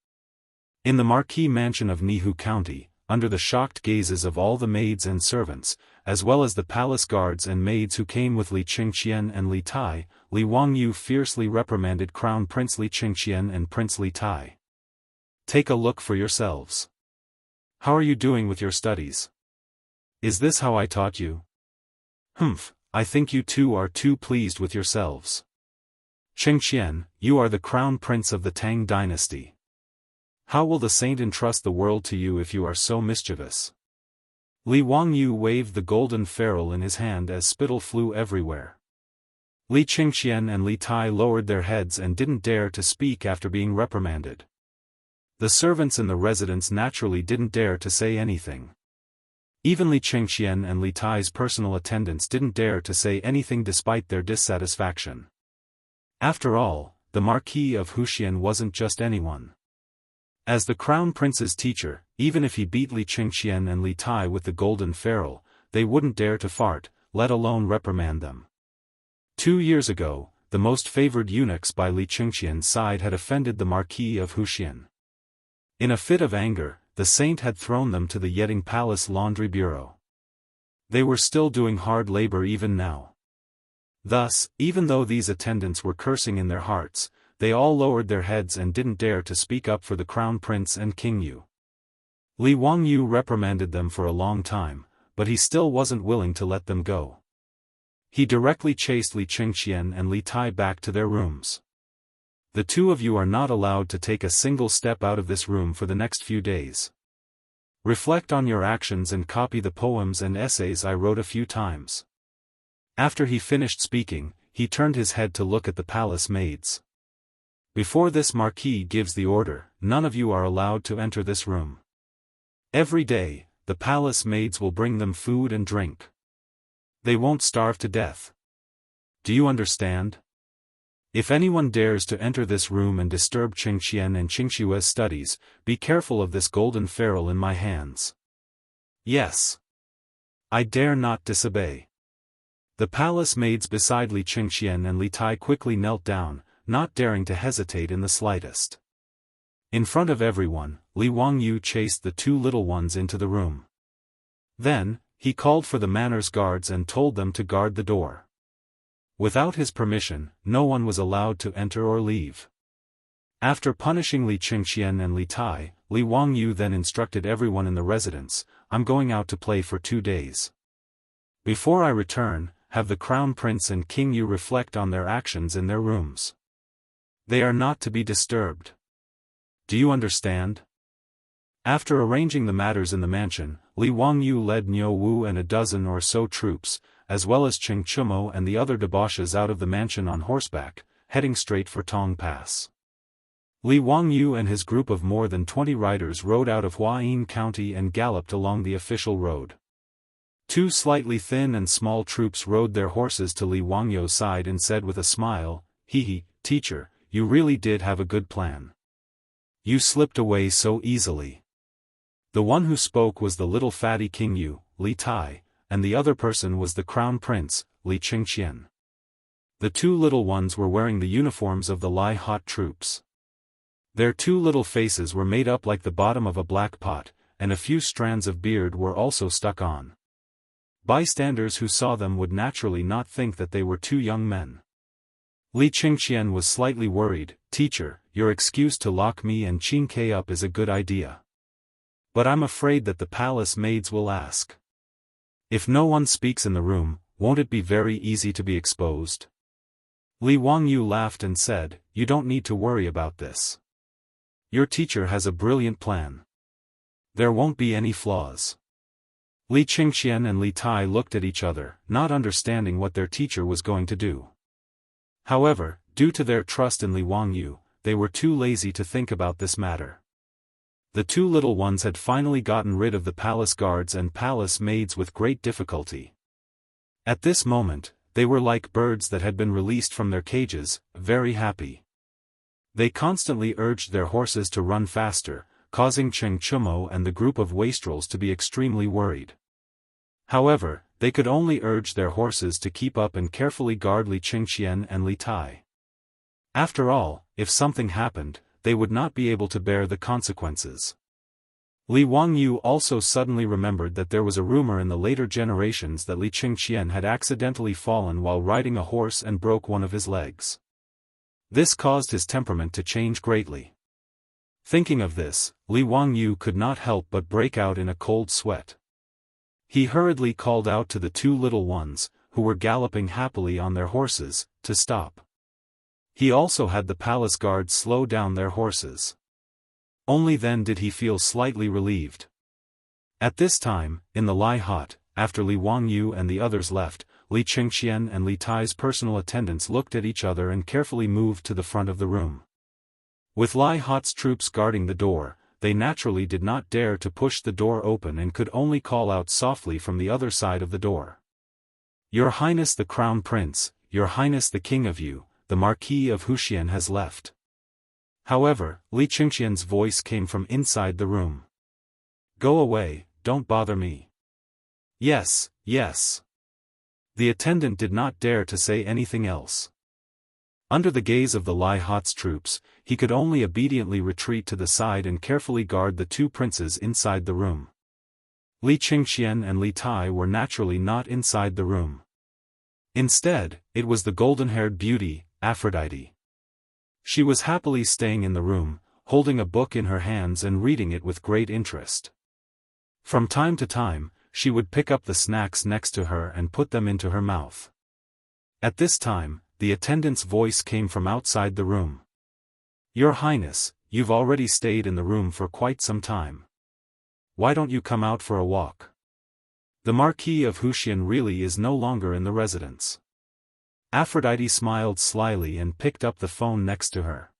In the Marquis Mansion of Nihu County, under the shocked gazes of all the maids and servants, as well as the palace guards and maids who came with Li Qingqian and Li Tai, Li Wangyu fiercely reprimanded Crown Prince Li Qingqian and Prince Li Tai. "Take a look for yourselves. How are you doing with your studies? Is this how I taught you? Humph, I think you two are too pleased with yourselves. Qingqian, you are the Crown Prince of the Tang dynasty. How will the saint entrust the world to you if you are so mischievous?" Li Wangyu waved the golden ferrule in his hand as spittle flew everywhere. Li Qingqian and Li Tai lowered their heads and didn't dare to speak after being reprimanded. The servants in the residence naturally didn't dare to say anything. Even Li Qingqian and Li Tai's personal attendants didn't dare to say anything despite their dissatisfaction. After all, the Marquis of Huxian wasn't just anyone. As the Crown Prince's teacher, even if he beat Li Qingqian and Li Tai with the golden ferrule, they wouldn't dare to fart, let alone reprimand them. 2 years ago, the most favored eunuchs by Li Qingqian's side had offended the Marquis of Huxian. In a fit of anger, the saint had thrown them to the Yeting Palace Laundry Bureau. They were still doing hard labor even now. Thus, even though these attendants were cursing in their hearts, they all lowered their heads and didn't dare to speak up for the Crown Prince and King Yu. Li Wangyu reprimanded them for a long time, but he still wasn't willing to let them go. He directly chased Li Qingqian and Li Tai back to their rooms. "The two of you are not allowed to take a single step out of this room for the next few days. Reflect on your actions and copy the poems and essays I wrote a few times." After he finished speaking, he turned his head to look at the palace maids. "Before this Marquis gives the order, none of you are allowed to enter this room. Every day, the palace maids will bring them food and drink. They won't starve to death. Do you understand? If anyone dares to enter this room and disturb Qingqian and Qingshua's studies, be careful of this golden ferrule in my hands." "Yes. I dare not disobey." The palace maids beside Li Qingqian and Li Tai quickly knelt down, not daring to hesitate in the slightest. In front of everyone, Li Wangyu chased the 2 little ones into the room. Then, he called for the manners guards and told them to guard the door. Without his permission, no one was allowed to enter or leave. After punishing Li Qingqian and Li Tai, Li Wangyu then instructed everyone in the residence, "I'm going out to play for 2 days. Before I return, have the Crown Prince and King Yu reflect on their actions in their rooms. They are not to be disturbed. Do you understand?" After arranging the matters in the mansion, Li Wangyu led Niu Wu and a dozen or so troops, as well as Cheng Chumo and the other debauches out of the mansion on horseback, heading straight for Tong Pass. Li Wangyu and his group of more than 20 riders rode out of Huayin County and galloped along the official road. Two slightly thin and small troops rode their horses to Li Wangyu's side and said with a smile, "Hee, teacher, you really did have a good plan. You slipped away so easily." The one who spoke was the little fatty King Yu, Li Tai, and the other person was the crown prince, Li Qingqian. The two little ones were wearing the uniforms of the Lai hot troops. Their two little faces were made up like the bottom of a black pot, and a few strands of beard were also stuck on. Bystanders who saw them would naturally not think that they were two young men. Li Qingqian was slightly worried. "Teacher, your excuse to lock me and Qin Ke up is a good idea. But I'm afraid that the palace maids will ask. If no one speaks in the room, won't it be very easy to be exposed?" Li Wangyu laughed and said, "You don't need to worry about this. Your teacher has a brilliant plan. There won't be any flaws." Li Qingqian and Li Tai looked at each other, not understanding what their teacher was going to do. However, due to their trust in Li Wangyu, they were too lazy to think about this matter. The two little ones had finally gotten rid of the palace guards and palace maids with great difficulty. At this moment, they were like birds that had been released from their cages, very happy. They constantly urged their horses to run faster, causing Cheng Chumo and the group of wastrels to be extremely worried. However, they could only urge their horses to keep up and carefully guard Li Qingqian and Li Tai. After all, if something happened, they would not be able to bear the consequences. Li Wangyu also suddenly remembered that there was a rumor in the later generations that Li Qingqian had accidentally fallen while riding a horse and broke one of his legs. This caused his temperament to change greatly. Thinking of this, Li Wangyu could not help but break out in a cold sweat. He hurriedly called out to the two little ones, who were galloping happily on their horses, to stop. He also had the palace guards slow down their horses. Only then did he feel slightly relieved. At this time, in the Lai hut, after Li Wangyu and the others left, Li Qingqian and Li Tai's personal attendants looked at each other and carefully moved to the front of the room. With Lai hut's troops guarding the door, they naturally did not dare to push the door open and could only call out softly from the other side of the door. "Your Highness the Crown Prince, Your Highness the King of Yu, the Marquis of Huxian has left." However, Li Qingqian's voice came from inside the room. "Go away, don't bother me." "Yes, yes." The attendant did not dare to say anything else. Under the gaze of the Lai hut's troops, he could only obediently retreat to the side and carefully guard the two princes inside the room. Li Qingqian and Li Tai were naturally not inside the room. Instead, it was the golden-haired beauty, Aphrodite. She was happily staying in the room, holding a book in her hands and reading it with great interest. From time to time, she would pick up the snacks next to her and put them into her mouth. At this time, the attendant's voice came from outside the room. "Your Highness, you've already stayed in the room for quite some time. Why don't you come out for a walk? The Marquis of Huxian really is no longer in the residence." Aphrodite smiled slyly and picked up the phone next to her.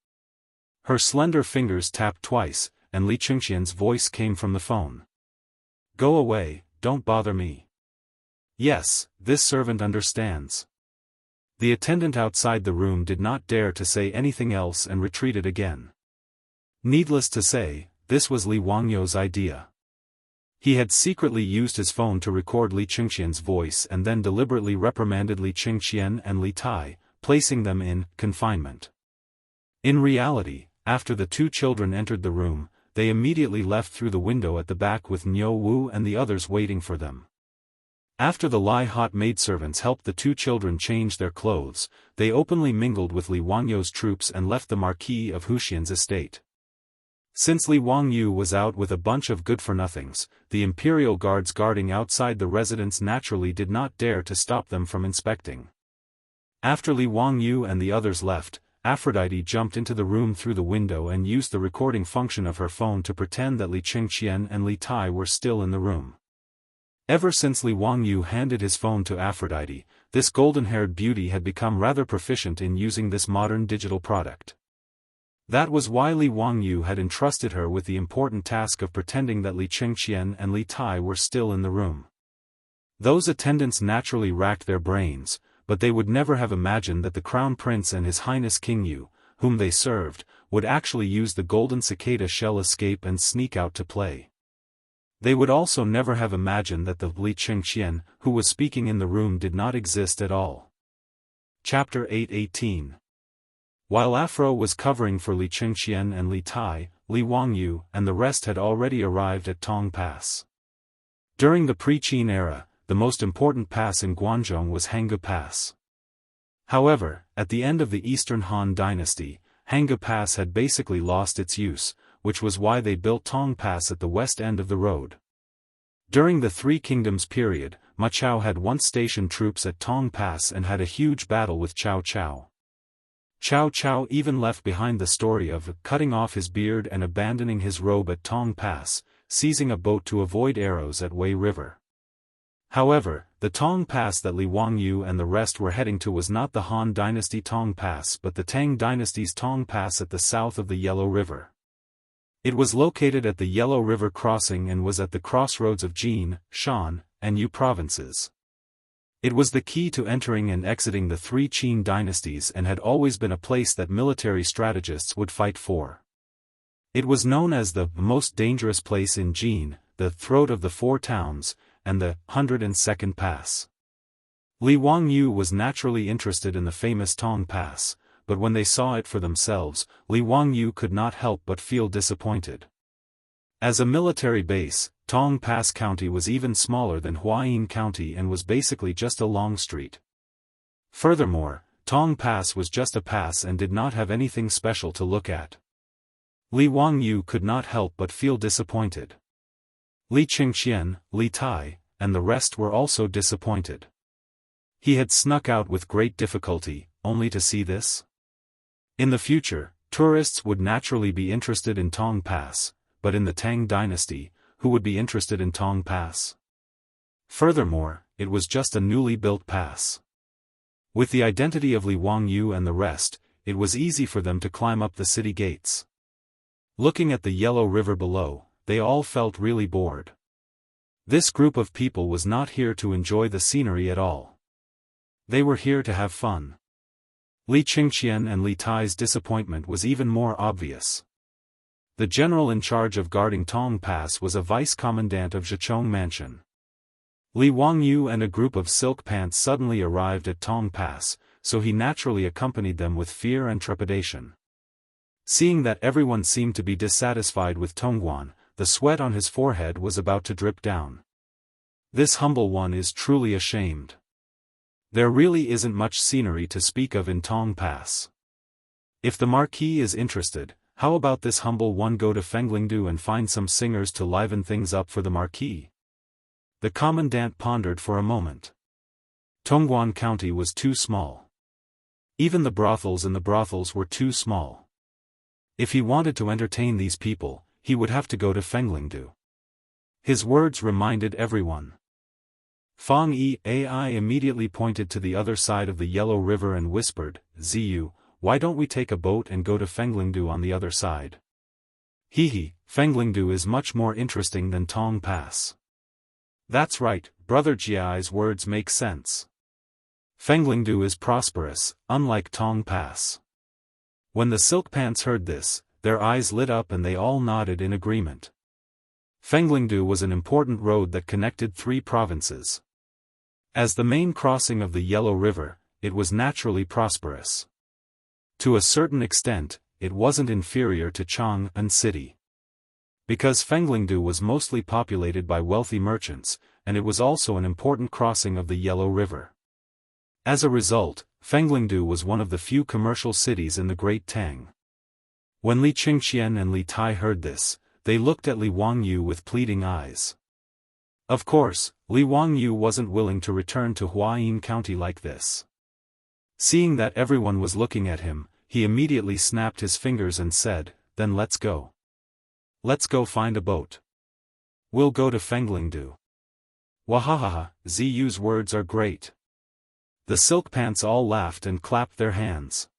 Her slender fingers tapped twice, and Li Qingqian's voice came from the phone. "Go away, don't bother me." "Yes, this servant understands." The attendant outside the room did not dare to say anything else and retreated again. Needless to say, this was Li Wangyu's idea. He had secretly used his phone to record Li Qingqian's voice and then deliberately reprimanded Li Qingqian and Li Tai, placing them in confinement. In reality, after the two children entered the room, they immediately left through the window at the back with Niu Wu and the others waiting for them. After the Lai hut maidservants helped the two children change their clothes, they openly mingled with Li Wangyu's troops and left the Marquis of Huxian's estate. Since Li Wangyu was out with a bunch of good-for-nothings, the imperial guards guarding outside the residence naturally did not dare to stop them from inspecting. After Li Wangyu and the others left, Aphrodite jumped into the room through the window and used the recording function of her phone to pretend that Li Qingqian and Li Tai were still in the room. Ever since Li Wangyu handed his phone to Aphrodite, this golden-haired beauty had become rather proficient in using this modern digital product. That was why Li Wangyu had entrusted her with the important task of pretending that Li Qingqian and Li Tai were still in the room. Those attendants naturally racked their brains, but they would never have imagined that the Crown Prince and His Highness King Yu, whom they served, would actually use the golden cicada shell escape and sneak out to play. They would also never have imagined that the Li Xianxia, who was speaking in the room, did not exist at all. Chapter 8:18. While Afro was covering for Li Xianxia and Li Tai, Li Wangyu and the rest had already arrived at Tong Pass. During the pre-Qin era, the most important pass in Guangzhou was Hanggu Pass. However, at the end of the Eastern Han Dynasty, Hanggu Pass had basically lost its use, which was why they built Tong Pass at the west end of the road. During the Three Kingdoms period, Ma Chao had once stationed troops at Tong Pass and had a huge battle with Cao Cao. Cao Cao even left behind the story of cutting off his beard and abandoning his robe at Tong Pass, seizing a boat to avoid arrows at Wei River. However, the Tong Pass that Li Wangyu and the rest were heading to was not the Han Dynasty Tong Pass but the Tang Dynasty's Tong Pass at the south of the Yellow River. It was located at the Yellow River crossing and was at the crossroads of Jin, Shan, and Yu provinces. It was the key to entering and exiting the three Qin dynasties and had always been a place that military strategists would fight for. It was known as the most dangerous place in Jin, the throat of the four towns, and the 102nd Pass. Li Wangyu was naturally interested in the famous Tong Pass, but when they saw it for themselves, Li Wangyu could not help but feel disappointed. As a military base, Tong Pass County was even smaller than Huayin County and was basically just a long street. Furthermore, Tong Pass was just a pass and did not have anything special to look at. Li Wangyu could not help but feel disappointed. Li Xianxia, Li Tai, and the rest were also disappointed. He had snuck out with great difficulty, only to see this? In the future, tourists would naturally be interested in Tong Pass, but in the Tang Dynasty, who would be interested in Tong Pass? Furthermore, it was just a newly built pass. With the identity of Li Wangyu and the rest, it was easy for them to climb up the city gates. Looking at the Yellow River below, they all felt really bored. This group of people was not here to enjoy the scenery at all. They were here to have fun. Li Xianxia and Li Tai's disappointment was even more obvious. The general in charge of guarding Tong Pass was a vice-commandant of Zhichong Mansion. Li Wangyu and a group of silk pants suddenly arrived at Tong Pass, so he naturally accompanied them with fear and trepidation. Seeing that everyone seemed to be dissatisfied with Tongguan, the sweat on his forehead was about to drip down. This humble one is truly ashamed. There really isn't much scenery to speak of in Tong Pass. If the Marquis is interested, how about this humble one go to Fenglingdu and find some singers to liven things up for the Marquis? The commandant pondered for a moment. Tongguan County was too small. Even the brothels in the brothels were too small. If he wanted to entertain these people, he would have to go to Fenglingdu. His words reminded everyone. Fang Yi-ai immediately pointed to the other side of the Yellow River and whispered, "Ziyu, why don't we take a boat and go to Fenglingdu on the other side? Hehe, Fenglingdu is much more interesting than Tong Pass." That's right, Brother Jiai's words make sense. Fenglingdu is prosperous, unlike Tong Pass. When the silk pants heard this, their eyes lit up and they all nodded in agreement. Fenglingdu was an important road that connected three provinces. As the main crossing of the Yellow River, it was naturally prosperous. To a certain extent, it wasn't inferior to Chang'an City. Because Fenglingdu was mostly populated by wealthy merchants, and it was also an important crossing of the Yellow River. As a result, Fenglingdu was one of the few commercial cities in the Great Tang. When Li Xianxia and Li Tai heard this, they looked at Li Wangyu with pleading eyes. Of course, Li Wangyu wasn't willing to return to Huayin County like this. Seeing that everyone was looking at him, he immediately snapped his fingers and said, "Then let's go. Let's go find a boat. We'll go to Fenglingdu." Wahahaha, Ziyu's words are great. The silk pants all laughed and clapped their hands.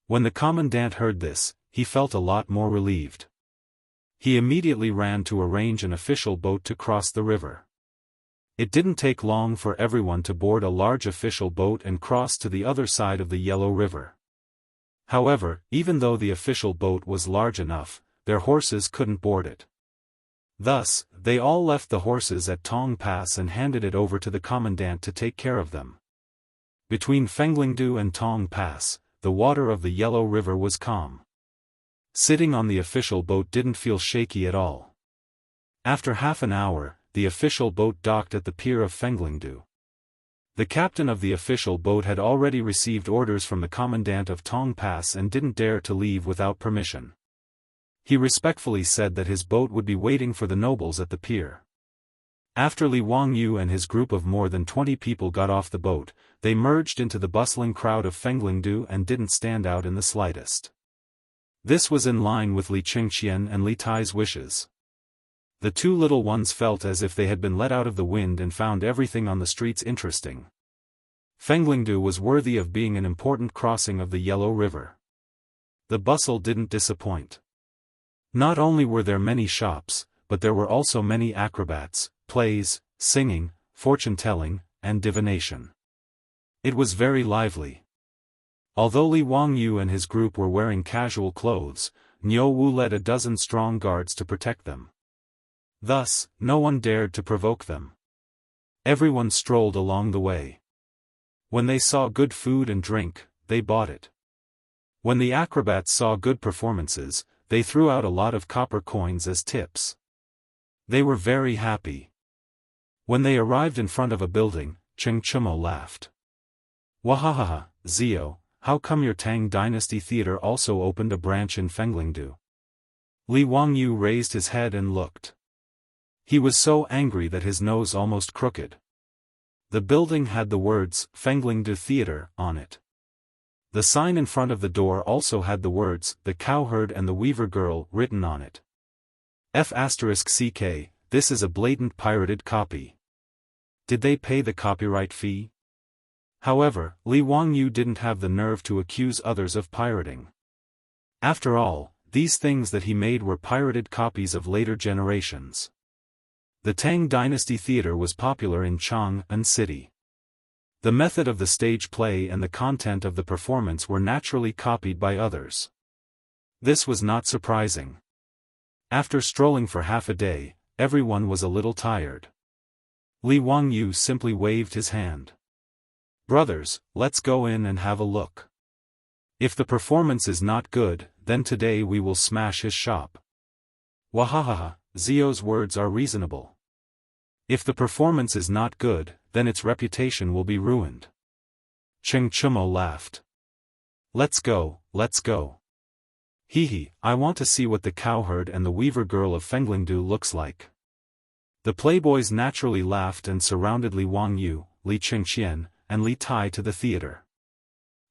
When the commandant heard this, he felt a lot more relieved. He immediately ran to arrange an official boat to cross the river. It didn't take long for everyone to board a large official boat and cross to the other side of the Yellow River. However, even though the official boat was large enough, their horses couldn't board it. Thus, they all left the horses at Tang Pass and handed it over to the commandant to take care of them. Between Fenglingdu and Tang Pass, the water of the Yellow River was calm. Sitting on the official boat didn't feel shaky at all. After half an hour, the official boat docked at the pier of Fenglingdu. The captain of the official boat had already received orders from the commandant of Tang Pass and didn't dare to leave without permission. He respectfully said that his boat would be waiting for the nobles at the pier. After Li Wangyu and his group of more than 20 people got off the boat, they merged into the bustling crowd of Fenglingdu and didn't stand out in the slightest. This was in line with Li Qingqian and Li Tai's wishes. The two little ones felt as if they had been let out of the wind and found everything on the streets interesting. Fenglingdu was worthy of being an important crossing of the Yellow River. The bustle didn't disappoint. Not only were there many shops, but there were also many acrobats, plays, singing, fortune-telling, and divination. It was very lively. Although Li Wangyu and his group were wearing casual clothes, Niu Wu led a dozen strong guards to protect them. Thus, no one dared to provoke them. Everyone strolled along the way. When they saw good food and drink, they bought it. When the acrobats saw good performances, they threw out a lot of copper coins as tips. They were very happy. When they arrived in front of a building, Cheng Chumo laughed. Wahahaha, Zio, how come your Tang Dynasty Theater also opened a branch in Fenglingdu? Li Wangyu raised his head and looked. He was so angry that his nose almost crooked. The building had the words, Fenglingdu Theater, on it. The sign in front of the door also had the words, The Cowherd and the Weaver Girl, written on it. F***CK, this is a blatant pirated copy. Did they pay the copyright fee? However, Li Wangyu didn't have the nerve to accuse others of pirating. After all, these things that he made were pirated copies of later generations. The Tang Dynasty Theater was popular in Chang'an City. The method of the stage play and the content of the performance were naturally copied by others. This was not surprising. After strolling for half a day, everyone was a little tired. Li Wangyu simply waved his hand. Brothers, let's go in and have a look. If the performance is not good, then today we will smash his shop. Wahahaha, Zio's words are reasonable. If the performance is not good, then its reputation will be ruined. Cheng Chumo laughed. Let's go, let's go. Hee, I want to see what the Cowherd and the Weaver Girl of Fenglingdu looks like. The playboys naturally laughed and surrounded Li Wangyu, Li Qingqian, and Li Tai to the theater.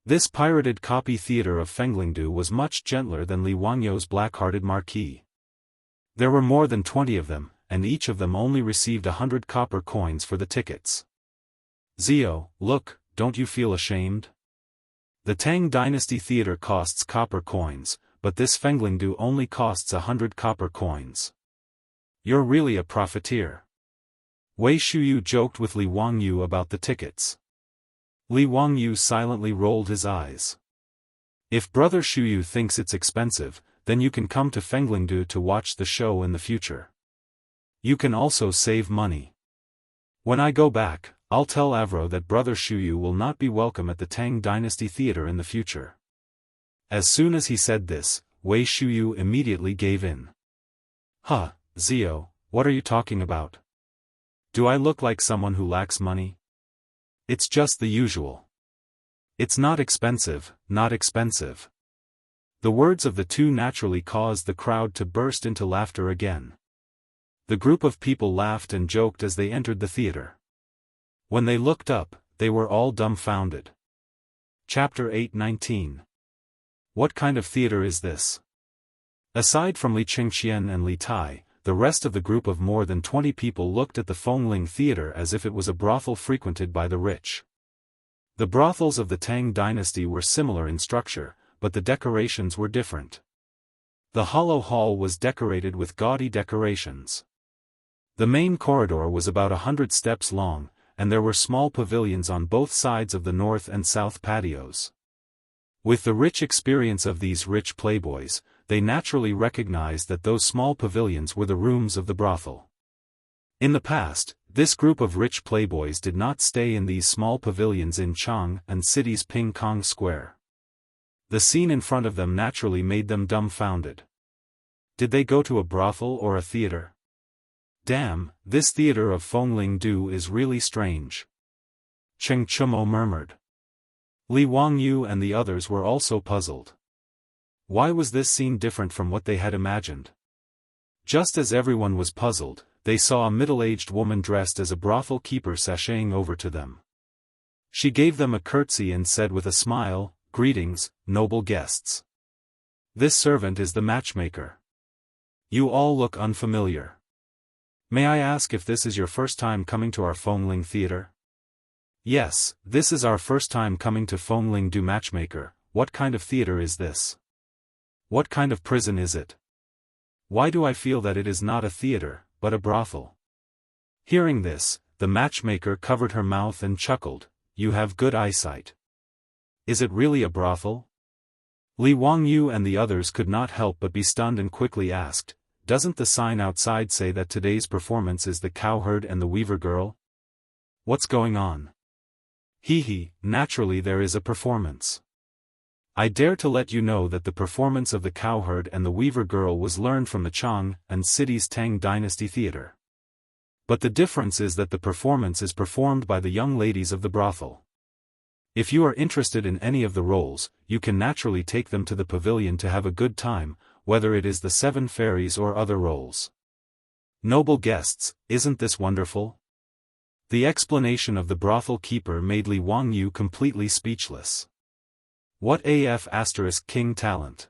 This pirated copy theater of Fenglingdu was much gentler than Li Wangyu's black-hearted marquis. There were more than 20 of them, and each of them only received 100 copper coins for the tickets. Zio, look, don't you feel ashamed? The Tang Dynasty Theater costs copper coins, but this Fenglingdu only costs 100 copper coins. You're really a profiteer. Wei Shuyu joked with Li Wangyu about the tickets. Li Wangyu silently rolled his eyes. If Brother Shuyu thinks it's expensive, then you can come to Fenglingdu to watch the show in the future. You can also save money. When I go back, I'll tell Avro that Brother Shuyu will not be welcome at the Tang Dynasty Theater in the future. As soon as he said this, Wei Shuyu immediately gave in. Huh, Zio, what are you talking about? Do I look like someone who lacks money? It's just the usual. It's not expensive, not expensive. The words of the two naturally caused the crowd to burst into laughter again. The group of people laughed and joked as they entered the theater. When they looked up, they were all dumbfounded. Chapter 8:19. What kind of theater is this? Aside from Li Qingqian and Li Tai, the rest of the group of more than 20 people looked at the Fengling Theater as if it was a brothel frequented by the rich. The brothels of the Tang Dynasty were similar in structure, but the decorations were different. The hollow hall was decorated with gaudy decorations. The main corridor was about 100 steps long, and there were small pavilions on both sides of the north and south patios. With the rich experience of these rich playboys, they naturally recognized that those small pavilions were the rooms of the brothel. In the past, this group of rich playboys did not stay in these small pavilions in Chang and City's Ping Kong Square. The scene in front of them naturally made them dumbfounded. Did they go to a brothel or a theater? Damn, this theater of Fengling-du is really strange. Cheng Chumo murmured. Li Wangyu and the others were also puzzled. Why was this scene different from what they had imagined? Just as everyone was puzzled, they saw a middle-aged woman dressed as a brothel keeper sashaying over to them. She gave them a curtsy and said with a smile, "Greetings, noble guests. This servant is the matchmaker. You all look unfamiliar. May I ask if this is your first time coming to our Fengling Theater?" "Yes, this is our first time coming to Fengling-du Matchmaker. What kind of theater is this? What kind of prison is it? Why do I feel that it is not a theater, but a brothel?" Hearing this, the matchmaker covered her mouth and chuckled. "You have good eyesight. Is it really a brothel?" Li Wangyu and the others could not help but be stunned and quickly asked, "Doesn't the sign outside say that today's performance is the cowherd and the weaver girl? What's going on?" "Hee, naturally there is a performance. I dare to let you know that the performance of the cowherd and the weaver girl was learned from the Chang and City's Tang Dynasty Theater. But the difference is that the performance is performed by the young ladies of the brothel. If you are interested in any of the roles, you can naturally take them to the pavilion to have a good time, whether it is the Seven Fairies or other roles. Noble guests, isn't this wonderful?" The explanation of the brothel keeper made Li Wangyu completely speechless. What AF * king talent.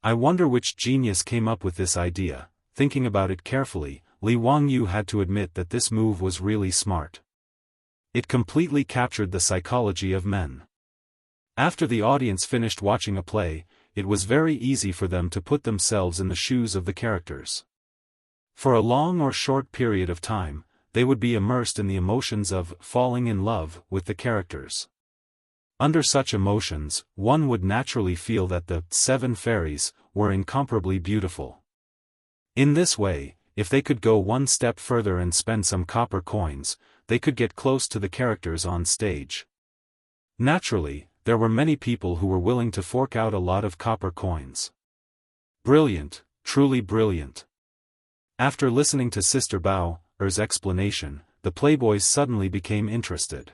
I wonder which genius came up with this idea. Thinking about it carefully, Li Wangyu had to admit that this move was really smart. It completely captured the psychology of men. After the audience finished watching a play, it was very easy for them to put themselves in the shoes of the characters. For a long or short period of time, they would be immersed in the emotions of falling in love with the characters. Under such emotions, one would naturally feel that the Seven Fairies were incomparably beautiful. In this way, if they could go one step further and spend some copper coins, they could get close to the characters on stage. Naturally, there were many people who were willing to fork out a lot of copper coins. Brilliant, truly brilliant. After listening to Sister Bao's explanation, the playboys suddenly became interested.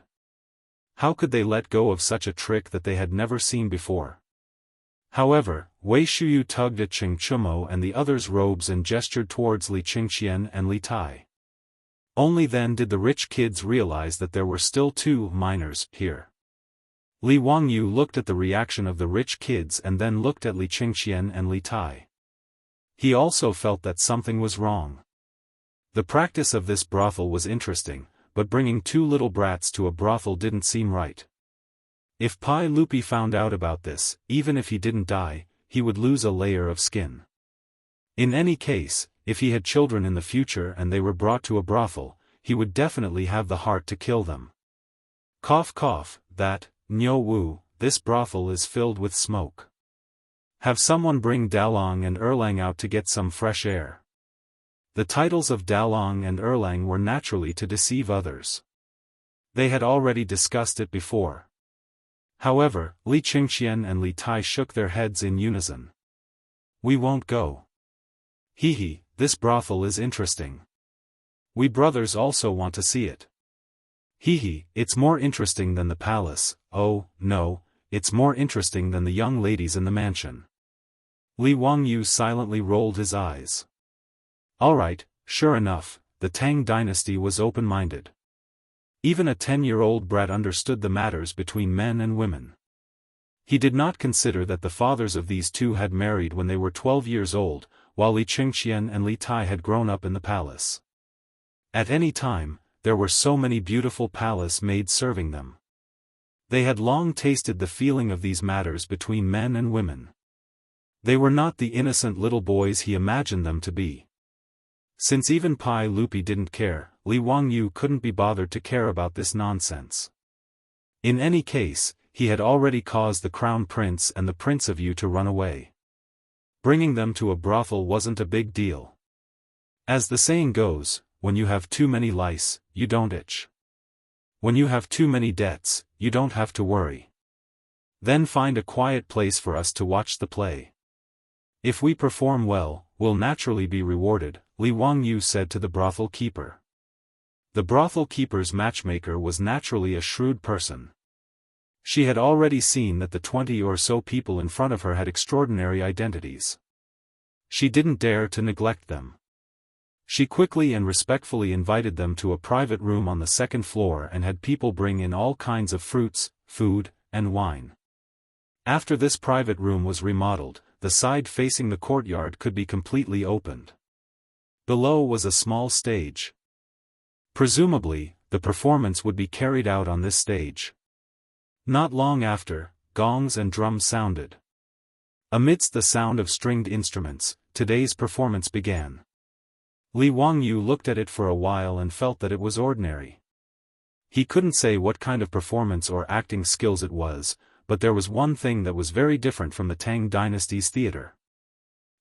How could they let go of such a trick that they had never seen before? However, Wei Shuyu tugged at Cheng Chumo and the others' robes and gestured towards Li Qingxian and Li Tai. Only then did the rich kids realize that there were still two minors here. Li Wangyu looked at the reaction of the rich kids and then looked at Li Qingxian and Li Tai. He also felt that something was wrong. The practice of this brothel was interesting, but bringing two little brats to a brothel didn't seem right. If Pai Lupi found out about this, even if he didn't die, he would lose a layer of skin. In any case, if he had children in the future and they were brought to a brothel, he would definitely have the heart to kill them. Cough cough, that, Nyo Wu, this brothel is filled with smoke. Have someone bring Dalong and Erlang out to get some fresh air. The titles of Dalong and Erlang were naturally to deceive others. They had already discussed it before. However, Li Qingxian and Li Tai shook their heads in unison. "We won't go. Hee, this brothel is interesting. We brothers also want to see it. Hee, it's more interesting than the palace. Oh, no, it's more interesting than the young ladies in the mansion." Li Wangyu silently rolled his eyes. Alright, sure enough, the Tang dynasty was open-minded. Even a 10-year-old brat understood the matters between men and women. He did not consider that the fathers of these two had married when they were 12 years old, while Li Qingxian and Li Tai had grown up in the palace. At any time, there were so many beautiful palace maids serving them. They had long tasted the feeling of these matters between men and women. They were not the innocent little boys he imagined them to be. Since even Pai Lupi didn't care, Li Wangyu couldn't be bothered to care about this nonsense. In any case, he had already caused the Crown Prince and the Prince of Yu to run away. Bringing them to a brothel wasn't a big deal. As the saying goes, when you have too many lice, you don't itch. When you have too many debts, you don't have to worry. Then find a quiet place for us to watch the play. If we perform well, we'll naturally be rewarded, Li Wangyu said to the brothel keeper. The brothel keeper's matchmaker was naturally a shrewd person. She had already seen that the 20 or so people in front of her had extraordinary identities. She didn't dare to neglect them. She quickly and respectfully invited them to a private room on the second floor and had people bring in all kinds of fruits, food, and wine. After this private room was remodeled, the side facing the courtyard could be completely opened. Below was a small stage. Presumably, the performance would be carried out on this stage. Not long after, gongs and drums sounded. Amidst the sound of stringed instruments, today's performance began. Li Wangyu looked at it for a while and felt that it was ordinary. He couldn't say what kind of performance or acting skills it was, but there was one thing that was very different from the Tang dynasty's theater.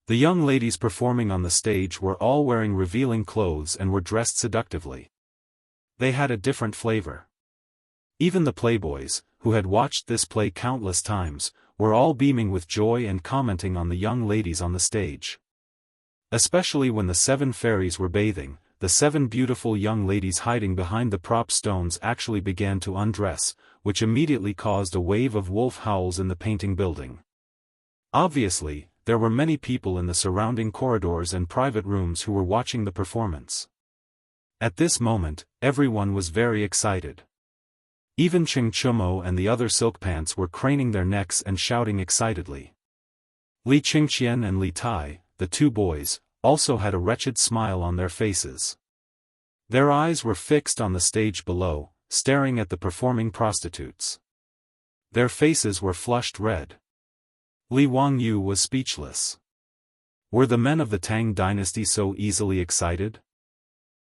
The young ladies performing on the stage were all wearing revealing clothes and were dressed seductively. They had a different flavor. Even the playboys, who had watched this play countless times, were all beaming with joy and commenting on the young ladies on the stage. Especially when the 7 fairies were bathing, the 7 beautiful young ladies hiding behind the prop stones actually began to undress, which immediately caused a wave of wolf howls in the painting building. Obviously, there were many people in the surrounding corridors and private rooms who were watching the performance. At this moment, everyone was very excited. Even Ching Chumo and the other silk pants were craning their necks and shouting excitedly. Li Qingqian and Li Tai, the 2 boys, also had a wretched smile on their faces. Their eyes were fixed on the stage below, staring at the performing prostitutes. Their faces were flushed red. Li Wangyu was speechless. Were the men of the Tang dynasty so easily excited?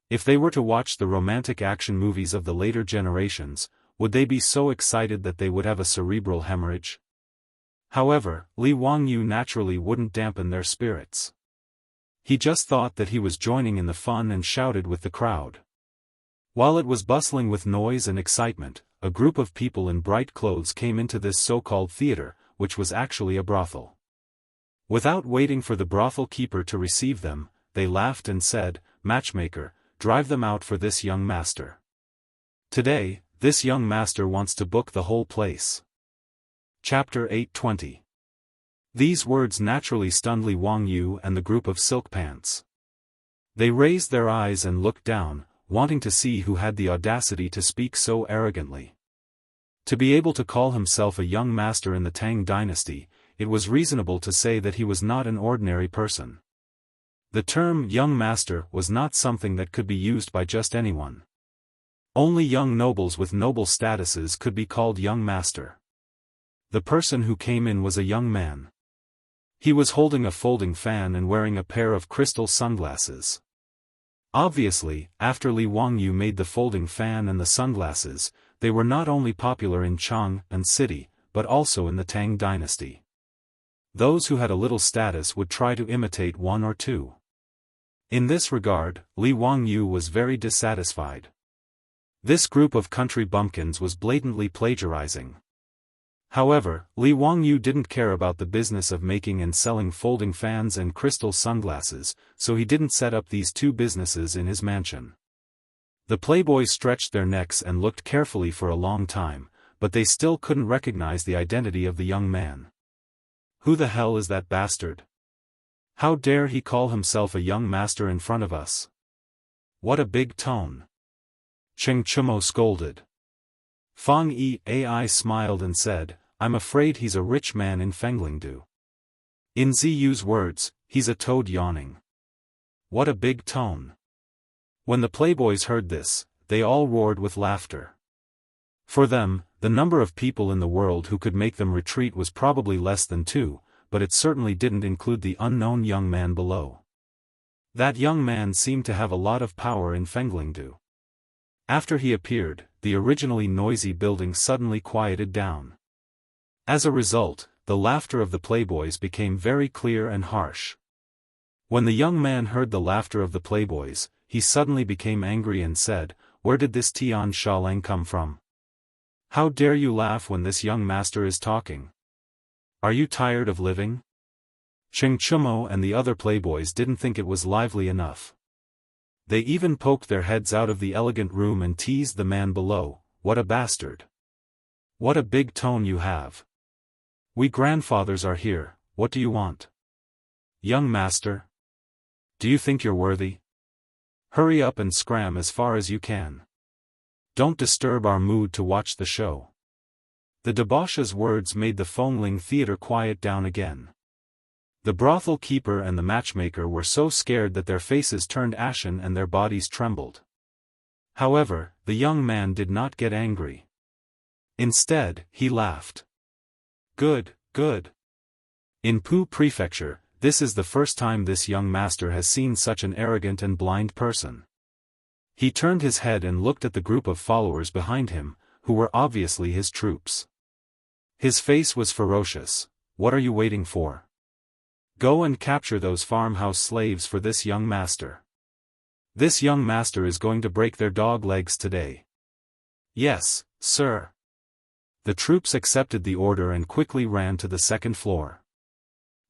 If they were to watch the romantic action movies of the later generations, would they be so excited that they would have a cerebral hemorrhage? However, Li Wangyu naturally wouldn't dampen their spirits. He just thought that he was joining in the fun and shouted with the crowd. While it was bustling with noise and excitement, a group of people in bright clothes came into this so-called theater, which was actually a brothel. Without waiting for the brothel keeper to receive them, they laughed and said, "Matchmaker, drive them out for this young master. Today, this young master wants to book the whole place." Chapter 820. These words naturally stunned Li Wangyu and the group of silk pants. They raised their eyes and looked down, wanting to see who had the audacity to speak so arrogantly. To be able to call himself a young master in the Tang dynasty, it was reasonable to say that he was not an ordinary person. The term young master was not something that could be used by just anyone. Only young nobles with noble statuses could be called young master. The person who came in was a young man. He was holding a folding fan and wearing a pair of crystal sunglasses. Obviously, after Li Wangyu made the folding fan and the sunglasses, they were not only popular in Chang'an City, but also in the Tang dynasty. Those who had a little status would try to imitate one or two. In this regard, Li Wangyu was very dissatisfied. This group of country bumpkins was blatantly plagiarizing. However, Li Wangyu didn't care about the business of making and selling folding fans and crystal sunglasses, so he didn't set up these 2 businesses in his mansion. The playboys stretched their necks and looked carefully for a long time, but they still couldn't recognize the identity of the young man. Who the hell is that bastard? How dare he call himself a young master in front of us? What a big tone! Cheng Chumo scolded. Fang Yi smiled and said, "I'm afraid he's a rich man in Fenglingdu." In Ziyu's words, he's a toad yawning. What a big tone! When the playboys heard this, they all roared with laughter. For them, the number of people in the world who could make them retreat was probably less than 2, but it certainly didn't include the unknown young man below. That young man seemed to have a lot of power in Fenglingdu. After he appeared, the originally noisy building suddenly quieted down. As a result, the laughter of the playboys became very clear and harsh. When the young man heard the laughter of the playboys, he suddenly became angry and said, "Where did this Tian Shaolang come from? How dare you laugh when this young master is talking? Are you tired of living?" Cheng Chumo and the other playboys didn't think it was lively enough. They even poked their heads out of the elegant room and teased the man below, "What a bastard! What a big tone you have! We grandfathers are here, what do you want? Young master? Do you think you're worthy? Hurry up and scram as far as you can. Don't disturb our mood to watch the show." The debauch's words made the Fengling theater quiet down again. The brothel keeper and the matchmaker were so scared that their faces turned ashen and their bodies trembled. However, the young man did not get angry. Instead, he laughed. "Good, good. In Pu Prefecture, this is the first time this young master has seen such an arrogant and blind person." He turned his head and looked at the group of followers behind him, who were obviously his troops. His face was ferocious. "What are you waiting for? Go and capture those farmhouse slaves for this young master. This young master is going to break their dog legs today." "Yes, sir." The troops accepted the order and quickly ran to the second floor.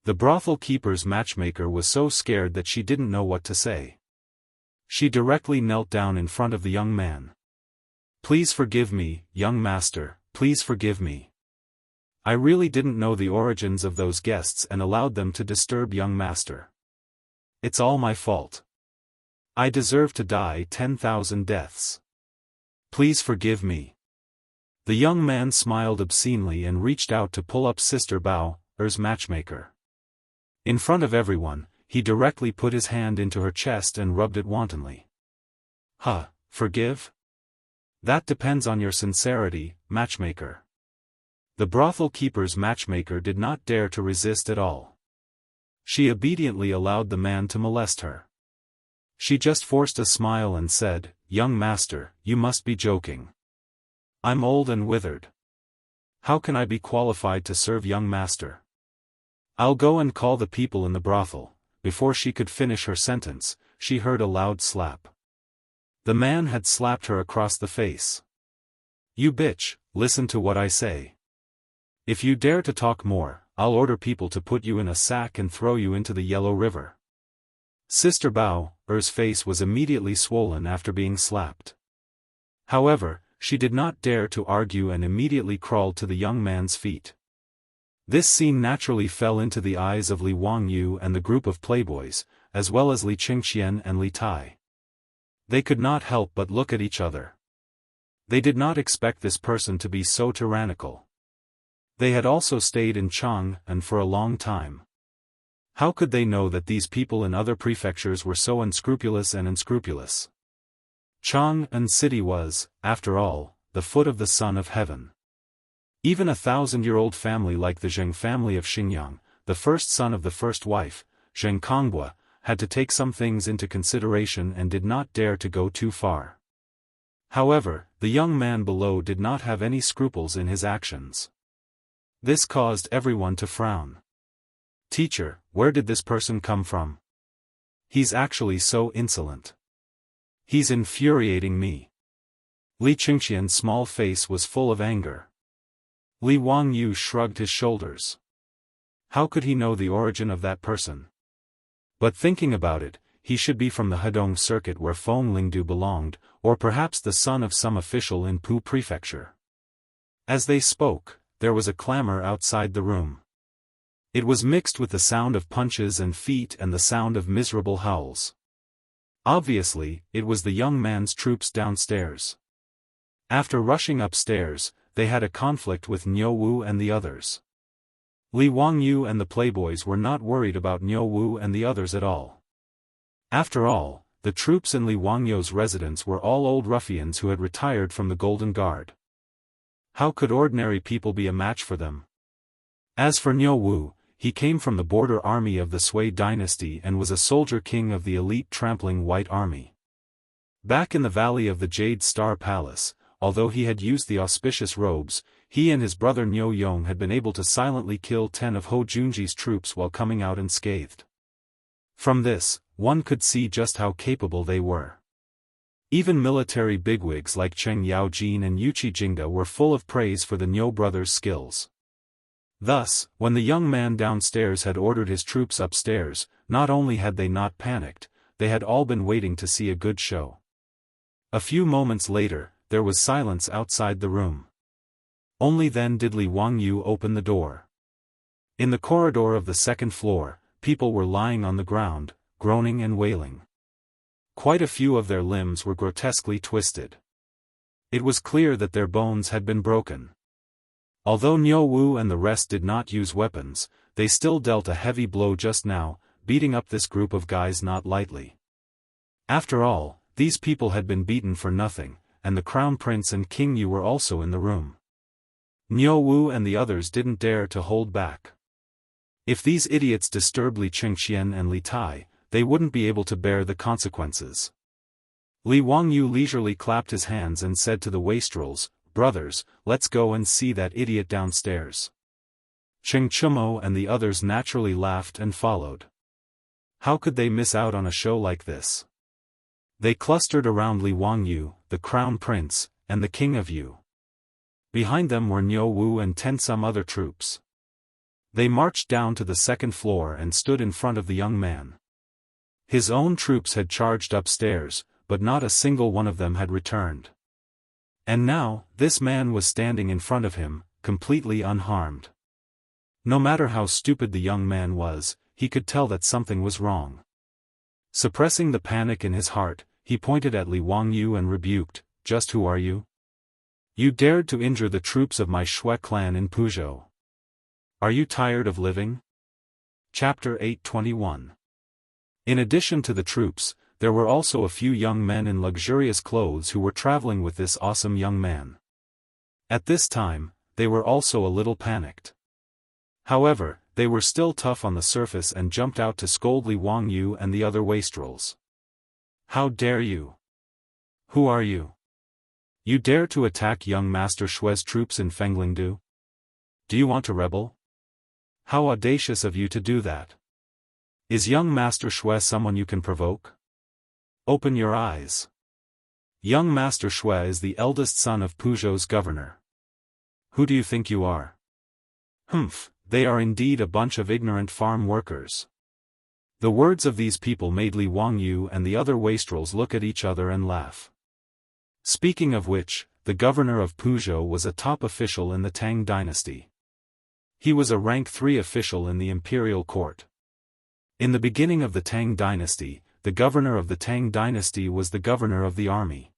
The brothel keeper's matchmaker was so scared that she didn't know what to say. She directly knelt down in front of the young man. "Please forgive me, young master, please forgive me. I really didn't know the origins of those guests and allowed them to disturb young master. It's all my fault. I deserve to die 10,000 deaths. Please forgive me." The young man smiled obscenely and reached out to pull up Sister Bao's matchmaker. In front of everyone, he directly put his hand into her chest and rubbed it wantonly. Forgive? That depends on your sincerity, matchmaker." The brothel keeper's matchmaker did not dare to resist at all. She obediently allowed the man to molest her. She just forced a smile and said, "Young master, you must be joking. I'm old and withered. How can I be qualified to serve young master? I'll go and call the people in the brothel." Before she could finish her sentence, she heard a loud slap. The man had slapped her across the face. "You bitch, listen to what I say. If you dare to talk more, I'll order people to put you in a sack and throw you into the Yellow River." Sister Bao's face was immediately swollen after being slapped. However, she did not dare to argue and immediately crawled to the young man's feet. This scene naturally fell into the eyes of Li Wangyu and the group of playboys, as well as Li Qingxian and Li Tai. They could not help but look at each other. They did not expect this person to be so tyrannical. They had also stayed in Chang'an for a long time. How could they know that these people in other prefectures were so unscrupulous and unscrupulous? Chang'an City was, after all, the foot of the Son of Heaven. Even a 1,000-year-old family like the Zheng family of Xinjiang, the first son of the first wife, Zheng Konghua, had to take some things into consideration and did not dare to go too far. However, the young man below did not have any scruples in his actions. This caused everyone to frown. "Teacher, where did this person come from? He's actually so insolent. He's infuriating me." Li Qingxian's small face was full of anger. Li Wangyu shrugged his shoulders. How could he know the origin of that person? But thinking about it, he should be from the Hedong circuit where Fenglingdu belonged, or perhaps the son of some official in Pu Prefecture. As they spoke, there was a clamor outside the room. It was mixed with the sound of punches and feet and the sound of miserable howls. Obviously, it was the young man's troops downstairs. After rushing upstairs, they had a conflict with Niu Wu and the others. Li Wangyu and the playboys were not worried about Niu Wu and the others at all. After all, the troops in Li Wangyu's residence were all old ruffians who had retired from the Golden Guard. How could ordinary people be a match for them? As for Niu Wu, he came from the border army of the Sui dynasty and was a soldier king of the elite trampling white army. Back in the Valley of the Jade Star Palace, although he had used the auspicious robes, he and his brother Niu Yong had been able to silently kill 10 of Ho Junji's troops while coming out unscathed. From this, one could see just how capable they were. Even military bigwigs like Cheng Yaojin and Yuchi Jingda were full of praise for the Niu brothers' skills. Thus, when the young man downstairs had ordered his troops upstairs, not only had they not panicked, they had all been waiting to see a good show. A few moments later, there was silence outside the room. Only then did Li Wangyu open the door. In the corridor of the second floor, people were lying on the ground, groaning and wailing. Quite a few of their limbs were grotesquely twisted. It was clear that their bones had been broken. Although Niu Wu and the rest did not use weapons, they still dealt a heavy blow just now, beating up this group of guys not lightly. After all, these people had been beaten for nothing, and the Crown Prince and King Yu were also in the room. Niu Wu and the others didn't dare to hold back. If these idiots disturbed Li Qingxian and Li Tai, they wouldn't be able to bear the consequences. Li Wangyu leisurely clapped his hands and said to the wastrels, "Brothers, let's go and see that idiot downstairs." Cheng Chumo and the others naturally laughed and followed. How could they miss out on a show like this? They clustered around Li Wangyu, the Crown Prince, and the King of Yu. Behind them were Niu Wu and 10 some other troops. They marched down to the second floor and stood in front of the young man. His own troops had charged upstairs, but not a single one of them had returned. And now, this man was standing in front of him, completely unharmed. No matter how stupid the young man was, he could tell that something was wrong. Suppressing the panic in his heart, he pointed at Li Wangyu and rebuked, "Just who are you? You dared to injure the troops of my Shui clan in Puzhou. Are you tired of living?" Chapter 821. In addition to the troops, there were also a few young men in luxurious clothes who were traveling with this awesome young man. At this time, they were also a little panicked. However, they were still tough on the surface and jumped out to scold Li Wangyu and the other wastrels. "How dare you? Who are you? You dare to attack young Master Shui's troops in Fenglingdu? Do you want to rebel? How audacious of you to do that! Is young Master Shui someone you can provoke? Open your eyes. Young Master Shui is the eldest son of Puzhou's governor. Who do you think you are? Humph, they are indeed a bunch of ignorant farm workers." The words of these people made Li Wangyu and the other wastrels look at each other and laugh. Speaking of which, the governor of Puzhou was a top official in the Tang dynasty. He was a rank 3 official in the imperial court. In the beginning of the Tang dynasty, the governor of the Tang dynasty was the governor of the army.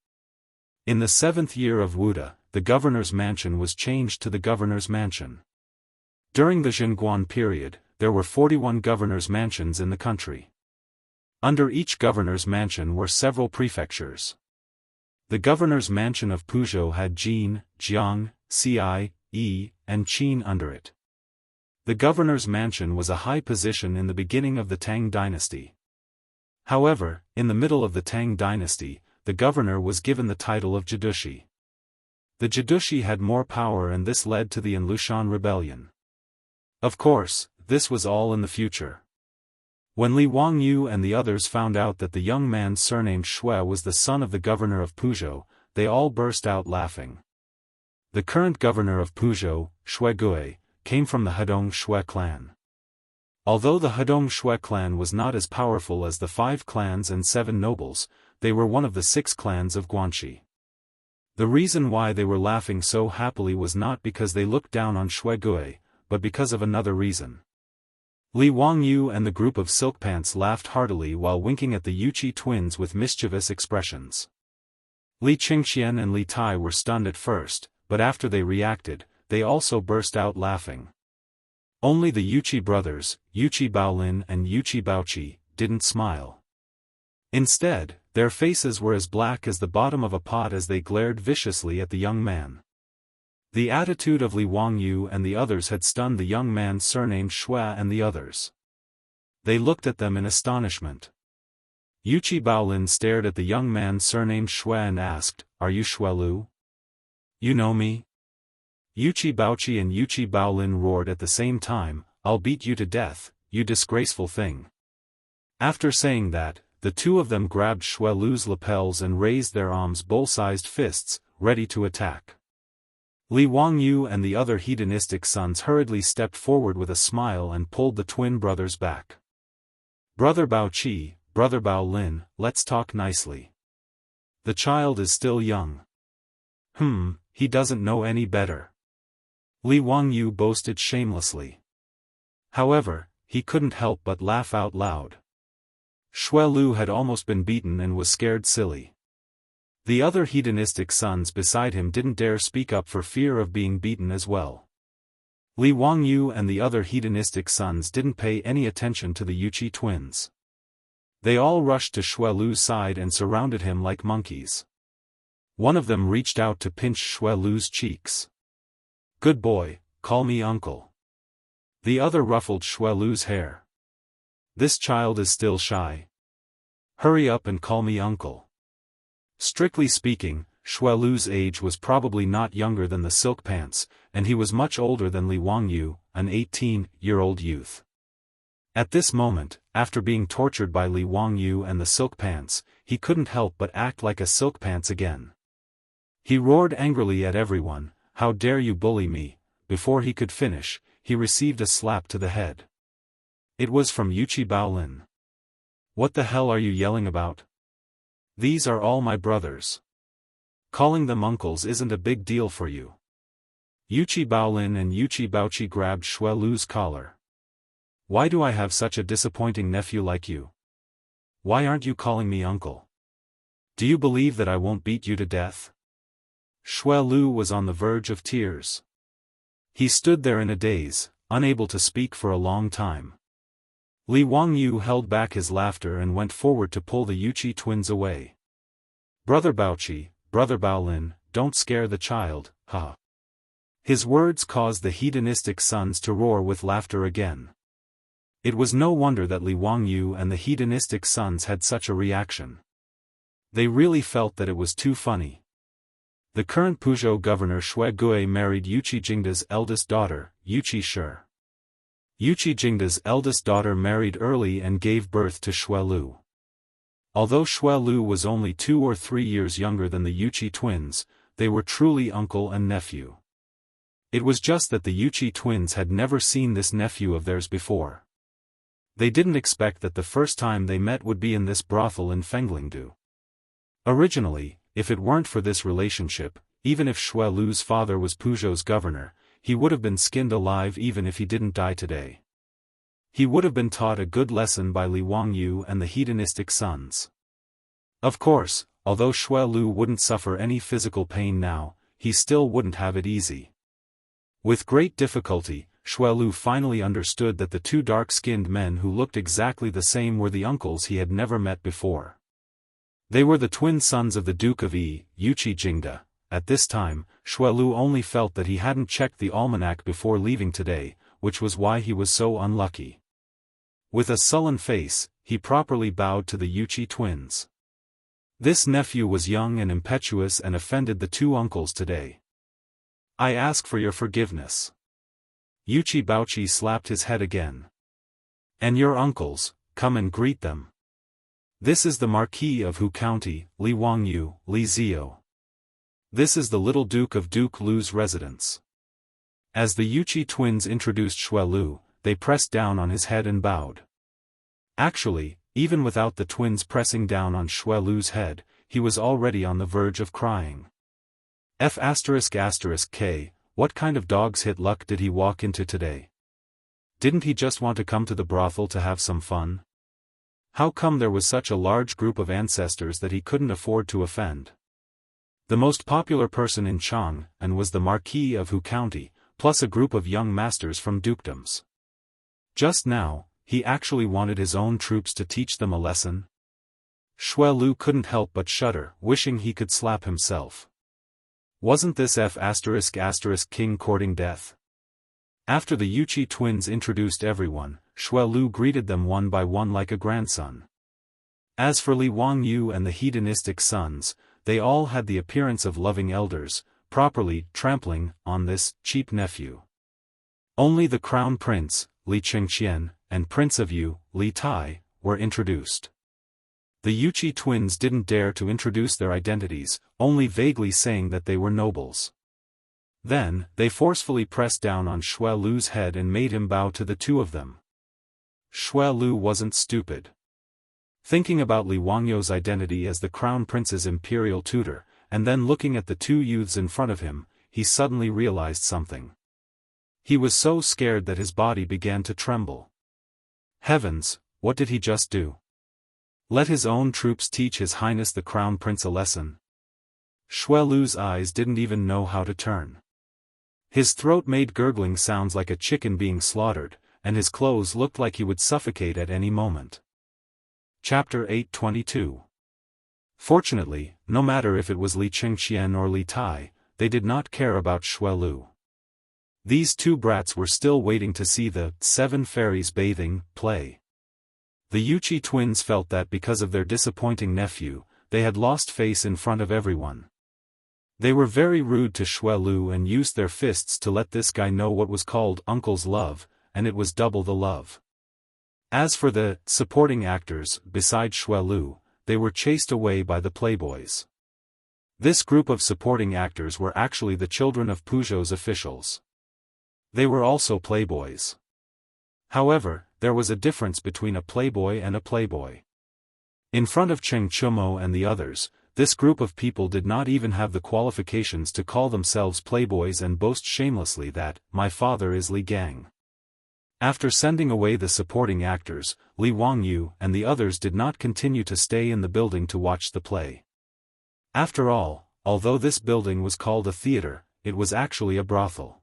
In the 7th year of Wuda, the governor's mansion was changed to the governor's mansion. During the Zhenguan period, there were 41 governor's mansions in the country. Under each governor's mansion were several prefectures. The governor's mansion of Puzhou had Jin, Jiang, Ci, Yi, and Qin under it. The governor's mansion was a high position in the beginning of the Tang dynasty. However, in the middle of the Tang dynasty, the governor was given the title of Jidushi. The Jidushi had more power and this led to the Anlushan rebellion. Of course, this was all in the future. When Li Wangyu and the others found out that the young man surnamed Shui was the son of the governor of Puzhou, they all burst out laughing. The current governor of Puzhou, Shui Gui, came from the Hedong Shui clan. Although the Hedong Shui clan was not as powerful as the 5 clans and 7 nobles, they were one of the 6 clans of Guanxi. The reason why they were laughing so happily was not because they looked down on Shui Gui, but because of another reason. Li Wangyu and the group of silkpants laughed heartily while winking at the Yuchi twins with mischievous expressions. Li Qingxian and Li Tai were stunned at first, but after they reacted, they also burst out laughing. Only the Yuchi brothers, Yuchi Baolin and Yuchi Baoqi, didn't smile. Instead, their faces were as black as the bottom of a pot as they glared viciously at the young man. The attitude of Li Wangyu and the others had stunned the young man surnamed Xue and the others. They looked at them in astonishment. Yuchi Baolin stared at the young man surnamed Xue and asked, "Are you Xue Lu? You know me?" Yuchi Baochi and Yuchi Baolin roared at the same time, "I'll beat you to death, you disgraceful thing." After saying that, the two of them grabbed Xue Lu's lapels and raised their arms bull-sized fists, ready to attack. Li Wangyu and the other hedonistic sons hurriedly stepped forward with a smile and pulled the twin brothers back. "Brother Baochi, Brother Baolin, let's talk nicely. The child is still young." He doesn't know any better," Li Wangyu boasted shamelessly. However, he couldn't help but laugh out loud. Xue Lu had almost been beaten and was scared silly. The other hedonistic sons beside him didn't dare speak up for fear of being beaten as well. Li Wangyu and the other hedonistic sons didn't pay any attention to the Yuchi twins. They all rushed to Xue Lu's side and surrounded him like monkeys. One of them reached out to pinch Xue Lu's cheeks. "Good boy, call me uncle." The other ruffled Xue Lu's hair. "This child is still shy. Hurry up and call me uncle." Strictly speaking, Xue Lu's age was probably not younger than the silk pants, and he was much older than Li Wangyu, an 18-year-old youth. At this moment, after being tortured by Li Wangyu and the silk pants, he couldn't help but act like a silk pants again. He roared angrily at everyone, "How dare you bully me?" Before he could finish, he received a slap to the head. It was from Yuchi Baolin. "What the hell are you yelling about? These are all my brothers. Calling them uncles isn't a big deal for you." Yuchi Baolin and Yuchi Baochi grabbed Xue Lu's collar. "Why do I have such a disappointing nephew like you? Why aren't you calling me uncle? Do you believe that I won't beat you to death?" Xue Lu was on the verge of tears. He stood there in a daze, unable to speak for a long time. Li Wangyu held back his laughter and went forward to pull the Yuchi twins away. "Brother Baochi, Brother Baolin, don't scare the child, ha." His words caused the hedonistic sons to roar with laughter again. It was no wonder that Li Wangyu and the hedonistic sons had such a reaction. They really felt that it was too funny. The current Puzhou governor Xue Gui married Yuchi Jingda's eldest daughter, Yuchi Shi. Yuchi Jingda's eldest daughter married early and gave birth to Xue Lu. Although Xue Lu was only 2 or 3 years younger than the Yuchi twins, they were truly uncle and nephew. It was just that the Yuchi twins had never seen this nephew of theirs before. They didn't expect that the first time they met would be in this brothel in Fenglingdu. Originally, if it weren't for this relationship, even if Xue Lu's father was Puzhou's governor, he would have been skinned alive even if he didn't die today. He would have been taught a good lesson by Li Wangyu and the hedonistic sons. Of course, although Xue Lu wouldn't suffer any physical pain now, he still wouldn't have it easy. With great difficulty, Xue Lu finally understood that the two dark-skinned men who looked exactly the same were the uncles he had never met before. They were the twin sons of the Duke of Yi, Yuchi Jingda. At this time, Xue Lu only felt that he hadn't checked the almanac before leaving today, which was why he was so unlucky. With a sullen face, he properly bowed to the Yuchi twins. This nephew was young and impetuous and offended the two uncles today. "I ask for your forgiveness." Yuchi Baochi slapped his head again. "And your uncles, come and greet them. This is the Marquis of Hu County, Li Wangyu, Li Zio. This is the little Duke of Duke Lu's residence." As the Yuchi twins introduced Xue Lu, they pressed down on his head and bowed. Actually, even without the twins pressing down on Xue Lu's head, he was already on the verge of crying. F***K, what kind of dog's hit luck did he walk into today? Didn't he just want to come to the brothel to have some fun? How come there was such a large group of ancestors that he couldn't afford to offend? The most popular person in Chang and was the Marquis of Hu County, plus a group of young masters from dukedoms. Just now, he actually wanted his own troops to teach them a lesson. Xue Lu couldn't help but shudder, wishing he could slap himself. Wasn't this **** courting death? After the Yuchi twins introduced everyone, Xuelu greeted them one by one like a grandson. As for Li Wangyu and the hedonistic sons, they all had the appearance of loving elders, properly trampling on this cheap nephew. Only the crown prince, Li Qingqian, and prince of Yu, Li Tai, were introduced. The Yuchi twins didn't dare to introduce their identities, only vaguely saying that they were nobles. Then, they forcefully pressed down on Xuelu's head and made him bow to the two of them. Xuelu wasn't stupid. Thinking about Li Wangyu's identity as the crown prince's imperial tutor, and then looking at the two youths in front of him, he suddenly realized something. He was so scared that his body began to tremble. Heavens, what did he just do? Let his own troops teach His Highness the Crown Prince a lesson? Xuelu's eyes didn't even know how to turn. His throat made gurgling sounds like a chicken being slaughtered, and his clothes looked like he would suffocate at any moment. Chapter 822. Fortunately, no matter if it was Li Qingqian or Li Tai, they did not care about Xuelu. These two brats were still waiting to see the Seven Fairies Bathing play. The Yuchi twins felt that because of their disappointing nephew, they had lost face in front of everyone. They were very rude to Xuelu and used their fists to let this guy know what was called uncle's love, and it was double the love. As for the supporting actors, besides Xuelu, they were chased away by the playboys. This group of supporting actors were actually the children of Peugeot's officials. They were also playboys. However, there was a difference between a playboy and a playboy. In front of Cheng Chumo and the others, this group of people did not even have the qualifications to call themselves playboys and boast shamelessly that, "My father is Li Gang." After sending away the supporting actors, Li Wangyu and the others did not continue to stay in the building to watch the play. After all, although this building was called a theater, it was actually a brothel.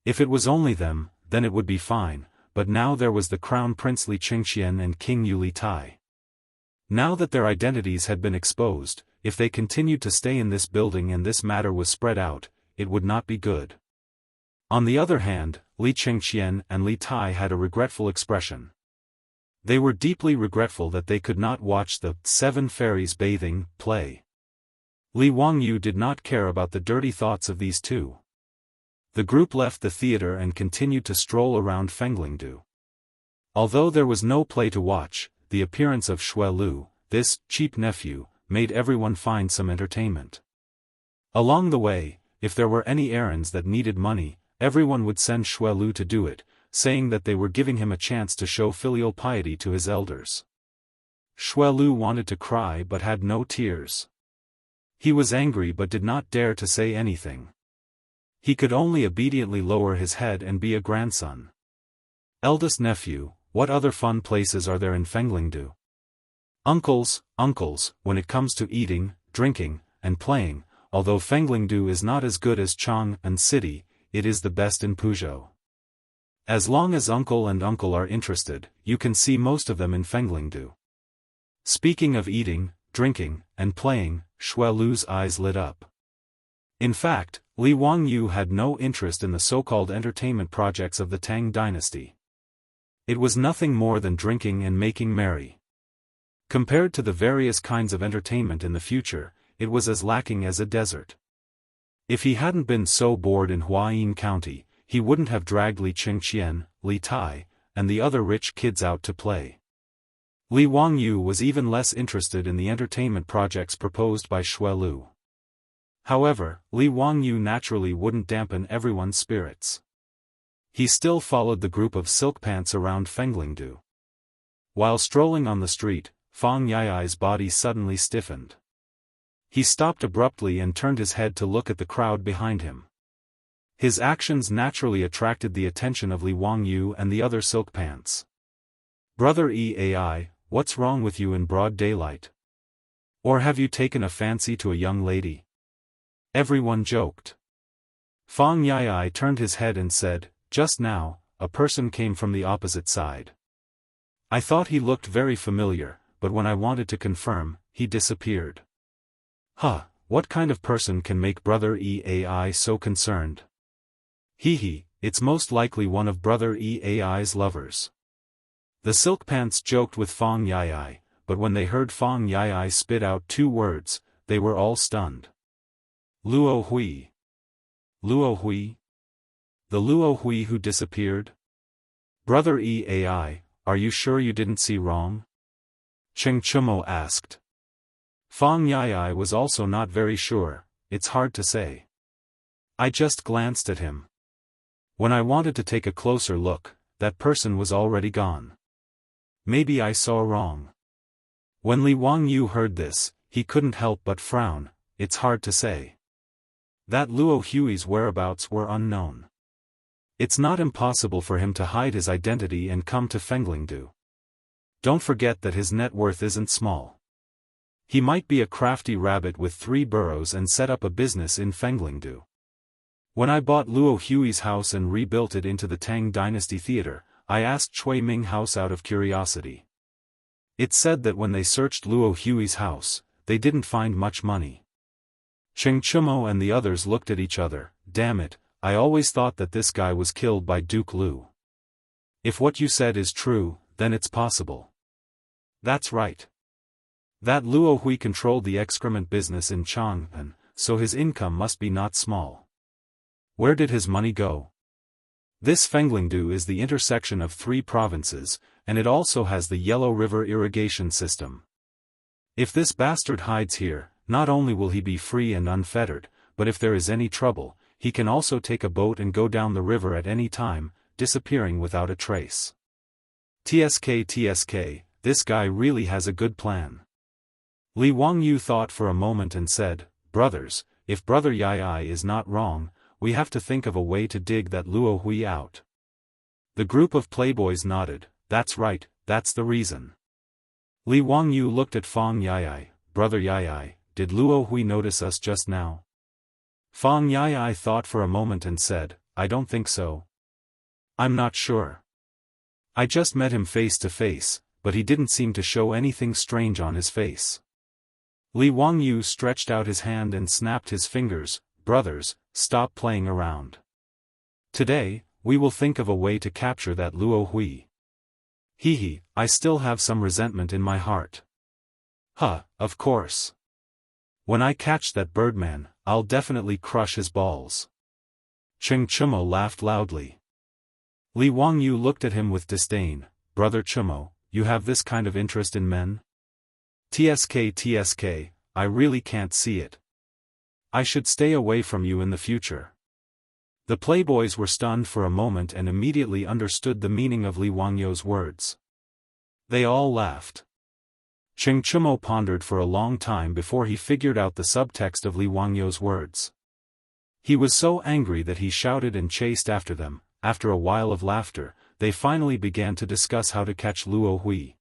If it was only them, then it would be fine, but now there was the Crown Prince Li Qingqian and King Yu Li Tai. Now that their identities had been exposed, if they continued to stay in this building and this matter was spread out, it would not be good. On the other hand, Li Qingqian and Li Tai had a regretful expression. They were deeply regretful that they could not watch the Seven Fairies Bathing play. Li Wangyu did not care about the dirty thoughts of these two. The group left the theater and continued to stroll around Fenglingdu. Although there was no play to watch, the appearance of Xuelu, this cheap nephew, made everyone find some entertainment. Along the way, if there were any errands that needed money, everyone would send Xuelu to do it, saying that they were giving him a chance to show filial piety to his elders. Xuelu wanted to cry but had no tears. He was angry but did not dare to say anything. He could only obediently lower his head and be a grandson. Eldest nephew, what other fun places are there in Fenglingdu? Uncles, when it comes to eating, drinking, and playing, although Fenglingdu is not as good as Chang'an City, it is the best in Peugeot. As long as uncle and uncle are interested, you can see most of them in Fenglingdu. Speaking of eating, drinking, and playing, Xuelu's eyes lit up. In fact, Li Wangyu had no interest in the so-called entertainment projects of the Tang dynasty. It was nothing more than drinking and making merry. Compared to the various kinds of entertainment in the future, it was as lacking as a desert. If he hadn't been so bored in Huayin County, he wouldn't have dragged Li Qingqian, Li Tai, and the other rich kids out to play. Li Wangyu was even less interested in the entertainment projects proposed by Xuelu. However, Li Wangyu naturally wouldn't dampen everyone's spirits. He still followed the group of silk pants around Fenglingdu. While strolling on the street, Fang Yai's body suddenly stiffened. He stopped abruptly and turned his head to look at the crowd behind him. His actions naturally attracted the attention of Li Wangyu and the other silk pants. "Brother Eai, what's wrong with you in broad daylight? Or have you taken a fancy to a young lady?" Everyone joked. Fang Yai turned his head and said, "Just now, a person came from the opposite side. I thought he looked very familiar, but when I wanted to confirm, he disappeared." "Huh, What kind of person can make Brother EAI so concerned? Hee, it's most likely one of Brother EAI's lovers. The Silk Pants joked with Fong Yai, but when they heard Fong Yai spit out 2 words, they were all stunned. Luo Hui. Luo Hui? The Luo Hui who disappeared? Brother EAI, are you sure you didn't see wrong? Cheng Chumo asked. Fong Yai was also not very sure. It's hard to say. I just glanced at him. When I wanted to take a closer look, that person was already gone. Maybe I saw wrong. When Li Wangyu heard this, he couldn't help but frown. It's hard to say. That Luo Hui's whereabouts were unknown. It's not impossible for him to hide his identity and come to Fenglingdu. Don't forget that his net worth isn't small. He might be a crafty rabbit with 3 burrows and set up a business in Fenglingdu. When I bought Luo Hui's house and rebuilt it into the Tang Dynasty Theater, I asked Chui Ming House out of curiosity. It said that when they searched Luo Hui's house, they didn't find much money. Cheng Chumo and the others looked at each other. Damn it, I always thought that this guy was killed by Duke Lu. If what you said is true, then it's possible. That's right. That Luo Hui controlled the excrement business in Chang'an, so his income must be not small. Where did his money go? This Fenglingdu is the intersection of 3 provinces, and it also has the Yellow River irrigation system. If this bastard hides here, not only will he be free and unfettered, but if there is any trouble, he can also take a boat and go down the river at any time, disappearing without a trace. TSK, this guy really has a good plan. Li Wangyu thought for a moment and said, brothers, if Brother Yai is not wrong, we have to think of a way to dig that Luo Hui out. The group of playboys nodded. That's right, that's the reason. Li Wangyu looked at Fong Yai. Brother Yai, did Luo Hui notice us just now? Fong Yai thought for a moment and said, I don't think so. I'm not sure. I just met him face to face, but he didn't seem to show anything strange on his face. Li Wangyu stretched out his hand and snapped his fingers. Brothers, stop playing around. Today, we will think of a way to capture that Luo Hui. Hee, I still have some resentment in my heart. Of course. When I catch that birdman, I'll definitely crush his balls. Cheng Chumo laughed loudly. Li Wangyu looked at him with disdain. Brother Chumo, you have this kind of interest in men? TSK, I really can't see it. I should stay away from you in the future. The playboys were stunned for a moment and immediately understood the meaning of Li Wangyu's words. They all laughed. Cheng Chumo pondered for a long time before he figured out the subtext of Li Wangyu's words. He was so angry that he shouted and chased after them. After a while of laughter, they finally began to discuss how to catch Luo Hui.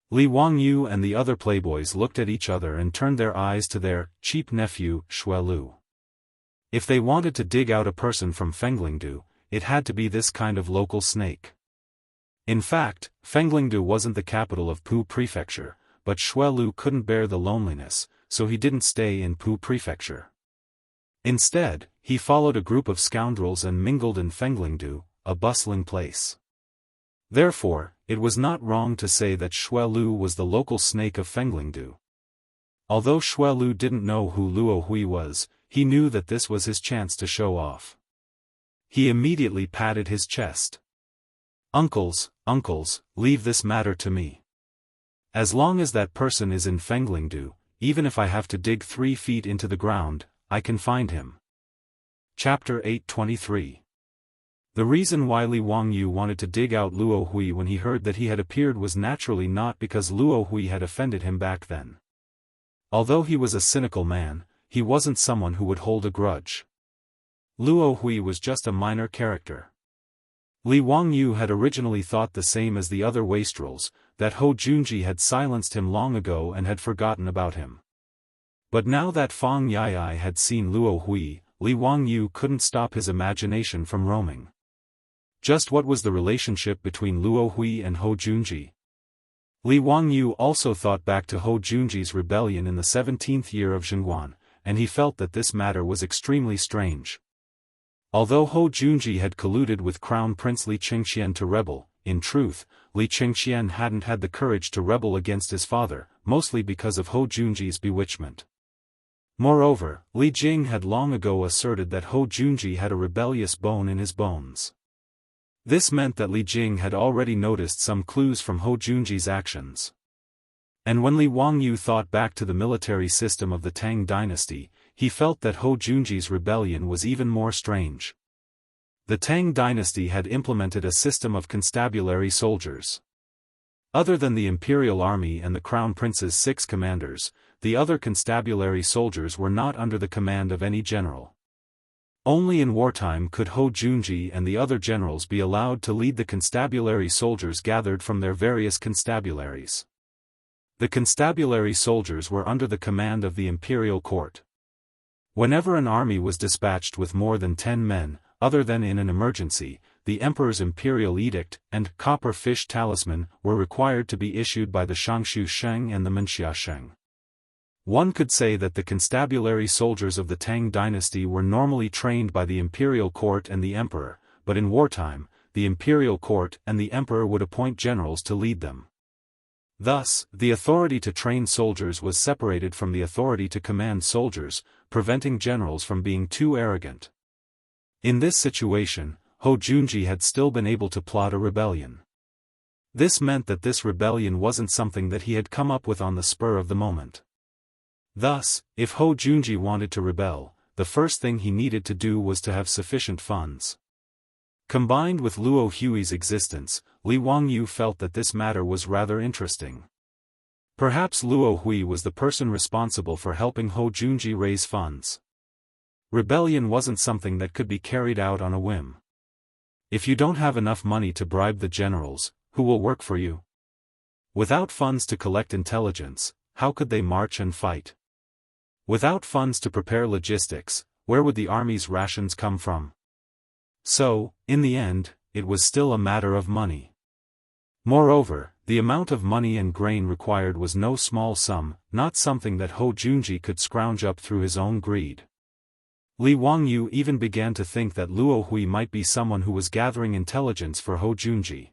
Li Wangyu and the other playboys looked at each other and turned their eyes to their cheap nephew, Shui Lu. If they wanted to dig out a person from Fenglingdu, it had to be this kind of local snake. In fact, Fenglingdu wasn't the capital of Pu Prefecture, but Shui Lu couldn't bear the loneliness, so he didn't stay in Pu Prefecture. Instead, he followed a group of scoundrels and mingled in Fenglingdu, a bustling place. Therefore, it was not wrong to say that Shui Lu was the local snake of Fenglingdu. Although Shui Lu didn't know who Luo Hui was, he knew that this was his chance to show off. He immediately patted his chest. Uncles, leave this matter to me. As long as that person is in Fenglingdu, even if I have to dig 3 feet into the ground, I can find him. Chapter 823. The reason why Li Wangyu wanted to dig out Luo Hui when he heard that he had appeared was naturally not because Luo Hui had offended him back then. Although he was a cynical man, he wasn't someone who would hold a grudge. Luo Hui was just a minor character. Li Wangyu had originally thought the same as the other wastrels, that Ho Junji had silenced him long ago and had forgotten about him. But now that Fong Yai had seen Luo Hui, Li Wangyu couldn't stop his imagination from roaming. Just what was the relationship between Luo Hui and Ho Junji? Li Wangyu also thought back to Ho Junji's rebellion in the 17th year of Zhengguan, and he felt that this matter was extremely strange. Although Hou Junji had colluded with Crown Prince Li Qingqian to rebel, in truth, Li Qingqian hadn't had the courage to rebel against his father, mostly because of Hou Junji's bewitchment. Moreover, Li Jing had long ago asserted that Hou Junji had a rebellious bone in his bones. This meant that Li Jing had already noticed some clues from Hou Junji's actions. And when Li Wangyu thought back to the military system of the Tang dynasty, he felt that Hou Junji's rebellion was even more strange. The Tang dynasty had implemented a system of constabulary soldiers. Other than the imperial army and the crown prince's 6 commanders, the other constabulary soldiers were not under the command of any general. Only in wartime could Hou Junji and the other generals be allowed to lead the constabulary soldiers gathered from their various constabularies. The constabulary soldiers were under the command of the imperial court. Whenever an army was dispatched with more than 10 men, other than in an emergency, the emperor's imperial edict and copper fish talisman were required to be issued by the Shangshu Sheng and the Menxia Sheng. One could say that the constabulary soldiers of the Tang dynasty were normally trained by the imperial court and the emperor, but in wartime, the imperial court and the emperor would appoint generals to lead them. Thus, the authority to train soldiers was separated from the authority to command soldiers, preventing generals from being too arrogant. In this situation, Hou Junji had still been able to plot a rebellion. This meant that this rebellion wasn't something that he had come up with on the spur of the moment. Thus, if Hou Junji wanted to rebel, the first thing he needed to do was to have sufficient funds. Combined with Luo Hui's existence, Li Wangyu felt that this matter was rather interesting. Perhaps Luo Hui was the person responsible for helping Hou Junji raise funds. Rebellion wasn't something that could be carried out on a whim. If you don't have enough money to bribe the generals, who will work for you? Without funds to collect intelligence, how could they march and fight? Without funds to prepare logistics, where would the army's rations come from? So, in the end, it was still a matter of money. Moreover, the amount of money and grain required was no small sum, not something that Hou Junji could scrounge up through his own greed. Li Wangyu even began to think that Luo Hui might be someone who was gathering intelligence for Hou Junji.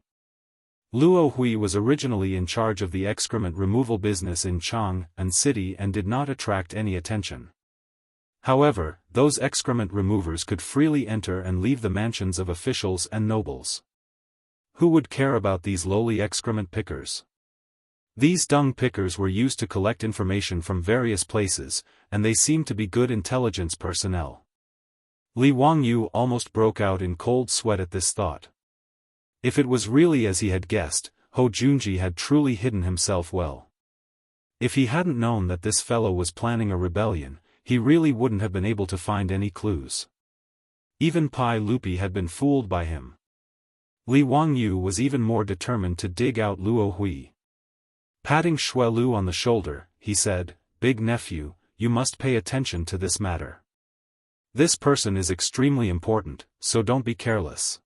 Luo Hui was originally in charge of the excrement removal business in Chang'an City and did not attract any attention. However, those excrement removers could freely enter and leave the mansions of officials and nobles. Who would care about these lowly excrement pickers? These dung pickers were used to collect information from various places, and they seemed to be good intelligence personnel. Li Wangyu almost broke out in cold sweat at this thought. If it was really as he had guessed, Hou Junji had truly hidden himself well. If he hadn't known that this fellow was planning a rebellion, he really wouldn't have been able to find any clues. Even Pai Lupi had been fooled by him. Li Wangyu was even more determined to dig out Luo Hui. Patting Xue Lu on the shoulder, he said, "Big nephew, you must pay attention to this matter. This person is extremely important, so don't be careless.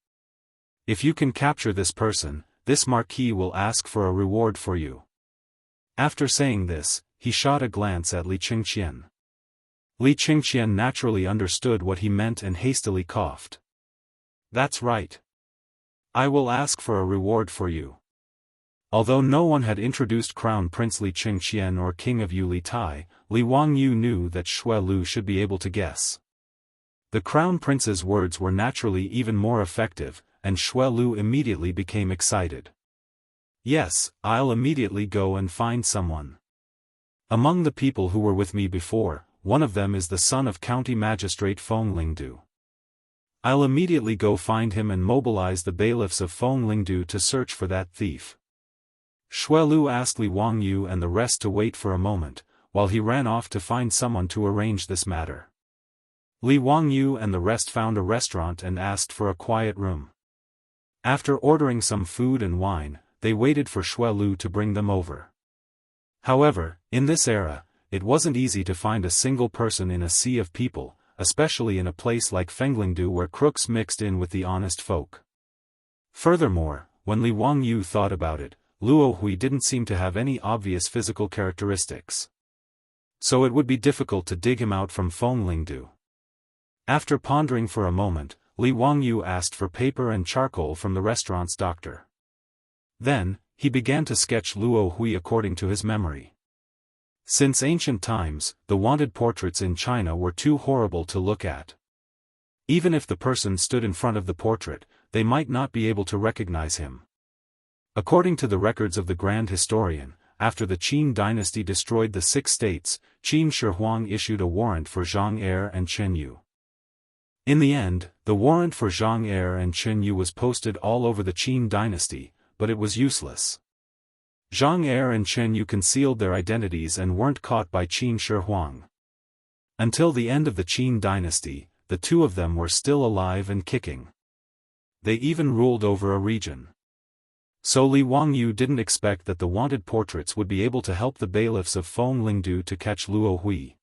If you can capture this person, this marquis will ask for a reward for you." After saying this, he shot a glance at Li Qingqian. Li Qingqian naturally understood what he meant and hastily coughed. "That's right. I will ask for a reward for you." Although no one had introduced Crown Prince Li Qingqian or King of Yuli Tai, Li Wangyu knew that Xue Lu should be able to guess. The Crown Prince's words were naturally even more effective, and Xue Lu immediately became excited. "Yes, I'll immediately go and find someone. Among the people who were with me before, one of them is the son of County Magistrate Feng Lingdu. I'll immediately go find him and mobilize the bailiffs of Feng Lingdu to search for that thief." Xue Lu asked Li Wangyu and the rest to wait for a moment, while he ran off to find someone to arrange this matter. Li Wangyu and the rest found a restaurant and asked for a quiet room. After ordering some food and wine, they waited for Xue Lu to bring them over. However, in this era, it wasn't easy to find a single person in a sea of people, especially in a place like Fenglingdu where crooks mixed in with the honest folk. Furthermore, when Li Wangyu thought about it, Luo Hui didn't seem to have any obvious physical characteristics. So it would be difficult to dig him out from Fenglingdu. After pondering for a moment, Li Wangyu asked for paper and charcoal from the restaurant's doctor. Then, he began to sketch Luo Hui according to his memory. Since ancient times, the wanted portraits in China were too horrible to look at. Even if the person stood in front of the portrait, they might not be able to recognize him. According to the records of the Grand Historian, after the Qin dynasty destroyed the 6 states, Qin Shi Huang issued a warrant for Zhang Er and Chen Yu. In the end, the warrant for Zhang Er and Chen Yu was posted all over the Qin dynasty, but it was useless. Zhang Er and Chen Yu concealed their identities and weren't caught by Qin Shi Huang. Until the end of the Qin dynasty, the two of them were still alive and kicking. They even ruled over a region. So Li Wangyu didn't expect that the wanted portraits would be able to help the bailiffs of Fenglingdu to catch Luo Hui.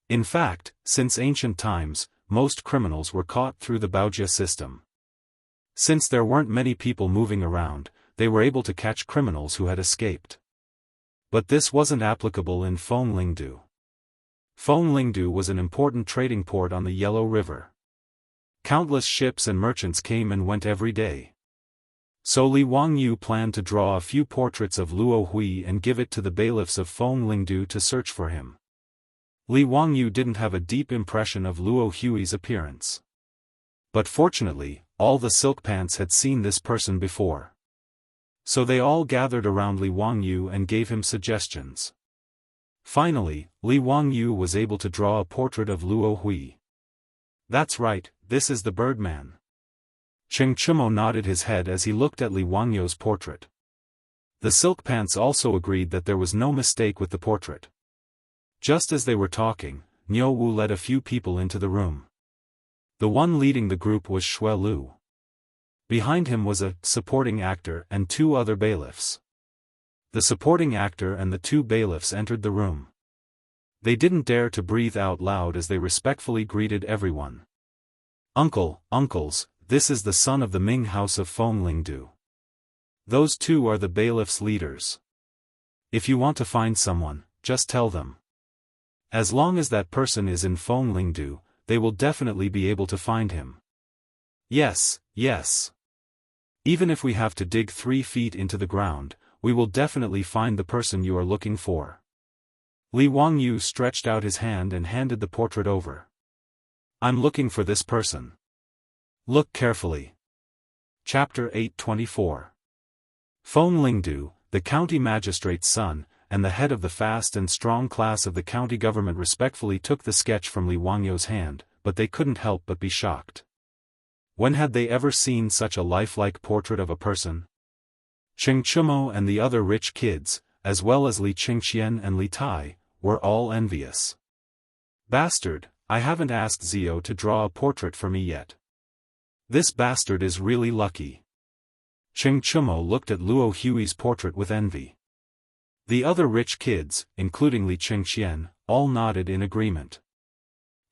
In fact, since ancient times, most criminals were caught through the Baojia system. Since there weren't many people moving around, they were able to catch criminals who had escaped. But this wasn't applicable in Fenglingdu. Fenglingdu was an important trading port on the Yellow River. Countless ships and merchants came and went every day. So Li Wangyu planned to draw a few portraits of Luo Hui and give it to the bailiffs of Fenglingdu to search for him. Li Wangyu didn't have a deep impression of Luo Hui's appearance. But fortunately, all the silk pants had seen this person before. So they all gathered around Li Wangyu and gave him suggestions. Finally, Li Wangyu was able to draw a portrait of Luo Hui. That's right, this is the Birdman. Cheng Chumo nodded his head as he looked at Li Wangyu's portrait. The silk pants also agreed that there was no mistake with the portrait. Just as they were talking, Niu Wu led a few people into the room. The one leading the group was Xue Lu. Behind him was a supporting actor and 2 other bailiffs. The supporting actor and the 2 bailiffs entered the room. They didn't dare to breathe out loud as they respectfully greeted everyone. Uncles, this is the son of the Ming House of Fenglingdu. Those 2 are the bailiffs' leaders. If you want to find someone, just tell them. As long as that person is in Fenglingdu, they will definitely be able to find him. Yes. Even if we have to dig 3 feet into the ground, we will definitely find the person you are looking for. Li Wangyu stretched out his hand and handed the portrait over. I'm looking for this person. Look carefully. Chapter 824. Fenglingdu, the county magistrate's son, and the head of the fast and strong class of the county government respectfully took the sketch from Li Wangyu's hand, but they couldn't help but be shocked. When had they ever seen such a lifelike portrait of a person? Cheng Chumo and the other rich kids, as well as Li Qingxian and Li Tai, were all envious. Bastard, I haven't asked Zio to draw a portrait for me yet. This bastard is really lucky. Cheng Chumo looked at Luo Hui's portrait with envy. The other rich kids, including Li Qingxian, all nodded in agreement.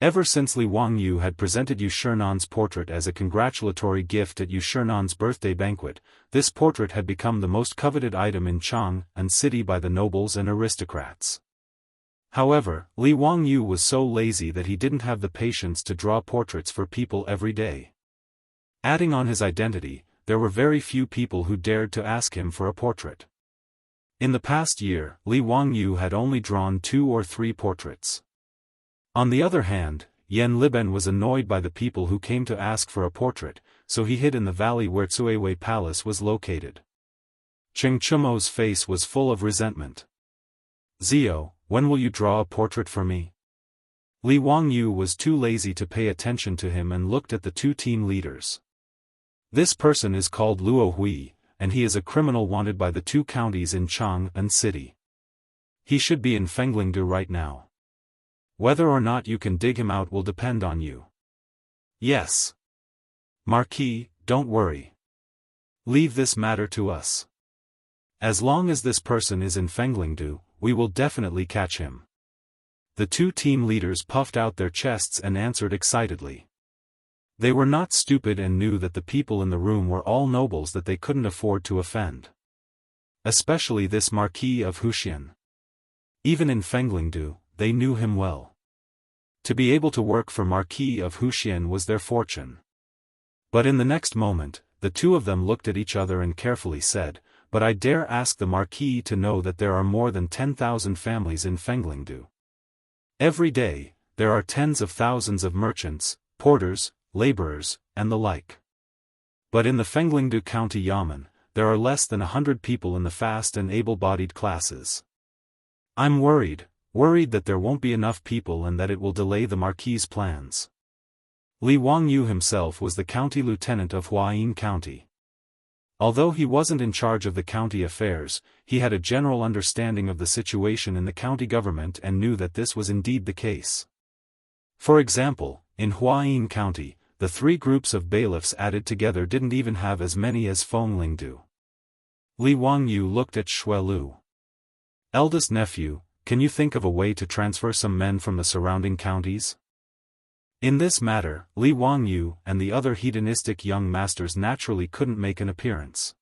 Ever since Li Wangyu had presented Yu Shernan's portrait as a congratulatory gift at Yu Shernan's birthday banquet, this portrait had become the most coveted item in Chang'an City by the nobles and aristocrats. However, Li Wangyu was so lazy that he didn't have the patience to draw portraits for people every day. Adding on his identity, there were very few people who dared to ask him for a portrait. In the past year, Li Wangyu had only drawn 2 or 3 portraits. On the other hand, Yan Liben was annoyed by the people who came to ask for a portrait, so he hid in the valley where Tsuiwei Palace was located. Cheng Chumo's face was full of resentment. Zio, when will you draw a portrait for me? Li Wangyu was too lazy to pay attention to him and looked at the 2 team leaders. This person is called Luo Hui, and he is a criminal wanted by the 2 counties in Chang'an City. He should be in Fenglingdu right now. Whether or not you can dig him out will depend on you. Yes. Marquis, don't worry. Leave this matter to us. As long as this person is in Fenglingdu, we will definitely catch him. The 2 team leaders puffed out their chests and answered excitedly. They were not stupid and knew that the people in the room were all nobles that they couldn't afford to offend. Especially this Marquis of Huxian. Even in Fenglingdu, they knew him well. To be able to work for Marquis of Huxian was their fortune. But in the next moment, the two of them looked at each other and carefully said, "But I dare ask the Marquis to know that there are more than 10,000 families in Fenglingdu. Every day, there are tens of thousands of merchants, porters, laborers, and the like. But in the Fenglingdu County Yamen, there are less than 100 people in the fast and able-bodied classes. I'm worried that there won't be enough people and that it will delay the Marquis's plans." Li Wangyu himself was the county lieutenant of Huayin County. Although he wasn't in charge of the county affairs, he had a general understanding of the situation in the county government and knew that this was indeed the case. For example, in Huayin County, the three groups of bailiffs added together didn't even have as many as Fenglingdu. Li Wangyu looked at Shuelu. "Eldest nephew, can you think of a way to transfer some men from the surrounding counties?" In this matter, Li Wangyu and the other hedonistic young masters naturally couldn't make an appearance.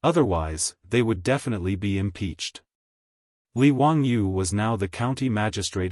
Otherwise, they would definitely be impeached. Li Wangyu was now the county magistrate